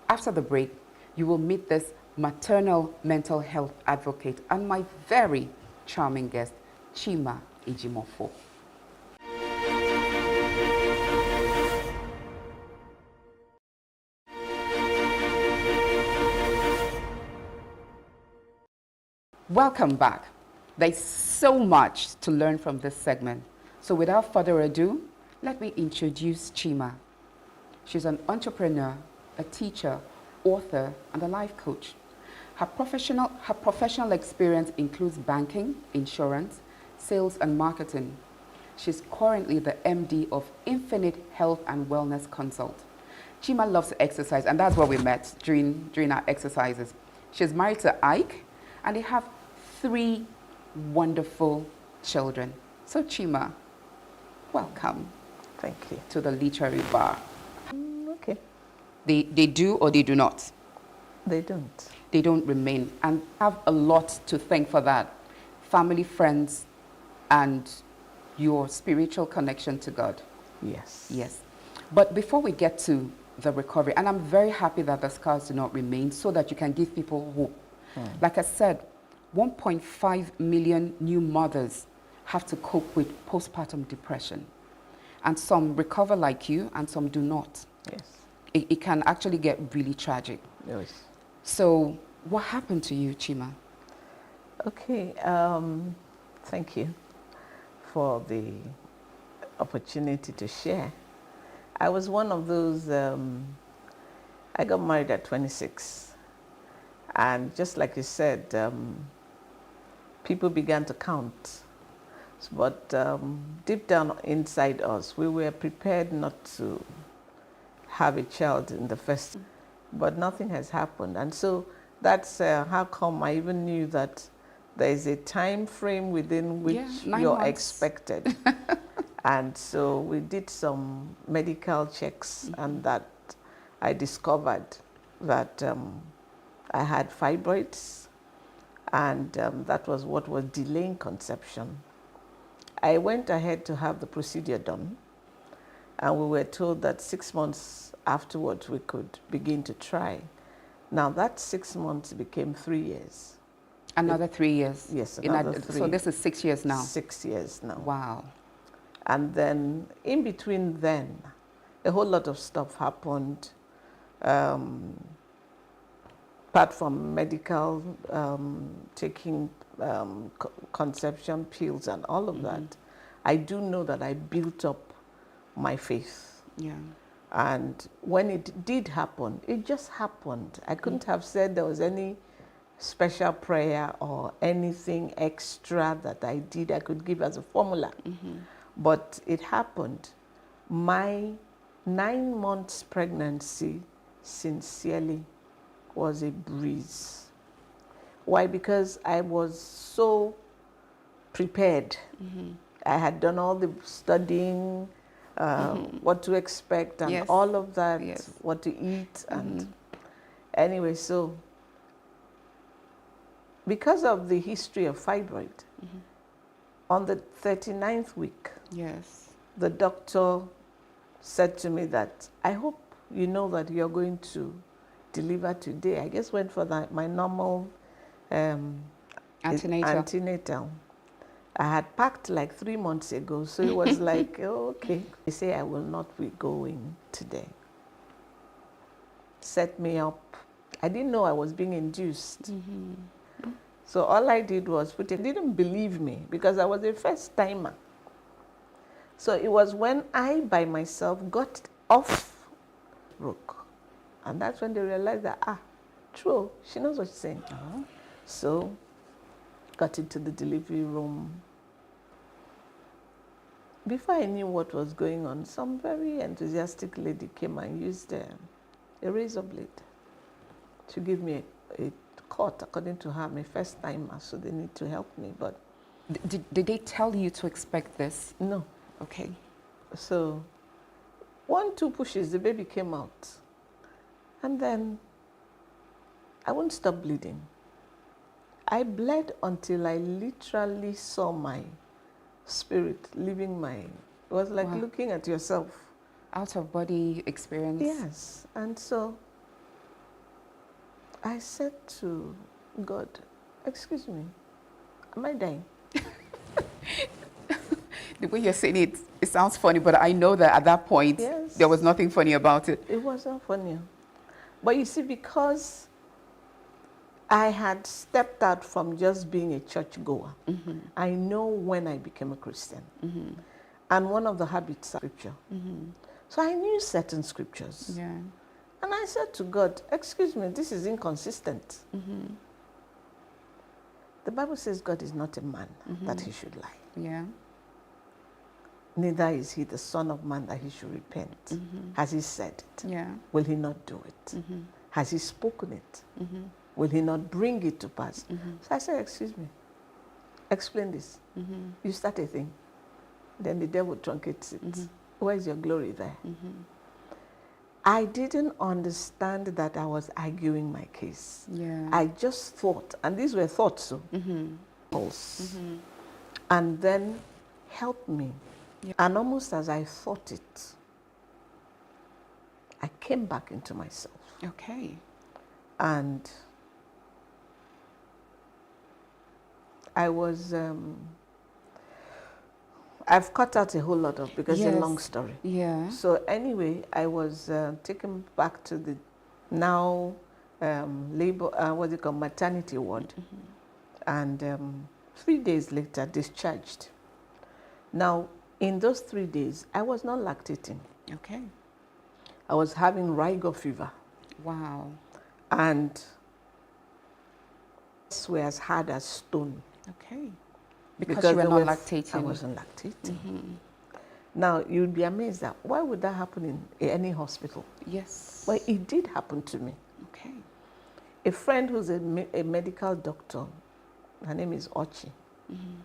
After the break, you will meet this maternal mental health advocate and my very charming guest, Chima Ejimofo. Welcome back. There's so much to learn from this segment. So without further ado, let me introduce Chima. She's an entrepreneur, a teacher, author, and a life coach. Her professional experience includes banking, insurance, sales, and marketing. She's currently the MD of Infinite Health and Wellness Consult. Chima loves to exercise, and that's where we met during our exercises. She's married to Ike, and they have 3 wonderful children. So Chima, welcome. Thank you. To the Literary Bar. Okay. They do or they do not? They don't. They don't remain, and have a lot to thank for that. Family, friends, and your spiritual connection to God. Yes. Yes. But before we get to the recovery, and I'm very happy that the scars do not remain so that you can give people hope. Like I said, 1.5 million new mothers have to cope with postpartum depression. And some recover like you, and some do not. Yes. It can actually get really tragic. Yes. So what happened to you, Chima? Okay, thank you for the opportunity to share. I was one of those, I got married at 26. And just like you said, people began to count. But deep down inside us, we were prepared not to have a child in the first, but nothing has happened. And so that's how come I even knew that there is a time frame within which you're months. Expected. And so we did some medical checks, and that I discovered that I had fibroids, and that was what was delaying conception. I went ahead to have the procedure done, and we were told that 6 months afterwards we could begin to try. Now that 6 months became 3 years. Another 3 years? Yes, another 3. So this is 6 years now? 6 years now. Wow. And then in between then, a whole lot of stuff happened. Apart from medical, taking conception pills and all of that, I do know that I built up my faith. Yeah. And when it did happen, it just happened. I couldn't have said there was any special prayer or anything extra that I did I could give as a formula. But it happened. My 9 months pregnancy, sincerely, was a breeze. Why? Because I was so prepared. I had done all the studying, what to expect and all of that, what to eat. And anyway, so because of the history of fibroid, on the 39th week, the doctor said to me that, I hope you know that you're going to deliver today. I guess went for my normal antenatal. I had packed like 3 months ago, so it was like, oh, okay. They say I will not be going today. Set me up. I didn't know I was being induced. So all I did was they didn't believe me because I was a first timer. So it was when I, by myself, got off Brooke. And that's when they realized that, true, she knows what she's saying. So got into the delivery room. Before I knew what was going on, some very enthusiastic lady came and used a razor blade to give me a cut. According to her, I'm a first timer, so they need to help me. But did they tell you to expect this? No. Okay. So 1, 2 pushes, the baby came out. And then I wouldn't stop bleeding. I bled until I literally saw my spirit leaving my, it was like looking at yourself. Out of body experience? Yes. And so I said to God, excuse me, am I dying? The way you're saying it, it sounds funny, but I know that at that point, there was nothing funny about it. It wasn't funny. But you see, because I had stepped out from just being a churchgoer, I know when I became a Christian. And one of the habits of scripture. So I knew certain scriptures. Yeah. And I said to God, excuse me, this is inconsistent. The Bible says God is not a man that he should lie. Yeah. Neither is he the son of man that he should repent. Has he said it? Yeah. Will he not do it? Has he spoken it? Will he not bring it to pass? So I said, excuse me, explain this. You start a thing, then the devil truncates it. Where is your glory there? I didn't understand that I was arguing my case. Yeah. I just thought, and these were thoughts, and then help me. Yeah. And almost as I thought it, I came back into myself. Okay. And I was, I've cut out a whole lot of, because it's a long story. Yeah. So anyway, I was taken back to the now labor, what's it called, maternity ward. And 3 days later, discharged. Now, In those 3 days, I was not lactating. Okay. I was having rigor fever. Wow. And were as hard as stone. Okay. Because you were not lactating. I wasn't lactating. Now, you'd be amazed that why would that happen in any hospital? Yes. Well, it did happen to me. Okay. A friend who's a medical doctor, her name is Ochi,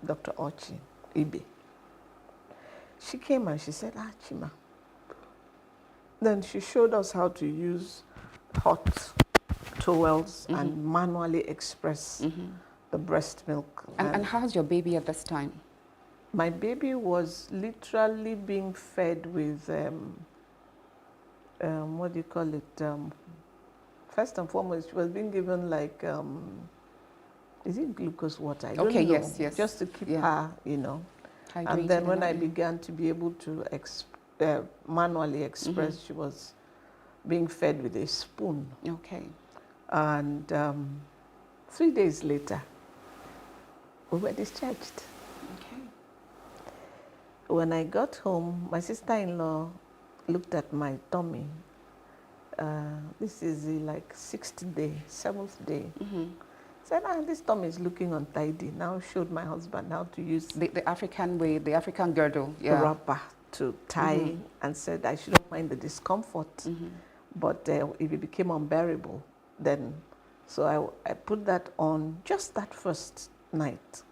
Dr. Ochi Ibe. She came and she said, Chima. Then she showed us how to use hot towels and manually express the breast milk. And how's your baby at this time? My baby was literally being fed with, what do you call it? First and foremost, she was being given like, is it glucose water? I don't know. Yes, yes. Just to keep her, you know. Hydrated. And then when I began to be able to manually express, she was being fed with a spoon. Okay. And 3 days later, we were discharged. Okay. When I got home, my sister-in-law looked at my tummy. This is the like 6th day, 7th day. Said, this tummy is looking untidy. Now showed my husband how to use the African way, the African girdle. Yeah. Wrapper to tie, and said I shouldn't mind the discomfort, but if it became unbearable, then, so I put that on just that first night.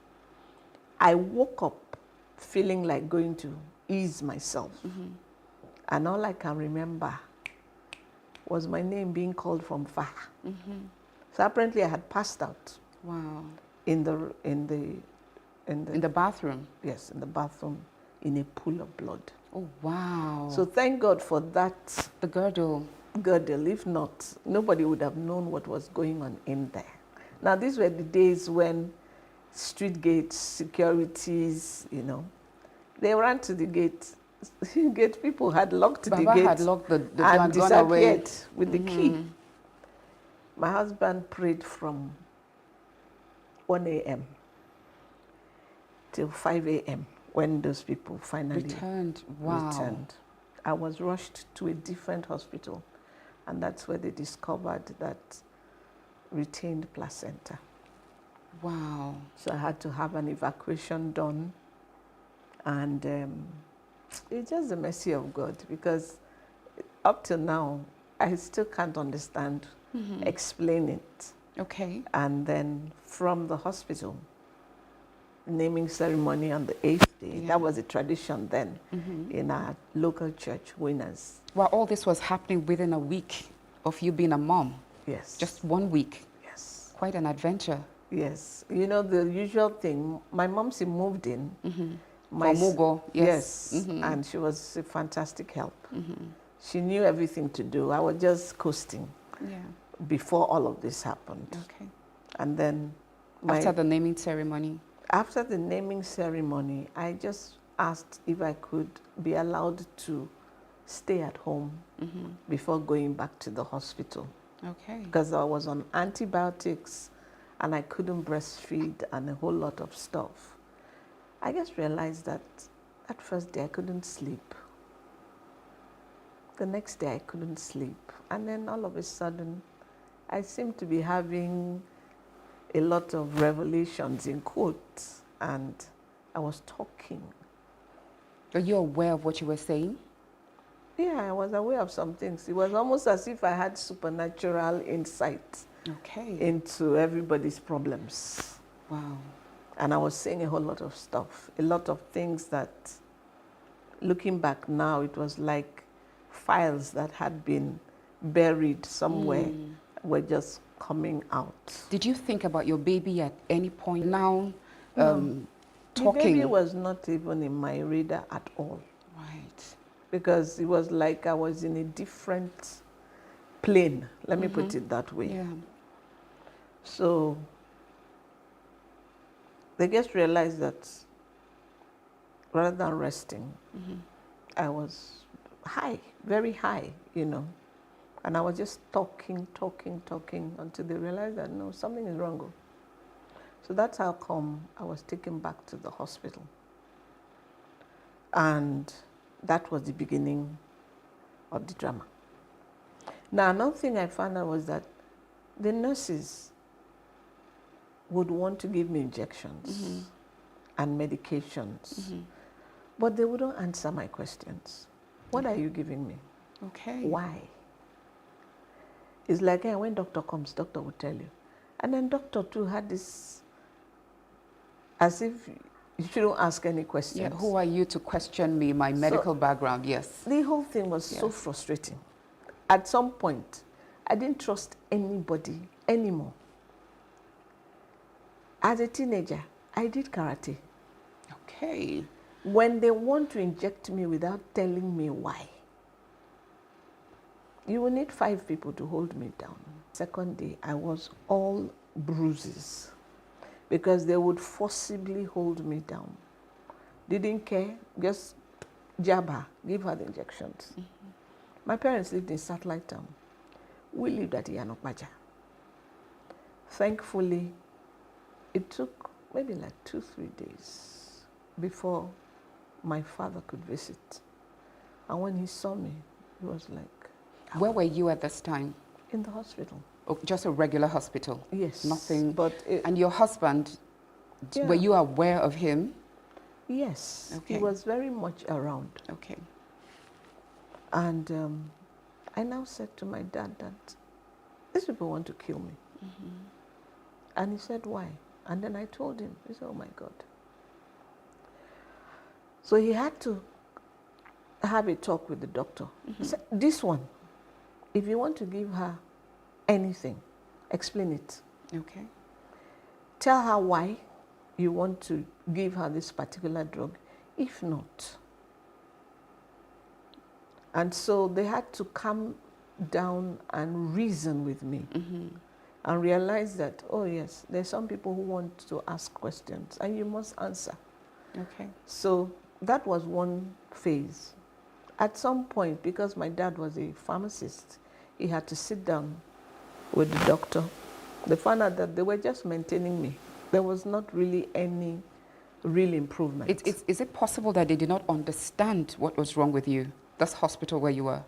I woke up feeling like going to ease myself, and all I can remember was my name being called from far. So apparently I had passed out. Wow. In the bathroom? Yes, in the bathroom, in a pool of blood. Oh, wow. So thank God for that. The girdle. Girdle. If not, nobody would have known what was going on in there. Now, these were the days when street gates, securities, you know, they ran to the gate. Gate people had locked the gate had locked the and disappeared with the key. My husband prayed from 1 a.m. till 5 a.m. when those people finally returned. Wow. Returned. I was rushed to a different hospital, and that's where they discovered that retained placenta. Wow. So I had to have an evacuation done, and it's just the mercy of God, because up till now, I still can't understand, explain it. Okay. And then from the hospital, naming ceremony on the 8th day, that was a tradition then in our local church, Winners. Well, all this was happening within a week of you being a mom. Yes. Just 1 week. Yes. Quite an adventure. Yes. You know, the usual thing, my mom, she moved in. My Mugo, yes. And she was a fantastic help. She knew everything to do. I was just coasting before all of this happened. Okay. And then after the naming ceremony? After the naming ceremony, I just asked if I could be allowed to stay at home before going back to the hospital. Okay. Because I was on antibiotics and I couldn't breastfeed and a whole lot of stuff. I just realized that that first day I couldn't sleep. The next day I couldn't sleep. And then all of a sudden, I seemed to be having a lot of revelations in quotes, and I was talking. Were you aware of what you were saying? Yeah, I was aware of some things. It was almost as if I had supernatural insight into everybody's problems. Wow. And I was saying a whole lot of stuff, a lot of things that, looking back now, it was like files that had been buried somewhere were just coming out. Did you think about your baby at any point now? No. Talking? The baby was not even in my radar at all. Right. Because it was like I was in a different plane, let me put it that way. Yeah. So they just realized that rather than resting, I was high, very high, you know. And I was just talking until they realized that, no, something is wrong. So that's how come I was taken back to the hospital. And that was the beginning of the drama. Now, another thing I found out was that the nurses would want to give me injections and medications, but they wouldn't answer my questions. What are you giving me? Okay. Why? It's like, hey, when doctor comes, doctor will tell you. And then doctor too had this, as if you shouldn't ask any questions. Yeah, who are you to question me, my medical background? Yes. The whole thing was so frustrating. At some point, I didn't trust anybody anymore. As a teenager, I did karate. Okay. When they want to inject me without telling me why, you will need 5 people to hold me down. Second day, I was all bruises because they would forcibly hold me down. Didn't care, just jab her, give her the injections. My parents lived in Satellite Town. We lived at Yanokbaja. Thankfully, it took maybe like 2-3 days before my father could visit. And when he saw me, he was like... Where were you at this time? In the hospital. Oh, just a regular hospital? Yes. Nothing? But and your husband, were you aware of him? Yes. Okay. He was very much around. Okay. And I now said to my dad that these people want to kill me. And he said, why? And then I told him. He said, oh my God. So he had to have a talk with the doctor. He said, this one, if you want to give her anything, explain it. Okay. Tell her why you want to give her this particular drug. If not. And so they had to come down and reason with me and realize that, oh yes, there's some people who want to ask questions and you must answer. Okay. So that was one phase. At some point, because my dad was a pharmacist, he had to sit down with the doctor. They found out that they were just maintaining me. There was not really any real improvement. Is it possible that they did not understand what was wrong with you? This hospital where you were?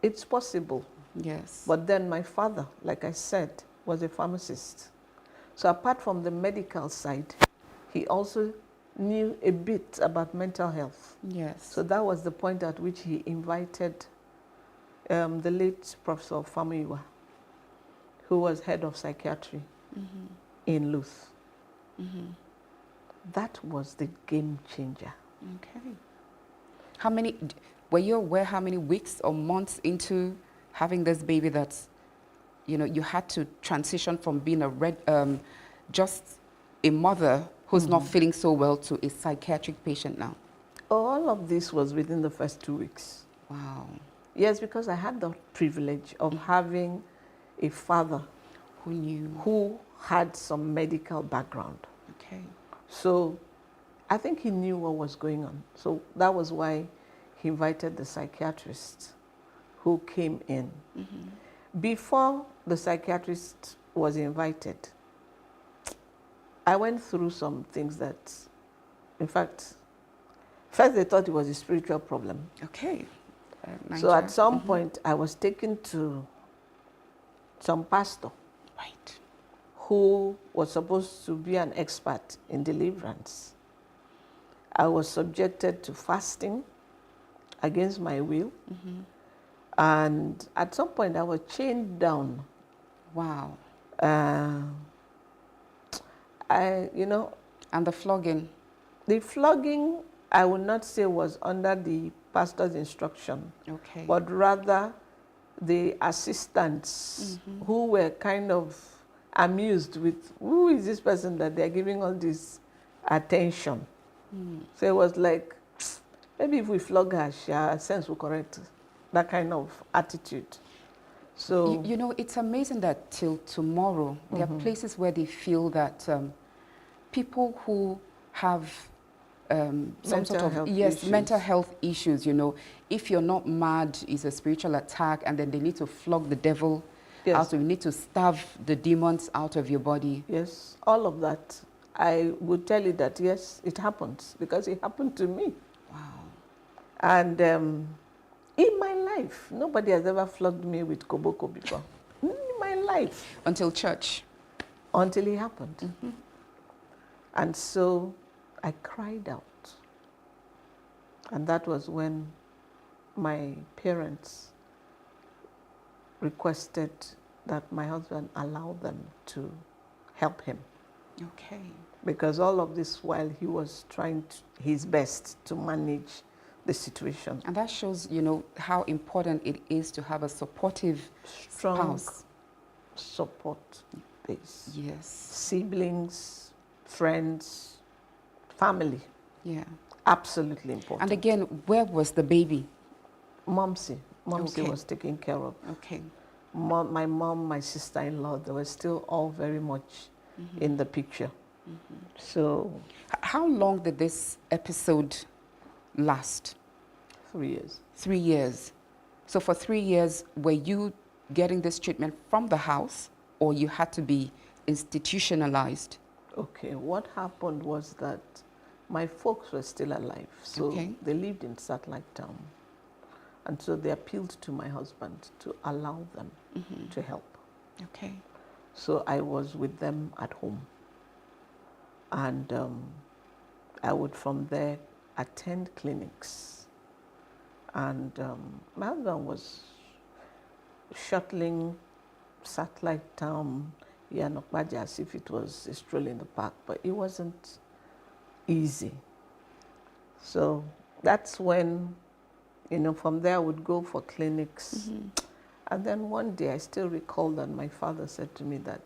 It's possible. Yes. But then my father, like I said, was a pharmacist. So apart from the medical side, he also knew a bit about mental health. Yes. So that was the point at which he invited the late Professor Famuyiwa, who was head of psychiatry in Luth. That was the game changer. Okay. Were you aware how many weeks or months into having this baby that, you know, you had to transition from being just a mother who's not feeling so well to a psychiatric patient now? All of this was within the first 2 weeks. Wow. Yes, because I had the privilege of having a father who had some medical background. Okay. So I think he knew what was going on. So that was why he invited the psychiatrist who came in. Before the psychiatrist was invited, I went through some things that, in fact, first they thought it was a spiritual problem. Okay. So at some point, I was taken to some pastor who was supposed to be an expert in deliverance. I was subjected to fasting against my will. And at some point, I was chained down. Wow. And the flogging? The flogging, I would not say was under the pastor's instruction. Okay. But rather the assistants who were kind of amused with, who is this person that they're giving all this attention? So it was like, maybe if we flog her, her sense will correct. That kind of attitude. So you know, it's amazing that till tomorrow, there are places where they feel that people who have some sort of mental health issues, you know, if you're not mad, it's a spiritual attack, and then they need to flog the devil out, you need to starve the demons out of your body. Yes, all of that. I would tell you that yes, it happens, because it happened to me. Wow. And in my life, nobody has ever flogged me with koboko before. In my life. Until church. Until it happened. And so I cried out. And that was when my parents requested that my husband allow them to help him. Okay. Because all of this while he was trying his best to manage the situation. And that shows, you know, how important it is to have a supportive Strong spouse. Support base. Yes. Siblings, friends, family. Yeah. Absolutely important. And again, where was the baby? Momsy. Momsy Okay. was taken care of. Okay. My mom, my sister-in-law, they were still all very much in the picture. So. How long did this episode last? 3 years. 3 years. So for 3 years, were you getting this treatment from the house, or you had to be institutionalized? Okay, what happened was that my folks were still alive, so they lived in Satellite Town. And so they appealed to my husband to allow them to help. Okay. So I was with them at home. And I would from there attend clinics. And my husband was shuttling Satellite Town, Yanokbaja, as if it was a stroll in the park, but it wasn't easy. So that's when, you know, from there I would go for clinics. And then one day I still recall that my father said to me that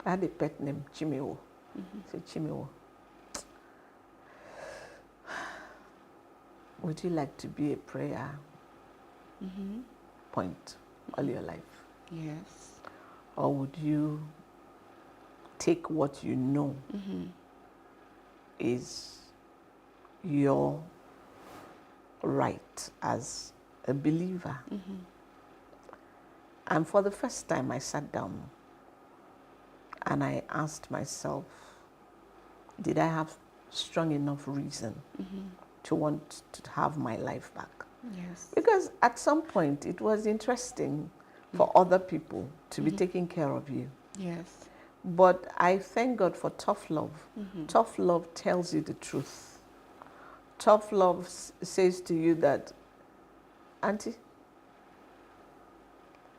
I had a pet named Chimiwo. He said, Chimiwo, would you like to be a prayer point all your life? Yes. Or would you take what you know is your right as a believer? And for the first time, I sat down and I asked myself, did I have strong enough reason to want to have my life back? Yes. Because at some point, it was interesting for other people to be taking care of you. Yes. But I thank God for tough love. Tough love tells you the truth. Tough love says to you that, Auntie,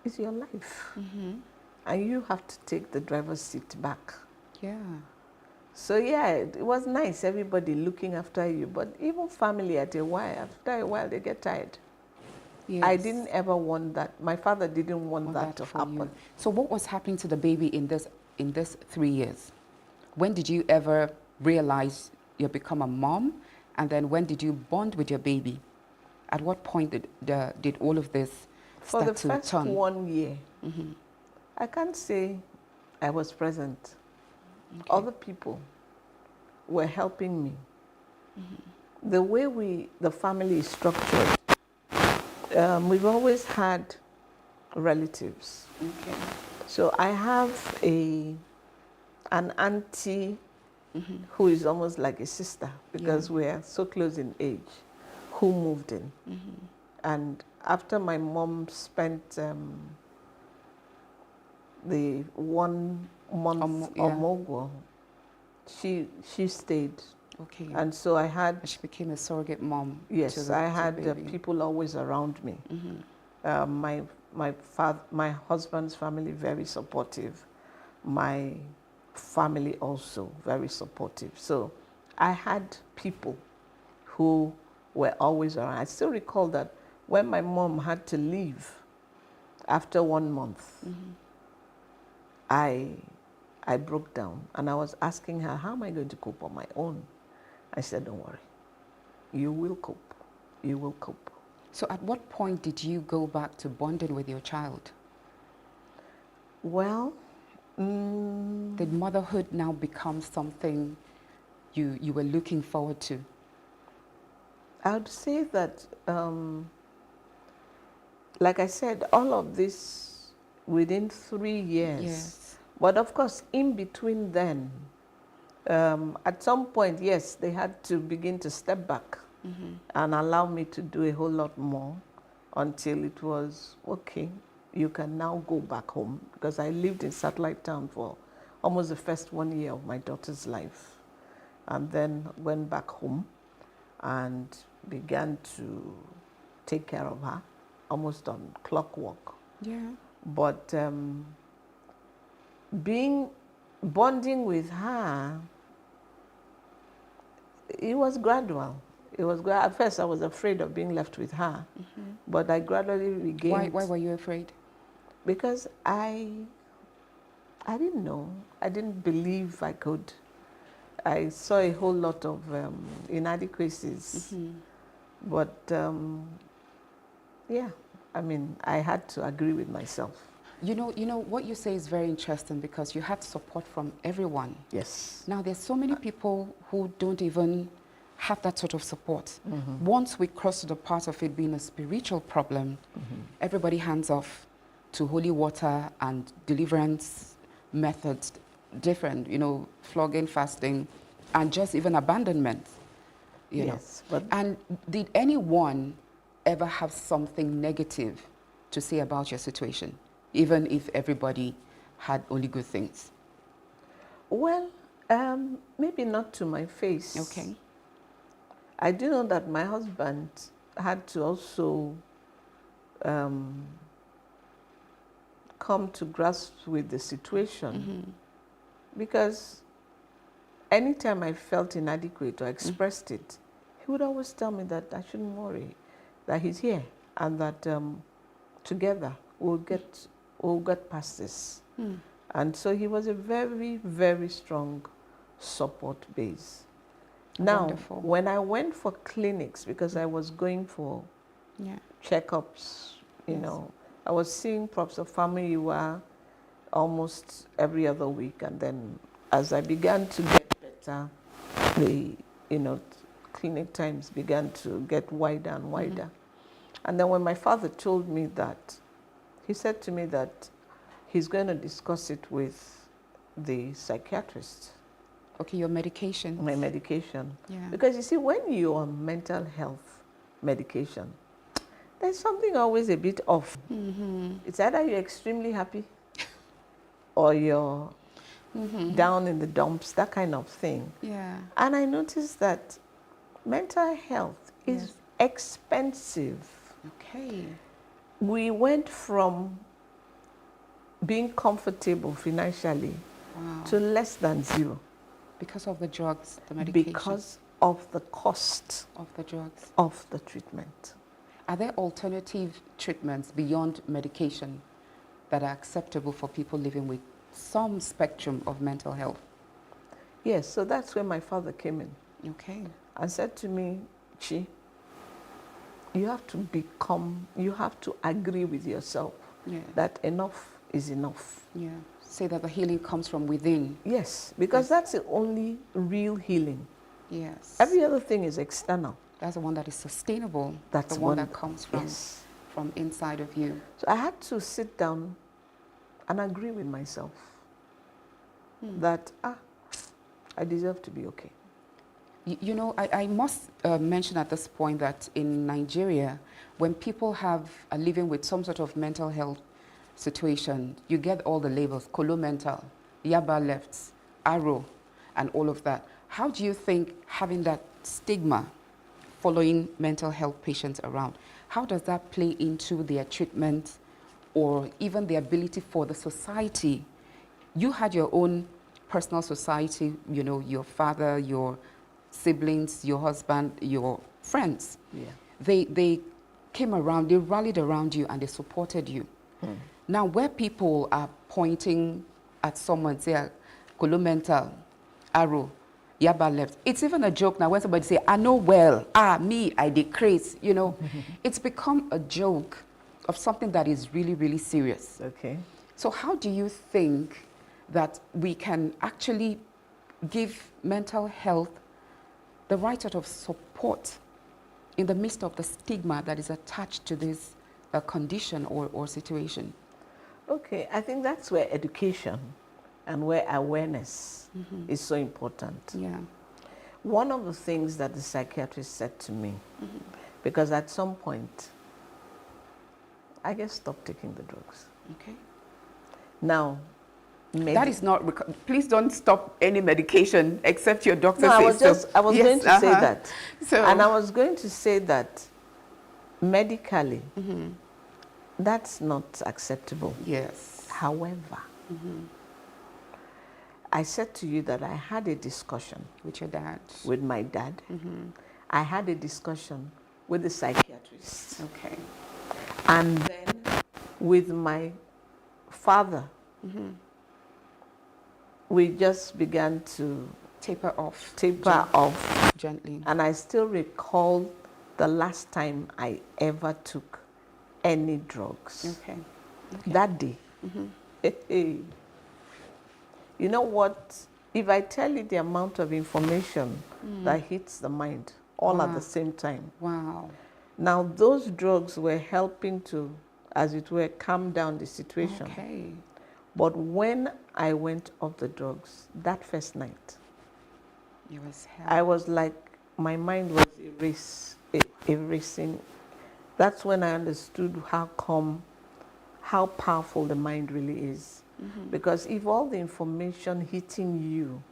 it's your life. And you have to take the driver's seat back. Yeah. So yeah, it was nice, everybody looking after you. But even family after a while, they get tired. Yes. I didn't ever want that. My father didn't want that to happen. You. So what was happening to the baby in this 3 years? When did you ever realize you become a mom? And then when did you bond with your baby? At what point did all of this For start the to first turn? 1 year, I can't say I was present. Other people were helping me. The way the family is structured, we've always had relatives. So I have an auntie who is almost like a sister because we are so close in age, who moved in. And after my mom spent the 1 month or more, she stayed. Okay. And so I had... She became a surrogate mom. Yes, I had people always around me. My husband's family, very supportive. My family also, very supportive. So I had people who were always around. I still recall that when my mom had to leave after 1 month, I broke down and I was asking her, how am I going to cope on my own? I said, don't worry, you will cope, you will cope. So at what point did you go back to bonding with your child? Well, did motherhood now become something you were looking forward to? I would say that, like I said, all of this within 3 years. Yes. But of course, in between then, at some point, yes, they had to begin to step back and allow me to do a whole lot more until it was, okay, you can now go back home. Because I lived in Satellite Town for almost the first 1 year of my daughter's life. And then went back home and began to take care of her, almost on clockwork. Yeah. But bonding with her, it was gradual. It was at first I was afraid of being left with her, but I gradually regained. Why were you afraid? Because I didn't know. I didn't believe I could. I saw a whole lot of inadequacies, but yeah, I mean, I had to agree with myself. You know what you say is very interesting because you had support from everyone. Yes. Now there's so many people who don't even have that sort of support. Once we cross to the part of it being a spiritual problem, everybody hands off to holy water and deliverance methods, different, flogging, fasting, and just even abandonment. You know. But and did anyone ever have something negative to say about your situation, even if everybody had only good things? Well, maybe not to my face. Okay. I do know that my husband had to also come to grasp with the situation, because anytime I felt inadequate or expressed it, he would always tell me that I shouldn't worry, that he's here, and that together we'll get past this. And so he was a very, very strong support base. Now, Wonderful. when I went for clinics, because I was going for checkups, you know, I was seeing Professor Famuyiwa almost every other week, and then as I began to get better, the clinic times began to get wider and wider. And then when my father told me that, he said to me that he's going to discuss it with the psychiatrist. Okay, your medication. My medication. Yeah. Because you see, when you're on mental health medication, there's something always a bit off. It's either you're extremely happy or you're down in the dumps, that kind of thing. Yeah. And I noticed that mental health is expensive. Okay. We went from being comfortable financially to less than zero. Because of the drugs, the medication? Because of the cost of the drugs, of the treatment. Are there alternative treatments beyond medication that are acceptable for people living with some spectrum of mental health? Yes, so that's where my father came in. Okay. And said to me, Chi, you have to agree with yourself that enough is enough. Yeah. Say that the healing comes from within. Yes, because that's the only real healing. Yes. Every other thing is external. That's the one that is sustainable. That's the one that comes from inside of you. So I had to sit down and agree with myself that I deserve to be okay. You know, I must mention at this point that in Nigeria, when people are living with some sort of mental health situation, you get all the labels: Kolo mental, Yaba lefts, Arrow, and all of that. How do you think having that stigma following mental health patients around, how does that play into their treatment or even the ability for the society? You had your own personal society, you know, your father, your siblings, your husband, your friends. Yeah. They came around, they rallied around you and they supported you. Now, where people are pointing at someone, say, Kolo mental, Arrow, Yaba left. It's even a joke now when somebody say, I know well, me, I decrease, you know. It's become a joke of something that is really, really serious. Okay. So how do you think that we can actually give mental health the right sort of support in the midst of the stigma that is attached to this condition or situation? Okay, I think that's where education and where awareness is so important. Yeah. One of the things that the psychiatrist said to me, because at some point, I just stopped taking the drugs. Okay. Now, that is not, please don't stop any medication except your doctor no, says I was yes, going to say that. So, and I was going to say that medically, that's not acceptable. Yes. However, I said to you that I had a discussion with your dad, with my dad. I had a discussion with the psychiatrist. Okay. And then with my father, we just began to taper off gently. And I still recall the last time I ever took any drugs. Okay. That day. You know what? If I tell you the amount of information that hits the mind all at the same time. Wow. Now, those drugs were helping to, as it were, calm down the situation. Okay. But when I went off the drugs, that first night, it was hell. I was like, my mind was erasing. That's when I understood how powerful the mind really is. Because if all the information hitting you,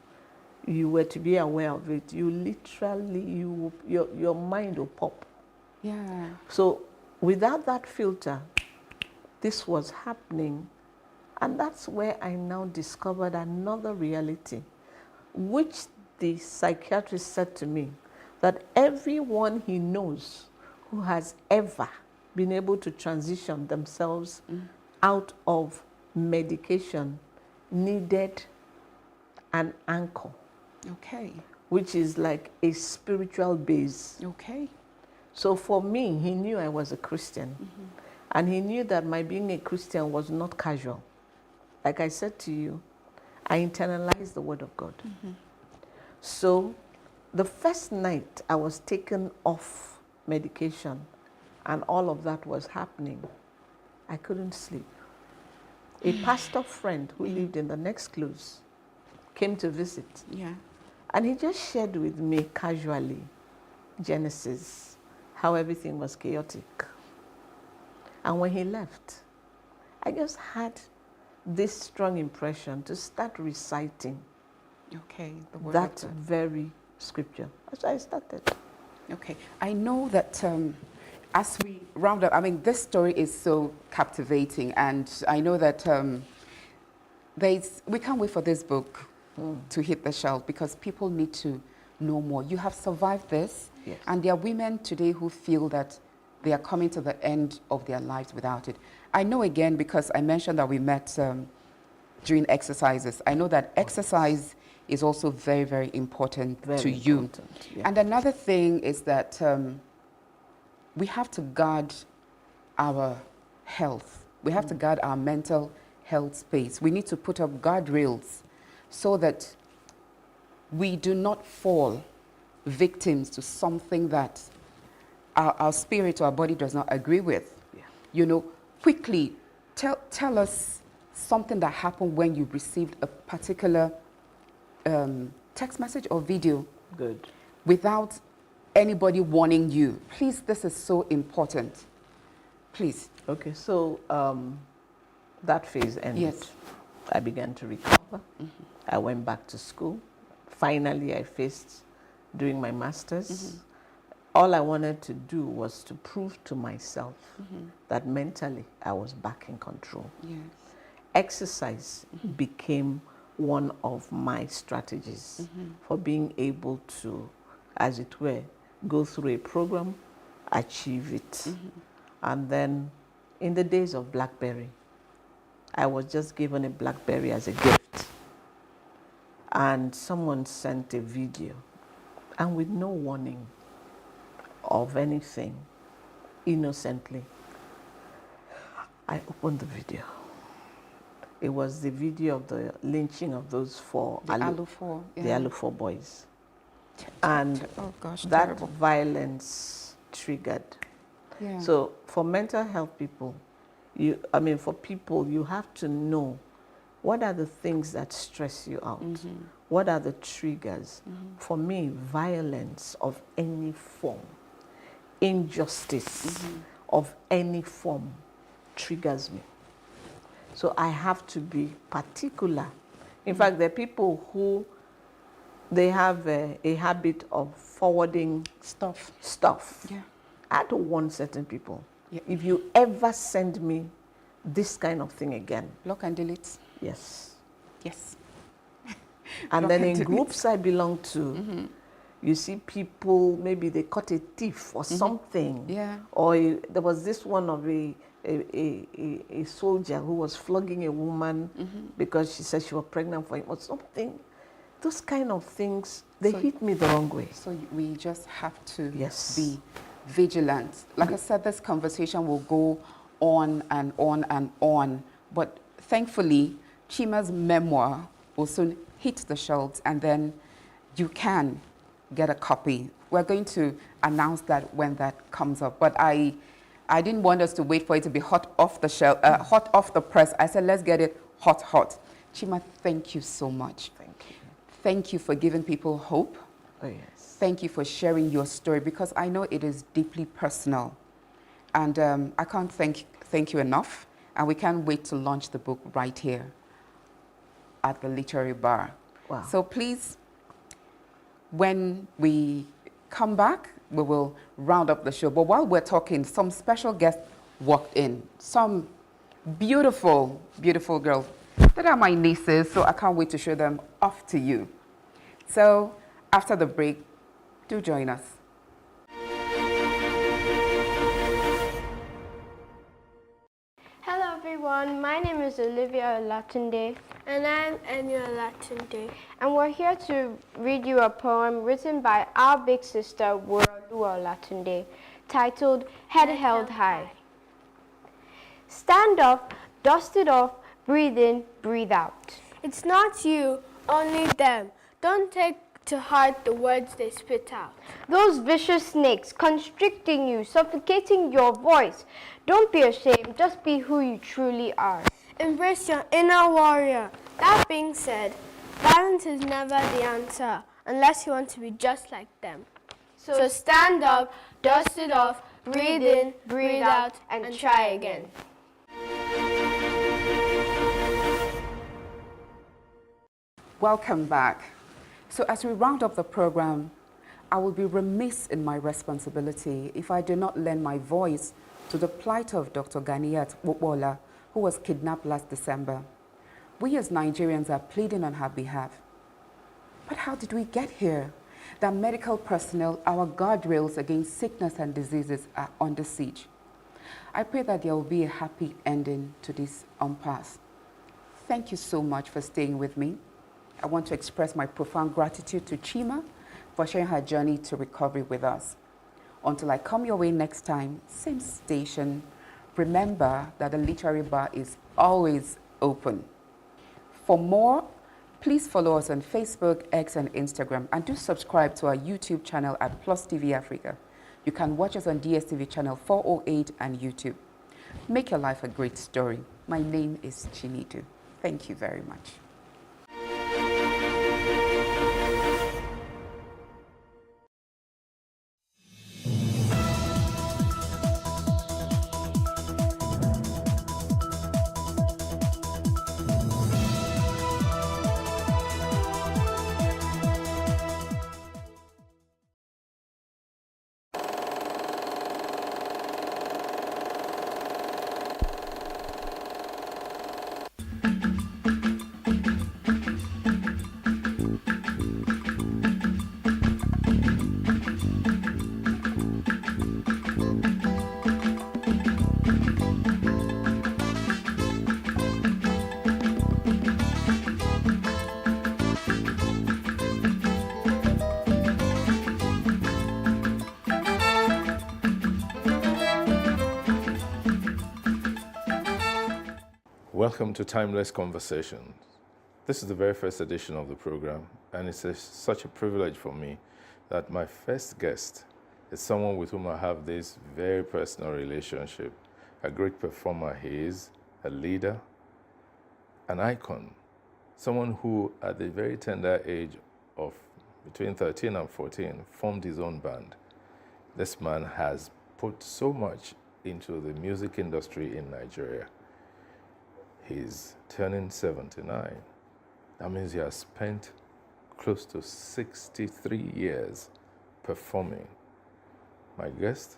you were to be aware of it, you literally, your mind will pop. Yeah. So without that filter, this was happening. And that's where I now discovered another reality, which the psychiatrist said to me, that everyone he knows who has ever been able to transition themselves out of medication needed an anchor. Okay. Which is like a spiritual base. Okay. So for me, he knew I was a Christian. And he knew that my being a Christian was not casual. Like I said to you, I internalized the word of God. So the first night I was taken off medication and all of that was happening, I couldn't sleep. A pastor friend who lived in the next close came to visit. Yeah. And he just shared with me casually Genesis, how everything was chaotic. And when he left, I just had this strong impression to start reciting the word that very scripture. That's why I started. Okay. I know that as we round up, I mean, this story is so captivating, and I know that we can't wait for this book to hit the shelf because people need to know more. You have survived this, yes. And there are women today who feel that they are coming to the end of their lives without it. I know, again, because I mentioned that we met during exercises. I know that exercise is also very, very important to you. Yeah. And another thing is that we have to guard our health. We have to guard our mental health space. We need to put up guardrails so that we do not fall victims to something that our spirit or our body does not agree with. Yeah. You know, quickly, tell us something that happened when you received a particular text message or video. Good. Without anybody warning you. Please, this is so important. Please. Okay, so that phase ended. Yes. I began to recover. I went back to school. Finally, I faced doing my master's. All I wanted to do was to prove to myself that mentally I was back in control. Yes. Exercise became one of my strategies for being able to, as it were, go through a program, achieve it. And then in the days of BlackBerry, I was just given a BlackBerry as a gift. And someone sent a video, and with no warning of anything, innocently, I opened the video. It was the video of the lynching of those four, the Alu4 boys. And oh gosh, that terrible. Violence triggered. Yeah. So for mental health people, for people, you have to know what are the things that stress you out? What are the triggers? For me, violence of any form, injustice of any form triggers me. So I have to be particular. In fact, there are people who they have a habit of forwarding stuff. Yeah. I don't want certain people. Yeah. If you ever send me this kind of thing again. Block and delete. Yes. Yes. And then in groups I belong to, you see people, maybe they caught a thief or something. Yeah. Or there was this one of a soldier who was flogging a woman because she said she was pregnant for him or something. Those kind of things, they hit me the wrong way. So we just have to be vigilant. Like I said, this conversation will go on and on and on. But thankfully, Chima's memoir will soon hit the shelves, and then you can get a copy. We're going to announce that when that comes up. But I didn't want us to wait for it to be hot off the shelf, hot off the press. I said, let's get it hot, hot. Chima, thank you so much. Thank you. Thank you for giving people hope. Oh, yes. Thank you for sharing your story, because I know it is deeply personal. And I can't thank you enough. And we can't wait to launch the book right here at the Literary Bar. Wow. So please, when we come back, we will round up the show. But while we're talking, some special guests walked in. Some beautiful, beautiful girls. That are my nieces, so I can't wait to show them off to you. So after the break, do join us. Hello everyone, my name is Olivia Olatunde. And I'm Enya Olatunde. And we're here to read you a poem written by our big sister, Wuraoluwa Olatunde, titled Head Held High. Stand up, dust it off, breathe in, breathe out. It's not you, only them. Don't take to heart the words they spit out. Those vicious snakes constricting you, suffocating your voice. Don't be ashamed, just be who you truly are. Embrace your inner warrior. That being said, violence is never the answer, unless you want to be just like them. So stand up, dust it off, breathe in, breathe out, and try again. Welcome back. So as we round up the program, I will be remiss in my responsibility if I do not lend my voice to the plight of Dr. Ganiat Wobola, who was kidnapped last December. We as Nigerians are pleading on her behalf. But how did we get here? That medical personnel, our guardrails against sickness and diseases, are under siege. I pray that there will be a happy ending to this impasse. Thank you so much for staying with me. I want to express my profound gratitude to Chima for sharing her journey to recovery with us. Until I come your way next time, same station, remember that the Literary Bar is always open. For more, please follow us on Facebook, X, and Instagram, and do subscribe to our YouTube channel at Plus TV Africa. You can watch us on DSTV channel 408 and YouTube. Make your life a great story. My name is Chinidu. Thank you very much. Welcome to Timeless Conversations. This is the very first edition of the program, and it's such a privilege for me that my first guest is someone with whom I have this very personal relationship. A great performer he is, a leader, an icon Someone who, at the very tender age of between 13 and 14, formed his own band. This man has put so much into the music industry in Nigeria. He's turning 79. That means he has spent close to 63 years performing. My guest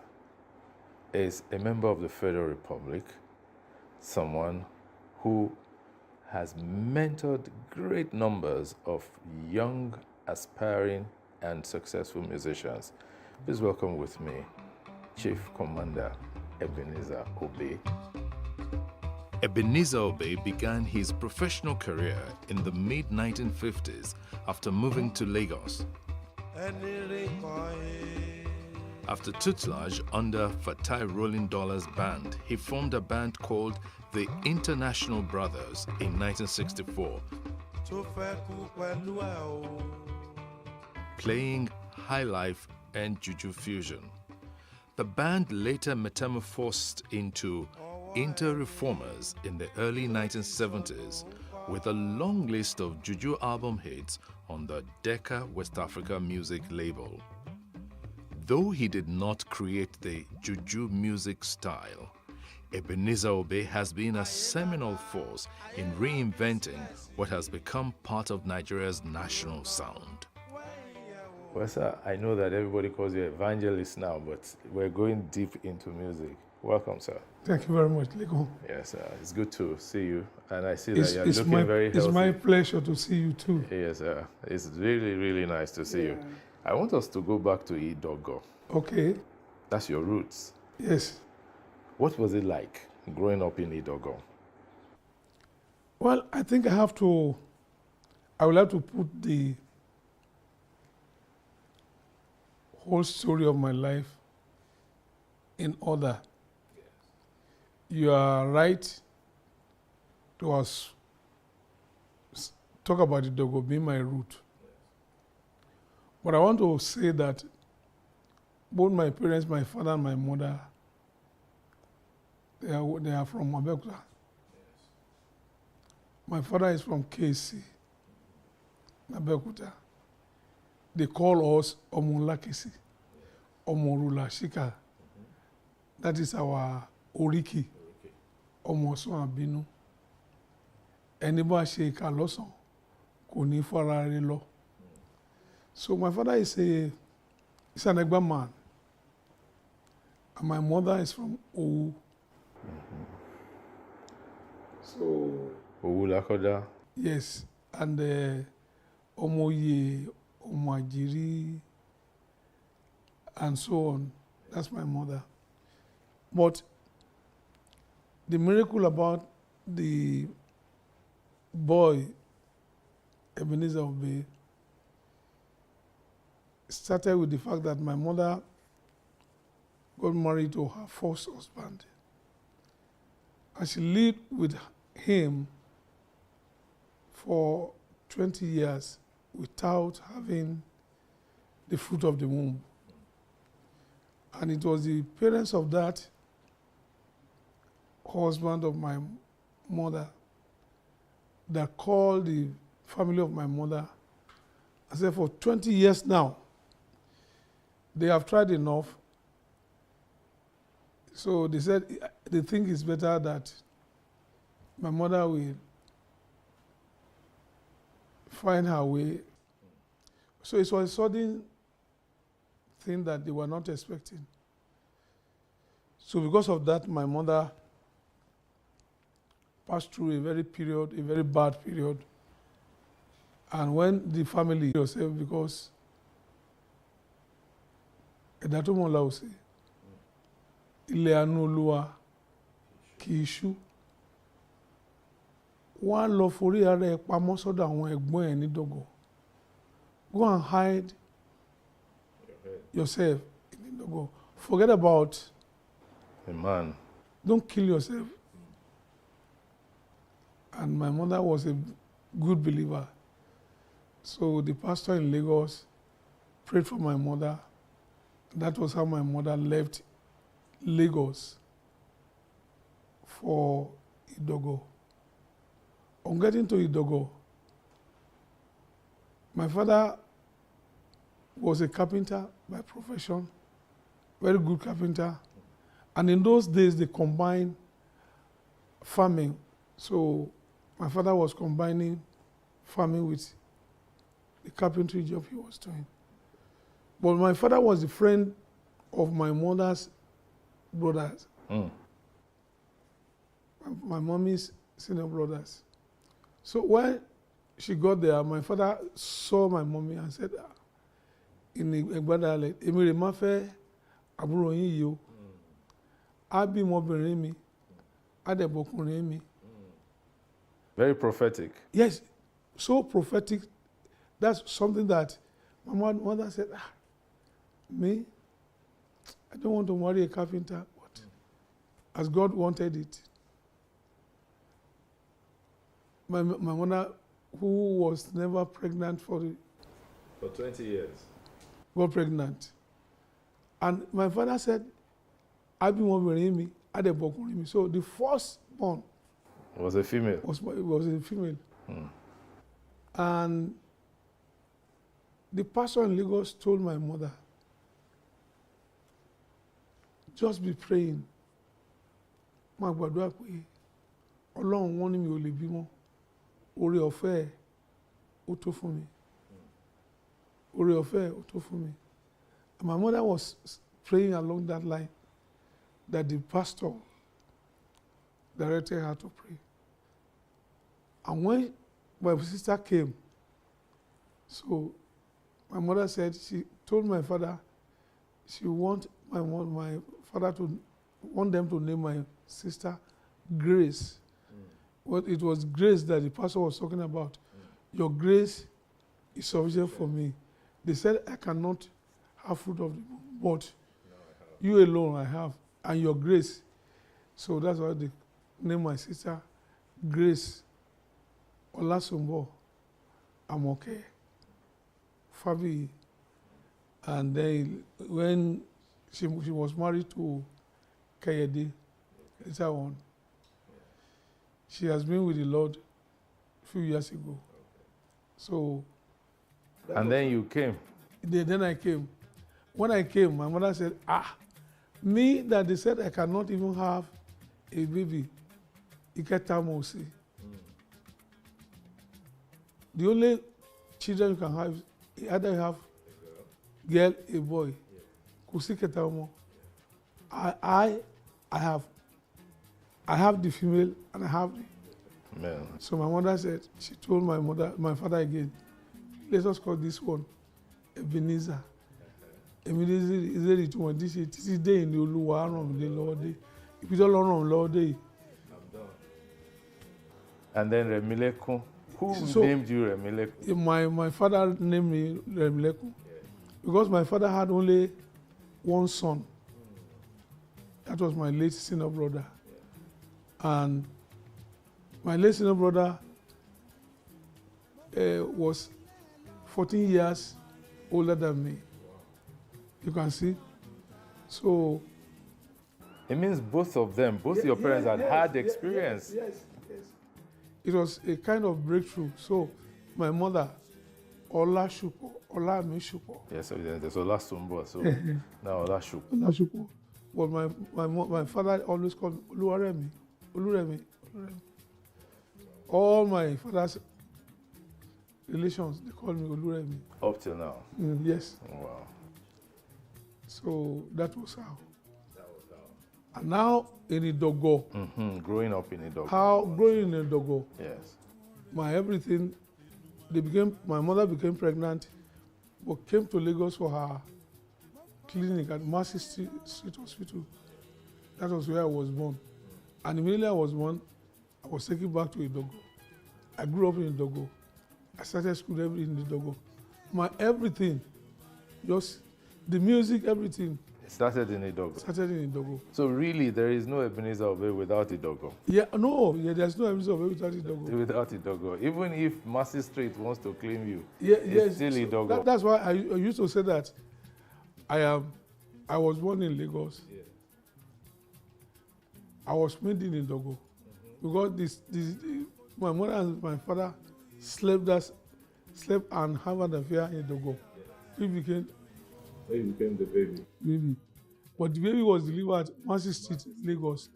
is a member of the Federal Republic, someone who has mentored great numbers of young, aspiring, and successful musicians. Please welcome with me Chief Commander Ebenezer Obey. Ebenezer Obey began his professional career in the mid-1950s after moving to Lagos. After tutelage under Fatai Rolling Dollars Band, he formed a band called the International Brothers in 1964, playing high life and juju fusion. The band later metamorphosed into Inter-Reformers in the early 1970s with a long list of juju album hits on the Decca West Africa music label. Though he did not create the juju music style, Ebenezer Obey has been a seminal force in reinventing what has become part of Nigeria's national sound. Well, sir, I know that everybody calls you evangelist now, but we're going deep into music. Welcome, sir. Thank you very much, Lego. Yes, sir. It's good to see you, and I see that you're looking very healthy. It's my pleasure to see you too. Yes, sir. It's really, really nice to see you. I want us to go back to Idogo. Okay. That's your roots. Yes. What was it like growing up in Idogo? Well, I think I will have to put the whole story of my life in order. You are right to talk about Idogo being my root. But I want to say that both my parents, my father and my mother, they are from Abeokuta. My father is from KC, Abeokuta. They call us Omulakisi, Omorula Shika. That is our Oriki, Omosun Abinu. Ẹni bá ṣe ìkà lọ́sàn kò ní fara rẹ̀ lọ. So my father is an Egba man, and my mother is from Owu. So Owu Lakoda? Yes, and Omoye, Omajiri, and so on. That's my mother. But the miracle about the boy, Ebenezer Obey, started with the fact that my mother got married to her first husband. And she lived with him for 20 years without having the fruit of the womb. And it was the parents of that husband of my mother that called the family of my mother and said, for 20 years now, they have tried enough. So they said they think it's better that my mother will find her way. So it was a sudden thing that they were not expecting. So because of that, my mother passed through a very bad period. And when the family yourself, because Edatomola will say, Ilé àánú Olúwa kì í ṣú. Wọ́n á lọ forí ara ẹ̀ pamọ́ sọ́dọ̀ àwọn ẹ̀gbọ́n ẹ̀ ní Dogo. Go and hide yourself in Dogo. Forget about a man. Don't kill yourself. And my mother was a good believer. So the pastor in Lagos prayed for my mother. That was how my mother left Lagos for Idogo. On getting to Idogo, My father was a carpenter by profession, very good carpenter. And in those days, they combined farming. So my father was combining farming with the carpentry job he was doing. But my father was a friend of my mother's brothers. My mommy's senior brothers. So when she got there, my father saw my mommy and said, in Egba dialect, "Èmi rè má fẹ́ àbúrò yín yìí o. Á bímọ obìnrin mi, á dẹ̀ bọ́kùnrin mi." Very prophetic. Yes, so prophetic. That's something that my mother said, me, I don't want to marry a carpenter, but as God wanted it. My mother, who was never pregnant for 20 years. Got pregnant. And my father said, I be more me, I de me. So the first born was a female. Was a female. And the pastor in Lagos told my mother, just be praying. Ma gbàdúrà pé Ọlọ́run wọ́n ní mi ò lè bímọ. Oore ọ̀fẹ́ ó tó fún mi. Oore ọ̀fẹ́ ó tó fún mi. And my mother was praying along that line that the pastor directed her to pray. And when my sister came, so my mother said she told my father she want my father to want them to name my sister Grace. Well, it was grace that the pastor was talking about. Your grace is sufficient for me. They said I cannot have fruit of the womb, but you alone I have, and your grace. So that's why they named my sister Grace Olasumbo Amoke Fabi. And then when she was married to Kayede, later on, she has been with the Lord a few years ago. So. And then you came. Then I came. When I came, my mother said, me that they said I cannot even have a baby, Iketamosi. The only children you can have, either you have girl, a boy. Kusiketamo. I have the female and I have the male. So my mother said, she told my father again, let us call this one Ebenezer. Ebenezer is it one this is day in the Oluwa run the Lord day. If you don't run Lord day. And then Remilekun. Who named you Remilekun? My father named me Remilekun because my father had only one son. That was my late senior brother. And my late senior brother was 14 years older than me. You can see. So. It means both of them, both your parents had experience. Yes. It was a kind of breakthrough. So my mother, Olashupo, Olamishupo. Yes, so there's Olasumbo. So now Olashupo. Olashupo. But my father always called me Oluwaremi. Oluremi. All my father's relations, they call me Oluremi. Up till now? Yes. Wow. So that was how. And now in Idogo. Growing up in Idogo. Growing in Idogo. Yes. My everything, my mother became pregnant, but came to Lagos for her clinic at Mercy Street Hospital. That was where I was born. And immediately I was born, I was taken back to Idogo. I grew up in Idogo. I started school in Idogo. My everything, just the music, everything. Started in Idogo. Started in Idogo. So really, there is no Ebenezer Obey without Idogo. There's no Ebenezer Obey without Idogo. Without Idogo. Even if Mercy Street wants to claim you, yes, it's still Idogo. That's why I used to say that I was born in Lagos. Yeah. I was made in Idogo. Because my mother and my father slept slept and have an affair in Dogo. He became the baby. But the baby was delivered at Mercy Street, Lagos.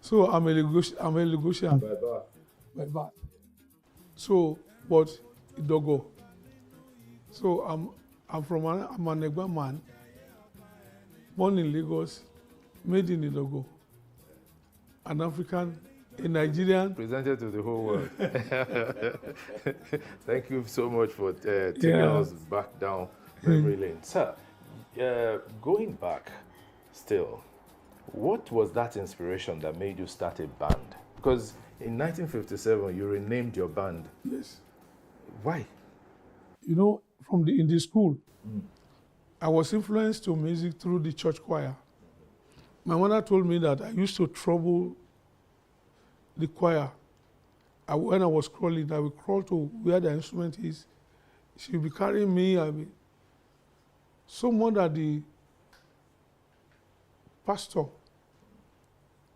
So I'm a Lagosian. By birth. So, but Dogo. So I'm an Egba man, born in Lagos, made in Idogo, an African, a Nigerian. Presented to the whole world. Thank you so much for taking us back down memory lane. Sir, going back still, what was that inspiration that made you start a band? Because in 1957, you renamed your band. Yes. Why? You know, in the school, I was influenced to music through the church choir. My mother told me that I used to trouble the choir. When I was crawling, I would crawl to where the instrument is. She would be carrying me. So much that the pastor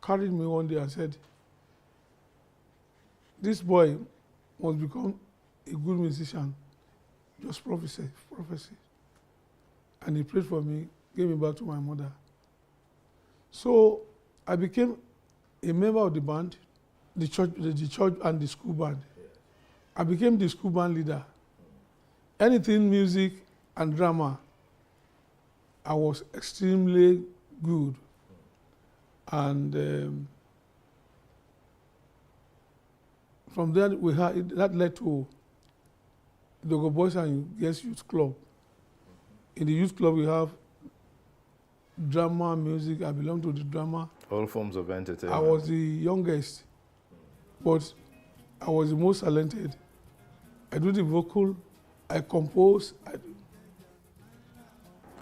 carried me one day and said, this boy must become a good musician. Just prophecy. And he prayed for me, gave me back to my mother. So I became a member of the band, the church and the school band. I became the school band leader. Anything music and drama, I was extremely good. And from there, that led to the Dogo Boys and Girls Youth Club. In the youth club, we have drama, music. I belong to the drama. All forms of entertainment. I was the youngest, but I was the most talented. I do the vocal, I compose.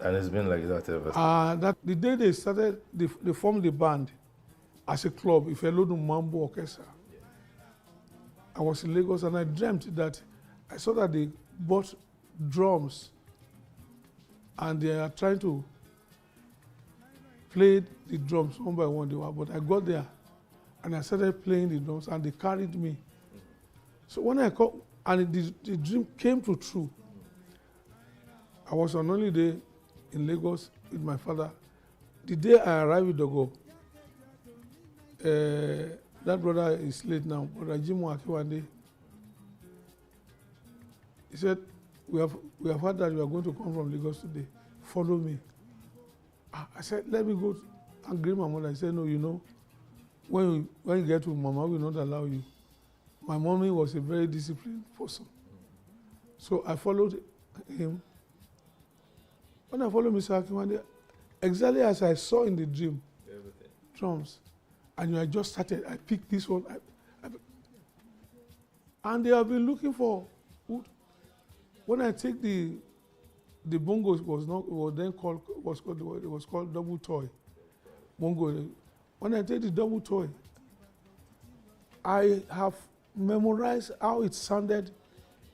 And it's been like that ever since. The day they started, they formed the band as a club, Ifelodun Mambo Orchestra. I was in Lagos and I dreamt that I saw that they bought drums and they are trying to play the drums one by one. But I got there and I started playing the drums and they carried me. So when I got, and the dream came true. I was on holiday in Lagos with my father. The day I arrived with Dogo, that brother is late now, Brother Jimo Akiwande. He said, we have heard that you are going to come from Lagos today. Follow me. I said, let me go and greet my mother. He said, no, you know, when you get to Mama, we will not allow you. My mommy was a very disciplined person. So I followed him. When I followed Mr. Akiwande, exactly as I saw in the dream, drums, and I just started, I picked this one, and they have been looking for wood. When I take the bongos was called double toy. Bongo. When I take the double toy, I have memorized how it sounded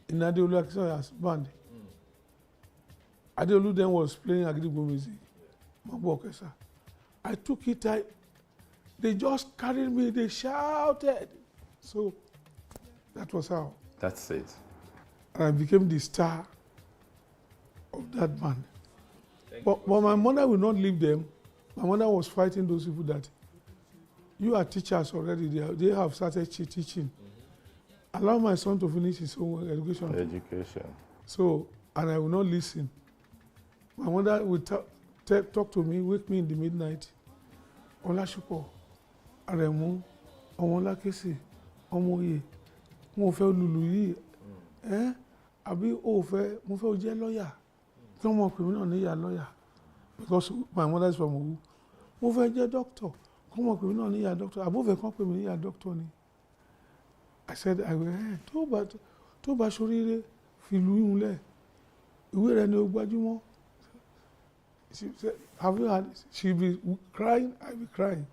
in Adeolu Akisonya's band. Adeolu then was playing Agidigbo music, Mambo Orchestra. I took it, they just carried me, they shouted. So that was how. That's it. And I became the star of that band. But my mother will not leave them. My mother was fighting those people that you are teachers already. They have started teaching. Allow my son to finish his own education. So, and I will not listen. My mother would talk to me, wake me in the midnight. Olasupo, Aremu, Omolakesi, Omoye, mo fẹ́ lulu yìí. Àbí o fẹ́, mo fẹ́ jẹ́ lawyer. Come on, criminal níyà lawyer. Because my mother is from Owu. Mo fẹ́ jẹ́ doctor. Come on, criminal níyà doctor. Àbó fẹ́ kàn pè mí níyà doctor ni. I said, tó bá ṣoríire fi lu ìhun lẹ̀. Ìwé rẹ̀ ni ó gbajúmọ̀. She said, have you had? She'll be crying, I'll be crying.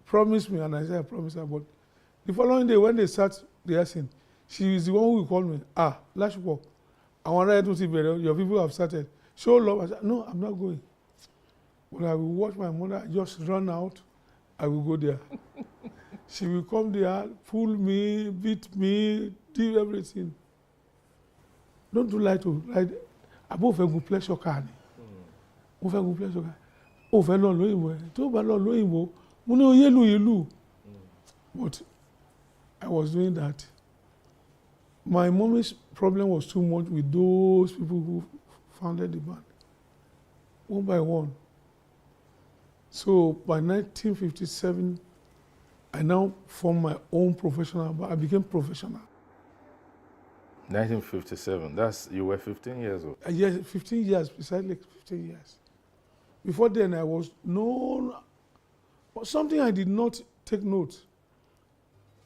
Promise me, and I said, I promise her. But the following day, when they start the lesson, she is the one who will call me. Lasupo, I want to see your people have started. Show love. I said, no, I'm not going. But I will watch my mother just run out. I will go there. She will come there, pull me, beat me, do everything. don't you like to ride above a good pleasure car ni mo fẹ́ gun pleasure car o fẹ́ lọ lóyìnbó ẹ̀ tó bá lọ lóyìnbó mo ní oyè lù but I was doing that. My mommy's problem was too much with those people who founded the band, one by one. So by 1957, I now formed my own professional band. I became professional. 1957, you were 15 years old? Yes, 15 years, precisely 15 years. Before then, I was known, something I did not take note.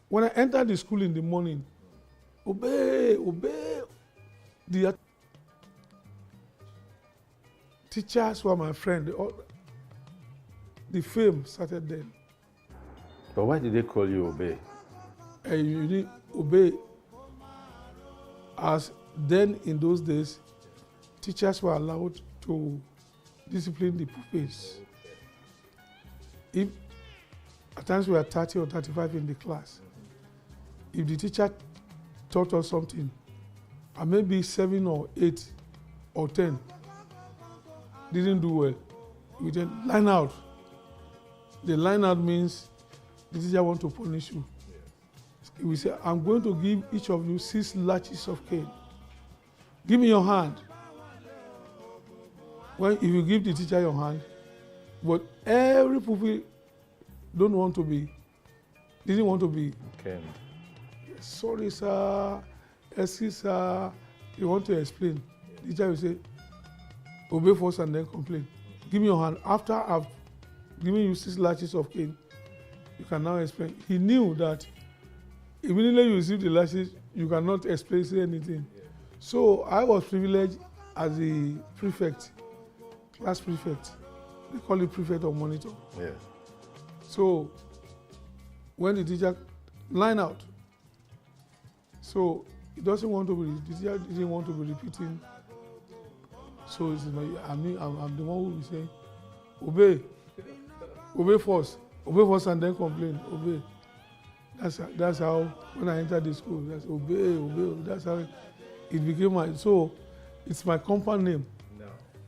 When I entered the school in the morning, obey. The teachers were my friend. The fame started then. But why did they call you Obey? You need Obey. As then in those days, teachers were allowed to discipline the pupils. If at times we were 30 or 35 in the class, if the teacher taught us something, and maybe 7 or 8 or 10 didn't do well, we then line out. The line out means the teacher wants to punish you. We say, I'm going to give each of you 6 lashes of cane. Give me your hand. Well, if you give the teacher your hand, but every pupil didn't want to be caned. Sorry, sir. Excuse, sir. You want to explain. The teacher will say, obey first and then complain. Give me your hand. After I've given you 6 lashes of cane, you can now explain. He knew that immediately you receive the lashes, you cannot explain, say anything. Yeah. So I was privileged as the prefect, class prefect. They call it prefect or monitor. Yeah. So when the teacher line out, so he doesn't want to be, the teacher didn't want to be repeating. So it's, I'm the one who will say, obey first and then complain, obey. That's how, when I entered the school, that's obey. That's how it became so it's my compound name.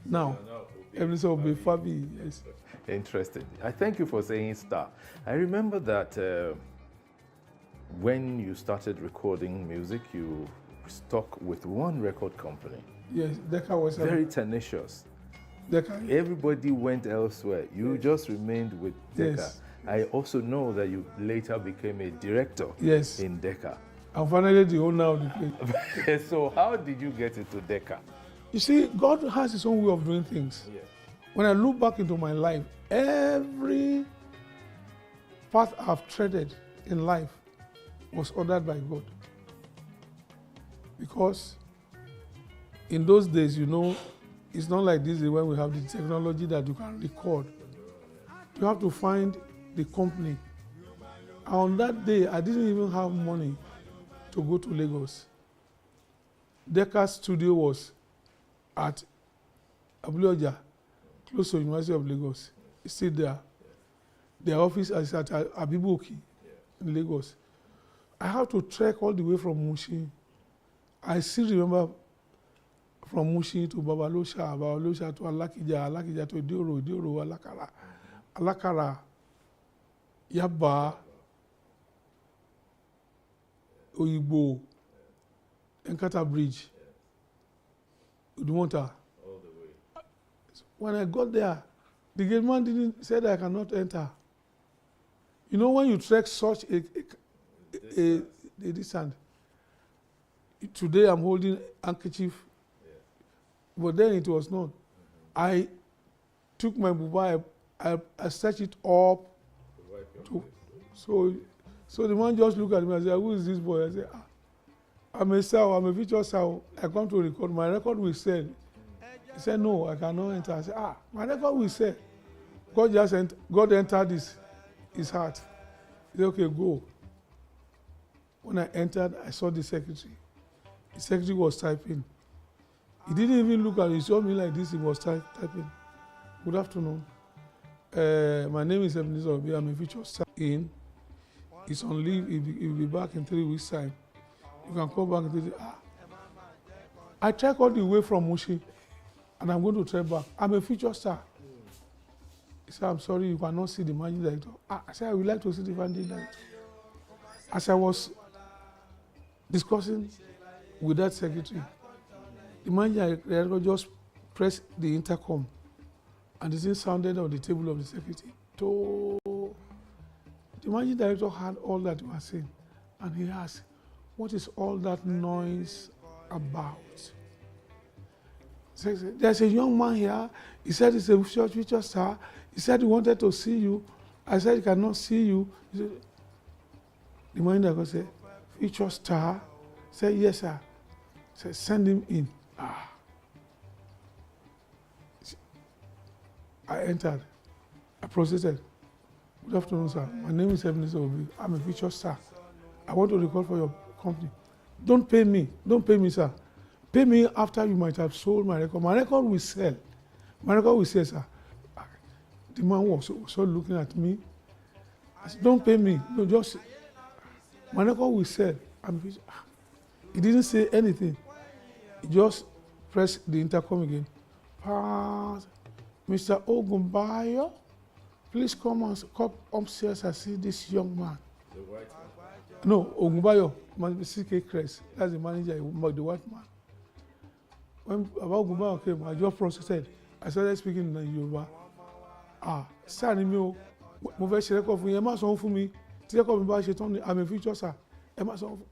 Now. Ebenezer Obey Fabi, yes. Interesting. I thank you for saying star. I remember that when you started recording music, you stuck with one record company. Yes, Decca was very tenacious. Decca. Everybody went elsewhere. You just remained with Decca. Yes. I also know that you later became a director in Decca. I'm finally the owner of the place. So how did you get into Decca? You see, God has his own way of doing things. Yeah. When I look back into my life, every path I've treaded in life was ordered by God. Because in those days, it's not like this when we have the technology that you can record. You have to find the company. And on that day, I didn't even have money to go to Lagos. Decca's studio was at Abuloja, close to University of Lagos. It's still there. Their office is at Abiboki in Lagos. I have to trek all the way from Mushin. I still remember from Mushin to Babalosha to Alakija to Dioro, Alakara, Yaba, Oyibo, Nkata Bridge, Udumota. All the way. When I got there, the gate man said I cannot enter. When you trek such a distance, today I'm holding handkerchief, but then it was not. I took my mobile, I stretched it up. So the man just looked at me and said, who is this boy? I said, I'm a sow, I'm a feature sow. I come to record. My record will sell. He said, no, I cannot enter. I said, my record will sell. God entered his heart. He said, okay, go. When I entered, I saw the secretary. The secretary was typing. He didn't even look at me. He saw me like this. He was typing. Good afternoon. My name is Ebenezer Obey. I'm a feature star in. He's on leave. He'll be back in 3 weeks' time. You can call back and say, I trek all the way from Mushi, and I'm going to trek back. I'm a future star. He said, I'm sorry, you cannot see the managing director. I said, I would like to see the managing director. As I was discussing with that secretary, the managing director just pressed the intercom, and the thing sounded on the table of the secretary. So the managing director heard all that we were saying, and he asked, what is all that noise about? There's a young man here. He said he's a future star. He said he wanted to see you. I said he cannot see you. He said, the managing director said, future star? He said, yes, sir. He said, send him in. I entered. I proceeded. Good afternoon, sir. My name is Ebenezer Obi. I'm a future star. I want to record for your company. Don't pay me. Don't pay me, sir. Pay me after you might have sold my record. My record will sell. My record will sell, sir. The man was so looking at me. I said, don't pay me. No, just, my record will sell. He didn't say anything. He just pressed the intercom again. Mr. Ogunbayo, please come upstairs and see this young man. The white man? No, Ogunbayo, CK Crest. That's the manager, the white man. When about Ogunbayo came, I just processed. I started speaking in Yoruba. Sir, mo fẹ́ ṣe record fún yín, ẹ má sanwó fún mi. Tí record mi bá ṣe tán ni, I'm a future sir. Ẹ má sanwó fún.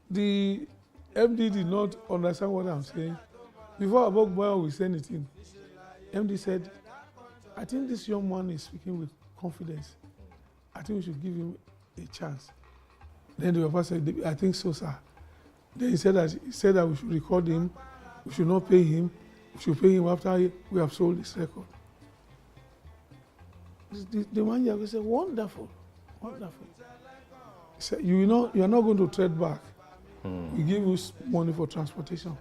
The MD did not understand what I'm saying. Before Ogunbayo will say anything, MD said, I think this young man is speaking with confidence. I think we should give him a chance. Then the officer said, I think so, sir. Then he said that we should record him, we should not pay him, we should pay him after we have sold this record. The manager said, wonderful, wonderful. He said, you are not going to trade back. We give you money for transportation.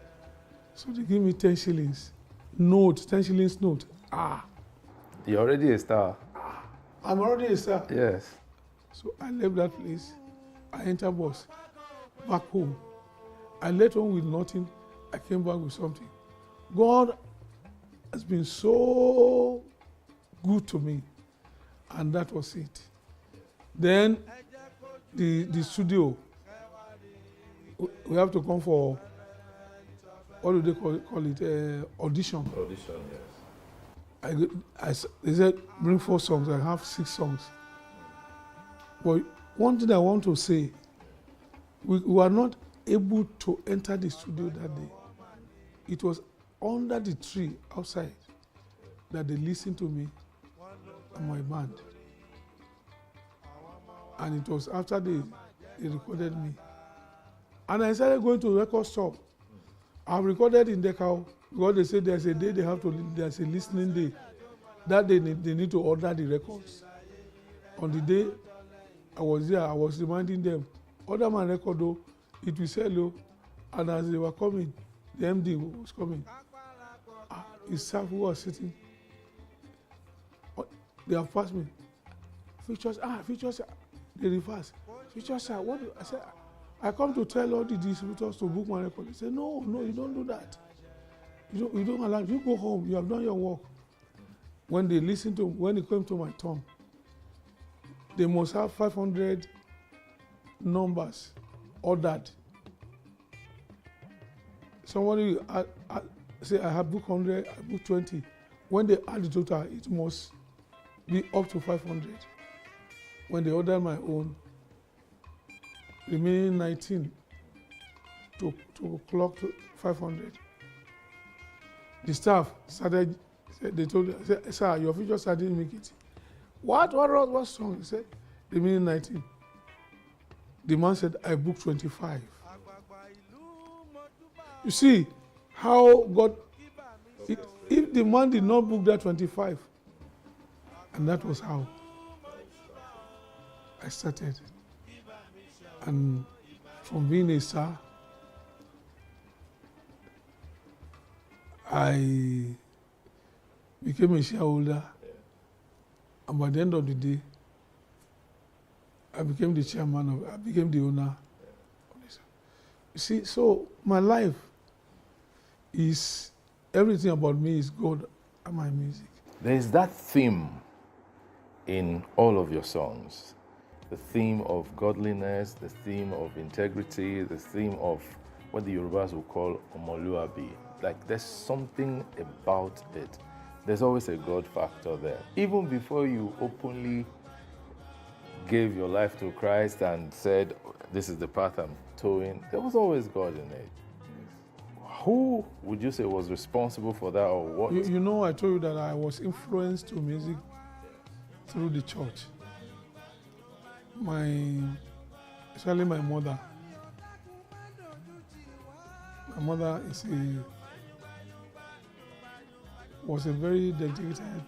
So they give me 10 shillings. Note, 10 shillings note. You're already a star. I'm already a star. Yes. So I left that place. I entered bus back home. I left home with nothing. I came back with something. God has been so good to me. And that was it. Then the studio, we have to come for, what do they call it? Audition. Audition, yes. They said, bring 4 songs. I have 6 songs. But one thing I want to say, we were not able to enter the studio that day. It was under the tree outside that they listened to me and my band. And it was after they recorded me. And I started going to record store. I've recorded in Dekau because they say there's a day there's a listening day. That day they need to order the records. On the day I was there, I was reminding them, order my record though, it will sell though. And as they were coming, the MD was coming. His staff who was sitting, they have passed me. Features, they reverse. Features, what do I said? I come to tell all the distributors to book my record. They say, no, you don't do that. You don't allow. You go home. You have done your work. When it came to my turn, they must have 500 numbers ordered. Somebody say, I have booked 100, I booked 20. When they add the total, it must be up to 500. When they ordered my own, remaining 19 to clock to 500. The staff started, they told me, sir, your future star didn't make it. What song? He said, remaining 19. The man said, I booked 25. You see how God, if the man did not book that 25, and that was how I started. And from being a star, I became a shareholder. And by the end of the day, I became the owner of this. See, so my life is, everything about me is God and my music. There is that theme in all of your songs. The theme of godliness, the theme of integrity, the theme of what the Yorubas will call omoluabi. Like there's something about it. There's always a God factor there. Even before you openly gave your life to Christ and said, this is the path I'm towing, there was always God in it. Who would you say was responsible for that, or what? You know, I told you that I was influenced to music through the church. Especially my mother. My mother was a very dedicated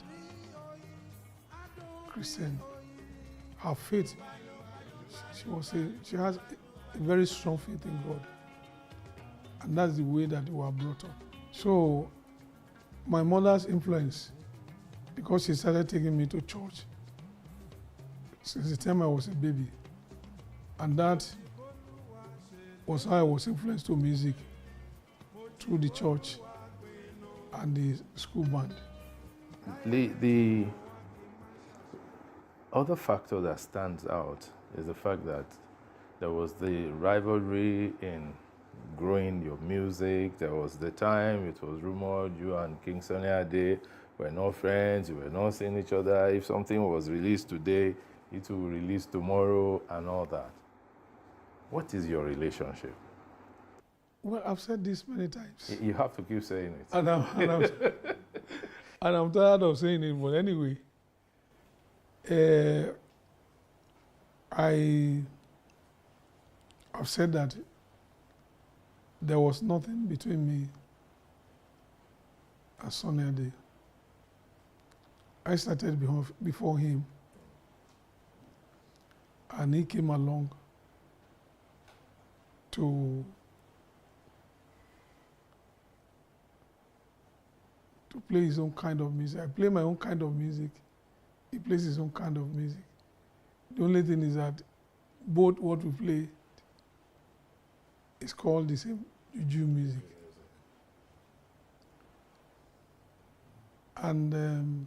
Christian. Her faith, she has a very strong faith in God. And that's the way that we were brought up. So my mother's influence, because she started taking me to church since the time I was a baby. And that was how I was influenced to music, through the church and the school band. The other factor that stands out is the fact that there was the rivalry in growing your music. There was the time it was rumored you and King Sunny Ade were not friends, you were not seeing each other. If something was released today, it will release tomorrow and all that. What is your relationship? Well, I've said this many times. You have to keep saying it. And I'm tired of saying it, but anyway, I've said that there was nothing between me and Sunny Ade. I started before him, and he came along to play his own kind of music. I play my own kind of music. He plays his own kind of music. The only thing is that both what we play is called the same juju music. And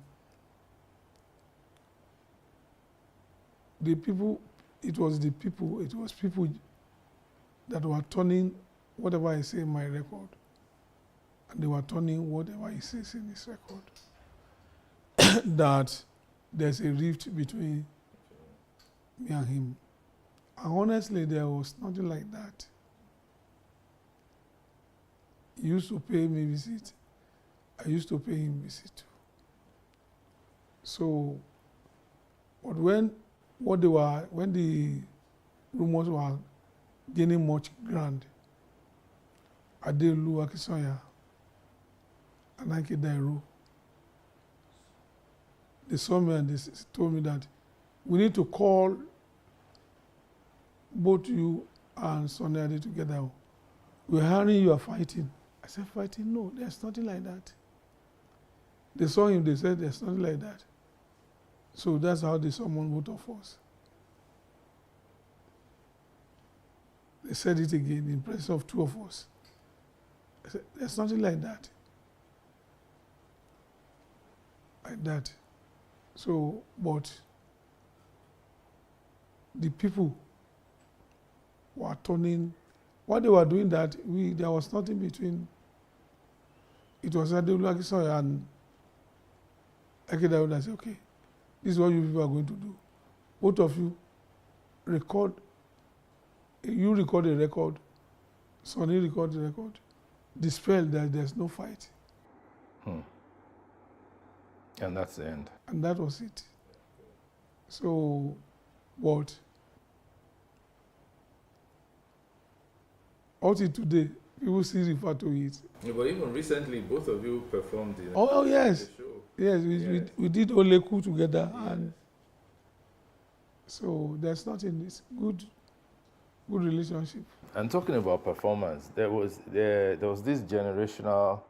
it was people that were turning whatever I say in my record, and they were turning whatever he says in his record. That there's a rift between me and him. And honestly, there was nothing like that. He used to pay me visit. I used to pay him visit too. So, but when the rumors were gaining much ground, Adelu Akisanya and Anke Dairo, they saw me and they told me that we need to call both you and Sunny Ade together. We're hearing you are fighting. I said, fighting? No, there's nothing like that. They saw him, they said, there's nothing like that. So that's how they summoned both of us. They said it again in presence of two of us. I said, there's nothing like that. Like that. So, but the people were turning, what they were doing that, there was nothing between, it was Adelu Akisanya and Anke Dairo that said, okay, this is what you people are going to do. Both of you record a record, Sunny record the record, dispel that there's no fight. And that's the end. And that was it. So, but until today, people still refer to it. Yeah, but even recently, both of you performed in yes. the show. Yes, we did Oleku together, and so there's nothing. It's good relationship. And talking about performance, there was this generational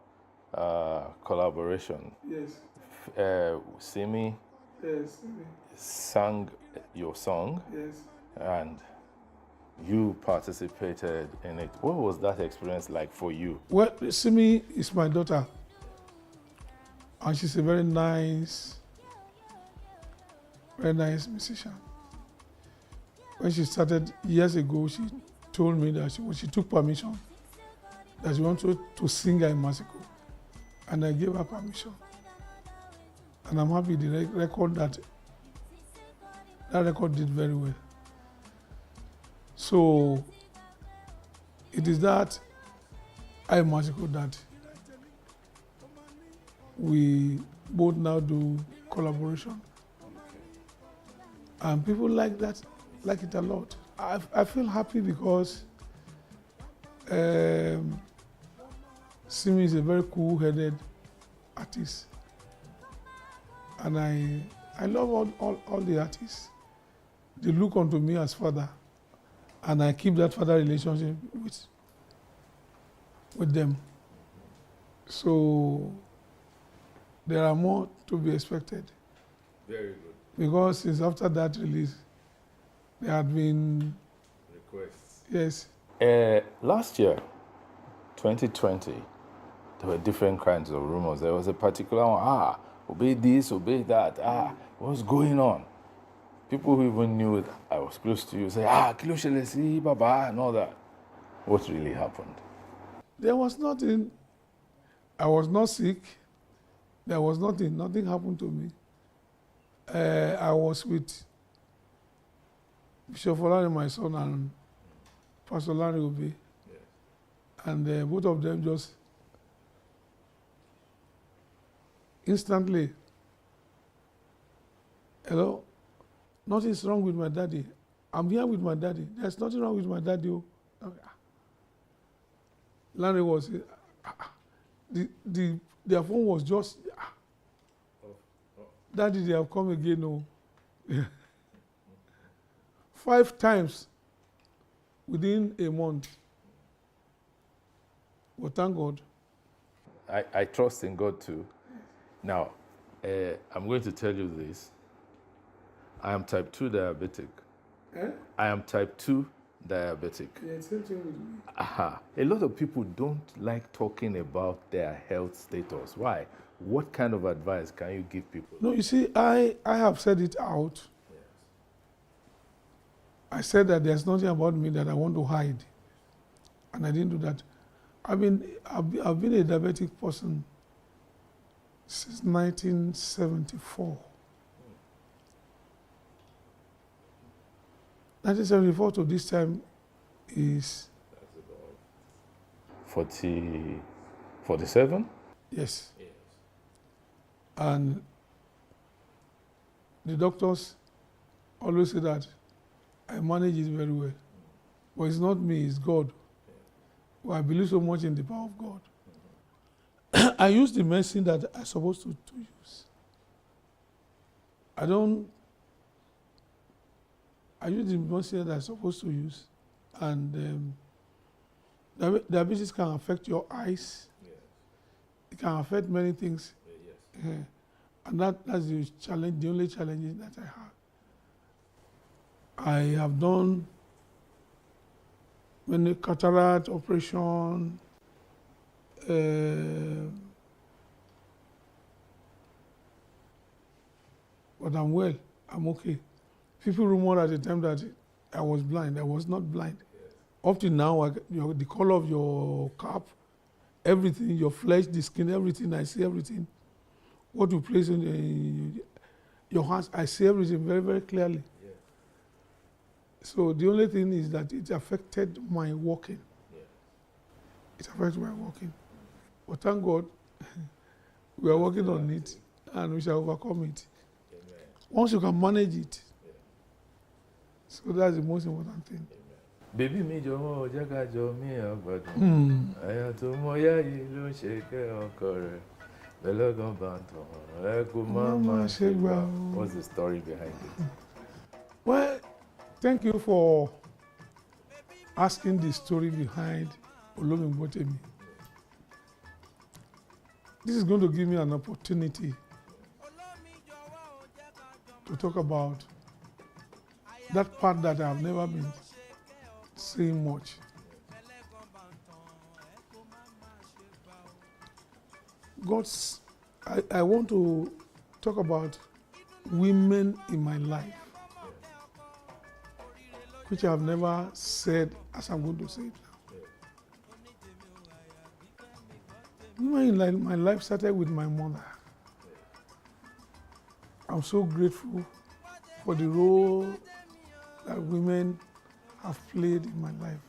collaboration. Yes. Simi Yes. sang your song, Yes. and you participated in it. What was that experience like for you? Well, Simi is my daughter, and she's a very nice musician. When she started years ago, she told me that when she took permission, that she wanted to sing in Mexico, and I gave her permission. And I'm happy the record that record did very well. So it is that I Mexico that we both now do collaboration, and people like that, like it a lot. I feel happy because Simi is a very cool-headed artist, and I love all the artists. They look onto me as father, and I keep that father relationship with them. So there are more to be expected. Very good. Because since after that release, there had been requests. Yes. Last year, 2020, there were different kinds of rumors. There was a particular one, obey this, obey that, what's going on? People who even knew that I was close to you say, Kilo Shelesi, Baba, and all that. What really happened? There was nothing. I was not sick. There was nothing. Nothing happened to me. I was with Bishop Olani, my son, and Pastor Larry Obe. Yes. And both of them just instantly, hello, nothing's wrong with my daddy. I'm here with my daddy. There's nothing wrong with my daddy. Larry was, their phone was just, Daddy, they have come again. No. 5 times within a month. But thank God. I trust in God too. Now, I'm going to tell you this. I am type 2 diabetic. I am type 2 diabetic. Yeah, same thing with me. A lot of people don't like talking about their health status. Why? What kind of advice can you give people? No, you see, I have said it out. Yes. I said that there's nothing about me that I want to hide. And I didn't do that. I've been a diabetic person since 1974. 1974 to this time is 47? Yes. And the doctors always say that I manage it very well. But it's not me, it's God. Well, I believe so much in the power of God. I use the medicine that I'm supposed to use. I use the medicine that I'm supposed to use. And diabetes can affect your eyes. Yes. It can affect many things. Yes. And that's the challenge, the only challenge that I have. I have done many cataract operation, but I'm well, I'm okay. People rumor at the time that I was blind. I was not blind. Yes. Up to now, the color of your cap, everything, your flesh, the skin, everything, I see everything. What you place in your hands, I see everything very, very clearly. Yes. So the only thing is that it affected my walking. Yes. It affected my walking. But thank God, we are working on it and we shall overcome it. Amen. Once you can manage it, so that's the most important thing. Baby mi jọ̀wọ́ jẹ́ ká jọ mí ọgbọdún. Ẹ̀yà tó mọ yá yìí ló ṣe kẹ́ ọkọ rẹ̀. Bẹ́lẹ́gàn bá tàn ẹ kó má má ṣe gbà. What's the story behind it? Well, thank you for asking the story behind Olomingbotemi. This is going to give me an opportunity to talk about that part that I have never been saying much. I want to talk about women in my life, which I have never said as I'm going to say it now. Women in my life started with my mother. I'm so grateful for the role that women have played in my life.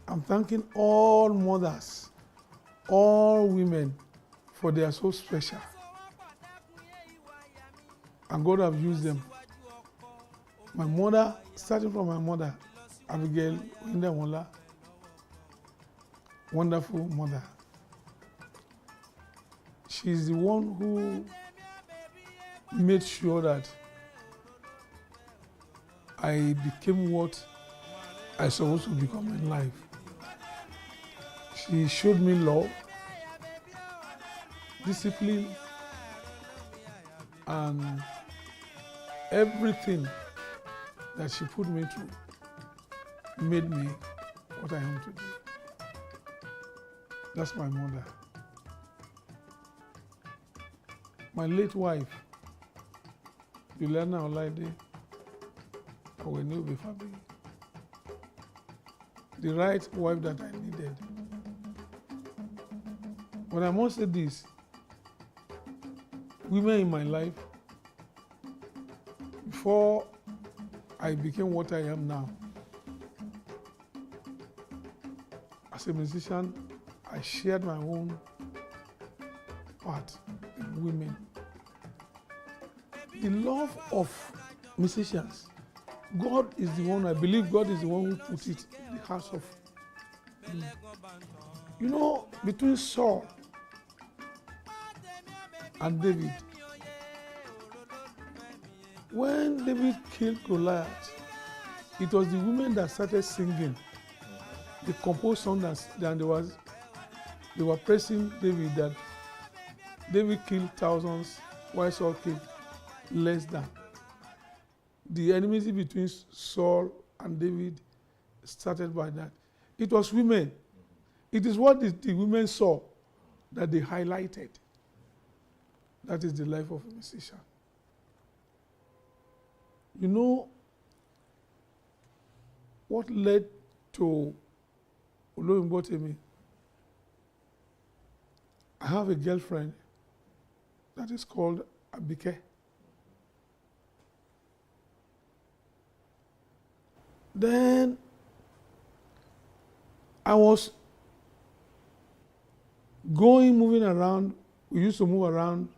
I'm thanking all mothers, all women, for they are so special. And God have used them. My mother, starting from my mother, Abigail Indemola, wonderful mother. She's the one who made sure that I became what I supposed to become in life. She showed me love, discipline, and everything that she put me through made me what I am today. That's my mother. My late wife, Juliana Olaide, Awenobe Fabi, the right wife that I needed. But I must say this, women in my life, before I became what I am now, as a musician, I shared my own part in women. The love of musicians, God is the one, I believe God is the one who put it in the hearts of me. You know, between Saul and David, when David killed Goliath, it was the women that started singing. They composed songs and they were praising David that David killed thousands, while Saul killed less than. The enmity between Saul and David started by that. It was women. It is what the women saw that they highlighted. That is the life of a musician. You know what led to Oloyinbotemi? I have a girlfriend that is called Abike. Then I was moving around. We used to move around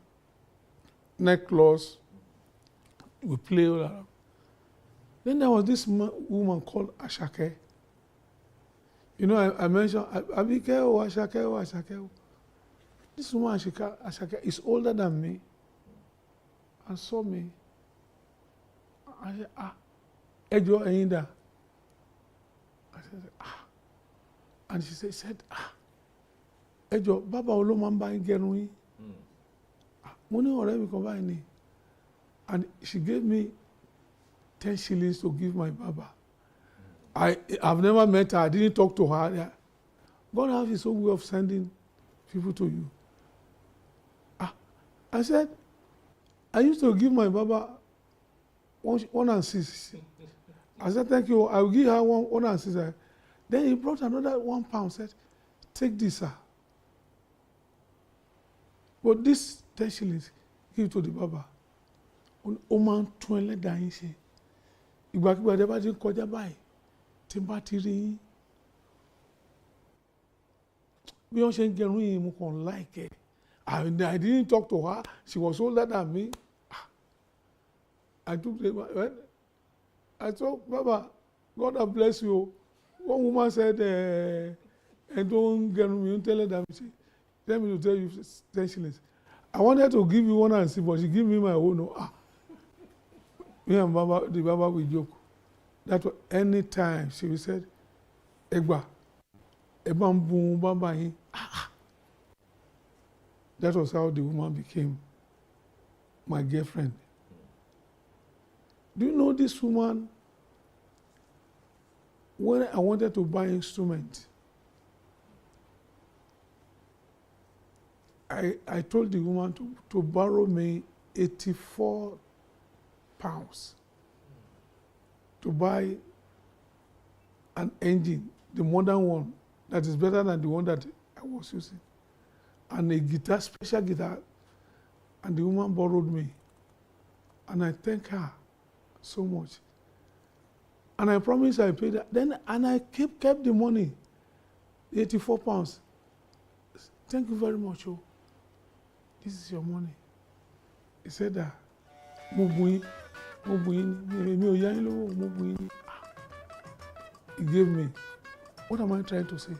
nightclubs. We play all around. Then there was this woman called Ashake. You know, I mentioned Abike or Ashake or Ashake. This woman, Ashake, is older than me and saw me. I said, Ejo Eyinda. I said, And she said, Ejo, Baba Olomamba Ingerui. Money already come by me. And she gave me 10 shillings to give my Baba. I've never met her. I didn't talk to her. God has his own way of sending people to you. I said, I used to give my Baba 1 and 6. I said, thank you. I will give her 1 and 6. Then he brought another £1. Said, take this, sir. But this 10 shillings, give it to the Baba. Ó máa ń tún ẹlẹ́dàá yín ṣe. Ìgbàkígbà tẹ́ bá ti ń kọjá báyìí, tí n bá ti rí yín. Bí wọ́n ṣe ń gẹrun yìí, mo kàn like it. I didn't talk to her. She was older than me. I took the I told Baba, God have bless you. One woman said, and don't get me, tell her that. Tell me to tell you 10 shillings. I wanted to give you 1 and 6, but she gave me my own. Me and Baba, the Baba will joke. That was any time she said, Egba, boom, Baba. That was how the woman became my girlfriend. Do you know this woman when I wanted to buy instrument, I told the woman to borrow me 84 pounds to buy an engine, the modern one, that is better than the one that I was using, and a guitar, special guitar, and the woman borrowed me. And I thank her so much. And I promised I paid her. Then, and I kept the money, 84 pounds. Thank you very much. Oh. This is your money. He said that, he gave me. What am I trying to say?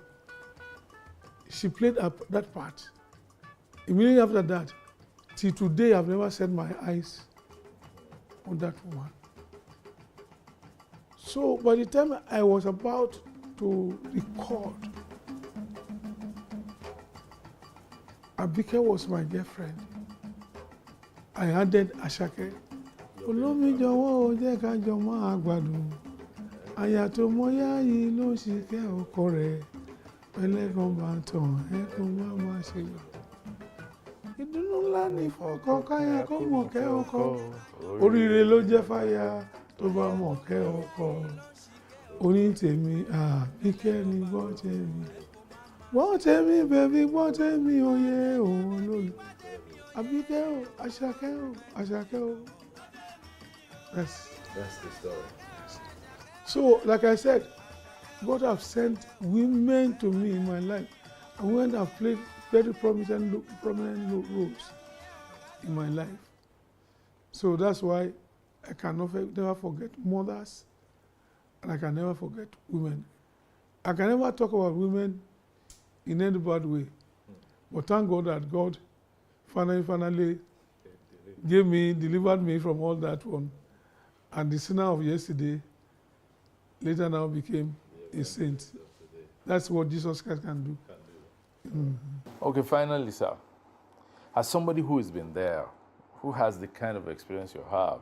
She played that part. Immediately after that, till today, I've never set my eyes on that woman. So by the time I was about to record, Abike was my girlfriend. I added Asake. Olómi jọ̀wọ́ o jẹ́ ká jọ máa gbádùn. Àyà tó mọ́yá yìí ló ṣì kẹ́ ọkọ rẹ̀. Ẹlẹ́gàn bá tàn ẹkún má ṣe gbà. Ìdùnnú ńlá ní fọ́kọ káyà kó mọ̀ kẹ́ ọkọ. Oríire ló jẹ́ fáyà tó bá mọ̀ kẹ́ ọkọ. Oní tèmi Àbíkẹ́ ni gbọ́ tèmi. Gbọ́ tèmi bèbí gbọ́ tèmi oyè òun lórí. Àbíkẹ́ o, Àṣàkẹ́ o, Àṣàkẹ́ o. That's the story. So, like I said, God have sent women to me in my life, and women have played very prominent roles in my life. So that's why I can never forget mothers, and I can never forget women. I can never talk about women in any bad way, but thank God that God finally delivered me from all that one. And the sinner of yesterday later now became a saint. That's what Jesus Christ can do. Mm-hmm. Okay, finally, sir, as somebody who has been there, who has the kind of experience you have,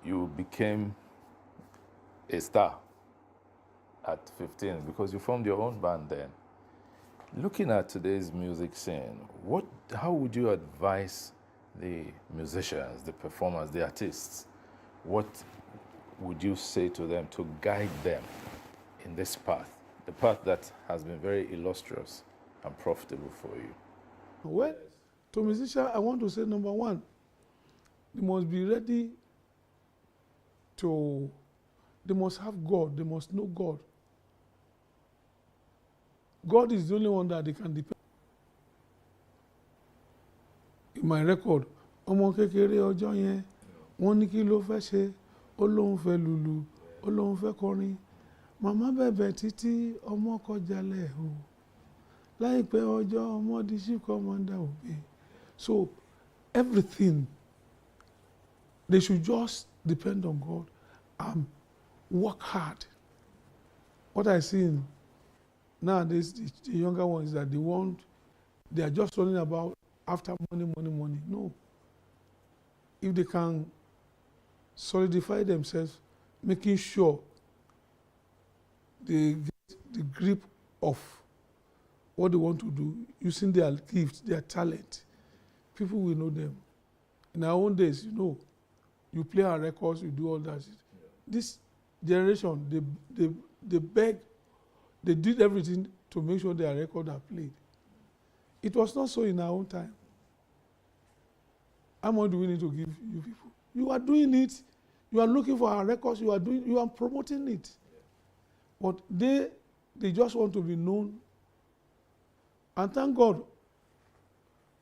you became a star at 15 because you formed your own band then. Looking at today's music scene, how would you advise the musicians, the performers, the artists? What would you say to them to guide them in this path, the path that has been very illustrious and profitable for you? Well, to musicians, I want to say, number one, they must be ready they must have God, they must know God. God is the only one that they can depend on. In my record, ọmọ kékeré ọjọ́ yẹn, wọ́n ní kí ló fẹ́ ṣe, ó lóun fẹ́ lùlù, ó lóun fẹ́ kọrin. Màmá bẹ̀bẹ̀ títí ọmọ kọjá lẹ̀ o. Láìpẹ́ ọjọ́ ọmọ di chief commander òbí. So everything, they should just depend on God and work hard. What I see nowadays, the younger ones, that they are just running about after money. No. If they can solidify themselves, making sure they get the grip of what they want to do, using their gifts, their talent, people will know them. In our own days, you play our records, you do all that. This generation, they beg, they did everything to make sure their records are played. It was not so in our own time. How much do we need to give you people? You are doing it. You are looking for our records. You are promoting it. But they just want to be known. And thank God,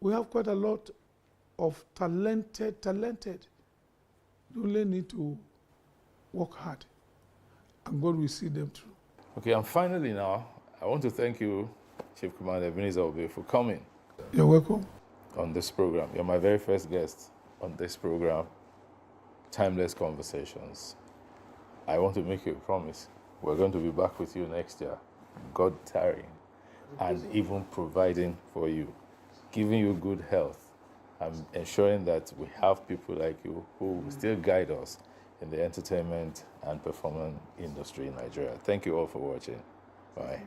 we have quite a lot of talented. They only need to work hard, and God will see them through. Okay, and finally now, I want to thank you, Chief Commander Ebenezer Obey, for coming. You're welcome. On this program. You're my very first guest on this program, Timeless Conversations. I want to make you a promise. We're going to be back with you next year, God tarrying, and even providing for you, giving you good health, and ensuring that we have people like you who will still guide us in the entertainment and performance industry in Nigeria. Thank you all for watching. Bye.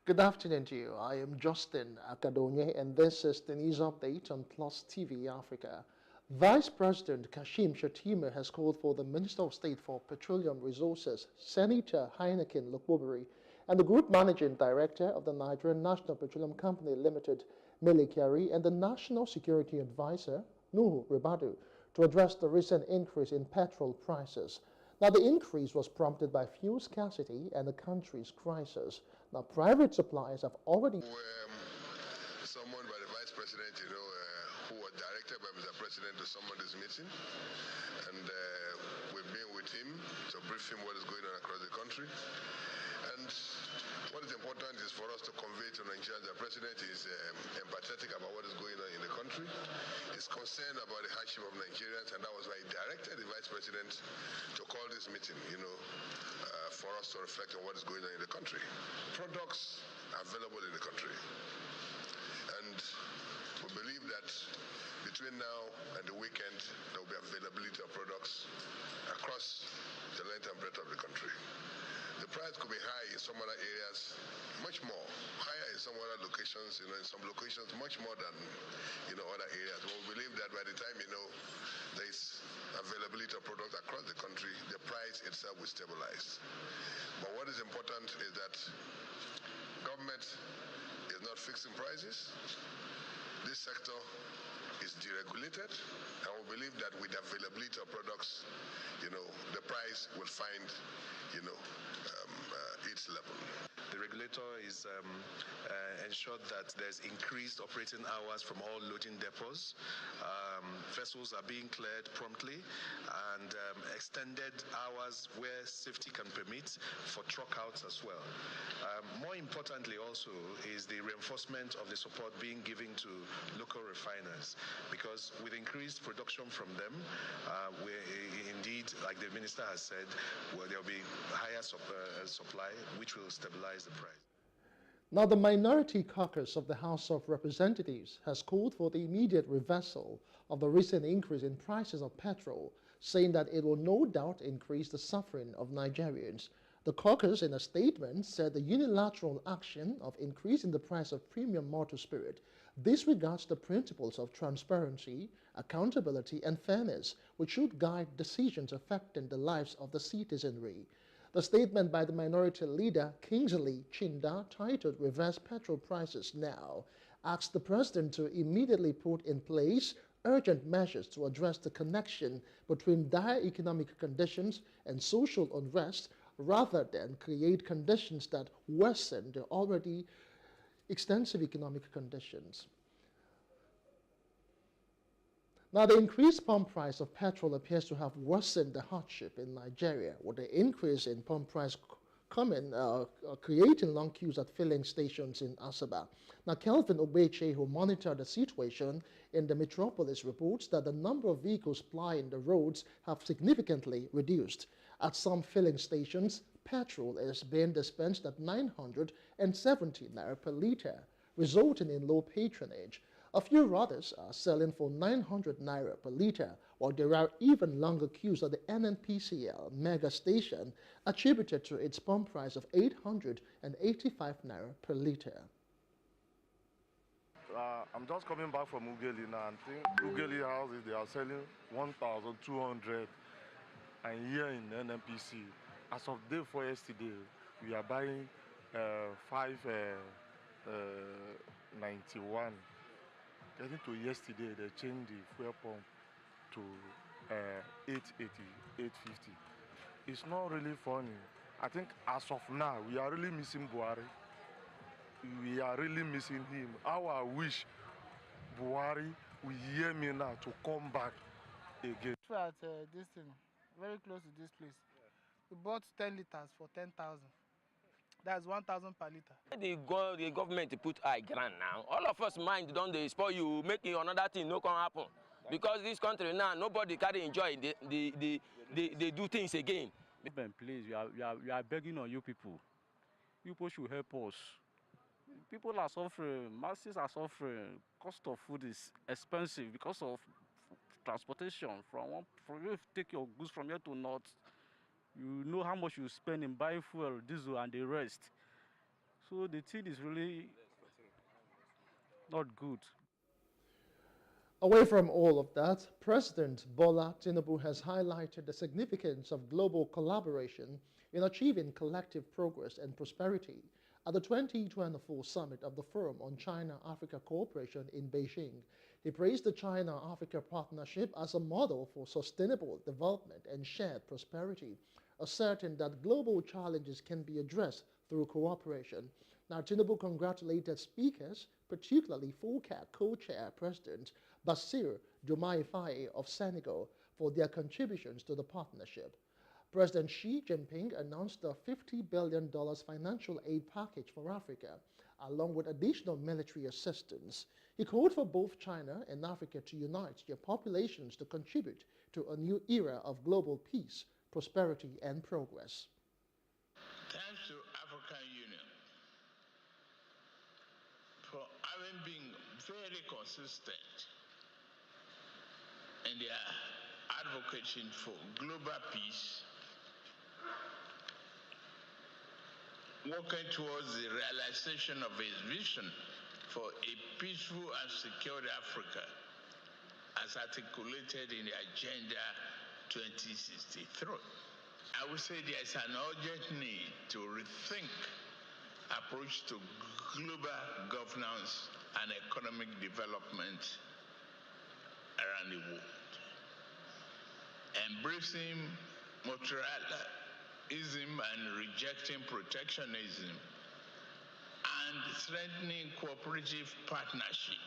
Good afternoon to you. I am Justin Akadonye, and this is the news update on Plus TV Africa. Vice President Kashim Shettima has called for the Minister of State for Petroleum Resources, Senator Heineken Lokbobere, and the Group Managing Director of the Nigerian National Petroleum Company Limited, Mele Kyari, and the National Security Advisor, Nuhu Ribadu, to address the recent increase in petrol prices. Now, the increase was prompted by fuel scarcity and the country's crisis. Now, private suppliers have already... Summoned by the Vice President, who was directed by Mr. President to summon this meeting. And we've been with him to brief him what is going on across the country. And what is important is for us to convey to Nigerians that the President is empathetic about what is going on in the country. He's concerned about the hardship of Nigerians, and that was why he directed the Vice President to call this meeting, for us to reflect on what is going on in the country. Products are available in the country. And we believe that between now and the weekend, there will be availability of products across the length and breadth of the some other areas, much more. Higher in some other locations, in some locations, much more than, other areas. But we believe that by the time, there is availability of products across the country, the price itself will stabilize. But what is important is that government is not fixing prices. This sector is deregulated, and we believe that with the availability of products, the price will find, its level. The regulator is ensured that there's increased operating hours from all loading depots. Vessels are being cleared promptly, and extended hours where safety can permit for truck outs as well. More importantly also is the reinforcement of the support being given to local refiners, because with increased production from them, indeed, like the minister has said, there will be higher supply, which will stabilize the price. Now, the Minority Caucus of the House of Representatives has called for the immediate reversal of the recent increase in prices of petrol, saying that it will no doubt increase the suffering of Nigerians. The caucus, in a statement, said the unilateral action of increasing the price of premium motor spirit disregards the principles of transparency, accountability, and fairness, which should guide decisions affecting the lives of the citizenry. The statement by the minority leader, Kingsley Chinda, titled "Reverse Petrol Prices Now," asked the president to immediately put in place urgent measures to address the connection between dire economic conditions and social unrest, rather than create conditions that worsen the already extensive economic conditions. Now, the increased pump price of petrol appears to have worsened the hardship in Nigeria, with the increase in pump price creating long queues at filling stations in Asaba. Now, Kelvin Obeche, who monitored the situation in the metropolis, reports that the number of vehicles plying the roads have significantly reduced. At some filling stations, petrol is being dispensed at 970 naira per litre, resulting in low patronage. A few others are selling for 900 naira per litre, while there are even longer queues at the NNPCL mega station, attributed to its pump price of 885 naira per litre. I'm just coming back from Ugeli now, and think Ugeli houses, they are selling 1,200, and here in NNPC, as of day 4 yesterday, we are buying 591. Getting to yesterday, they changed the fuel pump to 880, 850. It's not really funny. I think as of now, we are really missing Buhari. We are really missing him. How I wish Buhari will hear me now to come back again. At this thing, very close to this place. We bought 10 liters for 10,000. That's 1,000 per liter. The government put high grant now. All of us mind don't they spoil you, making another thing no can happen. Because this country now, nobody can enjoy. They do things again. Please, we are begging on you people. You people should help us. People are suffering, masses are suffering. Cost of food is expensive because of transportation. From you to take your goods from here to north, you know how much you spend in buying fuel, diesel, and the rest. So the thing is really not good. Away from all of that, President Bola Tinubu has highlighted the significance of global collaboration in achieving collective progress and prosperity at the 2024 summit of the Forum on China-Africa Cooperation in Beijing. He praised the China-Africa partnership as a model for sustainable development and shared prosperity, asserting that global challenges can be addressed through cooperation. Now, Tinubu congratulated speakers, particularly FOCAC co-chair President Bassirou Diomaye Faye of Senegal, for their contributions to the partnership. President Xi Jinping announced a $50 billion financial aid package for Africa, along with additional military assistance. He called for both China and Africa to unite their populations to contribute to a new era of global peace, prosperity, and progress. Thanks to African Union for having been very consistent in their advocating for global peace working towards the realization of his vision for a peaceful and secure Africa, as articulated in the Agenda 2063. I would say there is an urgent need to rethink approach to global governance and economic development around the world. Embracing multilateralism and rejecting protectionism and strengthening cooperative partnership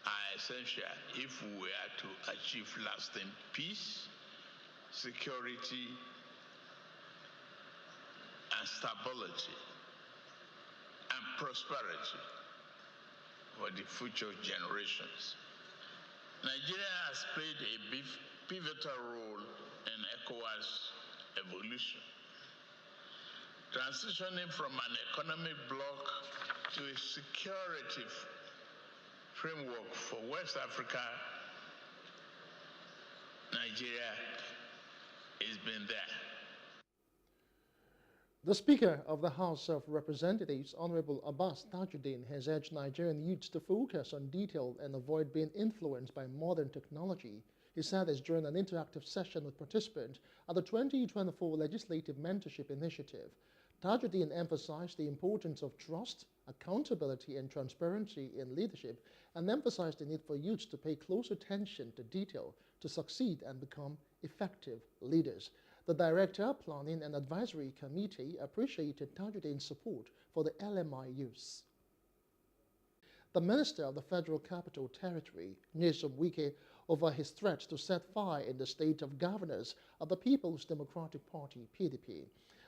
are essential if we are to achieve lasting peace, security, and stability and prosperity for the future generations. Nigeria has played a pivotal role in ECOWAS evolution, transitioning from an economic bloc to a security framework for West Africa. Nigeria has been there. The Speaker of the House of Representatives, Honorable Abbas Tajuddin, has urged Nigerian youths to focus on detail and avoid being influenced by modern technology. He said this during an interactive session with participants at the 2024 Legislative Mentorship Initiative. Tajuddin emphasized the importance of trust, accountability, and transparency in leadership, and emphasized the need for youths to pay close attention to detail to succeed and become effective leaders. The Director, Planning and Advisory Committee appreciated Tajuddin's support for the LMI youths. The Minister of the Federal Capital Territory, Nyesom Wike, over his threat to set fire in the state of governors of the People's Democratic Party, PDP.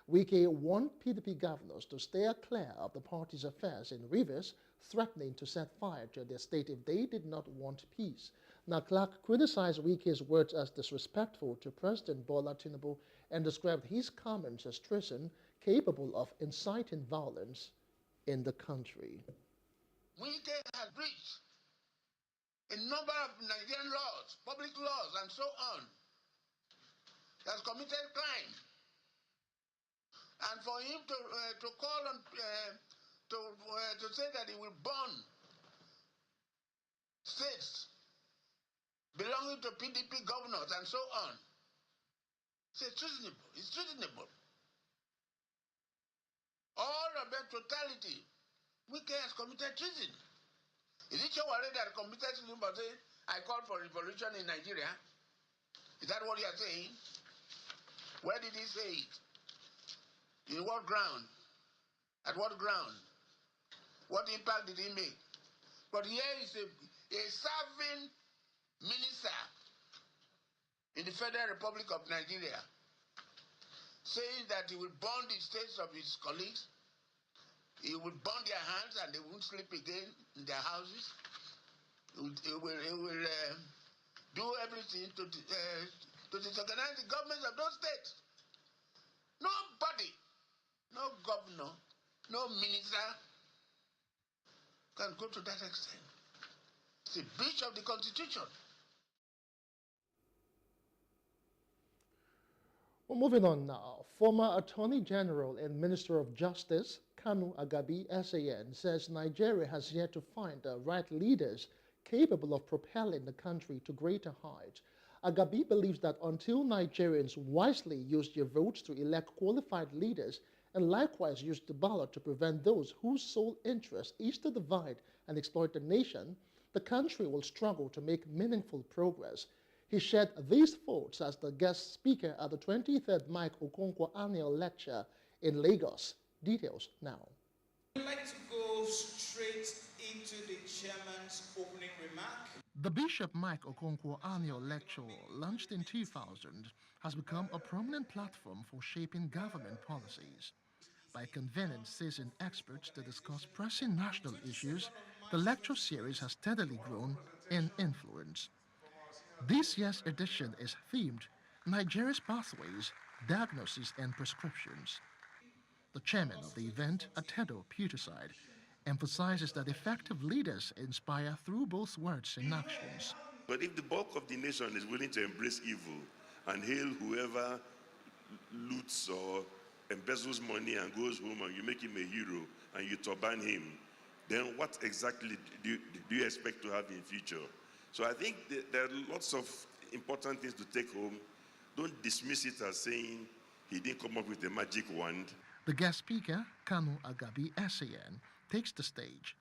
Wike warned PDP governors to steer clear of the party's affairs in Rivers, threatening to set fire to their state if they did not want peace. Now, Clark criticized Wike's words as disrespectful to President Bola Tinubu and described his comments as treason capable of inciting violence in the country. Wike has breached a number of Nigerian laws, public laws, and so on. He has committed crime. And for him to call on, to say that he will burn states belonging to PDP governors and so on, it's treasonable. It's treasonable. All about totality. Wike has committed treason. Is it Shawari that committed treason by saying, I called for revolution in Nigeria? Is that what you are saying? Where did he say it? In what ground? At what ground? What impact did he make? But here is a serving minister in the Federal Republic of Nigeria saying that he will burn the states of his colleagues, he will burn their hands and they won't sleep again in their houses. He will do everything to disorganize the governments of those states. Nobody, no governor, no minister can go to that extent. It's a breach of the Constitution. Well, moving on now. Former Attorney General and Minister of Justice, Kanu Agabi, SAN, says Nigeria has yet to find the right leaders capable of propelling the country to greater heights. Agabi believes that until Nigerians wisely use their votes to elect qualified leaders and likewise use the ballot to prevent those whose sole interest is to divide and exploit the nation, the country will struggle to make meaningful progress. He shared these thoughts as the guest speaker at the 23rd Mike Okonkwo Annual Lecture in Lagos. Details now. I'd like to go straight into the chairman's opening remark. The Bishop Mike Okonkwo Annual Lecture, launched in 2000, has become a prominent platform for shaping government policies. By convening seasoned experts to discuss pressing national issues, the lecture series has steadily grown in influence. This year's edition is themed Nigeria's Pathways, Diagnosis and Prescriptions. The chairman of the event, Atedo Putiside, emphasizes that effective leaders inspire through both words and actions. But if the bulk of the nation is willing to embrace evil and hail whoever loots or embezzles money and goes home and you make him a hero and you turban him, then what exactly do you expect to have in future? So I think there are lots of important things to take home. Don't dismiss it as saying he didn't come up with a magic wand. The guest speaker, Kanu Agabi Essien, takes the stage.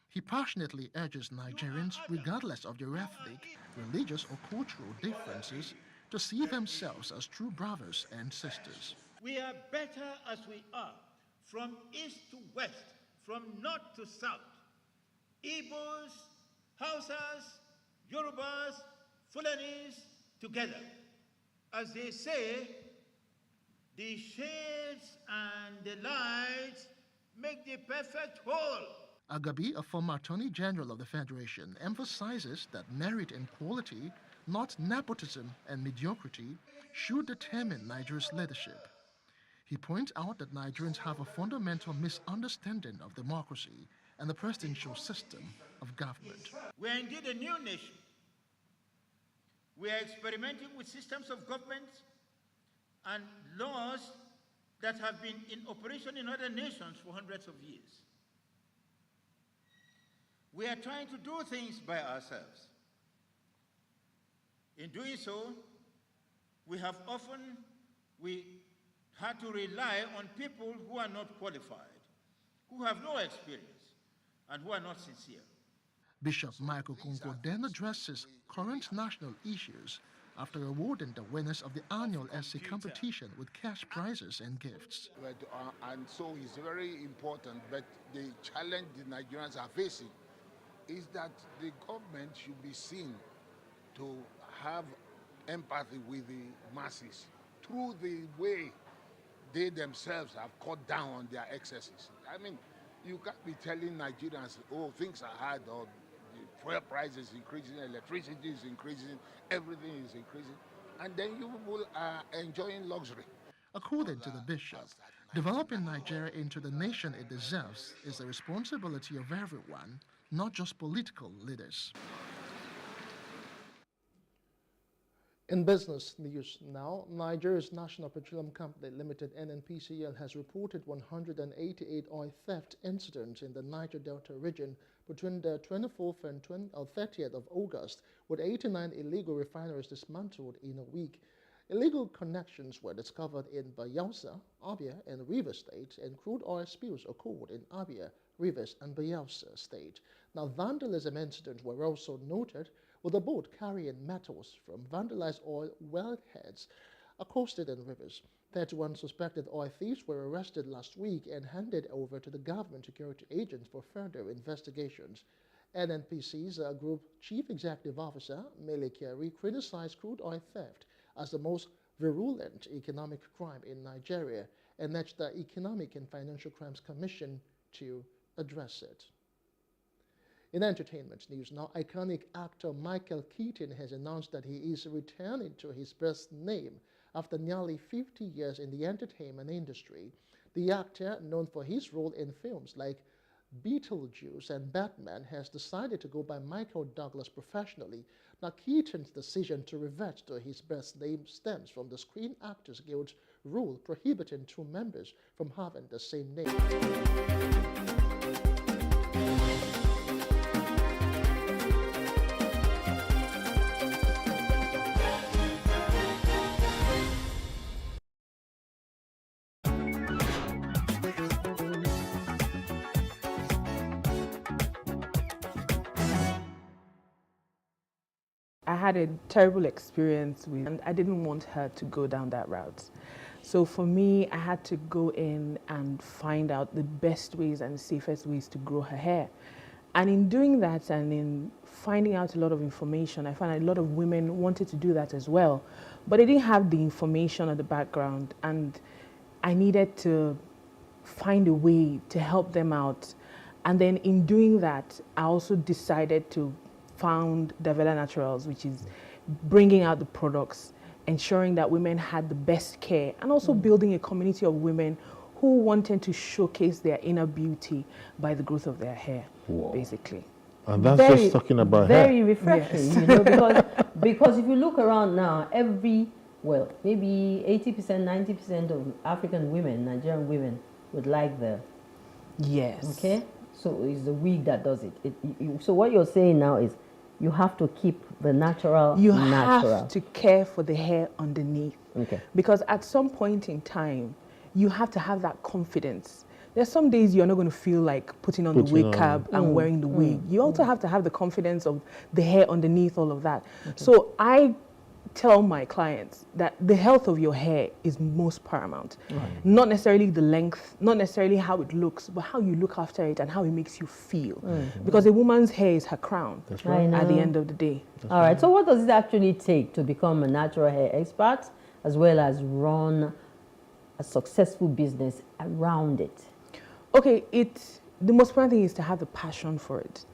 He passionately urges Nigerians, regardless of their ethnic, religious or cultural differences, to see themselves as true brothers and sisters. We are better as we are, from east to west, from north to south. Igbos, Hausas, Yorubas, Fulanis, together. As they say, the shades and the lights make the perfect whole. Agabi, a former Attorney General of the Federation, emphasizes that merit and quality, not nepotism and mediocrity, should determine Nigeria's leadership. He points out that Nigerians have a fundamental misunderstanding of democracy and the presidential system of government. We are indeed a new nation. We are experimenting with systems of government and laws that have been in operation in other nations for hundreds of years. We are trying to do things by ourselves. In doing so, we had to rely on people who are not qualified, who have no experience, and who are not sincere. Bishop Michael Kunko then addresses current national issues after awarding the winners of the annual essay competition with cash prizes and gifts. And so it's very important, but the challenge the Nigerians are facing is that the government should be seen to have empathy with the masses through the way they themselves have cut down on their excesses. I mean, you can't be telling Nigerians, oh, things are hard, or the fuel price is increasing, electricity is increasing, everything is increasing, and then you people are enjoying luxury. According to the bishop, developing Nigeria into the nation it deserves is the responsibility of everyone, not just political leaders. In business news now, Nigeria's National Petroleum Company Limited (NNPCL) has reported 188 oil theft incidents in the Niger Delta region between the 24th and 30th of August, with 89 illegal refineries dismantled in a week. Illegal connections were discovered in Bayelsa, Abia, and Rivers State, and crude oil spills occurred in Abia, Rivers, and Bayelsa State. Now, vandalism incidents were also noted, with a boat carrying metals from vandalized oil wellheads accosted in rivers. 31 suspected oil thieves were arrested last week and handed over to the government security agents for further investigations. NNPC's Group Chief Executive Officer, Mele Kyari, criticized crude oil theft as the most virulent economic crime in Nigeria and urged the Economic and Financial Crimes Commission to address it. In entertainment news now, iconic actor Michael Keaton has announced that he is returning to his birth name after nearly 50 years in the entertainment industry. The actor, known for his role in films like Beetlejuice and Batman, has decided to go by Michael Douglas professionally. Now, Keaton's decision to revert to his birth name stems from the Screen Actors Guild's rule prohibiting two members from having the same name. I had a terrible experience with, and I didn't want her to go down that route. So for me, I had to go in and find out the best ways and safest ways to grow her hair. And in doing that and in finding out a lot of information, I found a lot of women wanted to do that as well, but they didn't have the information or the background, and I needed to find a way to help them out. And then in doing that, I also decided to found Davella Naturals, which is bringing out the products, ensuring that women had the best care, and also building a community of women who wanted to showcase their inner beauty by the growth of their hair, basically. And that's just talking about hair. Very refreshing, Yes. you know, because if you look around now, every well, maybe 80%, 90% of African women, Nigerian women, would like the... Yes. Okay? So it's the wig that does it. So what you're saying now is you have to keep the natural You natural. have to care for the hair underneath. Okay. Because at some point in time, you have to have that confidence. There's some days you're not going to feel like putting on the wig cap and wearing the wig. You also have to have the confidence of the hair underneath all of that. Okay. So I tell my clients that the health of your hair is most paramount. Right. Not necessarily the length, not necessarily how it looks, but how you look after it and how it makes you feel. Because a woman's hair is her crown right. at the end of the day. All right, so what does it actually take to become a natural hair expert as well as run a successful business around it? Okay, the most important thing is to have the passion for it.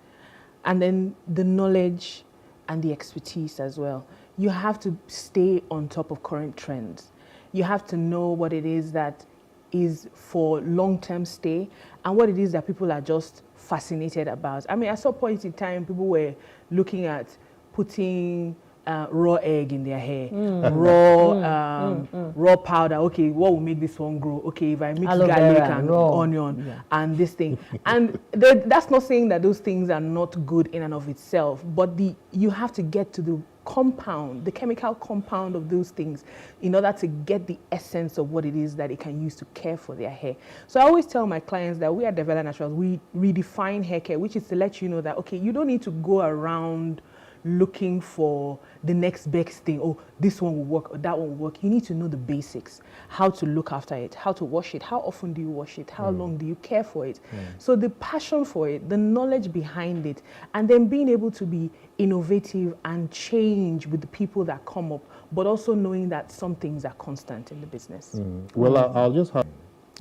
And then the knowledge and the expertise as well. You have to stay on top of current trends. You have to know what it is that is for long-term stay and what it is that people are just fascinated about. I mean, at some point in time, people were looking at putting raw egg in their hair, raw powder. Okay, what will make this one grow? Okay, if I mix Aloe garlic vera, and raw. onion and this thing. And that's not saying that those things are not good in and of itself, but you have to get to the compound, the chemical compound of those things in order to get the essence of what it is that they can use to care for their hair. So I always tell my clients that we at Develop Naturals, we redefine hair care, which is to let you know that, okay, you don't need to go around looking for the next best thing. Oh, this one will work or that one will work. You need to know the basics, how to look after it, how to wash it, how often do you wash it, how long do you care for it. So the passion for it, the knowledge behind it, and then being able to be innovative and change with the people that come up, but also knowing that some things are constant in the business. Well, I'll just have,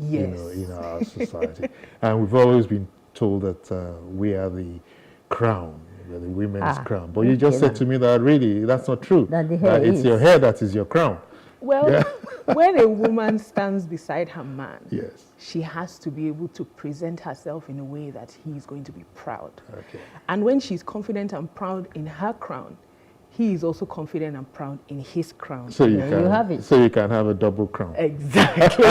yes, in our society. And we've always been told that we are the crown. The women's crown. But you just said to me that really, that's not true. That the hair it's your hair that is your crown. Well, when a woman stands beside her man, yes, she has to be able to present herself in a way that he's going to be proud. Okay. And when she's confident and proud in her crown, he is also confident and proud in his crown. So you can have a double crown. Exactly.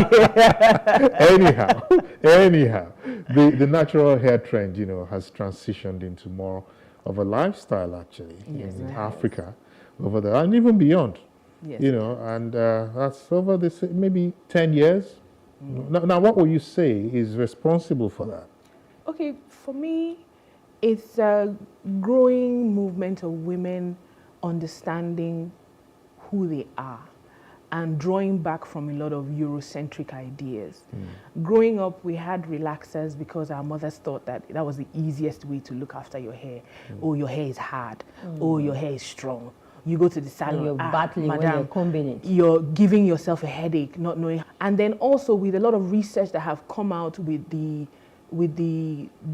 anyhow, the natural hair trend, has transitioned into more of a lifestyle actually in Africa, over there, and even beyond. Yes. And that's over this maybe 10 years. Now, what will you say is responsible for that? Okay, for me, it's a growing movement of women understanding who they are and drawing back from a lot of Eurocentric ideas. Growing up, we had relaxers because our mothers thought that that was the easiest way to look after your hair. Oh, your hair is hard. Oh, your hair is strong. You go to the salon. And you're battling when you're combing it. You're giving yourself a headache, not knowing. And then also with a lot of research that have come out with the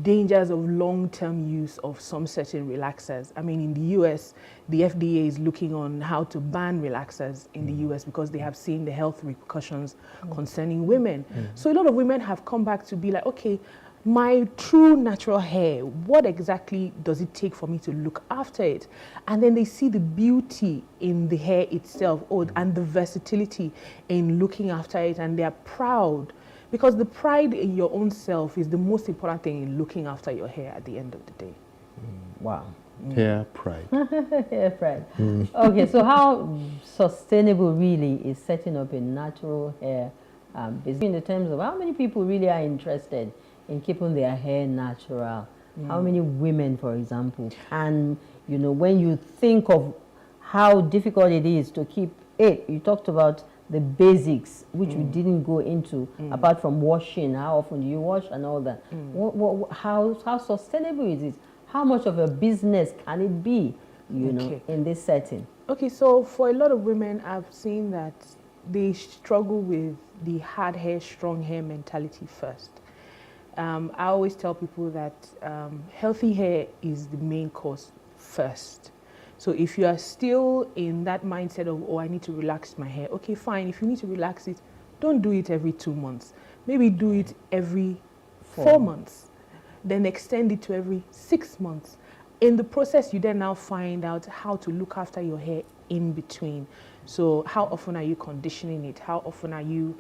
dangers of long-term use of some certain relaxers. I mean, in the US, the FDA is looking on how to ban relaxers in the US because they have seen the health repercussions concerning women. So a lot of women have come back to be like, okay, my true natural hair, what exactly does it take for me to look after it? And then they see the beauty in the hair itself and the versatility in looking after it, and they're proud. Because the pride in your own self is the most important thing in looking after your hair at the end of the day. Wow. Hair pride. Hair pride. Okay, so how sustainable really is setting up a natural hair business in the terms of how many people really are interested in keeping their hair natural? How many women, for example? And, when you think of how difficult it is to keep it, you talked about the basics, which we didn't go into, apart from washing. How often do you wash and all that? How sustainable is it? How much of a business can it be, in this setting? Okay, so for a lot of women, I've seen that they struggle with the hard hair, strong hair mentality first. I always tell people that healthy hair is the main cause first. So if you are still in that mindset of, oh, I need to relax my hair, okay, fine. If you need to relax it, don't do it every 2 months. Maybe do it every 4 months. Then extend it to every 6 months. In the process, you then now find out how to look after your hair in between. So how often are you conditioning it? How often are you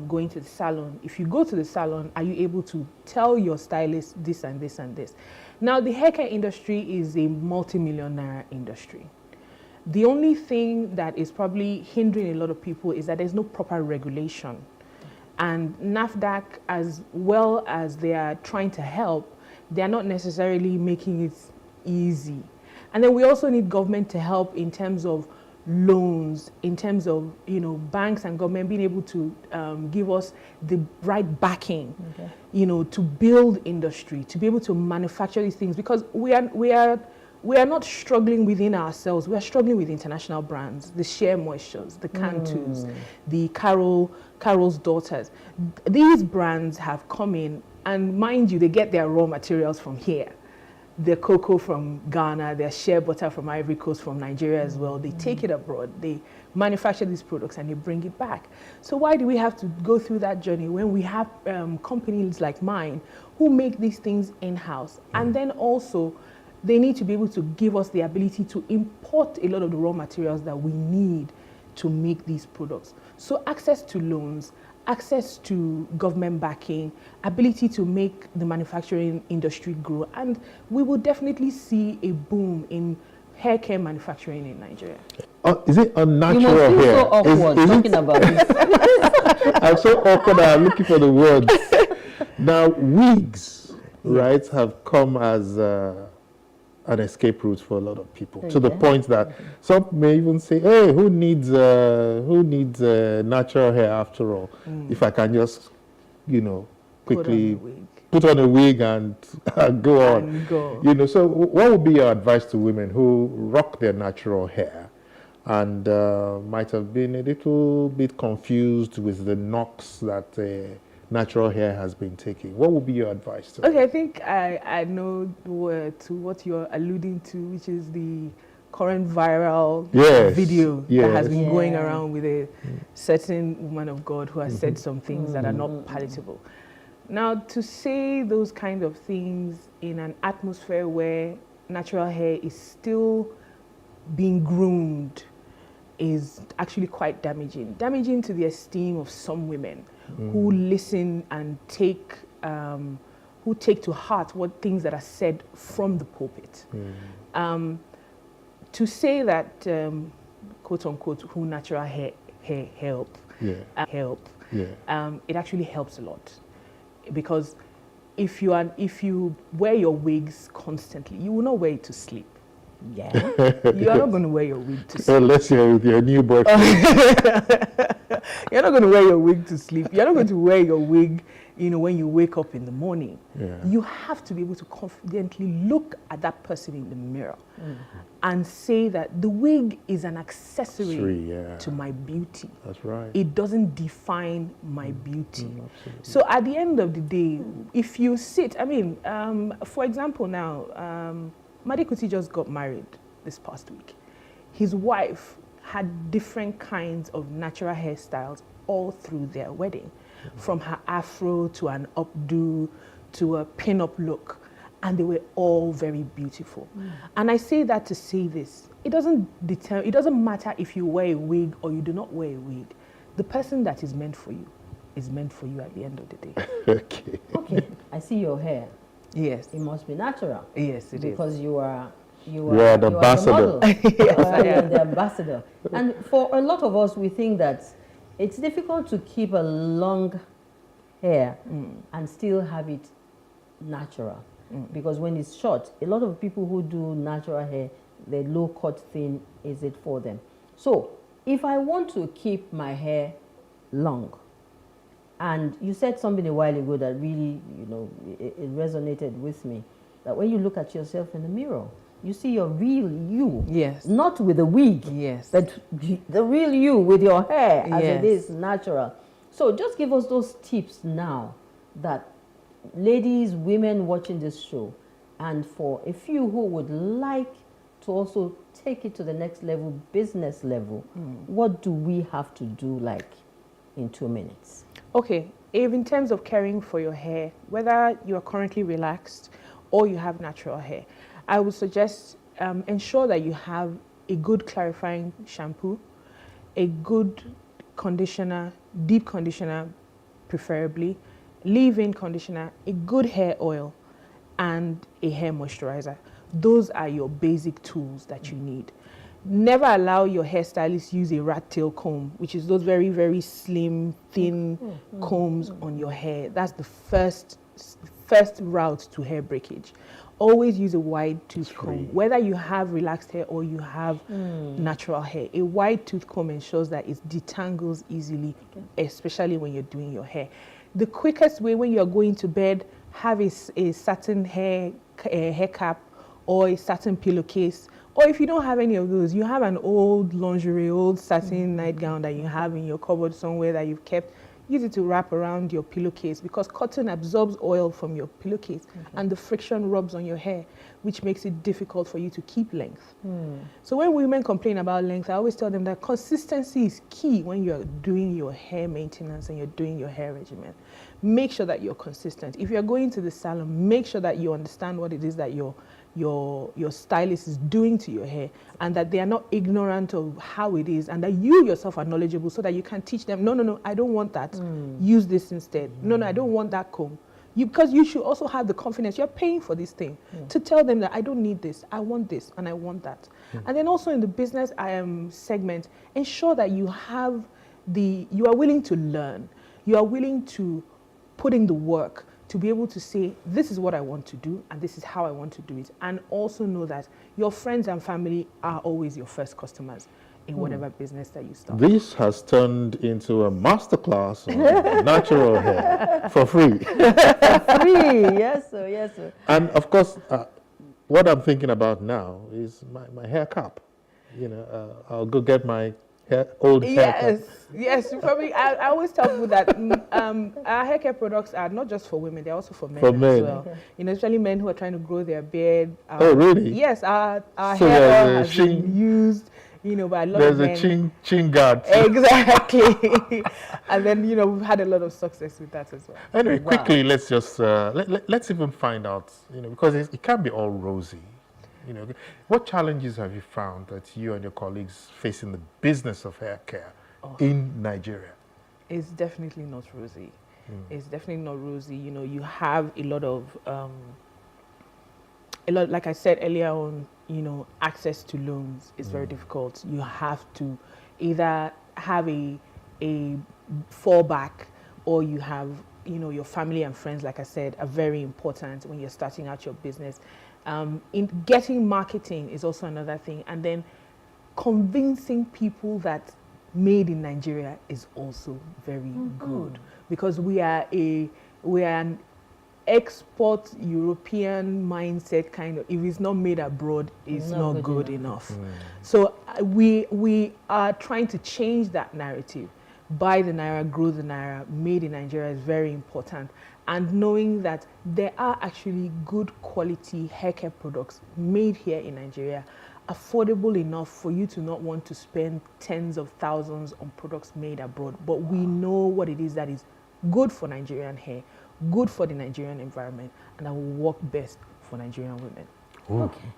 going to the salon? If you go to the salon, are you able to tell your stylist this and this and this? Now, the haircare industry is a multi-million-naira industry. The only thing that is probably hindering a lot of people is that there's no proper regulation. And NAFDAC, as well as they are trying to help, they are not necessarily making it easy. And then we also need government to help in terms of loans, in terms of, you know, banks and government being able to give us the right backing, you know, to build industry, to be able to manufacture these things, because we are not struggling within ourselves. We are struggling with international brands, the Shea Moistures, the Cantus, the Carol's Daughters. These brands have come in, and mind you, they get their raw materials from here. Their cocoa from Ghana, their shea butter from Ivory Coast, from Nigeria as well. They take it abroad, they manufacture these products and they bring it back. So why do we have to go through that journey when we have companies like mine who make these things in-house? And then also, they need to be able to give us the ability to import a lot of the raw materials that we need to make these products. So access to loans, access to government backing, ability to make the manufacturing industry grow, and we will definitely see a boom in hair care manufacturing in Nigeria. Is it unnatural hair? You must feel so awkward talking about this. I'm so awkward that I'm looking for the words. Now, wigs, right, have come as an escape route for a lot of people, to the point that some may even say, hey, who needs natural hair after all? If I can just, you know, quickly put on a wig and go on. You know, so what would be your advice to women who rock their natural hair and might have been a little bit confused with the knocks that natural hair has been taking? What would be your advice to them? Okay, I think I know to what you're alluding to, which is the current viral video that has been going around with a certain woman of God who has said some things that are not palatable. Now, to say those kind of things in an atmosphere where natural hair is still being groomed is actually quite damaging. Damaging to the esteem of some women who listen and take to heart what things that are said from the pulpit. To say that, quote unquote, who natural hair help, it actually helps a lot. Because if you wear your wigs constantly, you will not wear it to sleep. Yeah, you are not going to wear your wig to sleep. Unless you're with your new boyfriend. You're not going to wear your wig to sleep. You're not going to wear your wig, you know, when you wake up in the morning. You have to be able to confidently look at that person in the mirror and say that the wig is an accessory to my beauty. That's right. It doesn't define my beauty. So at the end of the day, if you sit, I mean, for example now, Made Kuti just got married this past week. His wife had different kinds of natural hairstyles all through their wedding, from her afro to an updo to a pin-up look, and they were all very beautiful. And I say that to say this: it doesn't matter if you wear a wig or you do not wear a wig. The person that is meant for you is meant for you at the end of the day. Okay, I see your hair. Yes. It must be natural. Yes, it is. Because you are the ambassador. You're the ambassador. And for a lot of us, we think that it's difficult to keep a long hair and still have it natural. Because when it's short, a lot of people who do natural hair, the low cut thin is it for them. So if I want to keep my hair long, and you said something a while ago that really, you know, it resonated with me, that when you look at yourself in the mirror, you see your real you. Yes. Not with a wig. Yes. But the real you with your hair as it is natural. So just give us those tips now that ladies, women watching this show, and for a few who would like to also take it to the next level, business level, what do we have to do, like in 2 minutes? Okay, if in terms of caring for your hair, whether you are currently relaxed or you have natural hair, I would suggest ensure that you have a good clarifying shampoo. a good conditioner, deep conditioner preferably, leave-in conditioner, a good hair oil, and a hair moisturizer. Those are your basic tools that you need. Never allow your hairstylist use a rat tail comb, which is those very, very slim, thin combs on your hair. That's the first route to hair breakage. Always use a wide tooth comb, whether you have relaxed hair or you have natural hair. A wide tooth comb ensures that it detangles easily, especially when you're doing your hair. The quickest way when you're going to bed, have a satin hair cap or a satin pillowcase. Or if you don't have any of those, you have an old lingerie, old satin nightgown that you have in your cupboard somewhere that you've kept. Use it to wrap around your pillowcase, because cotton absorbs oil from your pillowcase and the friction rubs on your hair, which makes it difficult for you to keep length. So when women complain about length, I always tell them that consistency is key when you're doing your hair maintenance and you're doing your hair regimen. Make sure that you're consistent. If you're going to the salon, make sure that you understand what it is that your stylist is doing to your hair, and that they are not ignorant of how it is, and that you yourself are knowledgeable so that you can teach them, no, I don't want that. Use this instead. No, I don't want that comb. Because you should also have the confidence, you're paying for this thing, to tell them that I don't need this, I want this, and I want that. And then also in the business segment, ensure that you are willing to learn. You are willing to put in the work to be able to say, this is what I want to do, and this is how I want to do it. And also know that your friends and family are always your first customers in whatever business that you start. This has turned into a masterclass on natural hair for free. For free, yes sir, yes sir. And of course, what I'm thinking about now is my hair cap. You know, I'll go get my old haircut. Yes. Probably. I always tell people that our hair care products are not just for women; they're also for men as well. Okay. You know, especially men who are trying to grow their beard. Oh, really? Yes, our hair oil has been used. You know, by a lot of men. There's a chin guard. Exactly. And then, you know, we've had a lot of success with that as well. Anyway, quickly, let's just let's even find out. You know, because it can't be all rosy. You know, what challenges have you found that you and your colleagues face in the business of hair care in Nigeria? It's definitely not rosy. It's definitely not rosy. You know, you have a lot, like I said earlier on, you know, access to loans is very difficult. You have to either have a fallback, or you have, you know, your family and friends, like I said, are very important when you're starting out your business. In getting marketing is also another thing, and then convincing people that made in Nigeria is also very good, because we are an export European mindset kind of. If it's not made abroad, it's not good enough. So we are trying to change that narrative. Buy the Naira, grow the Naira, made in Nigeria is very important. And knowing that there are actually good quality hair care products made here in Nigeria, affordable enough for you to not want to spend tens of thousands on products made abroad. But we know what it is that is good for Nigerian hair, good for the Nigerian environment, and that will work best for Nigerian women. Okay.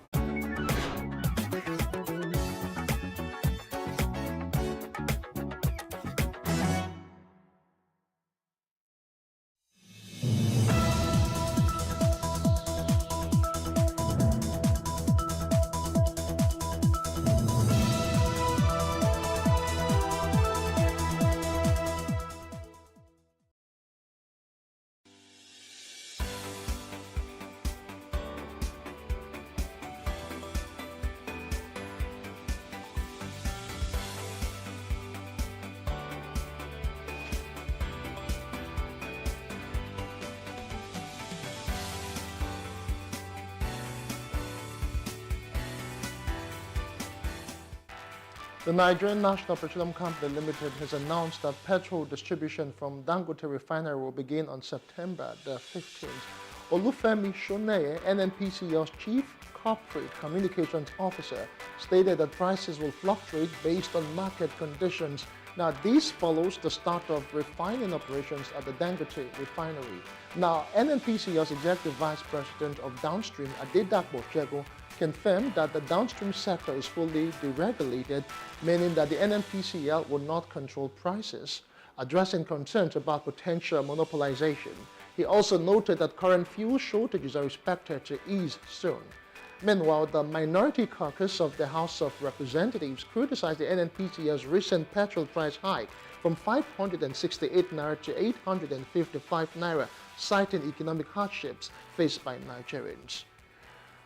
The Nigerian National Petroleum Company Limited has announced that petrol distribution from Dangote Refinery will begin on September the 15th. Olufemi Shoneye, NNPCL's Chief Corporate Communications Officer, stated that prices will fluctuate based on market conditions. Now, this follows the start of refining operations at the Dangote Refinery. Now, NNPCL's Executive Vice President of Downstream, Adedapo Chego, confirmed that the downstream sector is fully deregulated, meaning that the NNPCL will not control prices, addressing concerns about potential monopolization. He also noted that current fuel shortages are expected to ease soon. Meanwhile, the minority caucus of the House of Representatives criticized the NNPCL's recent petrol price hike from 568 naira to 855 naira, citing economic hardships faced by Nigerians.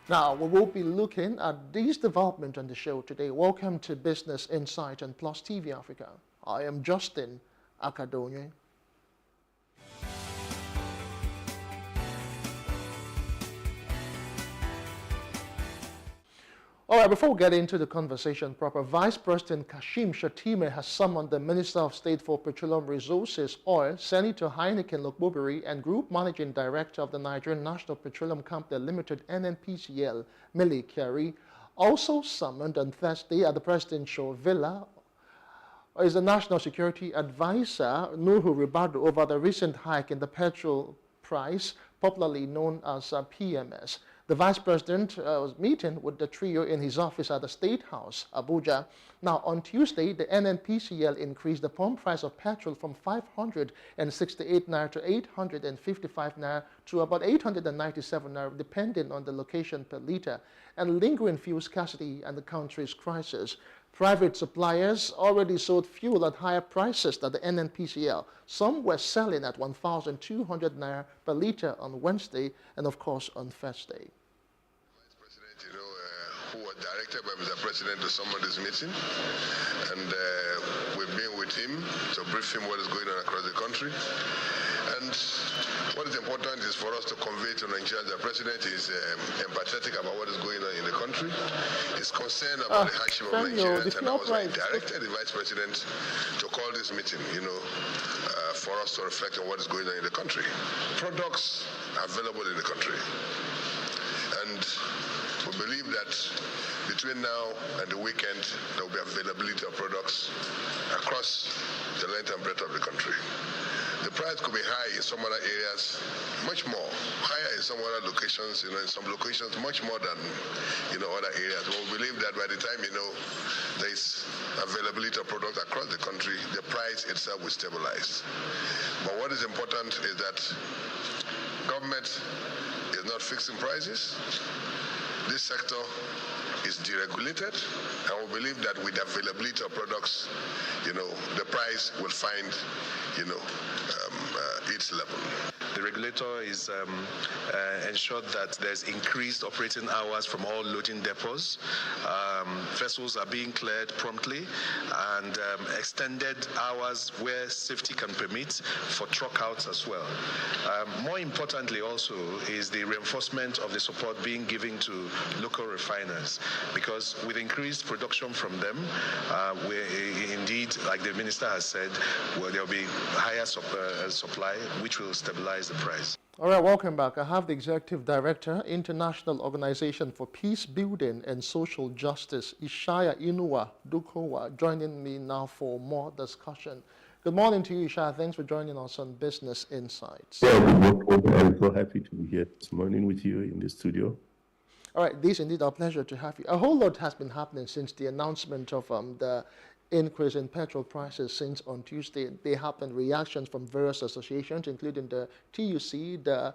Now, we will be looking at these developments on the show today. Welcome to Business Insight on Plus TV Africa. I am Justin Akadonye. All right, before we get into the conversation proper, Vice President Kashim Shettima has summoned the Minister of State for Petroleum Resources, Oil, Senator Heineken Lokbobiri, and Group Managing Director of the Nigerian National Petroleum Company Limited, NNPCL, Millie Kyari. Also summoned on Thursday at the presidential villa is the National Security Advisor, Nuhu Ribadu, over the recent hike in the petrol price, popularly known as PMS. The Vice President was meeting with the trio in his office at the State House, Abuja. Now, on Tuesday, the NNPCL increased the pump price of petrol from 568 naira to 855 naira to about 897 naira, depending on the location per litre, and lingering fuel scarcity and the country's crisis. Private suppliers already sold fuel at higher prices than the NNPCL. Some were selling at 1,200 naira per litre on Wednesday and, of course, on Thursday. Who was directed by Mr. President to summon this meeting, and we've been with him to brief him what is going on across the country. And what is important is for us to convey to Nigerians that the President is empathetic about what is going on in the country. He's concerned about the hardship of Nigerians, and that was why he directed the Vice President to call this meeting, for us to reflect on what is going on in the country. Products are available in the country, and we believe that between now and the weekend, there will be availability of products across the length and breadth of the country. The price could be high in some other areas, much more. Higher in some other locations, in some locations much more than, other areas. But we believe that by the time, there is availability of products across the country, the price itself will stabilize. But what is important is that government is not fixing prices. This sector is deregulated, and we believe that with the availability of products, the price will find, its level. The regulator is ensured that there's increased operating hours from all loading depots. Vessels are being cleared promptly, and extended hours where safety can permit for truck outs as well. More importantly also is the reinforcement of the support being given to local refiners, because with increased production from them, indeed, like the minister has said, there'll be higher supply, which will stabilize the price. All right, welcome back. I have the Executive Director, International Organization for Peace Building and Social Justice, Ishaya Inuwa Dukowa, joining me now for more discussion. Good morning to you, Ishaya. Thanks for joining us on Business Insights. Yeah, good morning. I'm so happy to be here this morning with you in the studio. All right, this is indeed our pleasure to have you. A whole lot has been happening since the announcement of the increase in petrol prices since on Tuesday. There happened reactions from various associations, including the TUC, the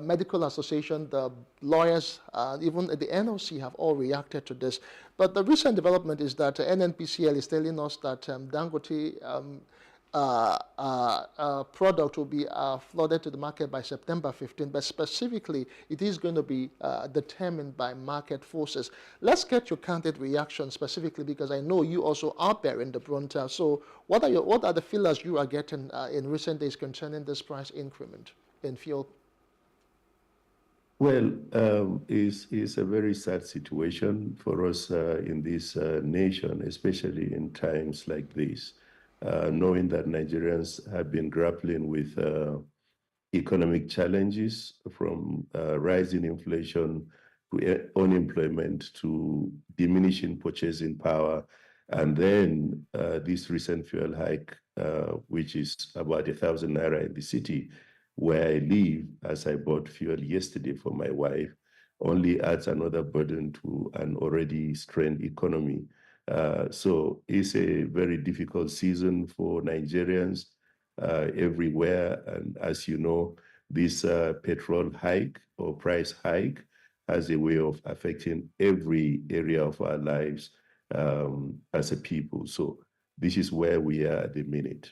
Medical Association, the lawyers, even the NOC have all reacted to this. But the recent development is that NNPCL is telling us that Dangote product will be flooded to the market by September 15, but specifically it is going to be determined by market forces. Let's get your candid reaction specifically, because I know you also are bearing the brunt. So what are the feelers you are getting in recent days concerning this price increment in fuel? Well, it's a very sad situation for us in this nation, especially in times like this. Knowing that Nigerians have been grappling with economic challenges, from rising inflation to unemployment to diminishing purchasing power, and then this recent fuel hike, which is about 1,000 naira in the city where I live, as I bought fuel yesterday for my wife, only adds another burden to an already strained economy. So it's a very difficult season for Nigerians everywhere. And as you know, this petrol hike or price hike has a way of affecting every area of our lives as a people. So this is where we are at the minute.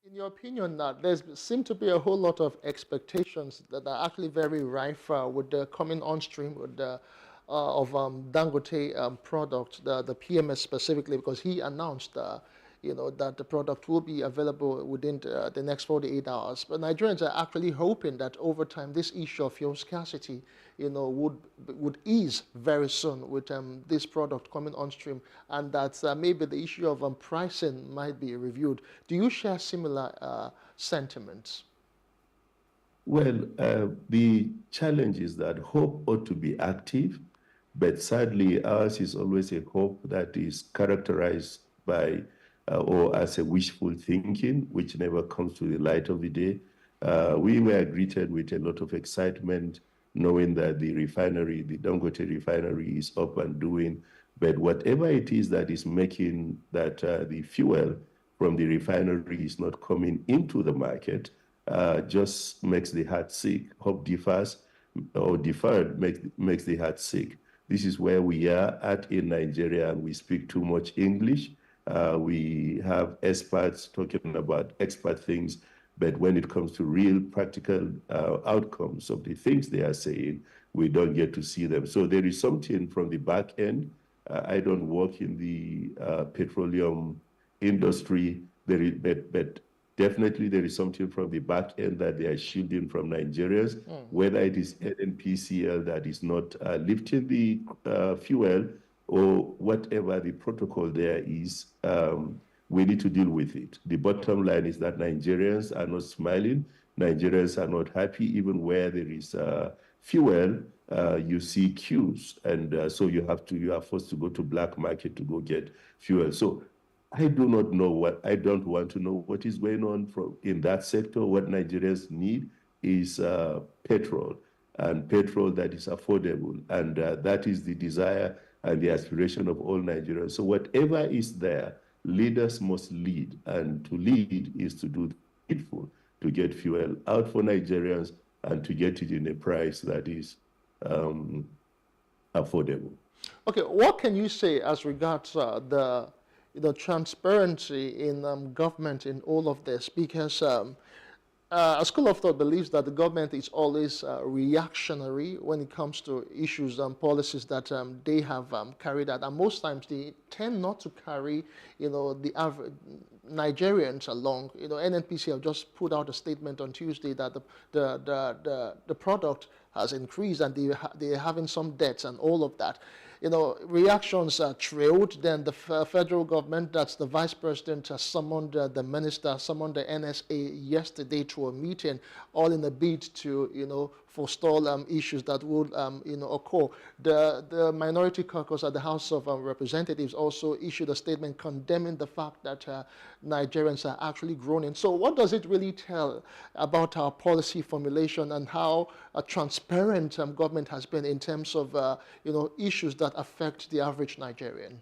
In your opinion, there seem to be a whole lot of expectations that are actually very rife with the coming on stream with the, of Dangote product, the PMS specifically, because he announced that the product will be available within the next 48 hours. But Nigerians are actually hoping that over time this issue of fuel scarcity, would ease very soon with this product coming on stream, and that maybe the issue of pricing might be reviewed. Do you share similar sentiments? Well, the challenge is that hope ought to be active, but sadly ours is always a hope that is characterized by or as a wishful thinking, which never comes to the light of the day. We were greeted with a lot of excitement, knowing that the refinery, the Dangote refinery, is up and doing. But whatever it is that is making that the fuel from the refinery is not coming into the market, just makes the heart sick. Hope differs or deferred makes the heart sick. This is where we are at in Nigeria, and we speak too much English. We have experts talking about expert things, but when it comes to real practical outcomes of the things they are saying, we don't get to see them. So there is something from the back end. I don't work in the petroleum industry, but definitely there is something from the back end that they are shielding from Nigerians, whether it is NNPCL that is not lifting the fuel, or whatever the protocol there is, we need to deal with it. The bottom line is that Nigerians are not smiling. Nigerians are not happy. Even where there is fuel, you see queues. And so you are forced to go to black market to go get fuel. So I do not know I don't want to know what is going on in that sector. What Nigerians need is petrol, and petrol that is affordable. And that is the desire and the aspiration of all Nigerians. So whatever is there, leaders must lead, and to lead is to do the needful, to get fuel out for Nigerians and to get it in a price that is affordable. Okay, what can you say as regards the transparency in government in all of this? Because a school of thought believes that the government is always reactionary when it comes to issues and policies that they have carried out, and most times they tend not to carry, the average Nigerians along. NNPC have just put out a statement on Tuesday that the product has increased and they're having some debts and all of that. Reactions trailed. Then the federal government, that's the vice president, summoned the minister, summoned the NSA yesterday to a meeting, all in a bid to, forestall issues that would, occur. The minority caucus at the House of Representatives also issued a statement condemning the fact that Nigerians are actually groaning. So what does it really tell about our policy formulation and how transparent government has been in terms of, issues that affect the average Nigerian?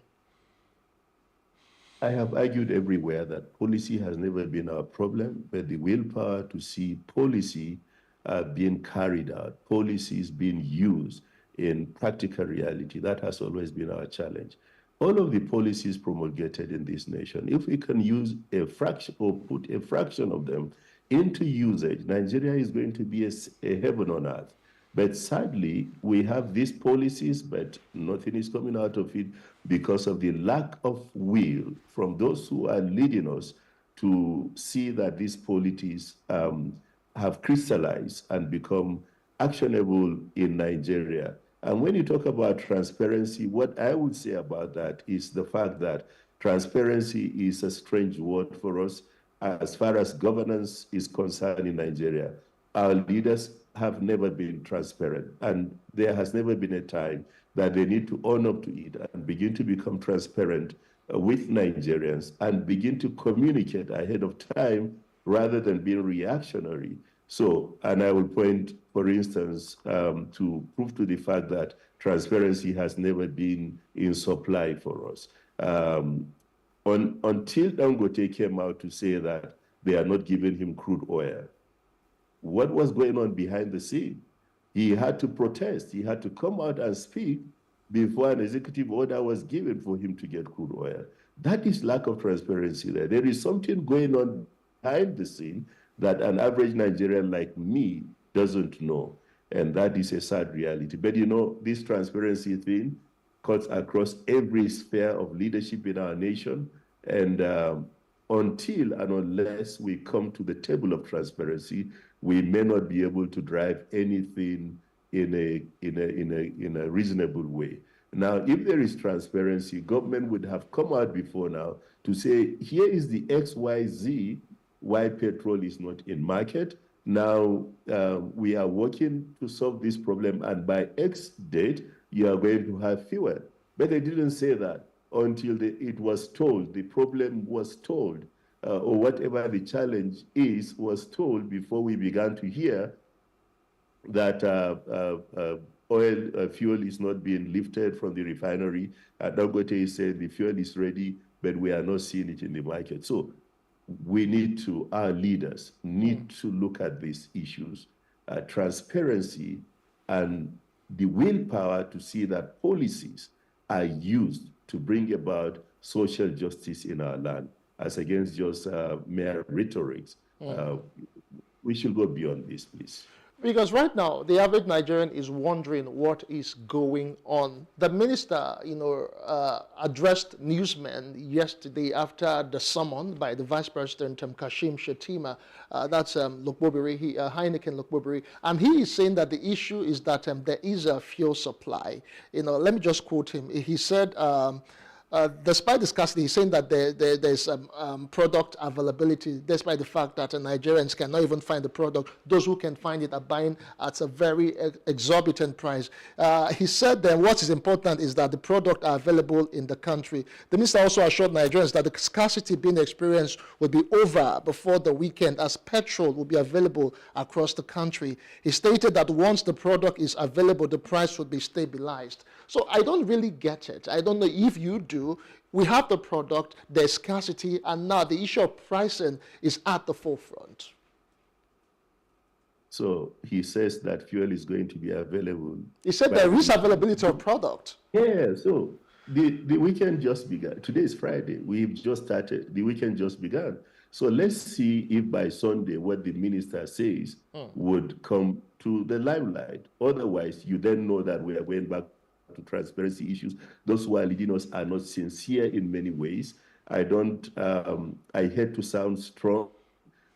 I have argued everywhere that policy has never been our problem, but the willpower to see policy being carried out, policies being used in practical reality, that has always been our challenge. All of the policies promulgated in this nation, if we can use a fraction or put a fraction of them into usage, Nigeria is going to be a heaven on earth. But sadly, we have these policies, but nothing is coming out of it because of the lack of will from those who are leading us to see that these policies have crystallized and become actionable in Nigeria. And when you talk about transparency, what I would say about that is the fact that transparency is a strange word for us as far as governance is concerned in Nigeria. Our leaders have never been transparent, and there has never been a time that they need to own up to it and begin to become transparent with Nigerians and begin to communicate ahead of time rather than being reactionary. So, and I will point for instance, to prove to the fact that transparency has never been in supply for us. Until Dangote came out to say that they are not giving him crude oil, what was going on behind the scene? He had to protest. He had to come out and speak before an executive order was given for him to get crude oil. That is lack of transparency there. There is something going on behind the scene that an average Nigerian like me doesn't know. And that is a sad reality. But you know, this transparency thing cuts across every sphere of leadership in our nation. And until and unless we come to the table of transparency, we may not be able to drive anything in a reasonable way. Now, if there is transparency, government would have come out before now to say, here is the XYZ why petrol is not in market. Now, we are working to solve this problem, and by X date, you are going to have fuel. But they didn't say that until it was told, the problem was told, or whatever the challenge is, was told before we began to hear that fuel is not being lifted from the refinery. Dangote said the fuel is ready, but we are not seeing it in the market. So we need to, our leaders need to look at these issues, transparency and the willpower to see that policies are used to bring about social justice in our land, as against just mere rhetorics. We should go beyond this, please. Because right now, the average Nigerian is wondering what is going on. The minister, addressed newsmen yesterday after the summon by the Vice President Kashim Shettima, that's Heineken Lokbobiri, and he is saying that the issue is that there is a fuel supply. Let me just quote him. He said, despite the scarcity, he's saying that there's product availability, despite the fact that Nigerians cannot even find the product. Those who can find it are buying at a very exorbitant price. He said then what is important is that the product are available in the country. The minister also assured Nigerians that the scarcity being experienced will be over before the weekend, as petrol will be available across the country. He stated that once the product is available, the price would be stabilized. So I don't really get it. I don't know if you do. We have the product, there's scarcity, and now the issue of pricing is at the forefront. So he says that fuel is going to be available. He said there is availability of product. Yeah, so the weekend just began. Today is Friday. We've just started. The weekend just began. So let's see if by Sunday what the minister says would come to the limelight. Otherwise, you then know that we are going back to transparency issues. Those who are leading us are not sincere in many ways. I hate to sound strong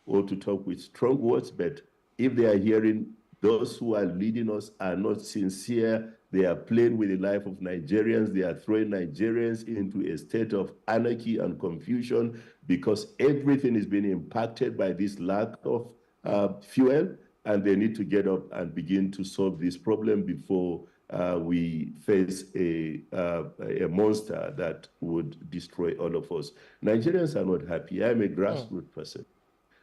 or to talk with strong words, but if they are hearing those who are leading us are not sincere, they are playing with the life of Nigerians, they are throwing Nigerians into a state of anarchy and confusion because everything is being impacted by this lack of fuel, and they need to get up and begin to solve this problem before we face a monster that would destroy all of us. Nigerians are not happy. I'm a grassroots person,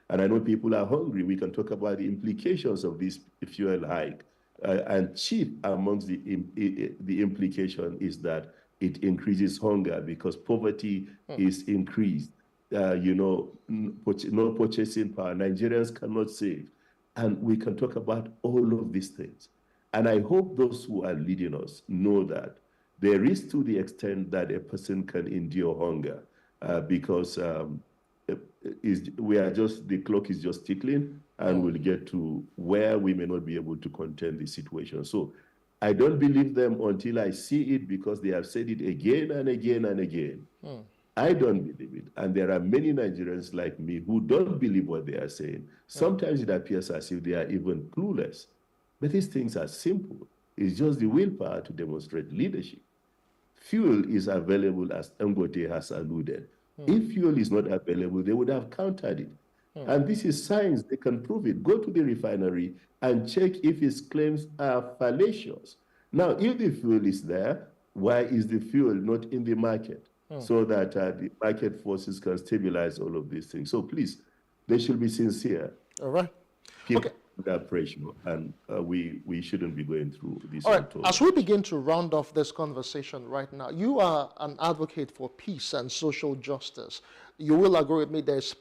and I know people are hungry. We can talk about the implications of this fuel hike. And chief amongst the implication is that it increases hunger because poverty is increased. No purchasing power. Nigerians cannot save. And we can talk about all of these things. And I hope those who are leading us know that there is, to the extent that a person can endure hunger, because the clock is just ticking, and we'll get to where we may not be able to contain the situation. So I don't believe them until I see it, because they have said it again and again and again. I don't believe it. And there are many Nigerians like me who don't believe what they are saying. Sometimes it appears as if they are even clueless. But these things are simple. It's just the willpower to demonstrate leadership. Fuel is available, as Dangote has alluded. If fuel is not available, they would have countered it. And this is science. They can prove it. Go to the refinery and check if his claims are fallacious. Now, if the fuel is there, why is the fuel not in the market? So that the market forces can stabilize all of these things. So please, they should be sincere. All right. Okay. under pressure, and we shouldn't be going through this. All right, as we begin to round off this conversation right now, you are an advocate for peace and social justice. You will agree with me there's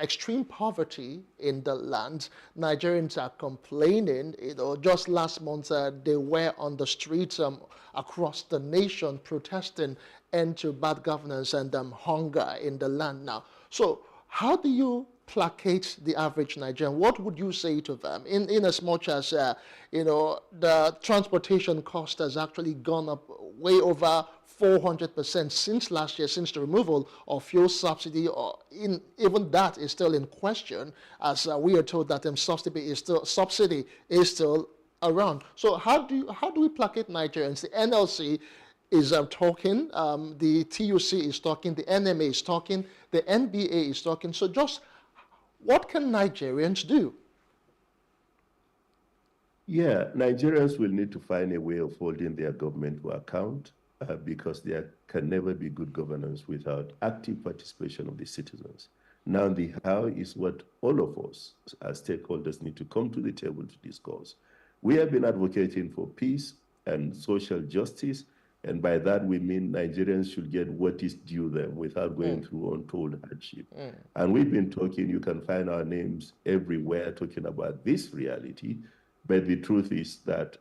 extreme poverty in the land. Nigerians are complaining. Just last month they were on the streets across the nation protesting end to bad governance and hunger in the land now. So how do you placate the average Nigerian? What would you say to them in as much as the transportation cost has actually gone up way over 400% since last year, since the removal of fuel subsidy, or even that is still in question, as we are told that subsidy is still around. So how do we placate Nigerians? The NLC is talking, the TUC is talking, the NMA is talking, the NBA is talking. So just what can Nigerians do? Yeah, Nigerians will need to find a way of holding their government to account, because there can never be good governance without active participation of the citizens. Now, the how is what all of us as stakeholders need to come to the table to discuss. We have been advocating for peace and social justice, and by that we mean Nigerians should get what is due them without going through untold hardship. And we've been talking, you can find our names everywhere talking about this reality, but the truth is that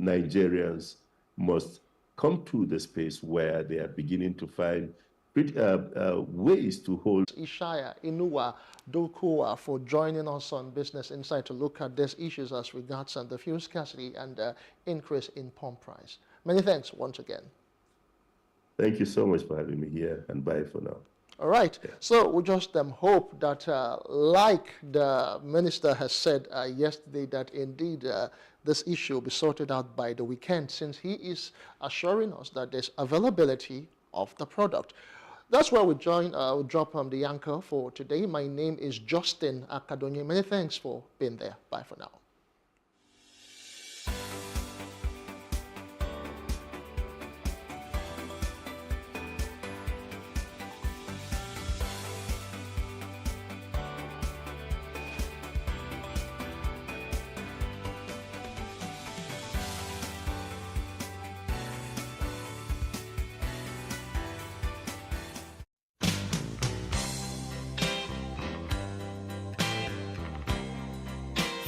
Nigerians must come to the space where they are beginning to find ways to hold. Ishaya Inuwa Dokua for joining us on Business Insight to look at these issues as regards the fuel scarcity and increase in pump price. Many thanks once again. Thank you so much for having me here, and bye for now. All right, so we just hope that, like the minister has said yesterday, that indeed this issue will be sorted out by the weekend, since he is assuring us that there's availability of the product. That's where we drop the anchor for today. My name is Justin Akadonye. Many thanks for being there. Bye for now.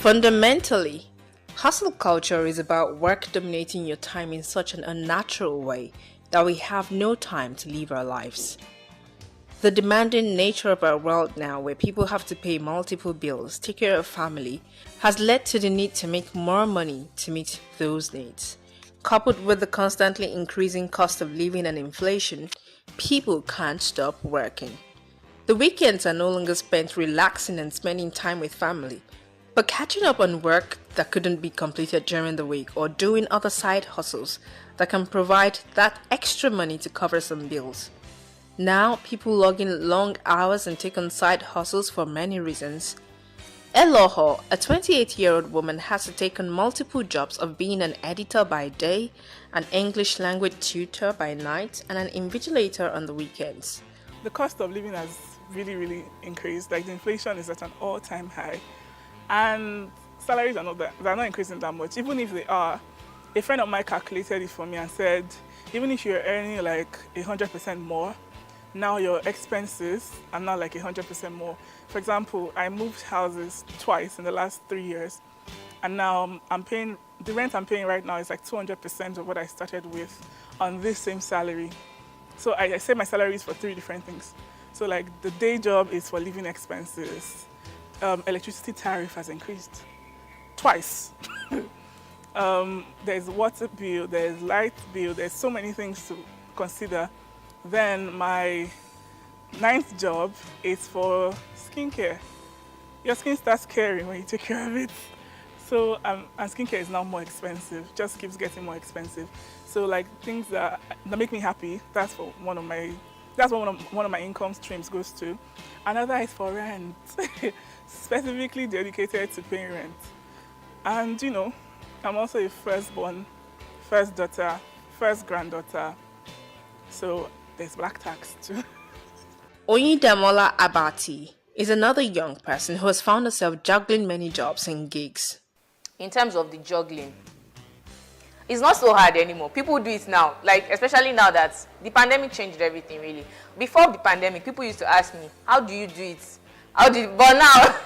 Fundamentally, hustle culture is about work dominating your time in such an unnatural way that we have no time to live our lives. The demanding nature of our world now, where people have to pay multiple bills, take care of family, has led to the need to make more money to meet those needs. Coupled with the constantly increasing cost of living and inflation, people can't stop working. The weekends are no longer spent relaxing and spending time with family, but catching up on work that couldn't be completed during the week, or doing other side hustles that can provide that extra money to cover some bills. Now, people log in long hours and take on side hustles for many reasons. Eloho, a 28-year-old woman, has to take on multiple jobs of being an editor by day, an English language tutor by night, and an invigilator on the weekends. The cost of living has really increased. Like, the inflation is at an all-time high. And salaries are not increasing that much. Even if they are, a friend of mine calculated it for me and said, even if you're earning like 100% more, now your expenses are not like 100% more. For example, I moved houses twice in the last 3 years, and now the rent I'm paying right now is like 200% of what I started with on this same salary. So I say my salary is for 3 different things. So like the day job is for living expenses. Electricity tariff has increased twice. There's water bill, there's light bill, there's so many things to consider. Then my 9th job is for skincare. Your skin starts caring when you take care of it. So, and skincare is now more expensive, just keeps getting more expensive. So like things that make me happy, that's what one of my income streams goes to. Another is for rent. Specifically dedicated to paying rent. And you know, I'm also a firstborn, first daughter, first granddaughter, so there's black tax too. Oyidamola Abati, is another young person who has found herself juggling many jobs and gigs. In terms of the juggling, it's not so hard anymore. People do it now, like especially now that the pandemic changed everything really. Before the pandemic, people used to ask me, how do you do it? But now,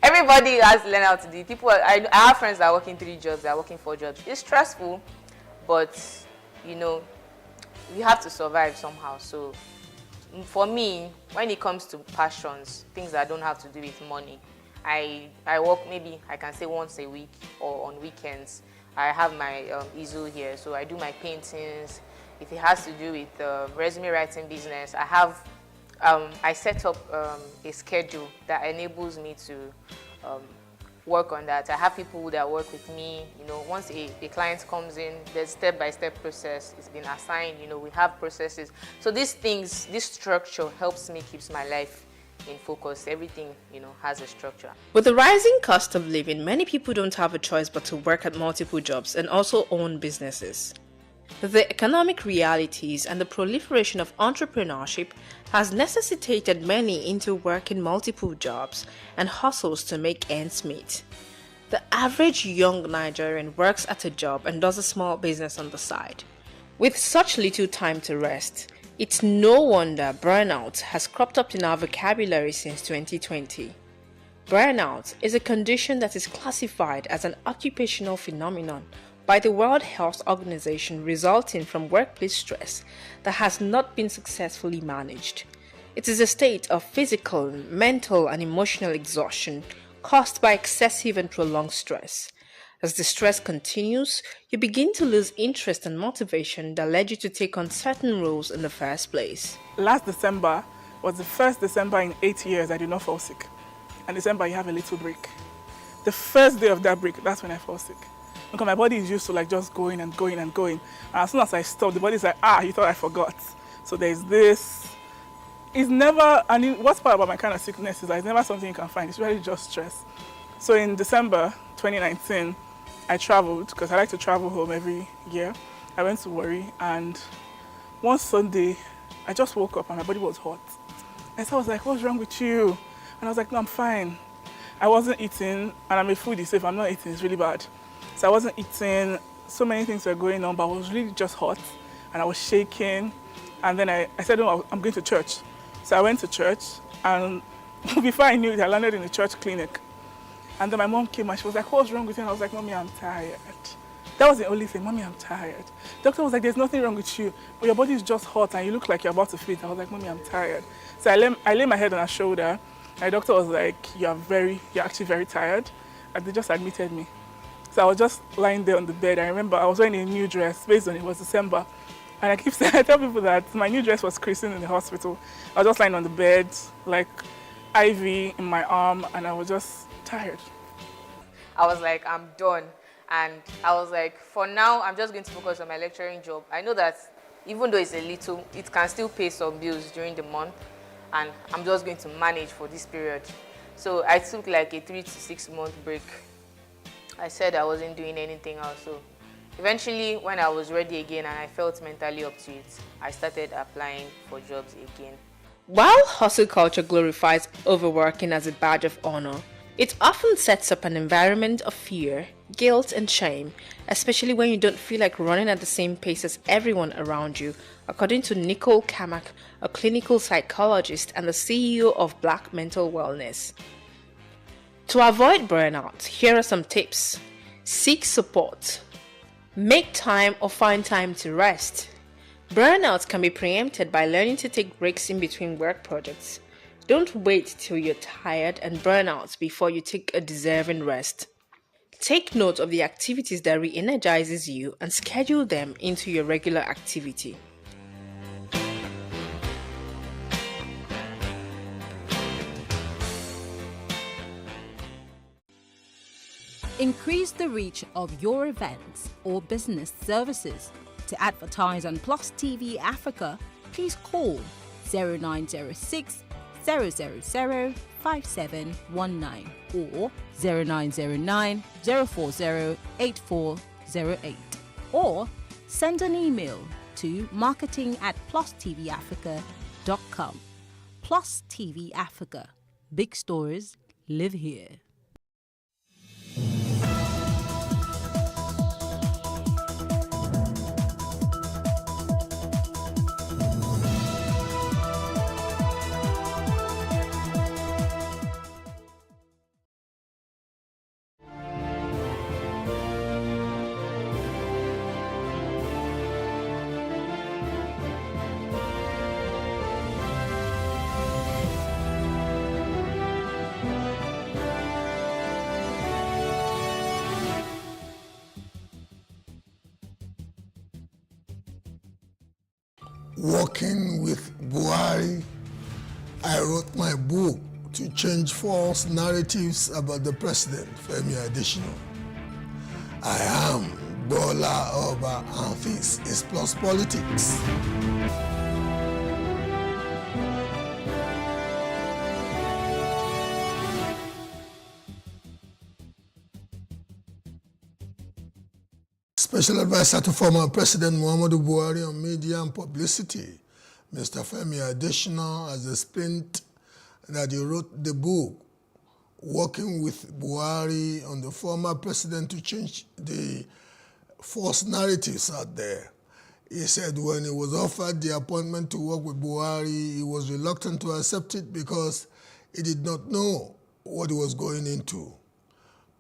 everybody has learned how to do it. I have friends that are working 3 jobs, that are working 4 jobs. It's stressful, but you know, you have to survive somehow. So for me, when it comes to passions, things that don't have to do with money, I work maybe, I can say once a week or on weekends. I have my easel here, so I do my paintings. If it has to do with resume writing business, I set up a schedule that enables me to work on that. I have people that work with me. You know, once a client comes in, there's step-by-step process. It's been assigned. You know, we have processes. So these things, this structure helps me, keeps my life in focus. Everything, you know, has a structure. With the rising cost of living, many people don't have a choice but to work at multiple jobs and also own businesses. The economic realities and the proliferation of entrepreneurship has necessitated many into working multiple jobs and hustles to make ends meet. The average young Nigerian works at a job and does a small business on the side. With such little time to rest, it's no wonder burnout has cropped up in our vocabulary since 2020. Burnout is a condition that is classified as an occupational phenomenon by the World Health Organization resulting from workplace stress that has not been successfully managed. It is a state of physical, mental, and emotional exhaustion caused by excessive and prolonged stress. As the stress continues, you begin to lose interest and motivation that led you to take on certain roles in the first place. Last December was the first December in 8 years I did not fall sick. And December, you have a little break. The first day of that break, that's when I fall sick. Because my body is used to like just going and going and going. And as soon as I stop, the body's like, you thought I forgot. So there's this. It's never, and what's part about my kind of sickness is that it's never something you can find. It's really just stress. So in December 2019, I traveled because I like to travel home every year. I went to Warri, and one Sunday, I just woke up and my body was hot. And so I was like, what's wrong with you? And I was like, no, I'm fine. I wasn't eating, and I'm a foodie, so if I'm not eating, it's really bad. So I wasn't eating, so many things were going on, but I was really just hot, and I was shaking. And then I said, no, I'm going to church. So I went to church, and before I knew it, I landed in a church clinic. And then my mom came and she was like, what's wrong with you? And I was like, Mommy, I'm tired. That was the only thing, Mommy, I'm tired. The doctor was like, there's nothing wrong with you, but your body is just hot and you look like you're about to faint. I was like, Mommy, I'm tired. So I lay my head on her shoulder. My doctor was like, you're actually very tired. And they just admitted me. So I was just lying there on the bed. I remember I was wearing a new dress based on it was December. And I keep saying, I tell people that my new dress was christened in the hospital. I was just lying on the bed, like IV in my arm, and I was just tired. I was like, I'm done. And I was like, for now, I'm just going to focus on my lecturing job. I know that even though it's a little, it can still pay some bills during the month. And I'm just going to manage for this period. So I took like a 3 to 6 month break. I said I wasn't doing anything else. So eventually, when I was ready again and I felt mentally up to it, I started applying for jobs again. While hustle culture glorifies overworking as a badge of honor, it often sets up an environment of fear, guilt, and shame, especially when you don't feel like running at the same pace as everyone around you, according to Nicole Kamak, a clinical psychologist and the CEO of Black Mental Wellness. To avoid burnout, here are some tips. Seek support. Make time or find time to rest. Burnout can be preempted by learning to take breaks in between work projects. Don't wait till you're tired and burn out before you take a deserving rest. Take note of the activities that re-energizes you and schedule them into your regular activity. Increase the reach of your events or business services. To advertise on Plus TV Africa, please call 0906 000 5719 or 0909 040 8408, or send an email to marketing@plustvafrica.com. Plus TV Africa, Big stories live here. Working with Buhari, I wrote my book to change false narratives about the president, Femi Adesina. I am Bola Oba, and this is Plus Politics. Special Advisor to former President Muhammadu Buhari on Media and Publicity, Mr. Femi Adesina, has explained that he wrote the book, Working with Buhari, on the former president to change the false narratives out there. He said when he was offered the appointment to work with Buhari, he was reluctant to accept it because he did not know what he was going into.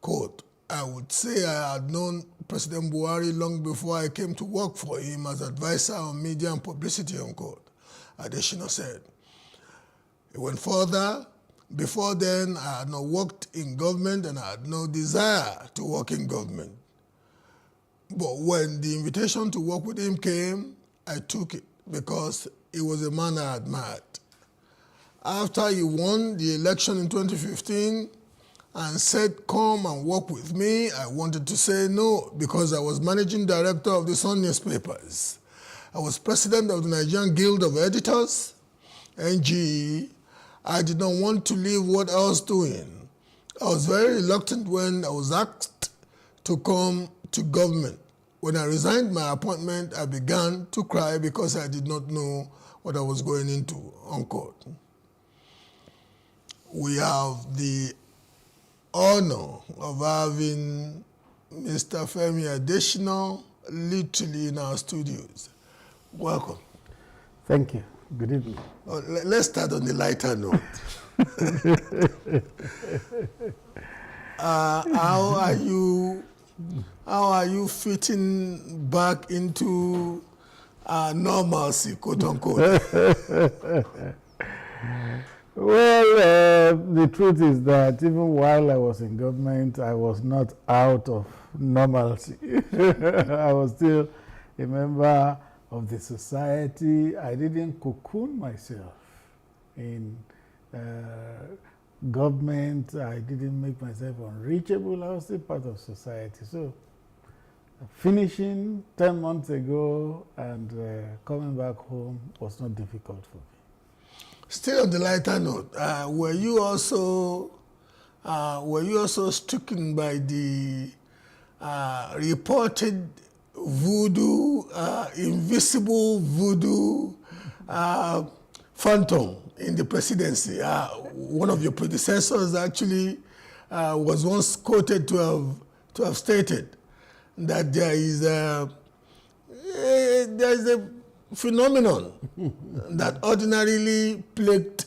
Quote, I would say I had known President Buhari long before I came to work for him as advisor on media and publicity, unquote, Adesina said. He went further. Before then, I had not worked in government and I had no desire to work in government. But when the invitation to work with him came, I took it because he was a man I admired. After he won the election in 2015, and said, come and work with me, I wanted to say no because I was managing director of the Sun newspapers. I was president of the Nigerian Guild of Editors, NGE. I did not want to leave what I was doing. I was very reluctant when I was asked to come to government. When I resigned my appointment, I began to cry because I did not know what I was going into, unquote. We have the honor of having Mr. Femi Adesina literally in our studios. Welcome. Thank you. Good evening. Let's start on the lighter note. How are you fitting back into normalcy, quote unquote? Well, the truth is that even while I was in government, I was not out of normalcy. I was still a member of the society. I didn't cocoon myself in government. I didn't make myself unreachable. I was still part of society. So finishing 10 months ago and coming back home was not difficult for me. Still on the lighter note, were you also stricken by the reported voodoo, invisible voodoo phantom in the presidency? One of your predecessors actually was once quoted to have stated that there is a phenomenon that ordinarily plagued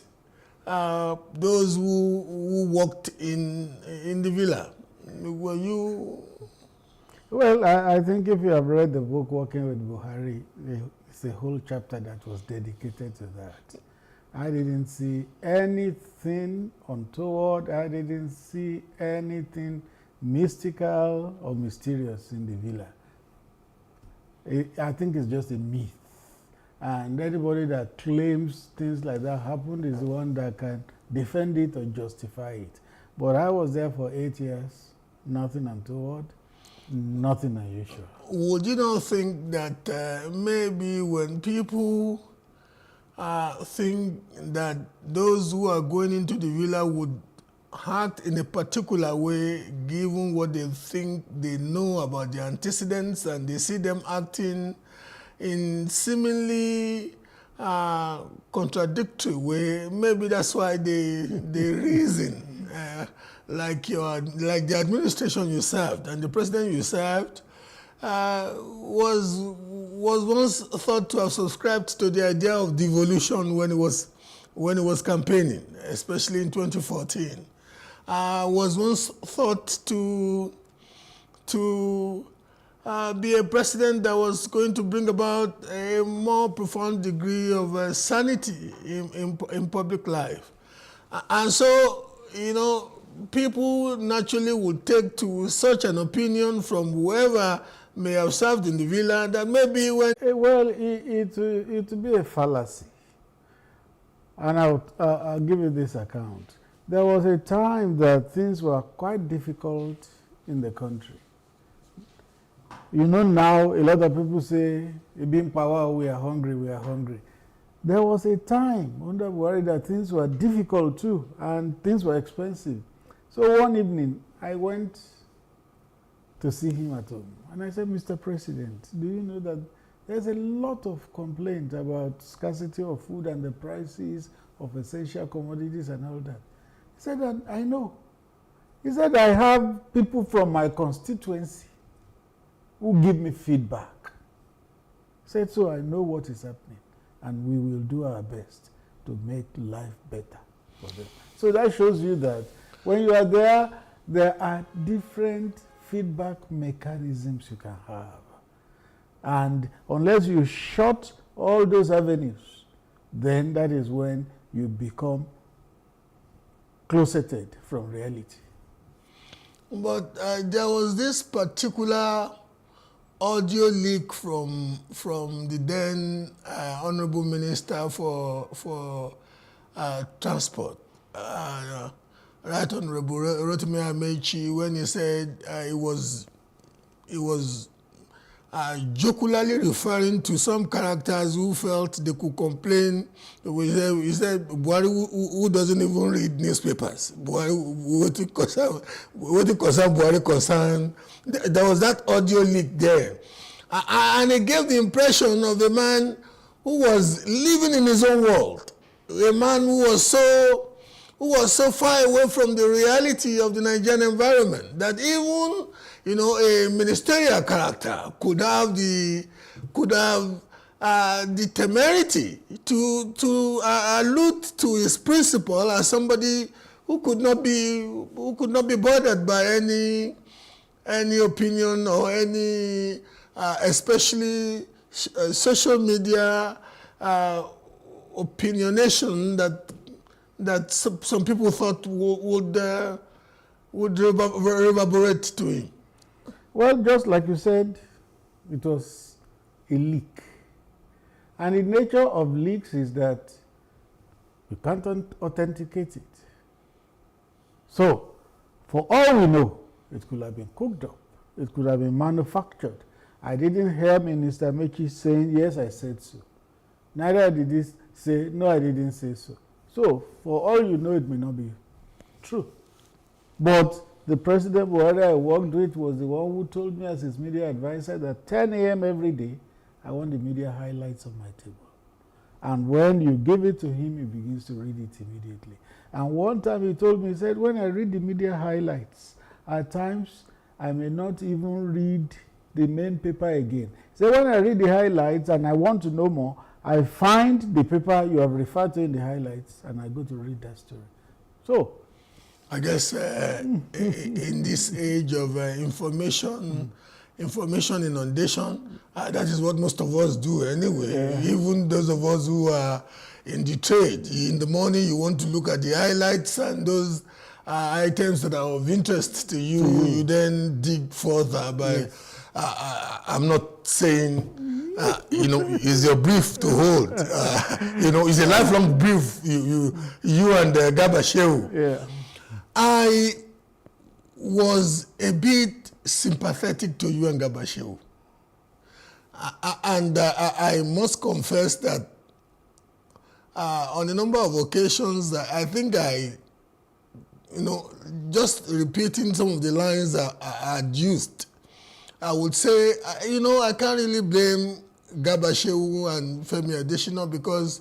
those who worked in the villa. Were you? Well, I think if you have read the book Working with Buhari, it's a whole chapter that was dedicated to that. I didn't see anything untoward. I didn't see anything mystical or mysterious in the villa. I think it's just a myth. And anybody that claims things like that happened is the one that can defend it or justify it. But I was there for 8 years, nothing untoward, nothing unusual. Would you not think that maybe when people think that those who are going into the villa would act in a particular way, given what they think they know about the antecedents, and they see them acting in seemingly contradictory way. Maybe that's why they reason like the administration you served and the president you served was once thought to have subscribed to the idea of devolution when it was campaigning, especially in 2014. Was once thought to be a president that was going to bring about a more profound degree of sanity in public life. And so, people naturally would take to such an opinion from whoever may have served in the villa that maybe when... Well, it would be a fallacy. And I'll give you this account. There was a time that things were quite difficult in the country. Now a lot of people say, being power, we are hungry, we are hungry. There was a time under Buhari that things were difficult too, and things were expensive. So one evening, I went to see him at home. And I said, Mr. President, do you know that there's a lot of complaint about scarcity of food and the prices of essential commodities and all that? He said, I know. He said, I have people from my constituency who give me feedback. He said, so I know what is happening, and we will do our best to make life better for them. So that shows you that when you are there, there are different feedback mechanisms you can have. And unless you shut all those avenues, then that is when you become closeted from reality. But there was this particular audio leak from the then Honorable Minister for Transport, Right Honorable Rotimi Amaechi, when he said he was jocularly referring to some characters who felt they could complain. He said Buhari who doesn't even read newspapers. Buhari, what it concern Buhari concern. There was that audio leak there. And it gave the impression of a man who was living in his own world. A man who was so far away from the reality of the Nigerian environment that even a ministerial character could have the temerity to allude to his principle as somebody who could not be bothered by any opinion or any especially social media opinionation that some people thought would reverberate to him. Well, just like you said, it was a leak. And the nature of leaks is that you can't authenticate it. So, for all we know, it could have been cooked up. It could have been manufactured. I didn't hear Minister Amaechi saying, yes, I said so. Neither did he say, no, I didn't say so. So, for all you know, it may not be true. But the President Buhari I worked with was the one who told me as his media advisor that 10 a.m. every day, I want the media highlights on my table. And when you give it to him, he begins to read it immediately. And one time he told me, he said, when I read the media highlights, at times I may not even read the main paper again. So when I read the highlights and I want to know more, I find the paper you have referred to in the highlights and I go to read that story. So, I guess in this age of information inundation, that is what most of us do anyway. Yeah. Even those of us who are in the trade. In the morning, you want to look at the highlights and those items that are of interest to you. You then dig further by. Yes. I'm not saying is your brief to hold. It's a lifelong brief. You and Garba Shehu. Yeah. I was a bit sympathetic to you and Garba Shehu. And I must confess that on a number of occasions, I think just repeating some of the lines I had used, I would say, I can't really blame Garba Shehu and Femi Adesina, because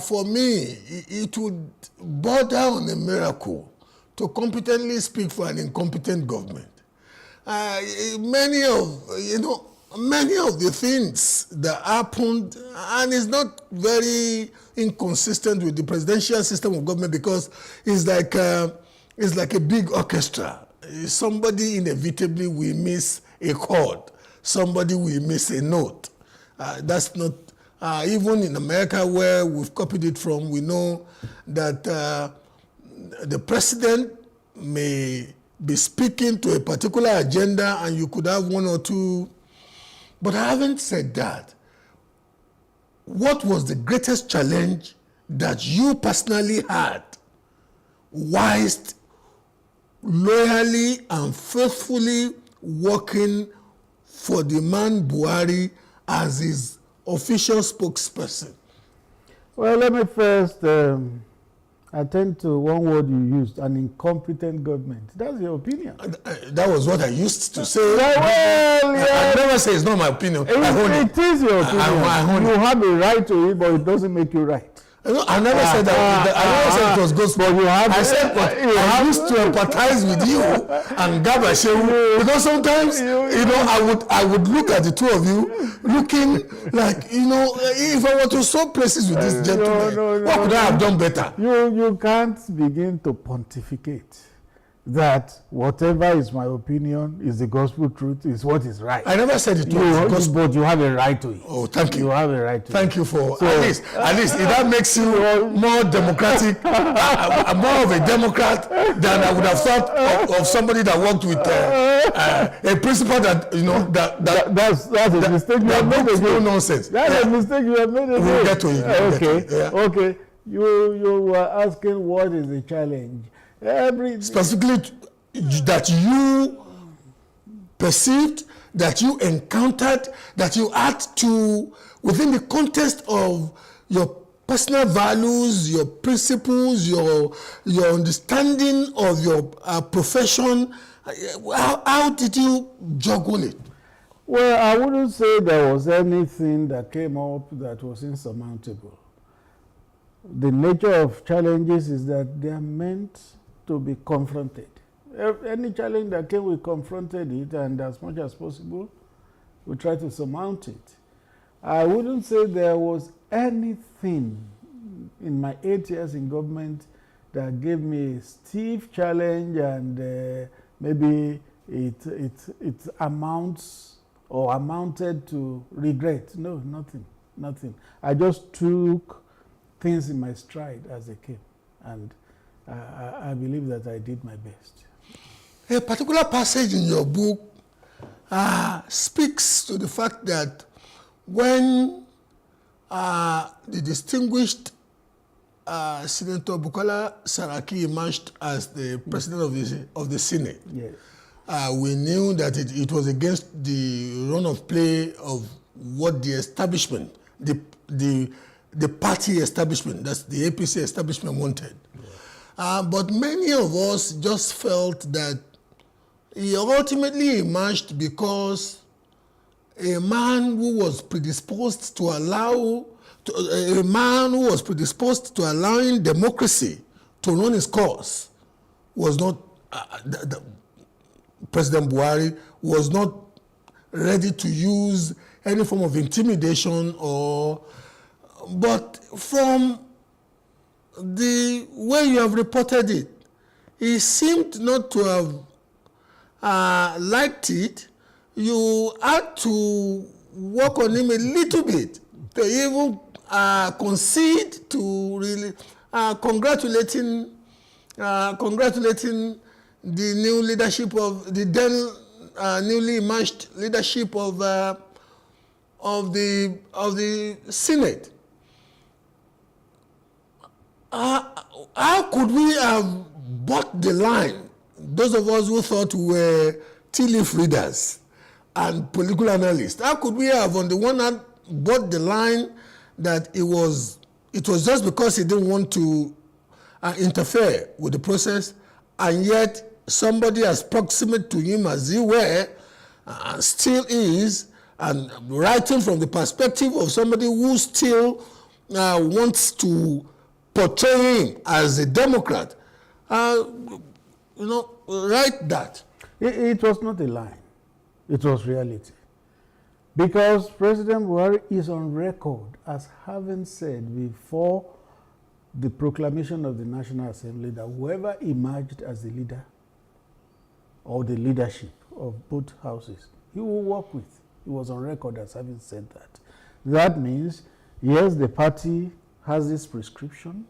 for me, it would border on a miracle to competently speak for an incompetent government. Many of the things that happened, and it's not very inconsistent with the presidential system of government, because it's like a big orchestra. Somebody inevitably will miss a chord. Somebody will miss a note. That's not, even in America where we've copied it from, we know that the president may be speaking to a particular agenda and you could have one or two. But having said that, what was the greatest challenge that you personally had whilst loyally and faithfully working for the man Buhari as his official spokesperson? Well, let me first attend to one word you used, an incompetent government. That's your opinion. That was what I used to say. Well, I never say it's not my opinion. It is your opinion. You have a right to it, but it doesn't make you right. I never said that. I never said it was gospel. But you have. I said, but I used to empathize with you and Garba Shehu, because sometimes, I would look at the two of you, looking like, if I were to swap places with this gentleman, what could I have done better? You can't begin to pontificate that whatever is my opinion is the gospel truth, is what is right. I never said it was gospel. But you have a right to it. Oh, thank you. You have a right to Thank you for, at least, if that makes you more democratic, more of a Democrat than I would have thought of somebody that worked with a principal that, that's a mistake you have made again. Nonsense. That's a mistake you have made again. We'll get to it. Okay. You were asking what is the challenge. Specifically, that you perceived, that you encountered, that you had to, within the context of your personal values, your principles, your understanding of your profession, how did you juggle it? Well, I wouldn't say there was anything that came up that was insurmountable. The nature of challenges is that they are meant to be confronted. Any challenge that came, we confronted it, and as much as possible, we try to surmount it. I wouldn't say there was anything in my 8 years in government that gave me a stiff challenge and maybe it amounted to regret. No, nothing. I just took things in my stride as they came, and I believe that I did my best. A particular passage in your book speaks to the fact that when the distinguished Senator Bukola Saraki emerged as the president of the Senate, yes. We knew that it was against the run of play of what the establishment, the party establishment, that's the APC establishment, wanted. But many of us just felt that he ultimately emerged because a man who was predisposed to allowing democracy to run its course was not, President Buhari was not ready to use any form of intimidation but from the way you have reported it, he seemed not to have liked it. You had to work on him a little bit to even concede to really congratulating the new leadership of the then newly emerged leadership of the Senate. How could we have bought the line, those of us who thought we were tea leaf readers and political analysts? How could we have, on the one hand, bought the line that it was just because he didn't want to interfere with the process, and yet somebody as proximate to him as you were, still is, and writing from the perspective of somebody who still wants to portray him as a Democrat, write that. It was not a lie. It was reality. Because President Buhari is on record as having said before the proclamation of the National Assembly that whoever emerged as the leader or the leadership of both houses, he will work with. He was on record as having said that. That means, yes, the party has this prescription,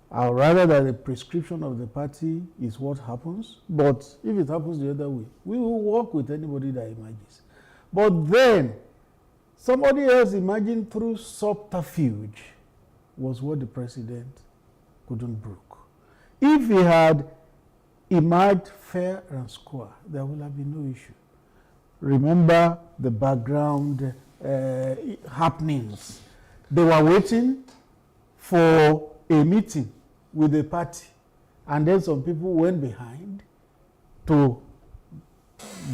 or rather that the prescription of the party is what happens, but if it happens the other way, we will work with anybody that emerges. But then, somebody else emerging through subterfuge was what the president couldn't brook. If he had emerged fair and square, there would have been no issue. Remember the background happenings. They were waiting for a meeting with the party, and then some people went behind to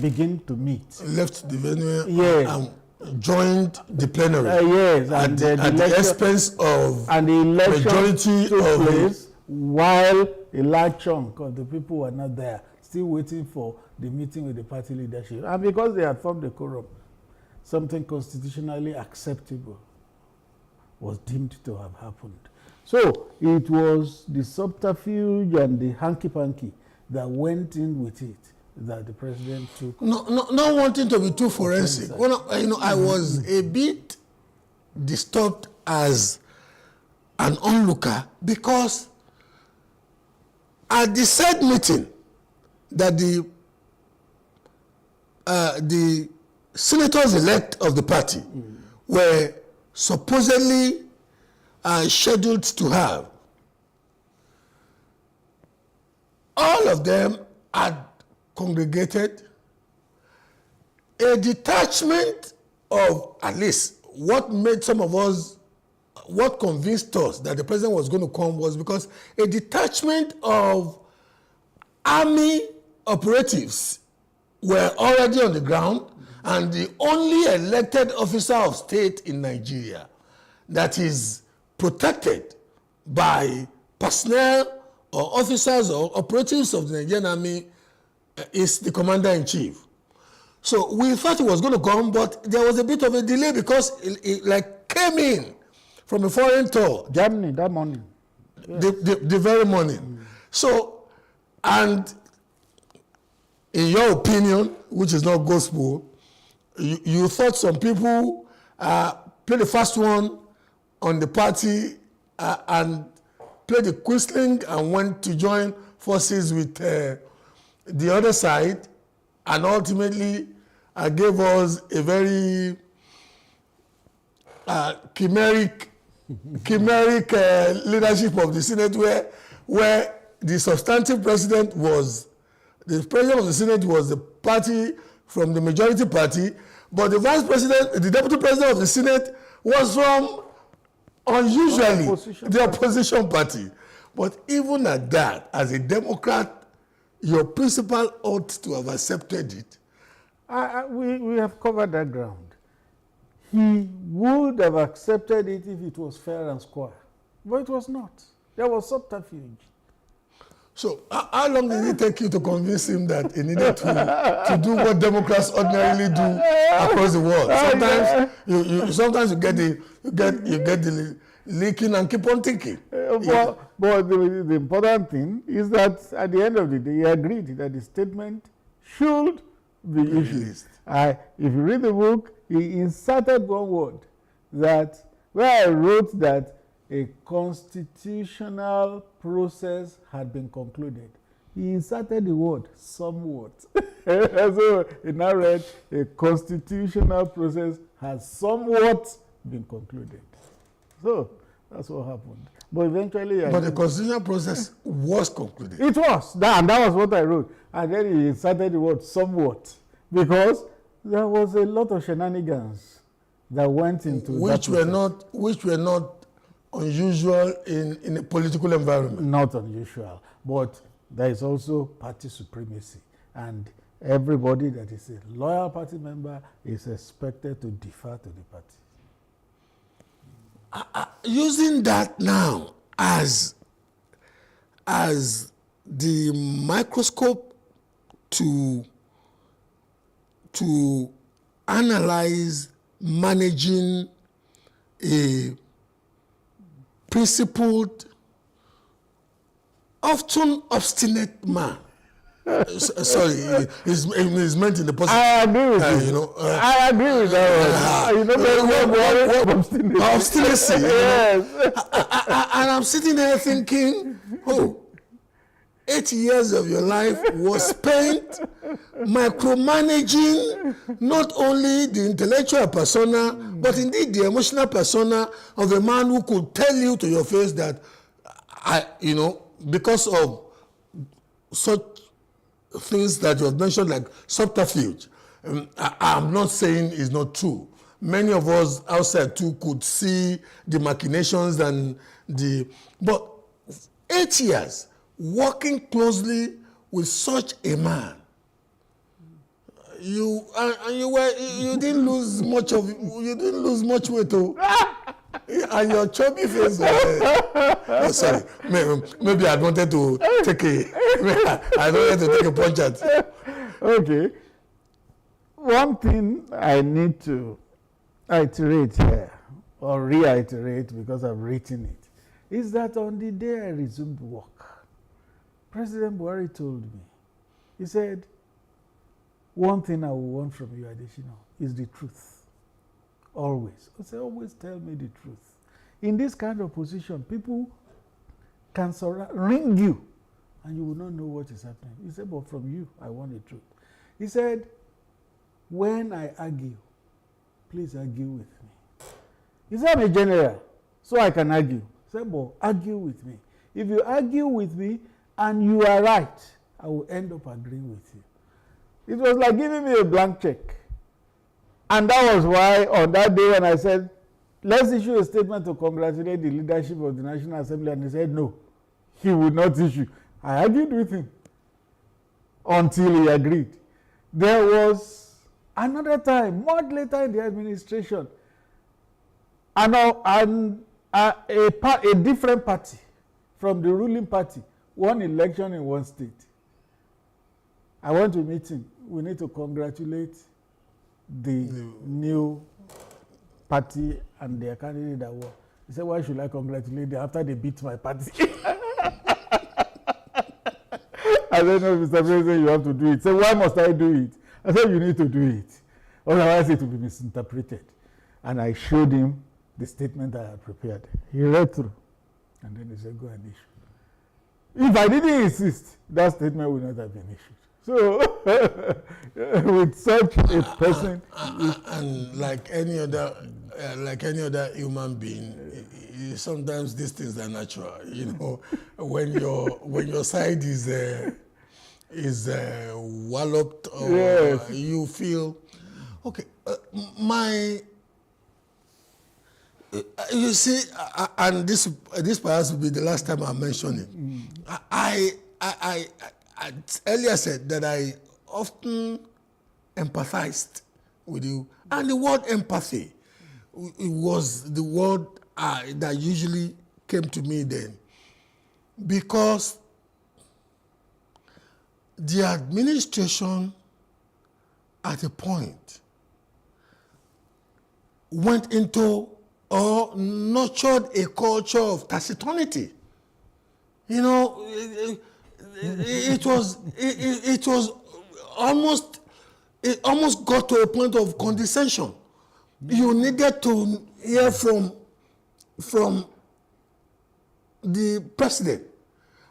begin to meet. Left the venue yes. and joined the plenary. Yes, at the expense of and the election majority took of place while a large chunk of the people were not there, still waiting for the meeting with the party leadership. And because they had formed a quorum, something constitutionally acceptable was deemed to have happened. So it was the subterfuge and the hanky-panky that went in with it that the president took. Not wanting to be too forensic. I was a bit disturbed as an onlooker because at the said meeting that the senators-elect of the party were supposedly scheduled to have, all of them had congregated. A detachment of, at least what made some of us, what convinced us that the president was going to come was because a detachment of army operatives were already on the ground, and the only elected officer of state in Nigeria that is protected by personnel or officers or operatives of the Nigerian army is the commander-in-chief. So we thought it was going to come, but there was a bit of a delay because it came in from a foreign tour. Germany, that morning. Yes. The very morning. So, and in your opinion, which is not gospel, you thought some people played the first one on the party and played the quisling and went to join forces with the other side, and ultimately gave us a very chimeric leadership of the Senate where the substantive president was, the president of the Senate was the party from the majority party, but the vice president, the deputy president of the Senate was from, unusually, the opposition party. But even at that, as a Democrat, your principal ought to have accepted it. We have covered that ground. He would have accepted it if it was fair and square. But it was not. There was subterfuge. So how long did it take you to convince him that he needed to do what Democrats ordinarily do across the world? Sometimes you get the leaking and keep on thinking. But the important thing is that at the end of the day, he agreed that the statement should be issued. If you read the book, he inserted one word where I wrote that a constitutional process had been concluded. He inserted the word somewhat. So he now read, a constitutional process has somewhat been concluded. So that's what happened. But eventually... But the constitutional process was concluded. It was. And that was what I wrote. And then he inserted the word somewhat. Because there was a lot of shenanigans that went into which were not unusual in a political environment. Not unusual. But there is also party supremacy. And everybody that is a loyal party member is expected to defer to the party. Using that now as the microscope to analyze managing a principled, often obstinate man. Sorry, it's meant in the positive. I agree with you. I agree with that one. Obstinacy. Yes. And I'm sitting there thinking, 8 years of your life was spent micromanaging not only the intellectual persona, but indeed the emotional persona of a man who could tell you to your face that, because of such things that you have mentioned, like subterfuge. I'm not saying it's not true. Many of us outside too could see the machinations but 8 years working closely with such a man, you didn't lose much weight, and your chubby face. Sorry, maybe I wanted to take a punch at. Okay. One thing I need to iterate here, or reiterate because I've written it, is that on the day I resumed work, President Buhari told me, he said, one thing I will want from you, Adesina, is the truth. Always. I say, always tell me the truth. In this kind of position, people can ring you and you will not know what is happening. He said, but from you, I want the truth. He said, when I argue, please argue with me. He said, I'm a general, so I can argue. He said, but argue with me. If you argue with me and you are right, I will end up agreeing with you. It was like giving me a blank check. And that was why on that day when I said, let's issue a statement to congratulate the leadership of the National Assembly, and he said no, he would not issue. I argued with him until he agreed. There was another time, much later in the administration, and a different party from the ruling party won election in one state. I went to meet him. We need to congratulate the new party and their candidate that won. He said, why should I congratulate them after they beat my party? I said, no, Mr. President, you have to do it. He said, why must I do it? I said, you need to do it. Otherwise, it will be misinterpreted. And I showed him the statement I had prepared. He read through. And then he said, go and issue. If I didn't insist, that statement would not have been issued. So, with such a person, and like any other human being, sometimes these things are natural. When your side is walloped, or yes, you feel okay. You see, and this perhaps will be the last time I mention it. I earlier said that I often empathized with you, and the word empathy, it was the word that usually came to me then, because the administration at a point went into or nurtured a culture of taciturnity. It almost got to a point of condescension. You needed to hear from the president,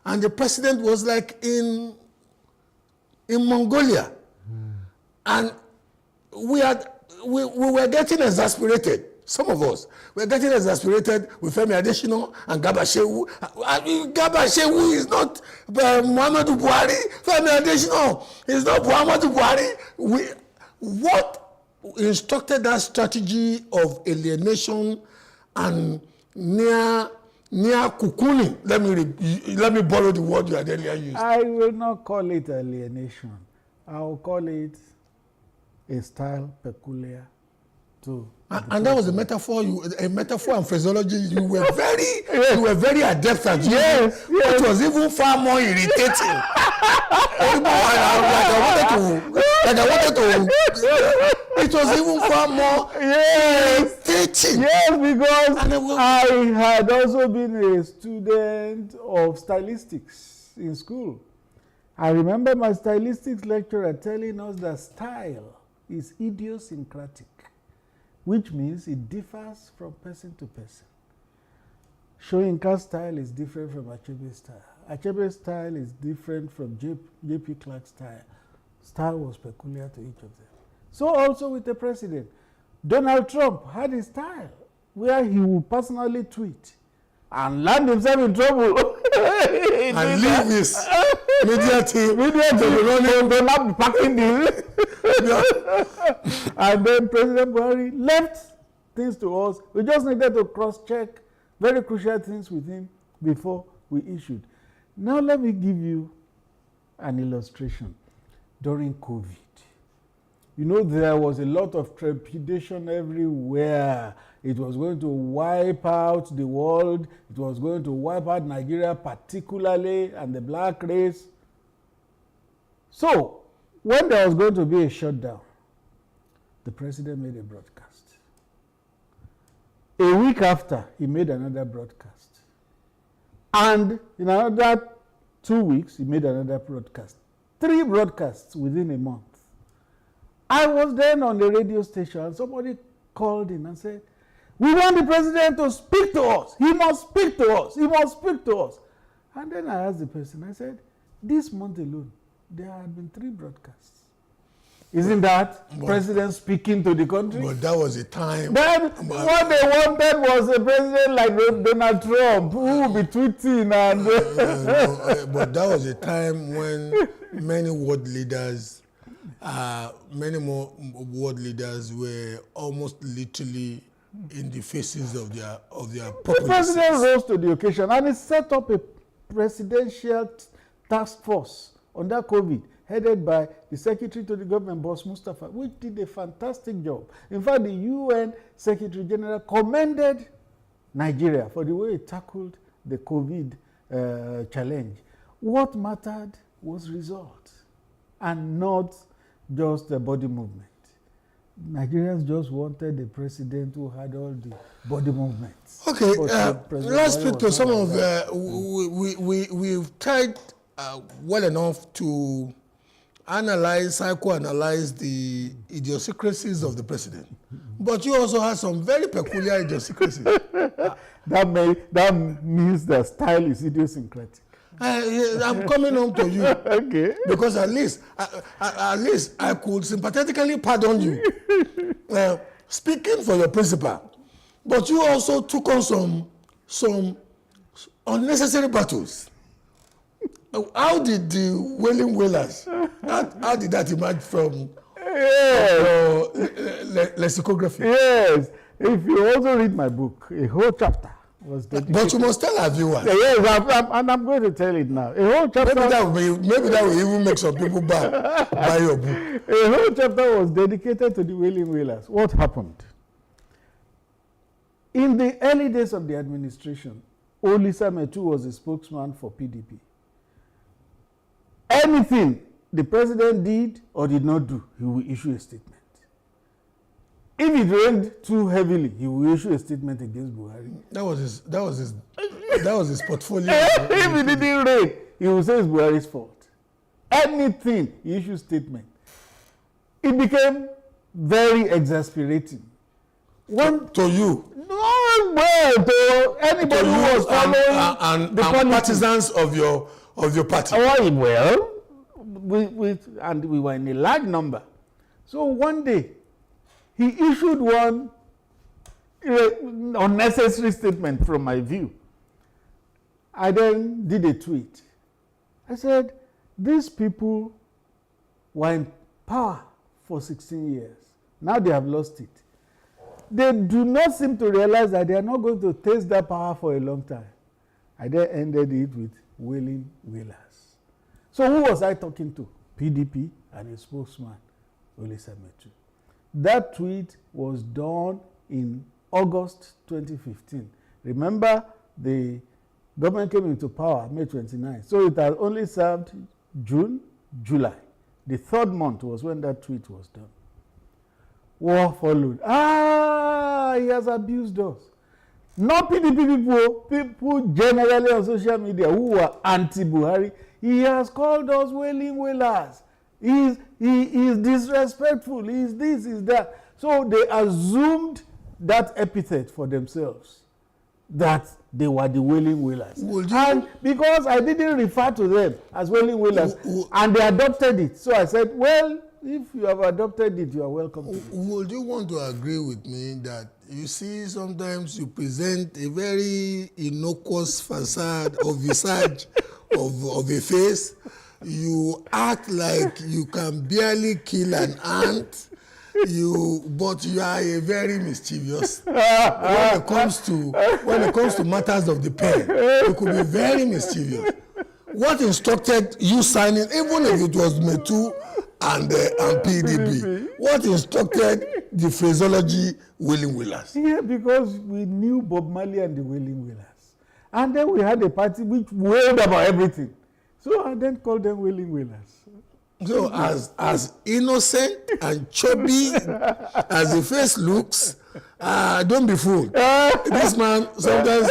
and the president was like in Mongolia, and we were getting exasperated. Some of us were getting exasperated with Femi Adesina and Garba Shehu. Garba Shehu is not Muhammadu Buhari. Femi Adesina is not Muhammadu Buhari. What instructed that strategy of alienation and near cocooning? Let me borrow the word you had earlier used. I will not call it alienation. I'll call it a style peculiar to. And that was a metaphor and phraseology you were very adept at using. Yes. It was even far more irritating. It was even far more irritating. Yes, because I had also been a student of stylistics in school. I remember my stylistics lecturer telling us that style is idiosyncratic, which means it differs from person to person. Soyinka's style is different from Achebe's style. Achebe's style is different from J.P. Clark's style. Style was peculiar to each of them. So also with the president. Donald Trump had his style where he would personally tweet and land himself in trouble. And leave his media team they're not packing this. And then President Buhari left things to us. We just needed to cross-check very crucial things with him before we issued. Now let me give you an illustration. During COVID, you know, there was a lot of trepidation everywhere. It was going to wipe out the world. It was going to wipe out Nigeria particularly and the black race. So, when there was going to be a shutdown, the president made a broadcast. A week after, he made another broadcast. And in another 2 weeks, he made another broadcast. 3 broadcasts within a month. I was then on the radio station and somebody called in and said, we want the president to speak to us. He must speak to us. He must speak to us. And then I asked the person, I said, this month alone, there had been 3 broadcasts. Isn't that president speaking to the country? But that was a time. Then what they wanted was a president like Donald Trump who would be tweeting and. But that was a time when many world leaders, many more world leaders were almost literally in the faces of their populace. The president rose to the occasion and he set up a presidential task force under COVID, headed by the Secretary to the Government, Boss Mustafa, which did a fantastic job. In fact, the UN Secretary General commended Nigeria for the way it tackled the COVID challenge. What mattered was result and not just the body movement. Nigerians just wanted a president who had all the body movements. Okay, let's speak to some of we've tried well enough to psychoanalyze the idiosyncrasies of the president. But you also have some very peculiar idiosyncrasies. That means the style is idiosyncratic. I'm coming home to you. Okay. Because at least I could sympathetically pardon you. Speaking for your principal. But you also took on some unnecessary battles. How did the Wailing Wailers, how did that emerge from lexicography? Yes. If you also read my book, a whole chapter was dedicated. But you must tell our viewers. Yes, I'm going to tell it now. A whole chapter. Maybe that will even make some people buy your book. A whole chapter was dedicated to the Wailing Wailers. What happened? In the early days of the administration, Olisa Metu was a spokesman for PDP. Anything the president did or did not do, he will issue a statement. If it rained too heavily, he will issue a statement against Buhari. That was his portfolio. If it didn't rain, he will say it's Buhari's fault. Anything, he issues statement. It became very exasperating. To you? No, well, to anybody who was following the partisans of your party. Well, we were in a large number. So one day, he issued one unnecessary statement from my view. I then did a tweet. I said, these people were in power for 16 years. Now they have lost it. They do not seem to realize that they are not going to taste that power for a long time. I then ended it with Wailing Wailers. So who was I talking to? PDP, and his spokesman, Olisa Metu. That tweet was done in August 2015. Remember, the government came into power May 29. So it has only served June, July. The third month was when that tweet was done. War followed. He has abused us. Not PDP people generally on social media who were anti-Buhari. He has called us wailing wailers. He is disrespectful. He is this, he is that. So they assumed that epithet for themselves, that they were the wailing wailers. And because I didn't refer to them as wailing wailers, and they adopted it. So I said, well, if you have adopted it, you are welcome to it. Would you want to agree with me that you see sometimes you present a very innocuous facade or visage of a face, you act like you can barely kill an ant, but you are a very mischievous. When it comes to matters of the pen, you could be very mischievous. What instructed you signing, even if it was Metu and PDP, what instructed the phraseology Wailing Wailers? Yeah, because we knew Bob Marley and the Wailing Wailers. And then we had a party which wailed about everything. So I then called them Wailing Wailers. So as innocent and chubby as the face looks, don't be fooled. This man sometimes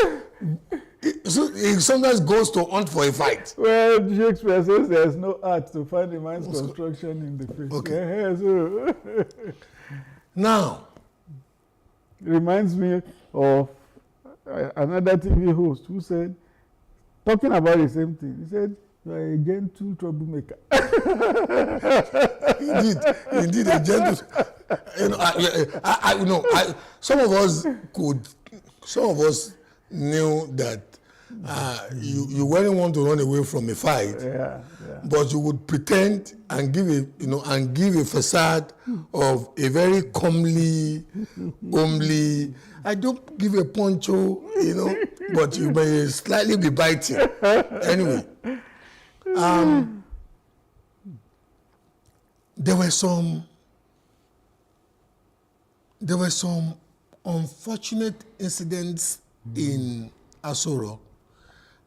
goes to hunt for a fight. Well, Shakespeare says there is no art to find a man's construction in the face. Okay. Now, reminds me of another TV host who said, talking about the same thing, he said, you are a gentle troublemaker. Indeed, a gentle. Some of us knew that you wouldn't want to run away from a fight, but you would pretend and give a facade of a very comely, homely. I don't give a poncho, but you may slightly be biting. Anyway, there were some unfortunate incidents in Asoro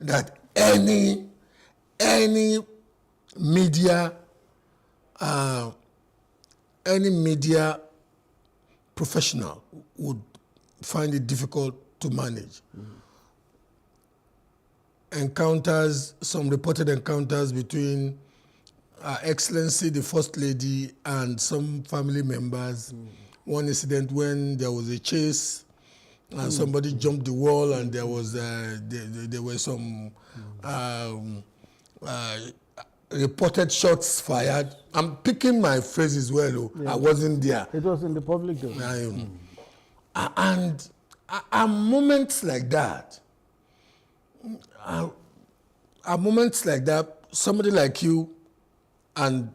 that any media professional would find it difficult to manage. Some reported encounters between Her Excellency the First Lady and some family members. One incident when there was a chase and somebody jumped the wall and there were some reported shots fired. I'm picking my phrases well. I wasn't there. It was in the public domain. And moments like that, somebody like you and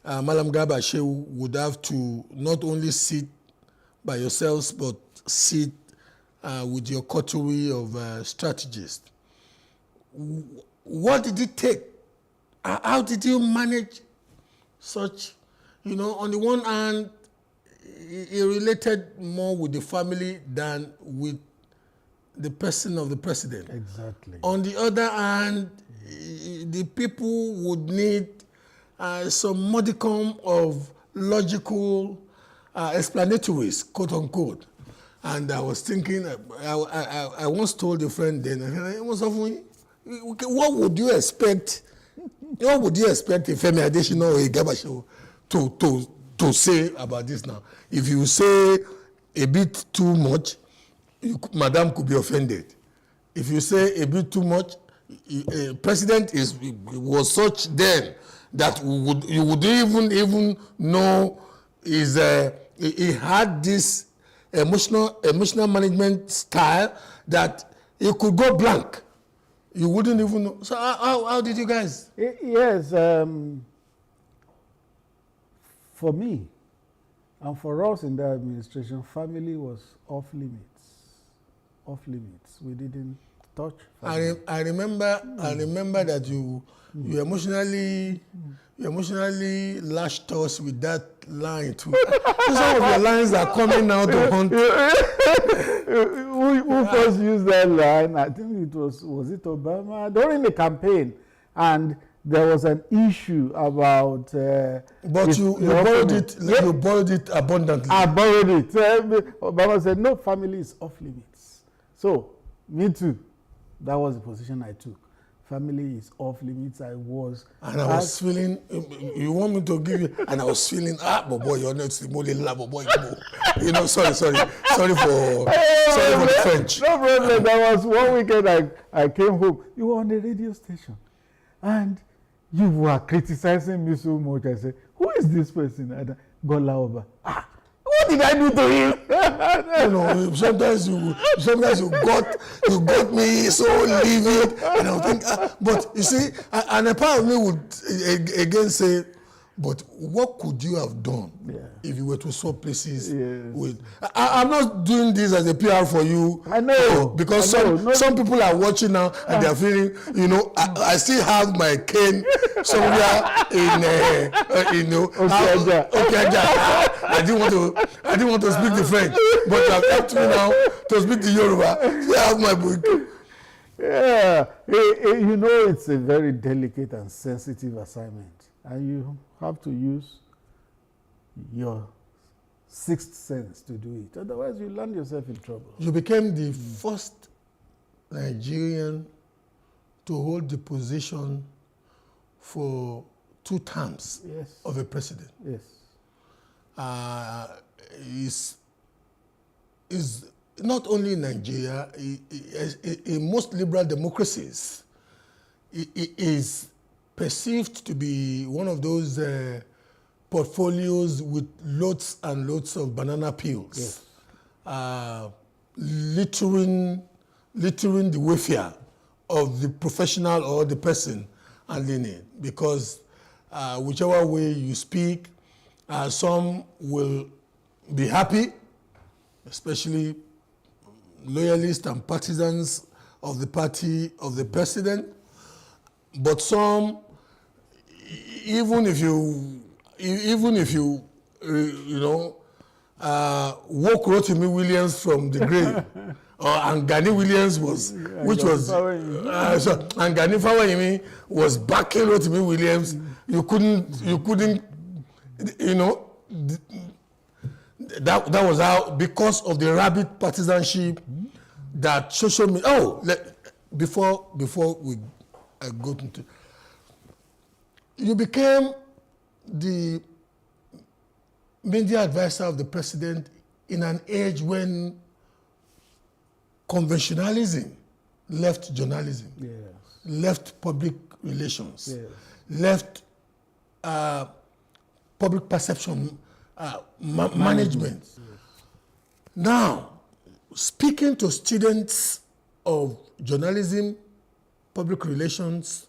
Malam Garba Shehu would have to not only sit by yourselves, but sit with your coterie of strategists. What did it take? How did you manage such, on the one hand, it related more with the family than with the person of the president. Exactly. On the other hand, the people would need some modicum of logical explanatories, quote unquote. And I was thinking, I once told a friend then, what would you expect? What would you expect a Femi Adesina or a Garba Shehu to say about this now? If you say a bit too much, Madam could be offended. If you say a bit too much, president was such then that you would even know he had this emotional management style that he could go blank. You wouldn't even know. So how did you guys? Yes, for me and for us in the administration, family was off limits. Off limits. We didn't touch. I remember that you emotionally lashed us with that line too. Some of your lines are coming now to haunt. Who first used that line? I think it was it Obama during the campaign, and there was an issue about. But you borrowed it. Yeah. You borrowed it abundantly. I borrowed it. Obama said, "No, family is off limits." So, me too. That was the position I took. Family is off limits. I was feeling. You want me to give you? And I was feeling. But boy, you're not the only love, boy. You know, sorry for the French. No problem. There was one weekend I came home. You were on the radio station, and you were criticizing me so much. I said, "Who is this person?" Gola Oba. What did I do to him? You know, sometimes you got me so livid, and I would think, but you see, and a part of me would again say, but what could you have done if you were to swap places with? I'm not doing this as a PR for you. I know. Because some people are watching now and they're feeling, you know, I still have my cane somewhere in I didn't want to speak the French, but you have helped me now to speak the Yoruba. I have my book. Yeah, you know, it's a very delicate and sensitive assignment, and you have to use your sixth sense to do it. Otherwise, you land yourself in trouble. You became the first Nigerian to hold the position for 2 terms of a president. Yes. Is not only in Nigeria, in most liberal democracies, it is perceived to be one of those portfolios with loads and loads of banana peels, littering the welfare of the professional or the person handling it. Because whichever way you speak, some will be happy, especially loyalists and partisans of the party of the president. But some, even if you woke Rotimi Williams from the grave, and Gani Williams and Gani Fawayimi was backing Rotimi Williams. You couldn't, you know, that was how, because of the rabid partisanship that social media. Before we go into, you became the media advisor of the president in an age when conventionalism left journalism, left public relations, left public perception management. Now, speaking to students of journalism, public relations,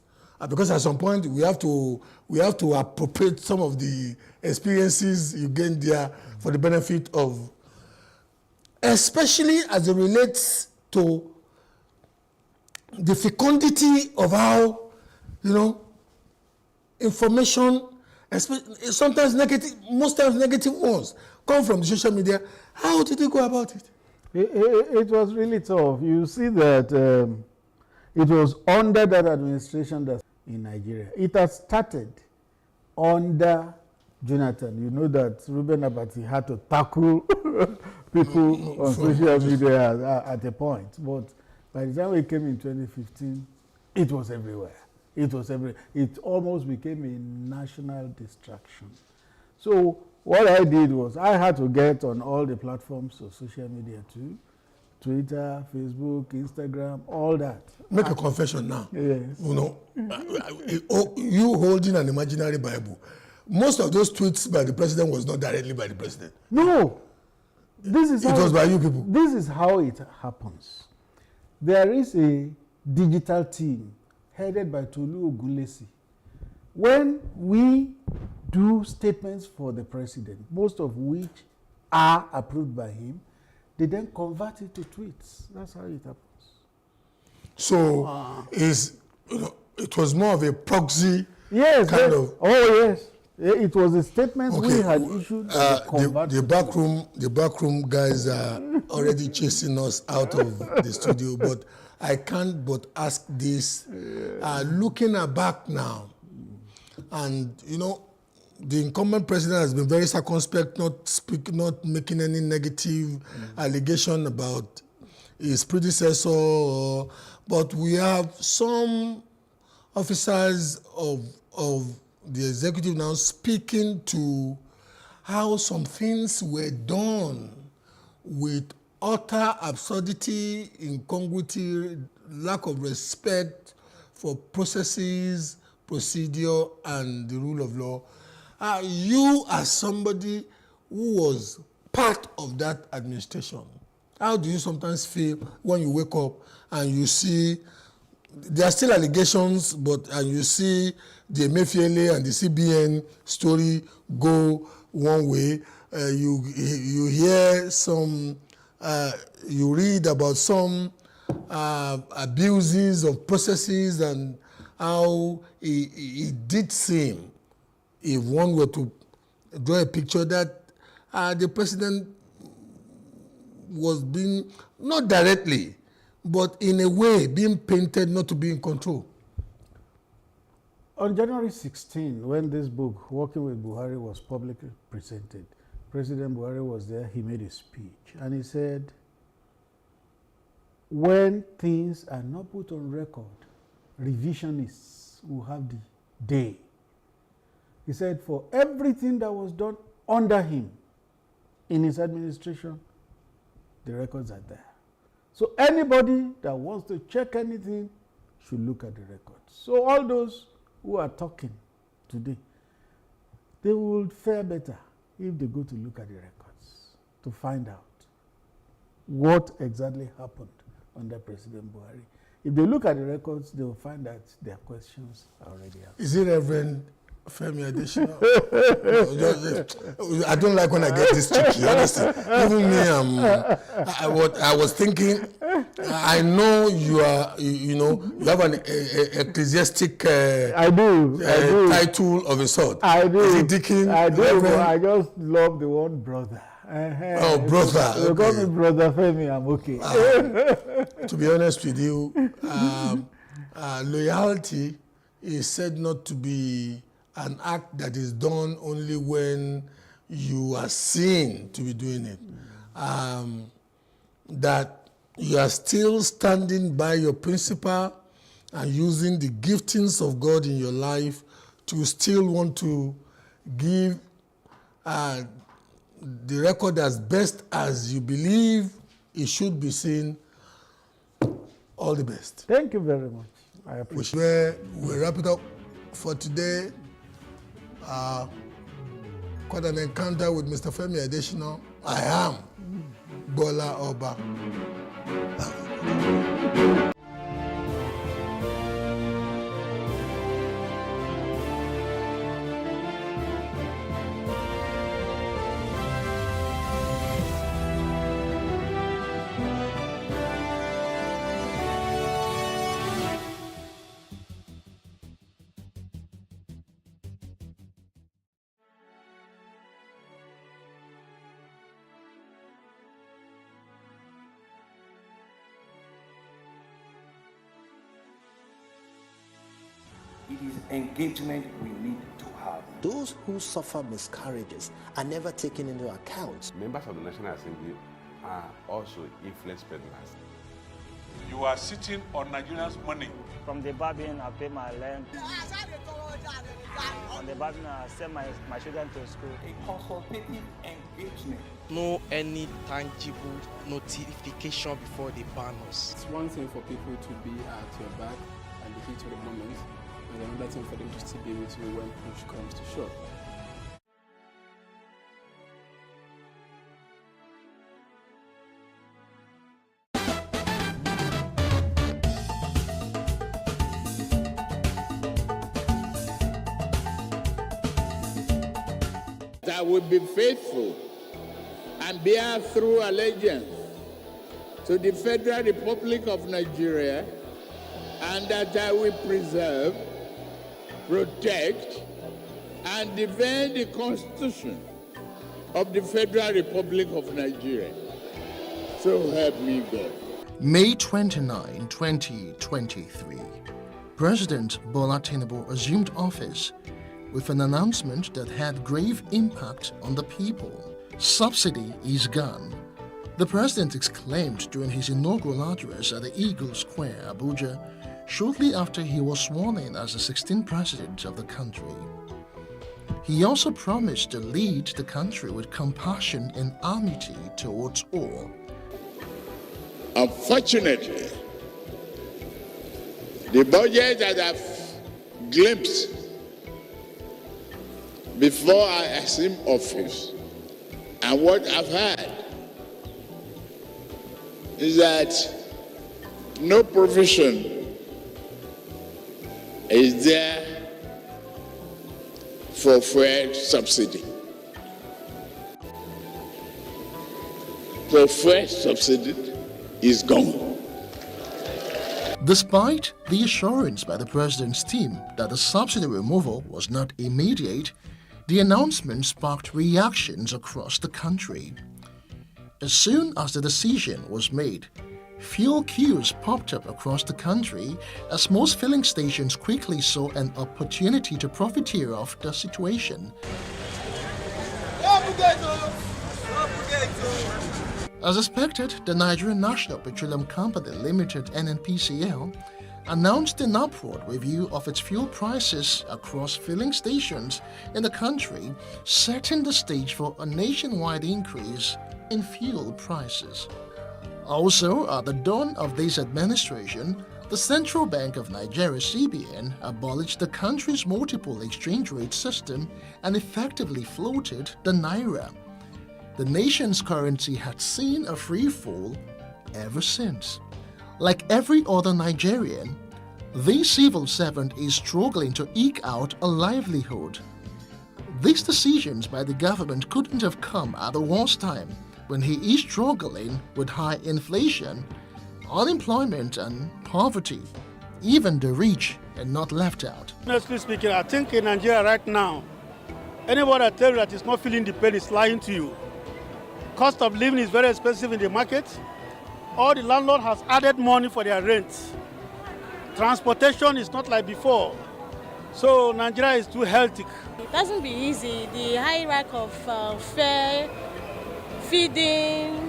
because at some point we have to appropriate some of the experiences you gain there for the benefit of, especially as it relates to the fecundity of how, information, sometimes negative, most times negative ones, come from the social media. How did you go about it? It was really tough. You see that it was under that administration that in Nigeria. It has started under Jonathan. You know that Reuben Abati had to tackle people on social media at a point. But by the time we came in 2015, it was everywhere. It almost became a national distraction. So what I did was I had to get on all the platforms of social media too. Twitter, Facebook, Instagram, all that. Make a confession now. Yes. You holding an imaginary Bible. Most of those tweets by the president was not directly by the president. No. It was by you people. This is how it happens. There is a digital team headed by Tolu Ogunlesi. When we do statements for the president, most of which are approved by him, they then convert it to tweets. That's how it happens. So it was more of a proxy kind of. Oh yes, it was a statement we had issued. The backroom guys are already chasing us out of the studio, but I can't but ask this. Looking back now, and the incumbent president has been very circumspect, not making any negative allegation about his predecessor, but we have some officers of the executive now speaking to how some things were done with utter absurdity, incongruity, lack of respect for processes, procedure, and the rule of law. You, as somebody who was part of that administration, how do you sometimes feel when you wake up and you see there are still allegations, and you see the Emefiele and the CBN story go one way? You hear some, you read about some abuses of processes and how it did seem, if one were to draw a picture, that the president was being, not directly, but in a way being painted not to be in control. On January 16, when this book, Working with Buhari, was publicly presented, President Buhari was there, he made a speech, and he said, when things are not put on record, revisionists will have the day. He said, for everything that was done under him in his administration, the records are there. So anybody that wants to check anything should look at the records. So all those who are talking today, they will fare better if they go to look at the records to find out what exactly happened under President Buhari. If they look at the records, they will find that their questions are already answered. Is it Reverend Femi Adesina? I don't like when I get this tricky, honestly. Even me, I was thinking, I know you are, you have an ecclesiastic title of a sort. I do. Is it Deacon? I do. Reverend? I just love the word brother. Oh, brother. You call me Brother Femi, I'm okay. To be honest with you, loyalty is said not to be an act that is done only when you are seen to be doing it. That you are still standing by your principle and using the giftings of God in your life to still want to give the record as best as you believe it should be seen. All the best. Thank you very much. I appreciate it. We'll wrap it up for today. Quite an encounter with Mr. Femi Adesina. I am Bola Oba. It is engagement we need to have. Those who suffer miscarriages are never taken into account. Members of the National Assembly are also influence peddlers. You are sitting on Nigerians' money. From the barbing, I pay my rent. On the barbing, I send my children to school. A consultative engagement. No any tangible notification before they ban us. It's one thing for people to be at your back and the heat of the moment, and another thing for them to still be with you when push comes to shove. I will be faithful and bear true allegiance to the Federal Republic of Nigeria and that I will preserve, protect, and defend the Constitution of the Federal Republic of Nigeria. So help me God. May 29, 2023, President Bola Tinubu assumed office with an announcement that had grave impact on the people. Subsidy is gone. The president exclaimed during his inaugural address at the Eagle Square, Abuja, shortly after he was sworn in as the 16th president of the country. He also promised to lead the country with compassion and amity towards all. Unfortunately, the budget that I've glimpsed before I assumed office and what I've heard is that no provision is there for fuel subsidy. The fuel subsidy is gone. Despite the assurance by the president's team that the subsidy removal was not immediate, the announcement sparked reactions across the country. As soon as the decision was made, fuel queues popped up across the country as most filling stations quickly saw an opportunity to profiteer of the situation. As expected, the Nigerian National Petroleum Company Limited (NNPCL) announced an upward review of its fuel prices across filling stations in the country, setting the stage for a nationwide increase in fuel prices. Also, at the dawn of this administration, the Central Bank of Nigeria (CBN) abolished the country's multiple exchange rate system and effectively floated the naira. The nation's currency had seen a free fall ever since. Like every other Nigerian, this civil servant is struggling to eke out a livelihood. These decisions by the government couldn't have come at the worst time, when he is struggling with high inflation, unemployment and poverty. Even the rich are not left out. Honestly speaking, I think in Nigeria right now, anybody that tells you that is not feeling the pain is lying to you. Cost of living is very expensive in the market. All the landlord has added money for their rent. Transportation is not like before. So Nigeria is too hectic. It doesn't be easy. The high rack of fare, feeding,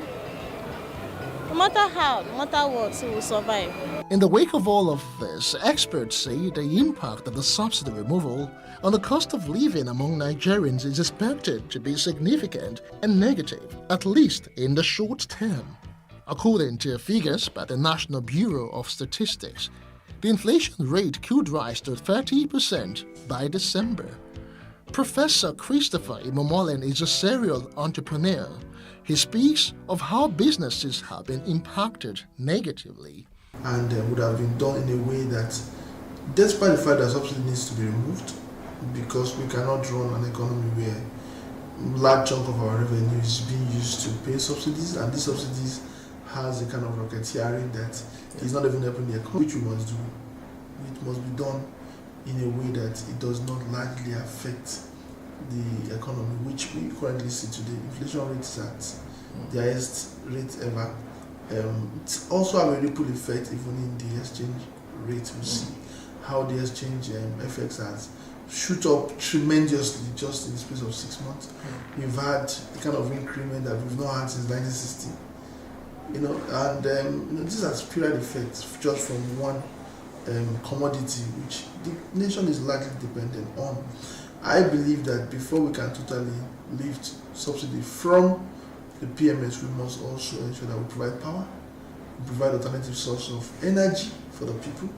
no matter how, no matter what, we will survive. In the wake of all of this, experts say the impact of the subsidy removal on the cost of living among Nigerians is expected to be significant and negative, at least in the short term. According to figures by the National Bureau of Statistics, the inflation rate could rise to 30% by December. Professor Christopher Imomolen is a serial entrepreneur. He speaks of how businesses have been impacted negatively. And would have been done in a way that, despite the fact that subsidy needs to be removed, because we cannot run an economy where a large chunk of our revenue is being used to pay subsidies, and these subsidies has a kind of racketeering that is not even helping the economy, which we must do. It must be done in a way that it does not largely affect the economy, which we currently see today. Inflation rate is at the highest rate ever. It's also have a ripple effect even in the exchange rate. We see how the exchange FX has shoot up tremendously just in the space of 6 months. We've had the kind of increment that we've not had since 1960. This has period effects just from one commodity which the nation is largely dependent on. I believe that before we can totally lift subsidy from the PMS, we must also ensure that we provide power, we provide alternative source of energy for the people.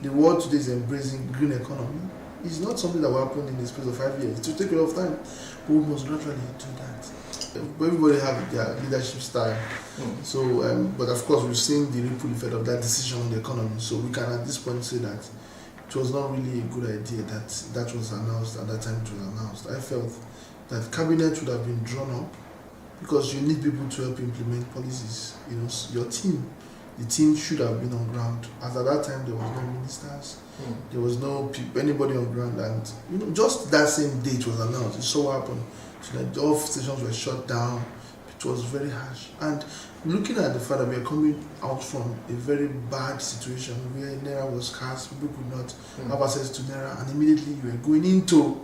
The world today is embracing green economy. It's not something that will happen in the space of 5 years. It will take a lot of time, but we must gradually do that. Everybody have their leadership style. But of course, we've seen the ripple effect of that decision on the economy. So we can at this point say that it was not really a good idea that was announced at that time it was announced. I felt that cabinet should have been drawn up because you need people to help implement policies. Your team the team should have been on ground. As at that time, there was no ministers, there was no anybody on ground, and just that same day it was announced. It so happened so that all stations were shut down. It was very harsh. And looking at the fact that we are coming out from a very bad situation where Naira was scarce, people could not have access to Naira, and immediately you were going into,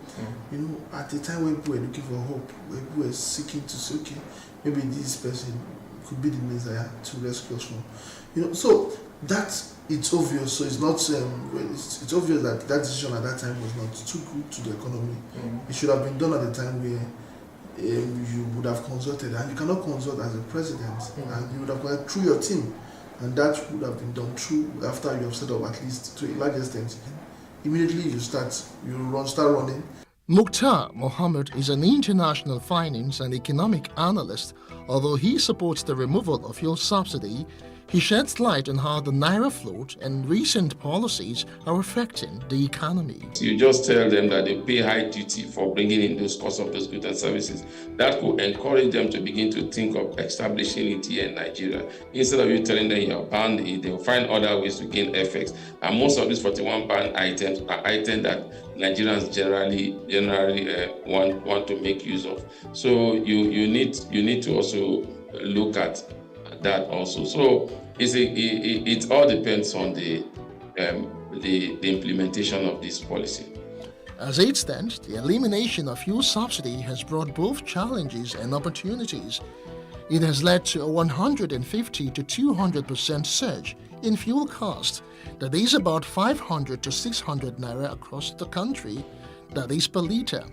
at a time when people were looking for hope, where people were seeking to say, okay, maybe this person could be the Messiah to rescue us from. So that's, it's obvious. So it's not, it's obvious that that decision at that time was not too good to the economy. It should have been done at the time where you would have consulted, and you cannot consult as a president, and you would have gone through your team, and that would have been done through after you have set up at least to a large extent. Immediately you start running. Mukhtar Mohammed is an international finance and economic analyst. Although he supports the removal of fuel subsidy, he sheds light on how the Naira float and recent policies are affecting the economy. You just tell them that they pay high duty for bringing in those costs of those goods and services. That could encourage them to begin to think of establishing it here in Nigeria. Instead of you telling them you're banned, they'll find other ways to gain FX. And most of these 41 banned items are items that Nigerians generally want to make use of. So you need to also look at that also. So it all depends on the implementation of this policy. As it stands, the elimination of fuel subsidy has brought both challenges and opportunities. It has led to a 150 to 200% surge in fuel costs. That is about 500 to 600 Naira across the country, that is per litre.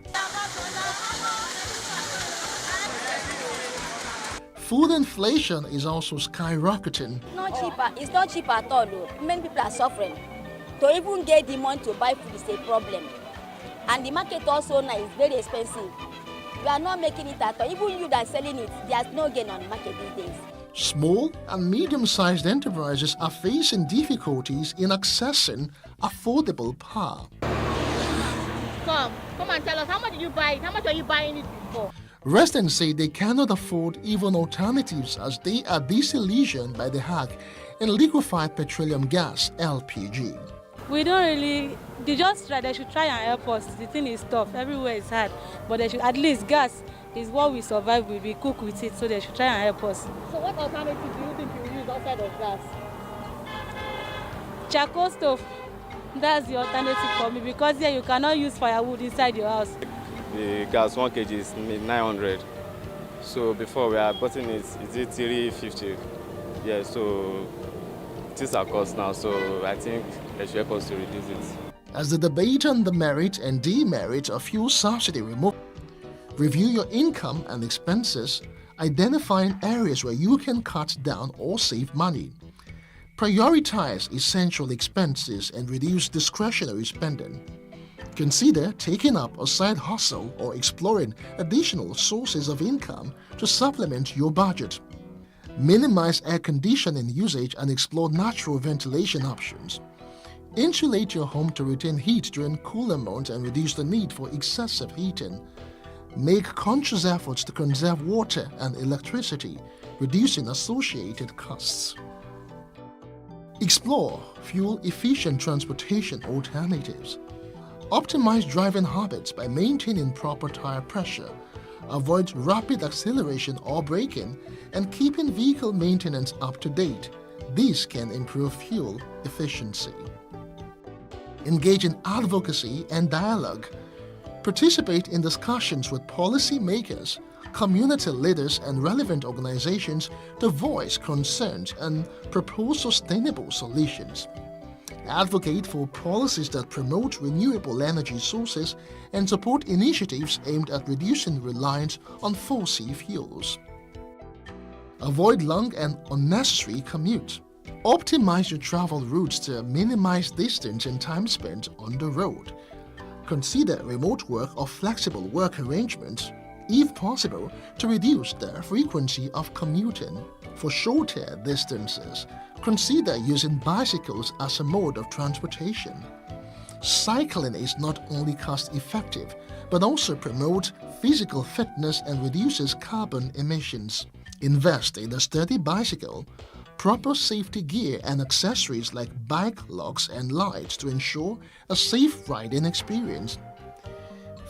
Food inflation is also skyrocketing. It's not cheap at all. Many people are suffering. To even get the money to buy food is a problem. And the market also now is very expensive. You are not making it at all. Even you that are selling it, there's no gain on the market these days. Small and medium-sized enterprises are facing difficulties in accessing affordable power. Come and tell us, how much did you buy it? How much are you buying it for? Residents say they cannot afford even alternatives as they are disillusioned by the hack in liquefied petroleum gas, LPG. We don't really, they should try and help us. The thing is tough, everywhere is hard, but they should, at least gas is what we survive with, we cook with it, so they should try and help us. So what alternative do you think you will use outside of gas? Charcoal stove, that's the alternative for me, because here you cannot use firewood inside your house. The gas 1 kg is 900. So before we are buying it, is it 350? Yeah, so it is our cost now, so I think they should help us to reduce it. As the debate on the merit and demerit of fuel subsidy removal, review your income and expenses, identifying areas where you can cut down or save money. Prioritize essential expenses and reduce discretionary spending. Consider taking up a side hustle or exploring additional sources of income to supplement your budget. Minimize air conditioning usage and explore natural ventilation options. Insulate your home to retain heat during cooler months and reduce the need for excessive heating. Make conscious efforts to conserve water and electricity, reducing associated costs. Explore fuel-efficient transportation alternatives. Optimize driving habits by maintaining proper tire pressure. Avoid rapid acceleration or braking, and keeping vehicle maintenance up to date. This can improve fuel efficiency. Engage in advocacy and dialogue. Participate in discussions with policymakers, community leaders, and relevant organizations to voice concerns and propose sustainable solutions. Advocate for policies that promote renewable energy sources and support initiatives aimed at reducing reliance on fossil fuels. Avoid long and unnecessary commute. Optimize your travel routes to minimize distance and time spent on the road. Consider remote work or flexible work arrangements, if possible, to reduce the frequency of commuting. For shorter distances, consider using bicycles as a mode of transportation. Cycling is not only cost-effective, but also promotes physical fitness and reduces carbon emissions. Invest in a sturdy bicycle. proper safety gear and accessories like bike locks and lights to ensure a safe riding experience.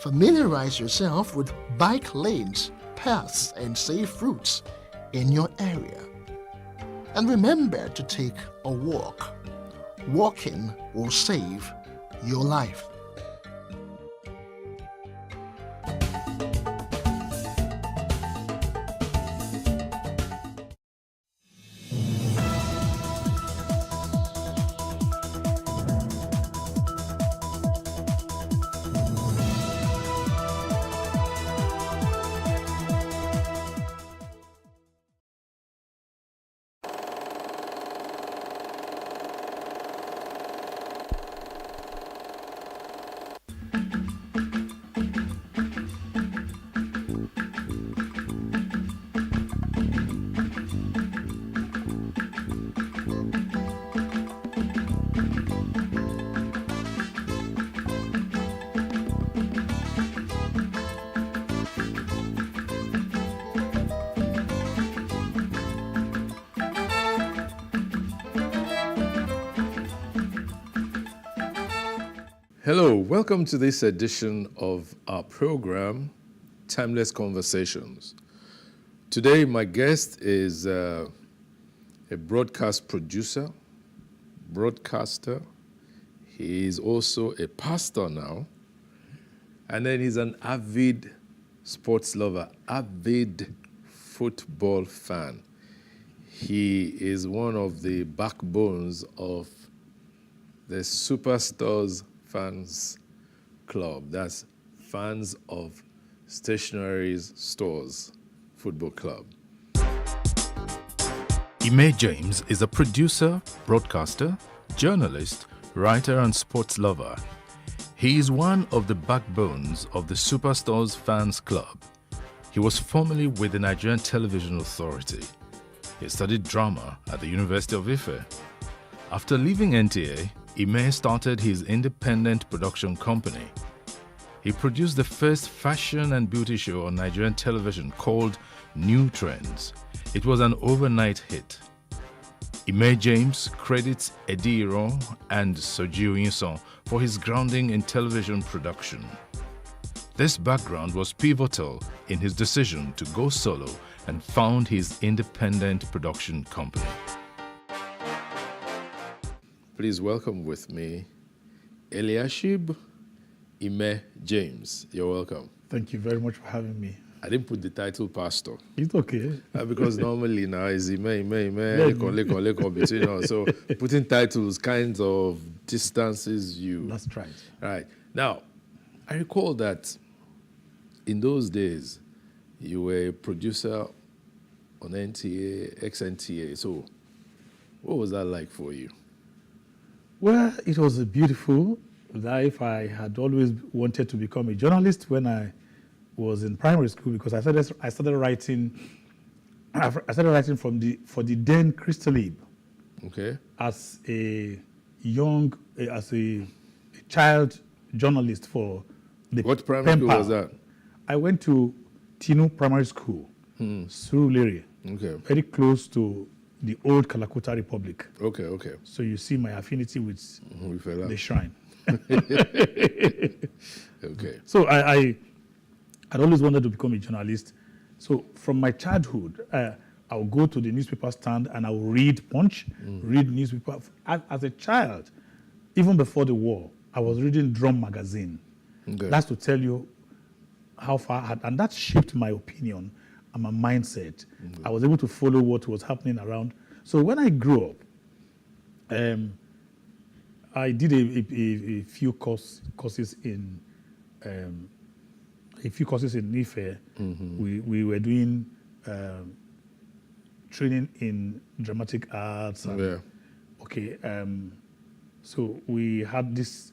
Familiarize yourself with bike lanes, paths, and safe routes in your area. And remember to take a walk. Walking will save your life. Hello, welcome to this edition of our program, Timeless Conversations. Today, my guest is a broadcast producer, broadcaster. He is also a pastor now, and then he's an avid sports lover, avid football fan. He is one of the backbones of the Superstars Fans Club. That's Fans of Stationery Stores Football Club. Ime James is a producer, broadcaster, journalist, writer, and sports lover. He is one of the backbones of the Superstars Fans Club. He was formerly with the Nigerian Television Authority. He studied drama at the University of Ife. After leaving NTA, Ime started his independent production company. He produced the first fashion and beauty show on Nigerian television called New Trends. It was an overnight hit. Ime James credits Eddie Iro and Soji Oyinsan for his grounding in television production. This background was pivotal in his decision to go solo and found his independent production company. Please welcome with me Eliashib Ime James. You're welcome. Thank you very much for having me. I didn't put the title pastor. It's okay. Because normally now it's Ime, Lekon between us. So putting titles kind of distances you. That's right. Right. Now, I recall that in those days, you were a producer on NTA, ex-NTA. So what was that like for you? Well, it was a beautiful life. I had always wanted to become a journalist when I was in primary school because I started writing for the then Crystalib. Okay. As a child journalist for the What primary school was that? I went to Tinu Primary School, Surulere. Okay. Very close to the old Kalakuta Republic. Okay. So you see my affinity with the shrine. Okay. So I had always wanted to become a journalist. So from my childhood, I would go to the newspaper stand and I would read Punch, read newspaper. As a child, even before the war, I was reading Drum magazine. Okay. That's to tell you how far I had, and that shaped my opinion and my mindset. I was able to follow what was happening around. So when I grew up, I did a few courses in Ife. We were doing training in dramatic arts. And, so we had this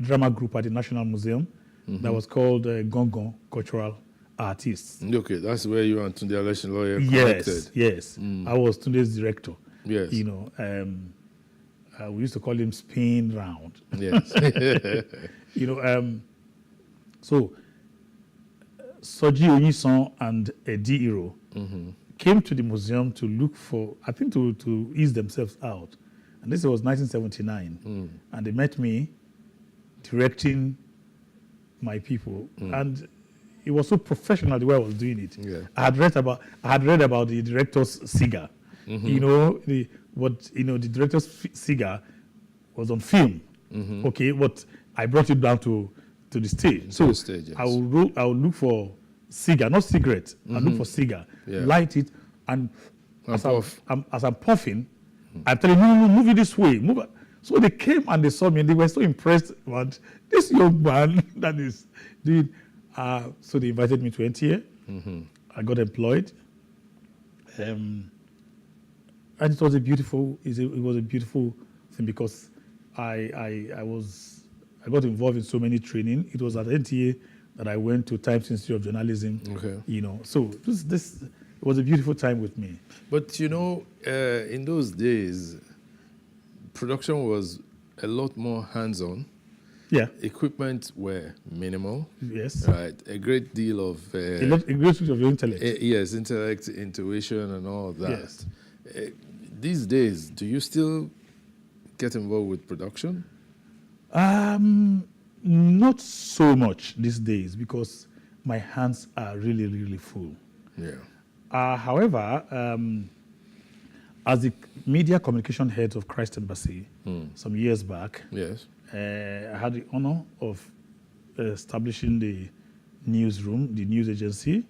drama group at the National Museum that was called Gongon Cultural Artists. Okay, that's where you and Tunde Election Lawyer connected. Yes. I was Tunde's director. Yes. You know, we used to call him Spin Round. Yes. You know, so Soji Oyinsan and Eddie Iro came to the museum to look for, I think to ease themselves out. And this was 1979. And they met me directing my people. And it was so professional the way I was doing it. Yeah. I had read about the director's cigar. You know, the director's cigar was on film. Okay, but I brought it down to the stage. So the stage, yes. I will look for cigar, not cigarette. I look for cigar, light it, and as I'm puffing, I'm telling no, move it this way, move it. So they came and they saw me and they were so impressed about this young man that is doing. So they invited me to NTA. I got employed, and it was a beautiful thing because I got involved in so many training. It was at NTA that I went to Times Institute of Journalism. Okay. You know, so this it was a beautiful time with me. But you know, in those days, production was a lot more hands-on. Yeah. Equipment were minimal. Yes. Right. A great deal of a great deal of your intellect. Yes, intellect, intuition, and all of that. Yes. These days, do you still get involved with production? Not so much these days because my hands are really, really full. Yeah. However, as the media communication head of Christ Embassy some years back, yes, I had the honor of establishing the newsroom, the news agency.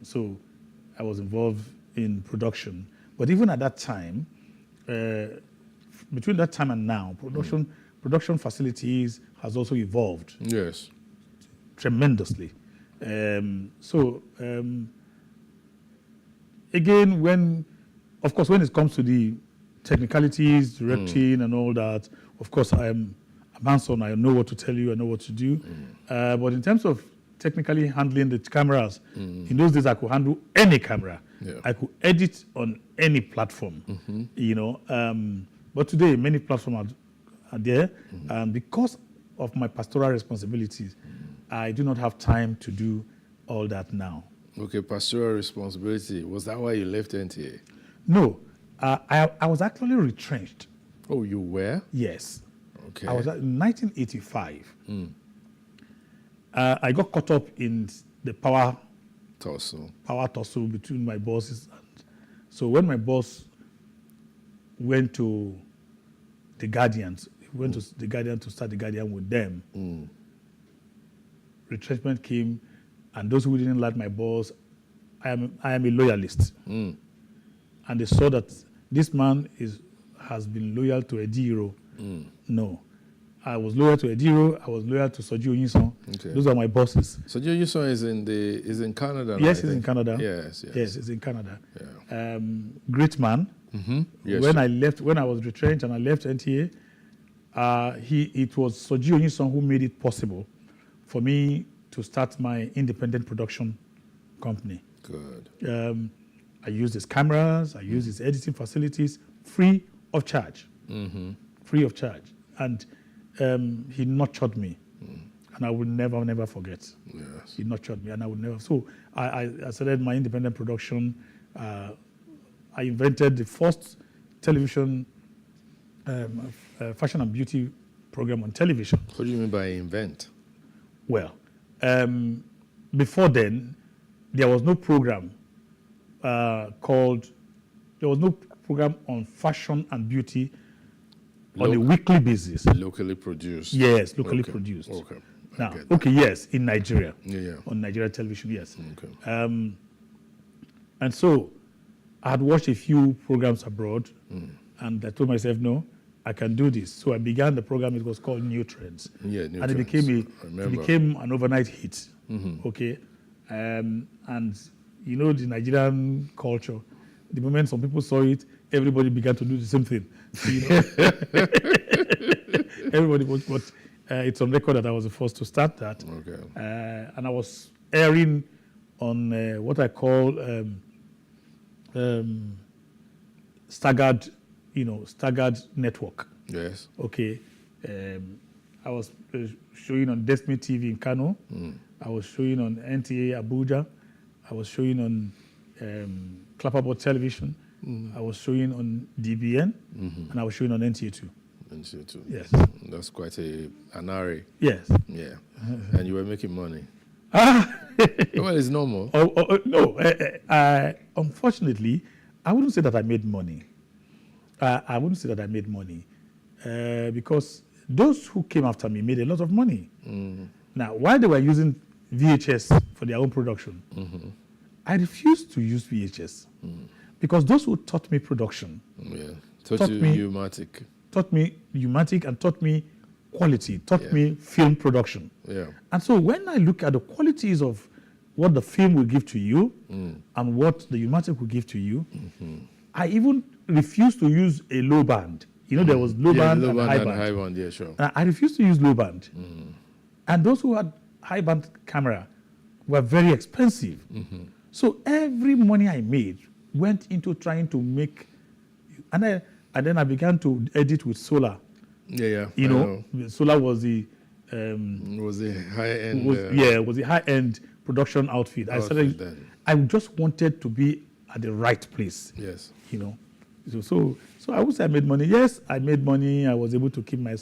So I was involved in production. But even at that time, between that time and now, production facilities has also evolved. Yes. Tremendously. Again, when it comes to the technicalities, directing and all that, of course, I'm hands-on. I know what to tell you. I know what to do. But in terms of technically handling the cameras, in those days, I could handle any camera. Yeah. I could edit on any platform. You know, but today, many platforms are there. And because of my pastoral responsibilities, I do not have time to do all that now. Okay, pastoral responsibility. Was that why you left NTA? No, I was actually retrenched. Oh, you were? Yes. Okay. I was in 1985. I got caught up in the power tussle between my bosses. So when my boss went to the Guardians, he went to the Guardian to start the Guardian with them. Retrenchment came, and those who didn't like my boss, I am a loyalist. And they saw that this man has been loyal to Ediro. No. I was loyal to Ediro. I was loyal to Soji Onyison. Okay. Those are my bosses. Soji Onyison is in Canada. Yes, he's in Canada. Yes. Yes, he's in Canada. Yeah. Great man. Yes. When I was retrenched and I left NTA, it was Soji Onyison who made it possible for me to start my independent production company. Good. I used his cameras. I used his editing facilities, free of charge. Free of charge. And he nurtured me, and I will never forget. Yes. He nurtured me, and I would never. So I started my independent production. I invented the first television fashion and beauty program on television. What do you mean by invent? Well, before then, there was no program there was no program on fashion and beauty on a weekly basis. Locally produced. Yes, locally produced. Okay. Now, yes, in Nigeria. Yeah. On Nigeria television, yes. Okay. And so I had watched a few programs abroad, and I told myself, no, I can do this. So I began the program. It was called New Trends. Yeah, New and Trends. It became an overnight hit. Okay. And you know the Nigerian culture. The moment some people saw it, everybody began to do the same thing. You know? Everybody was, but it's on record that I was the first to start that. Okay. And I was airing on what I call staggered network. Yes. Okay. I was showing on Destiny TV in Kano. I was showing on NTA Abuja. I was showing on Clapperboard Television. I was showing on DBN, and I was showing on NTA2. NTA2. Yes. That's quite an array. Yes. Yeah. And you were making money. Well, it's normal. No. Unfortunately, I wouldn't say that I made money. I wouldn't say that I made money because those who came after me made a lot of money. Now, while they were using VHS for their own production, I refused to use VHS because those who taught me production taught you U-matic. Taught me U-matic and taught me quality, taught me film production. And so when I look at the qualities of what the film will give to you and what the U-matic will give to you, I even refused to use a low band. You know, there was low band and high band. Yeah, sure. I refused to use low band. And those who had high band camera were very expensive. So every money I made went into trying to make, and then I began to edit with Solar. You know, Solar was the was the high end. Was the high end production outfit. I just wanted to be at the right place. Yes. You know, so I would say I made money. Yes, I made money. I was able to keep my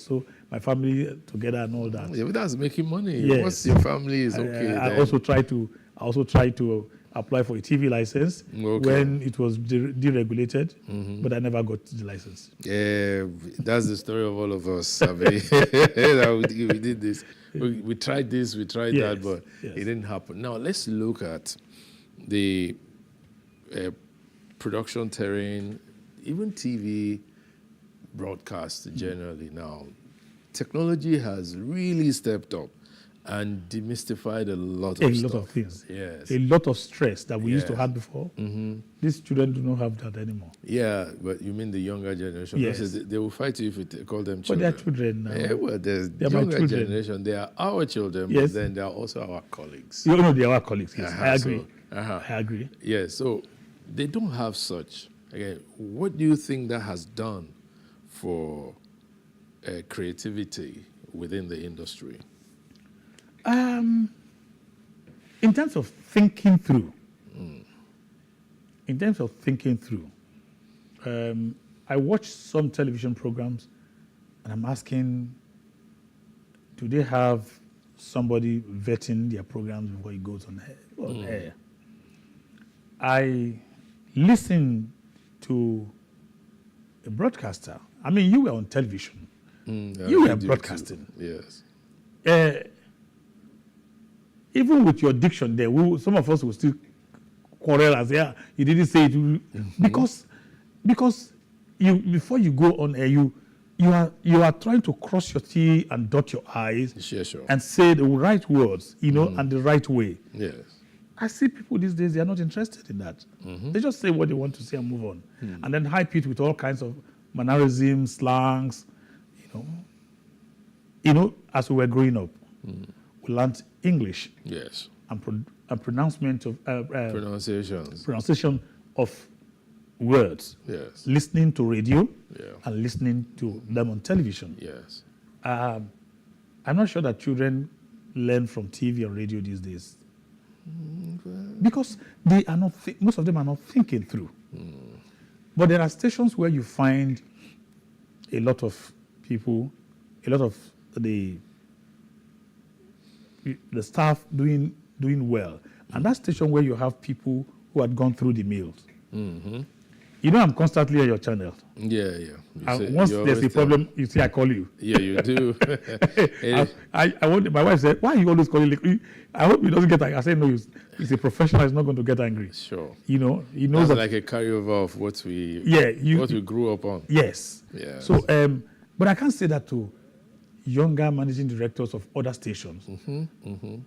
family together and all that. Yeah, but that's making money. Yes. Once your family is okay. I also tried to apply for a TV license when it was deregulated, but I never got the license. Yeah, that's the story of all of us. I mean, we did this. We tried this, we tried that, but it didn't happen. Now, let's look at the production terrain, even TV broadcast generally now. Technology has really stepped up and demystified a lot of things. Yes. A lot of stress that we used to have before. These children do not have that anymore. Yeah, but you mean the younger generation? Yes. They will fight you if you call them children. But they're children now. Yeah, well, there's they're younger generation. They are our children, but then they are also our colleagues. You know, they are our colleagues, yes. I agree. I agree. Yeah, so they don't have such. Again, what do you think that has done for creativity within the industry? In terms of thinking through, I watch some television programs and I'm asking, do they have somebody vetting their programs before it goes on air? I listen to a broadcaster. I mean, you were on television. You were broadcasting. Yes. Even with your diction there, some of us will still quarrel and say, you didn't say it. Because you before you go on air, you are trying to cross your T and dot your I's and say the right words, and the right way. Yes. I see people these days, they are not interested in that. They just say what they want to say and move on. And then hype it with all kinds of mannerisms, slangs, as we were growing up. We learned English. Yes. And pronouncement of pronunciation of words. Yes. Listening to radio and listening to them on television. Yes. I'm not sure that children learn from TV or radio these days. Because they are not. Most of them are not thinking through. But there are stations where you find a lot of people, a lot of the staff doing well, and that station where you have people who had gone through the meals. I'm constantly on your channel. Yeah. Once there's a problem, you see, I call you. Yeah, you do. I want. My wife said, "Why are you always calling?" I hope he doesn't get angry. I said, "No, he's a professional. He's not going to get angry." Sure. He knows that's like a carryover of what we grew up on. Yes. Yeah. So, but I can't say that to younger managing directors of other stations.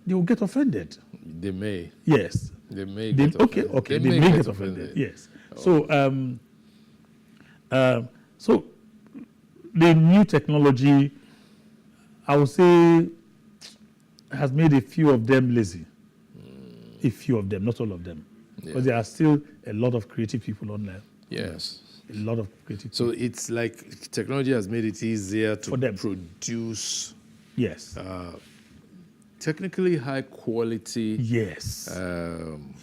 They will get offended. They may. Yes. They may get offended. Okay. They may get offended. Yes. So, so the new technology, I would say, has made a few of them lazy. A few of them, not all of them, because there are still a lot of creative people on there. Yes. A lot of creative. So it's like technology has made it easier to produce. Yes. Technically high quality. Yes.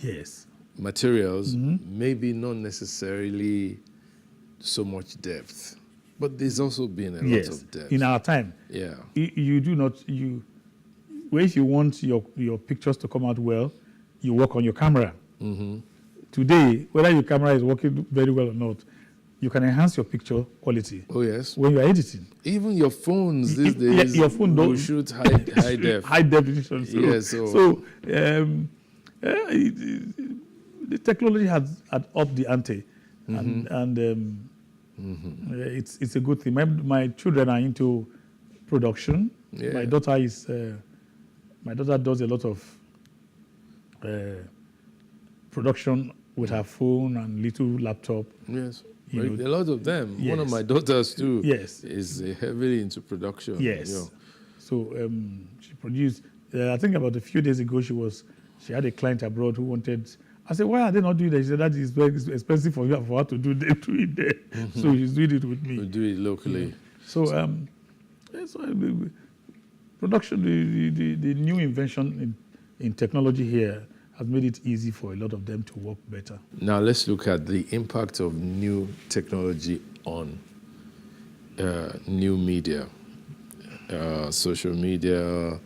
Yes. materials, maybe not necessarily so much depth, but there's also been a lot of depth. In our time, you do not, if you want your pictures to come out well, you work on your camera. Today, whether your camera is working very well or not, you can enhance your picture quality. Oh yes. When you are editing. Even your phones these days your phone will shoot high def. High definition. So, yes. The technology has upped the ante, and it's a good thing. My children are into production. Yeah. My daughter does a lot of production with her phone and little laptop. Yes. A lot of them. Yes. One of my daughters too. Yes. Is heavily into production. Yes. So she produced. I think about a few days ago, she had a client abroad who wanted. I said, why are they not doing that? She said, that is very expensive for her to do it there. So she's doing it with me. We do it locally. So production, the new invention in technology here has made it easy for a lot of them to work better. Now let's look at the impact of new technology on new media, social media,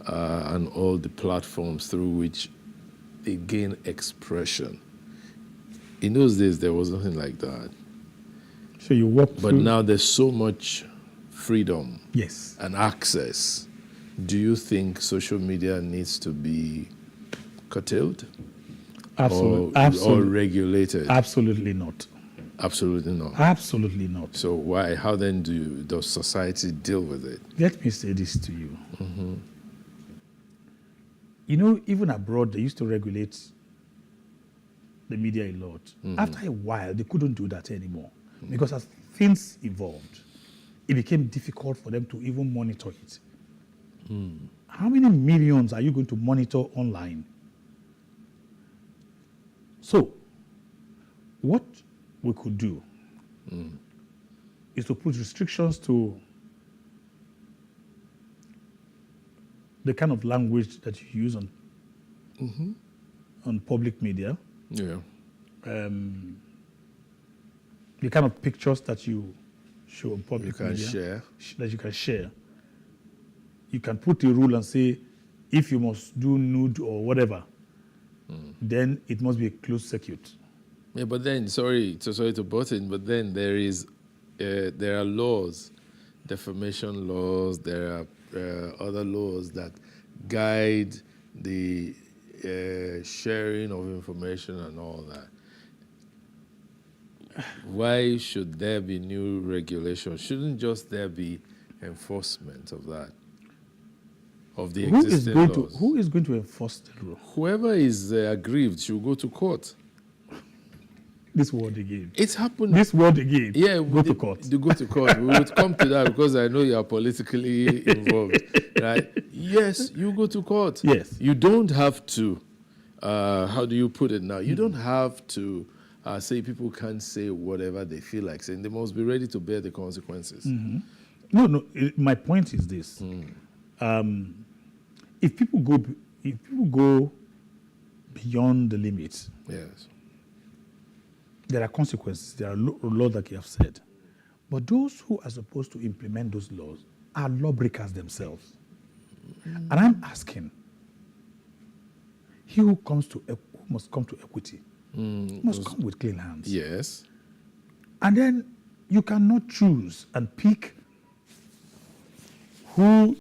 and all the platforms through which they gain expression. In those days, there was nothing like that. So you walk But now there's so much freedom yes. and access. Do you think social media needs to be curtailed? Absolutely. Or regulated? Absolutely not. Absolutely not. Absolutely not. So why? How then does society deal with it? Let me say this to you. Mm-hmm. You know, even abroad, they used to regulate the media a lot. Mm-hmm. After a while, they couldn't do that anymore. Mm-hmm. Because as things evolved, it became difficult for them to even monitor it. Mm. How many millions are you going to monitor online? So, what we could do is to put restrictions to the kind of language that you use on public media. Yeah. The kind of pictures that you show on public media. Share. That you can share. You can put a rule and say, if you must do nude or whatever, then it must be a closed circuit. Yeah, but then, sorry to butt in, but then there are laws, defamation laws, there are other laws that guide the sharing of information and all that. Why should there be new regulation? Shouldn't just there be enforcement of that? Of the existing laws? Who is going to enforce the law? Whoever is aggrieved should go to court. This word again. It's happened. This word again. Yeah, go to court. You go to court. We would come to that because I know you are politically involved, right? Yes, you go to court. Yes. You don't have to. How do you put it now? You don't have to say people can't say whatever they feel like saying. They must be ready to bear the consequences. Mm-hmm. No. My point is this: if people go beyond the limits, yes, there are consequences. There are laws that you have said. But those who are supposed to implement those laws are lawbreakers themselves. And I'm asking, he who must come to equity must come with clean hands. Yes. And then you cannot choose and pick who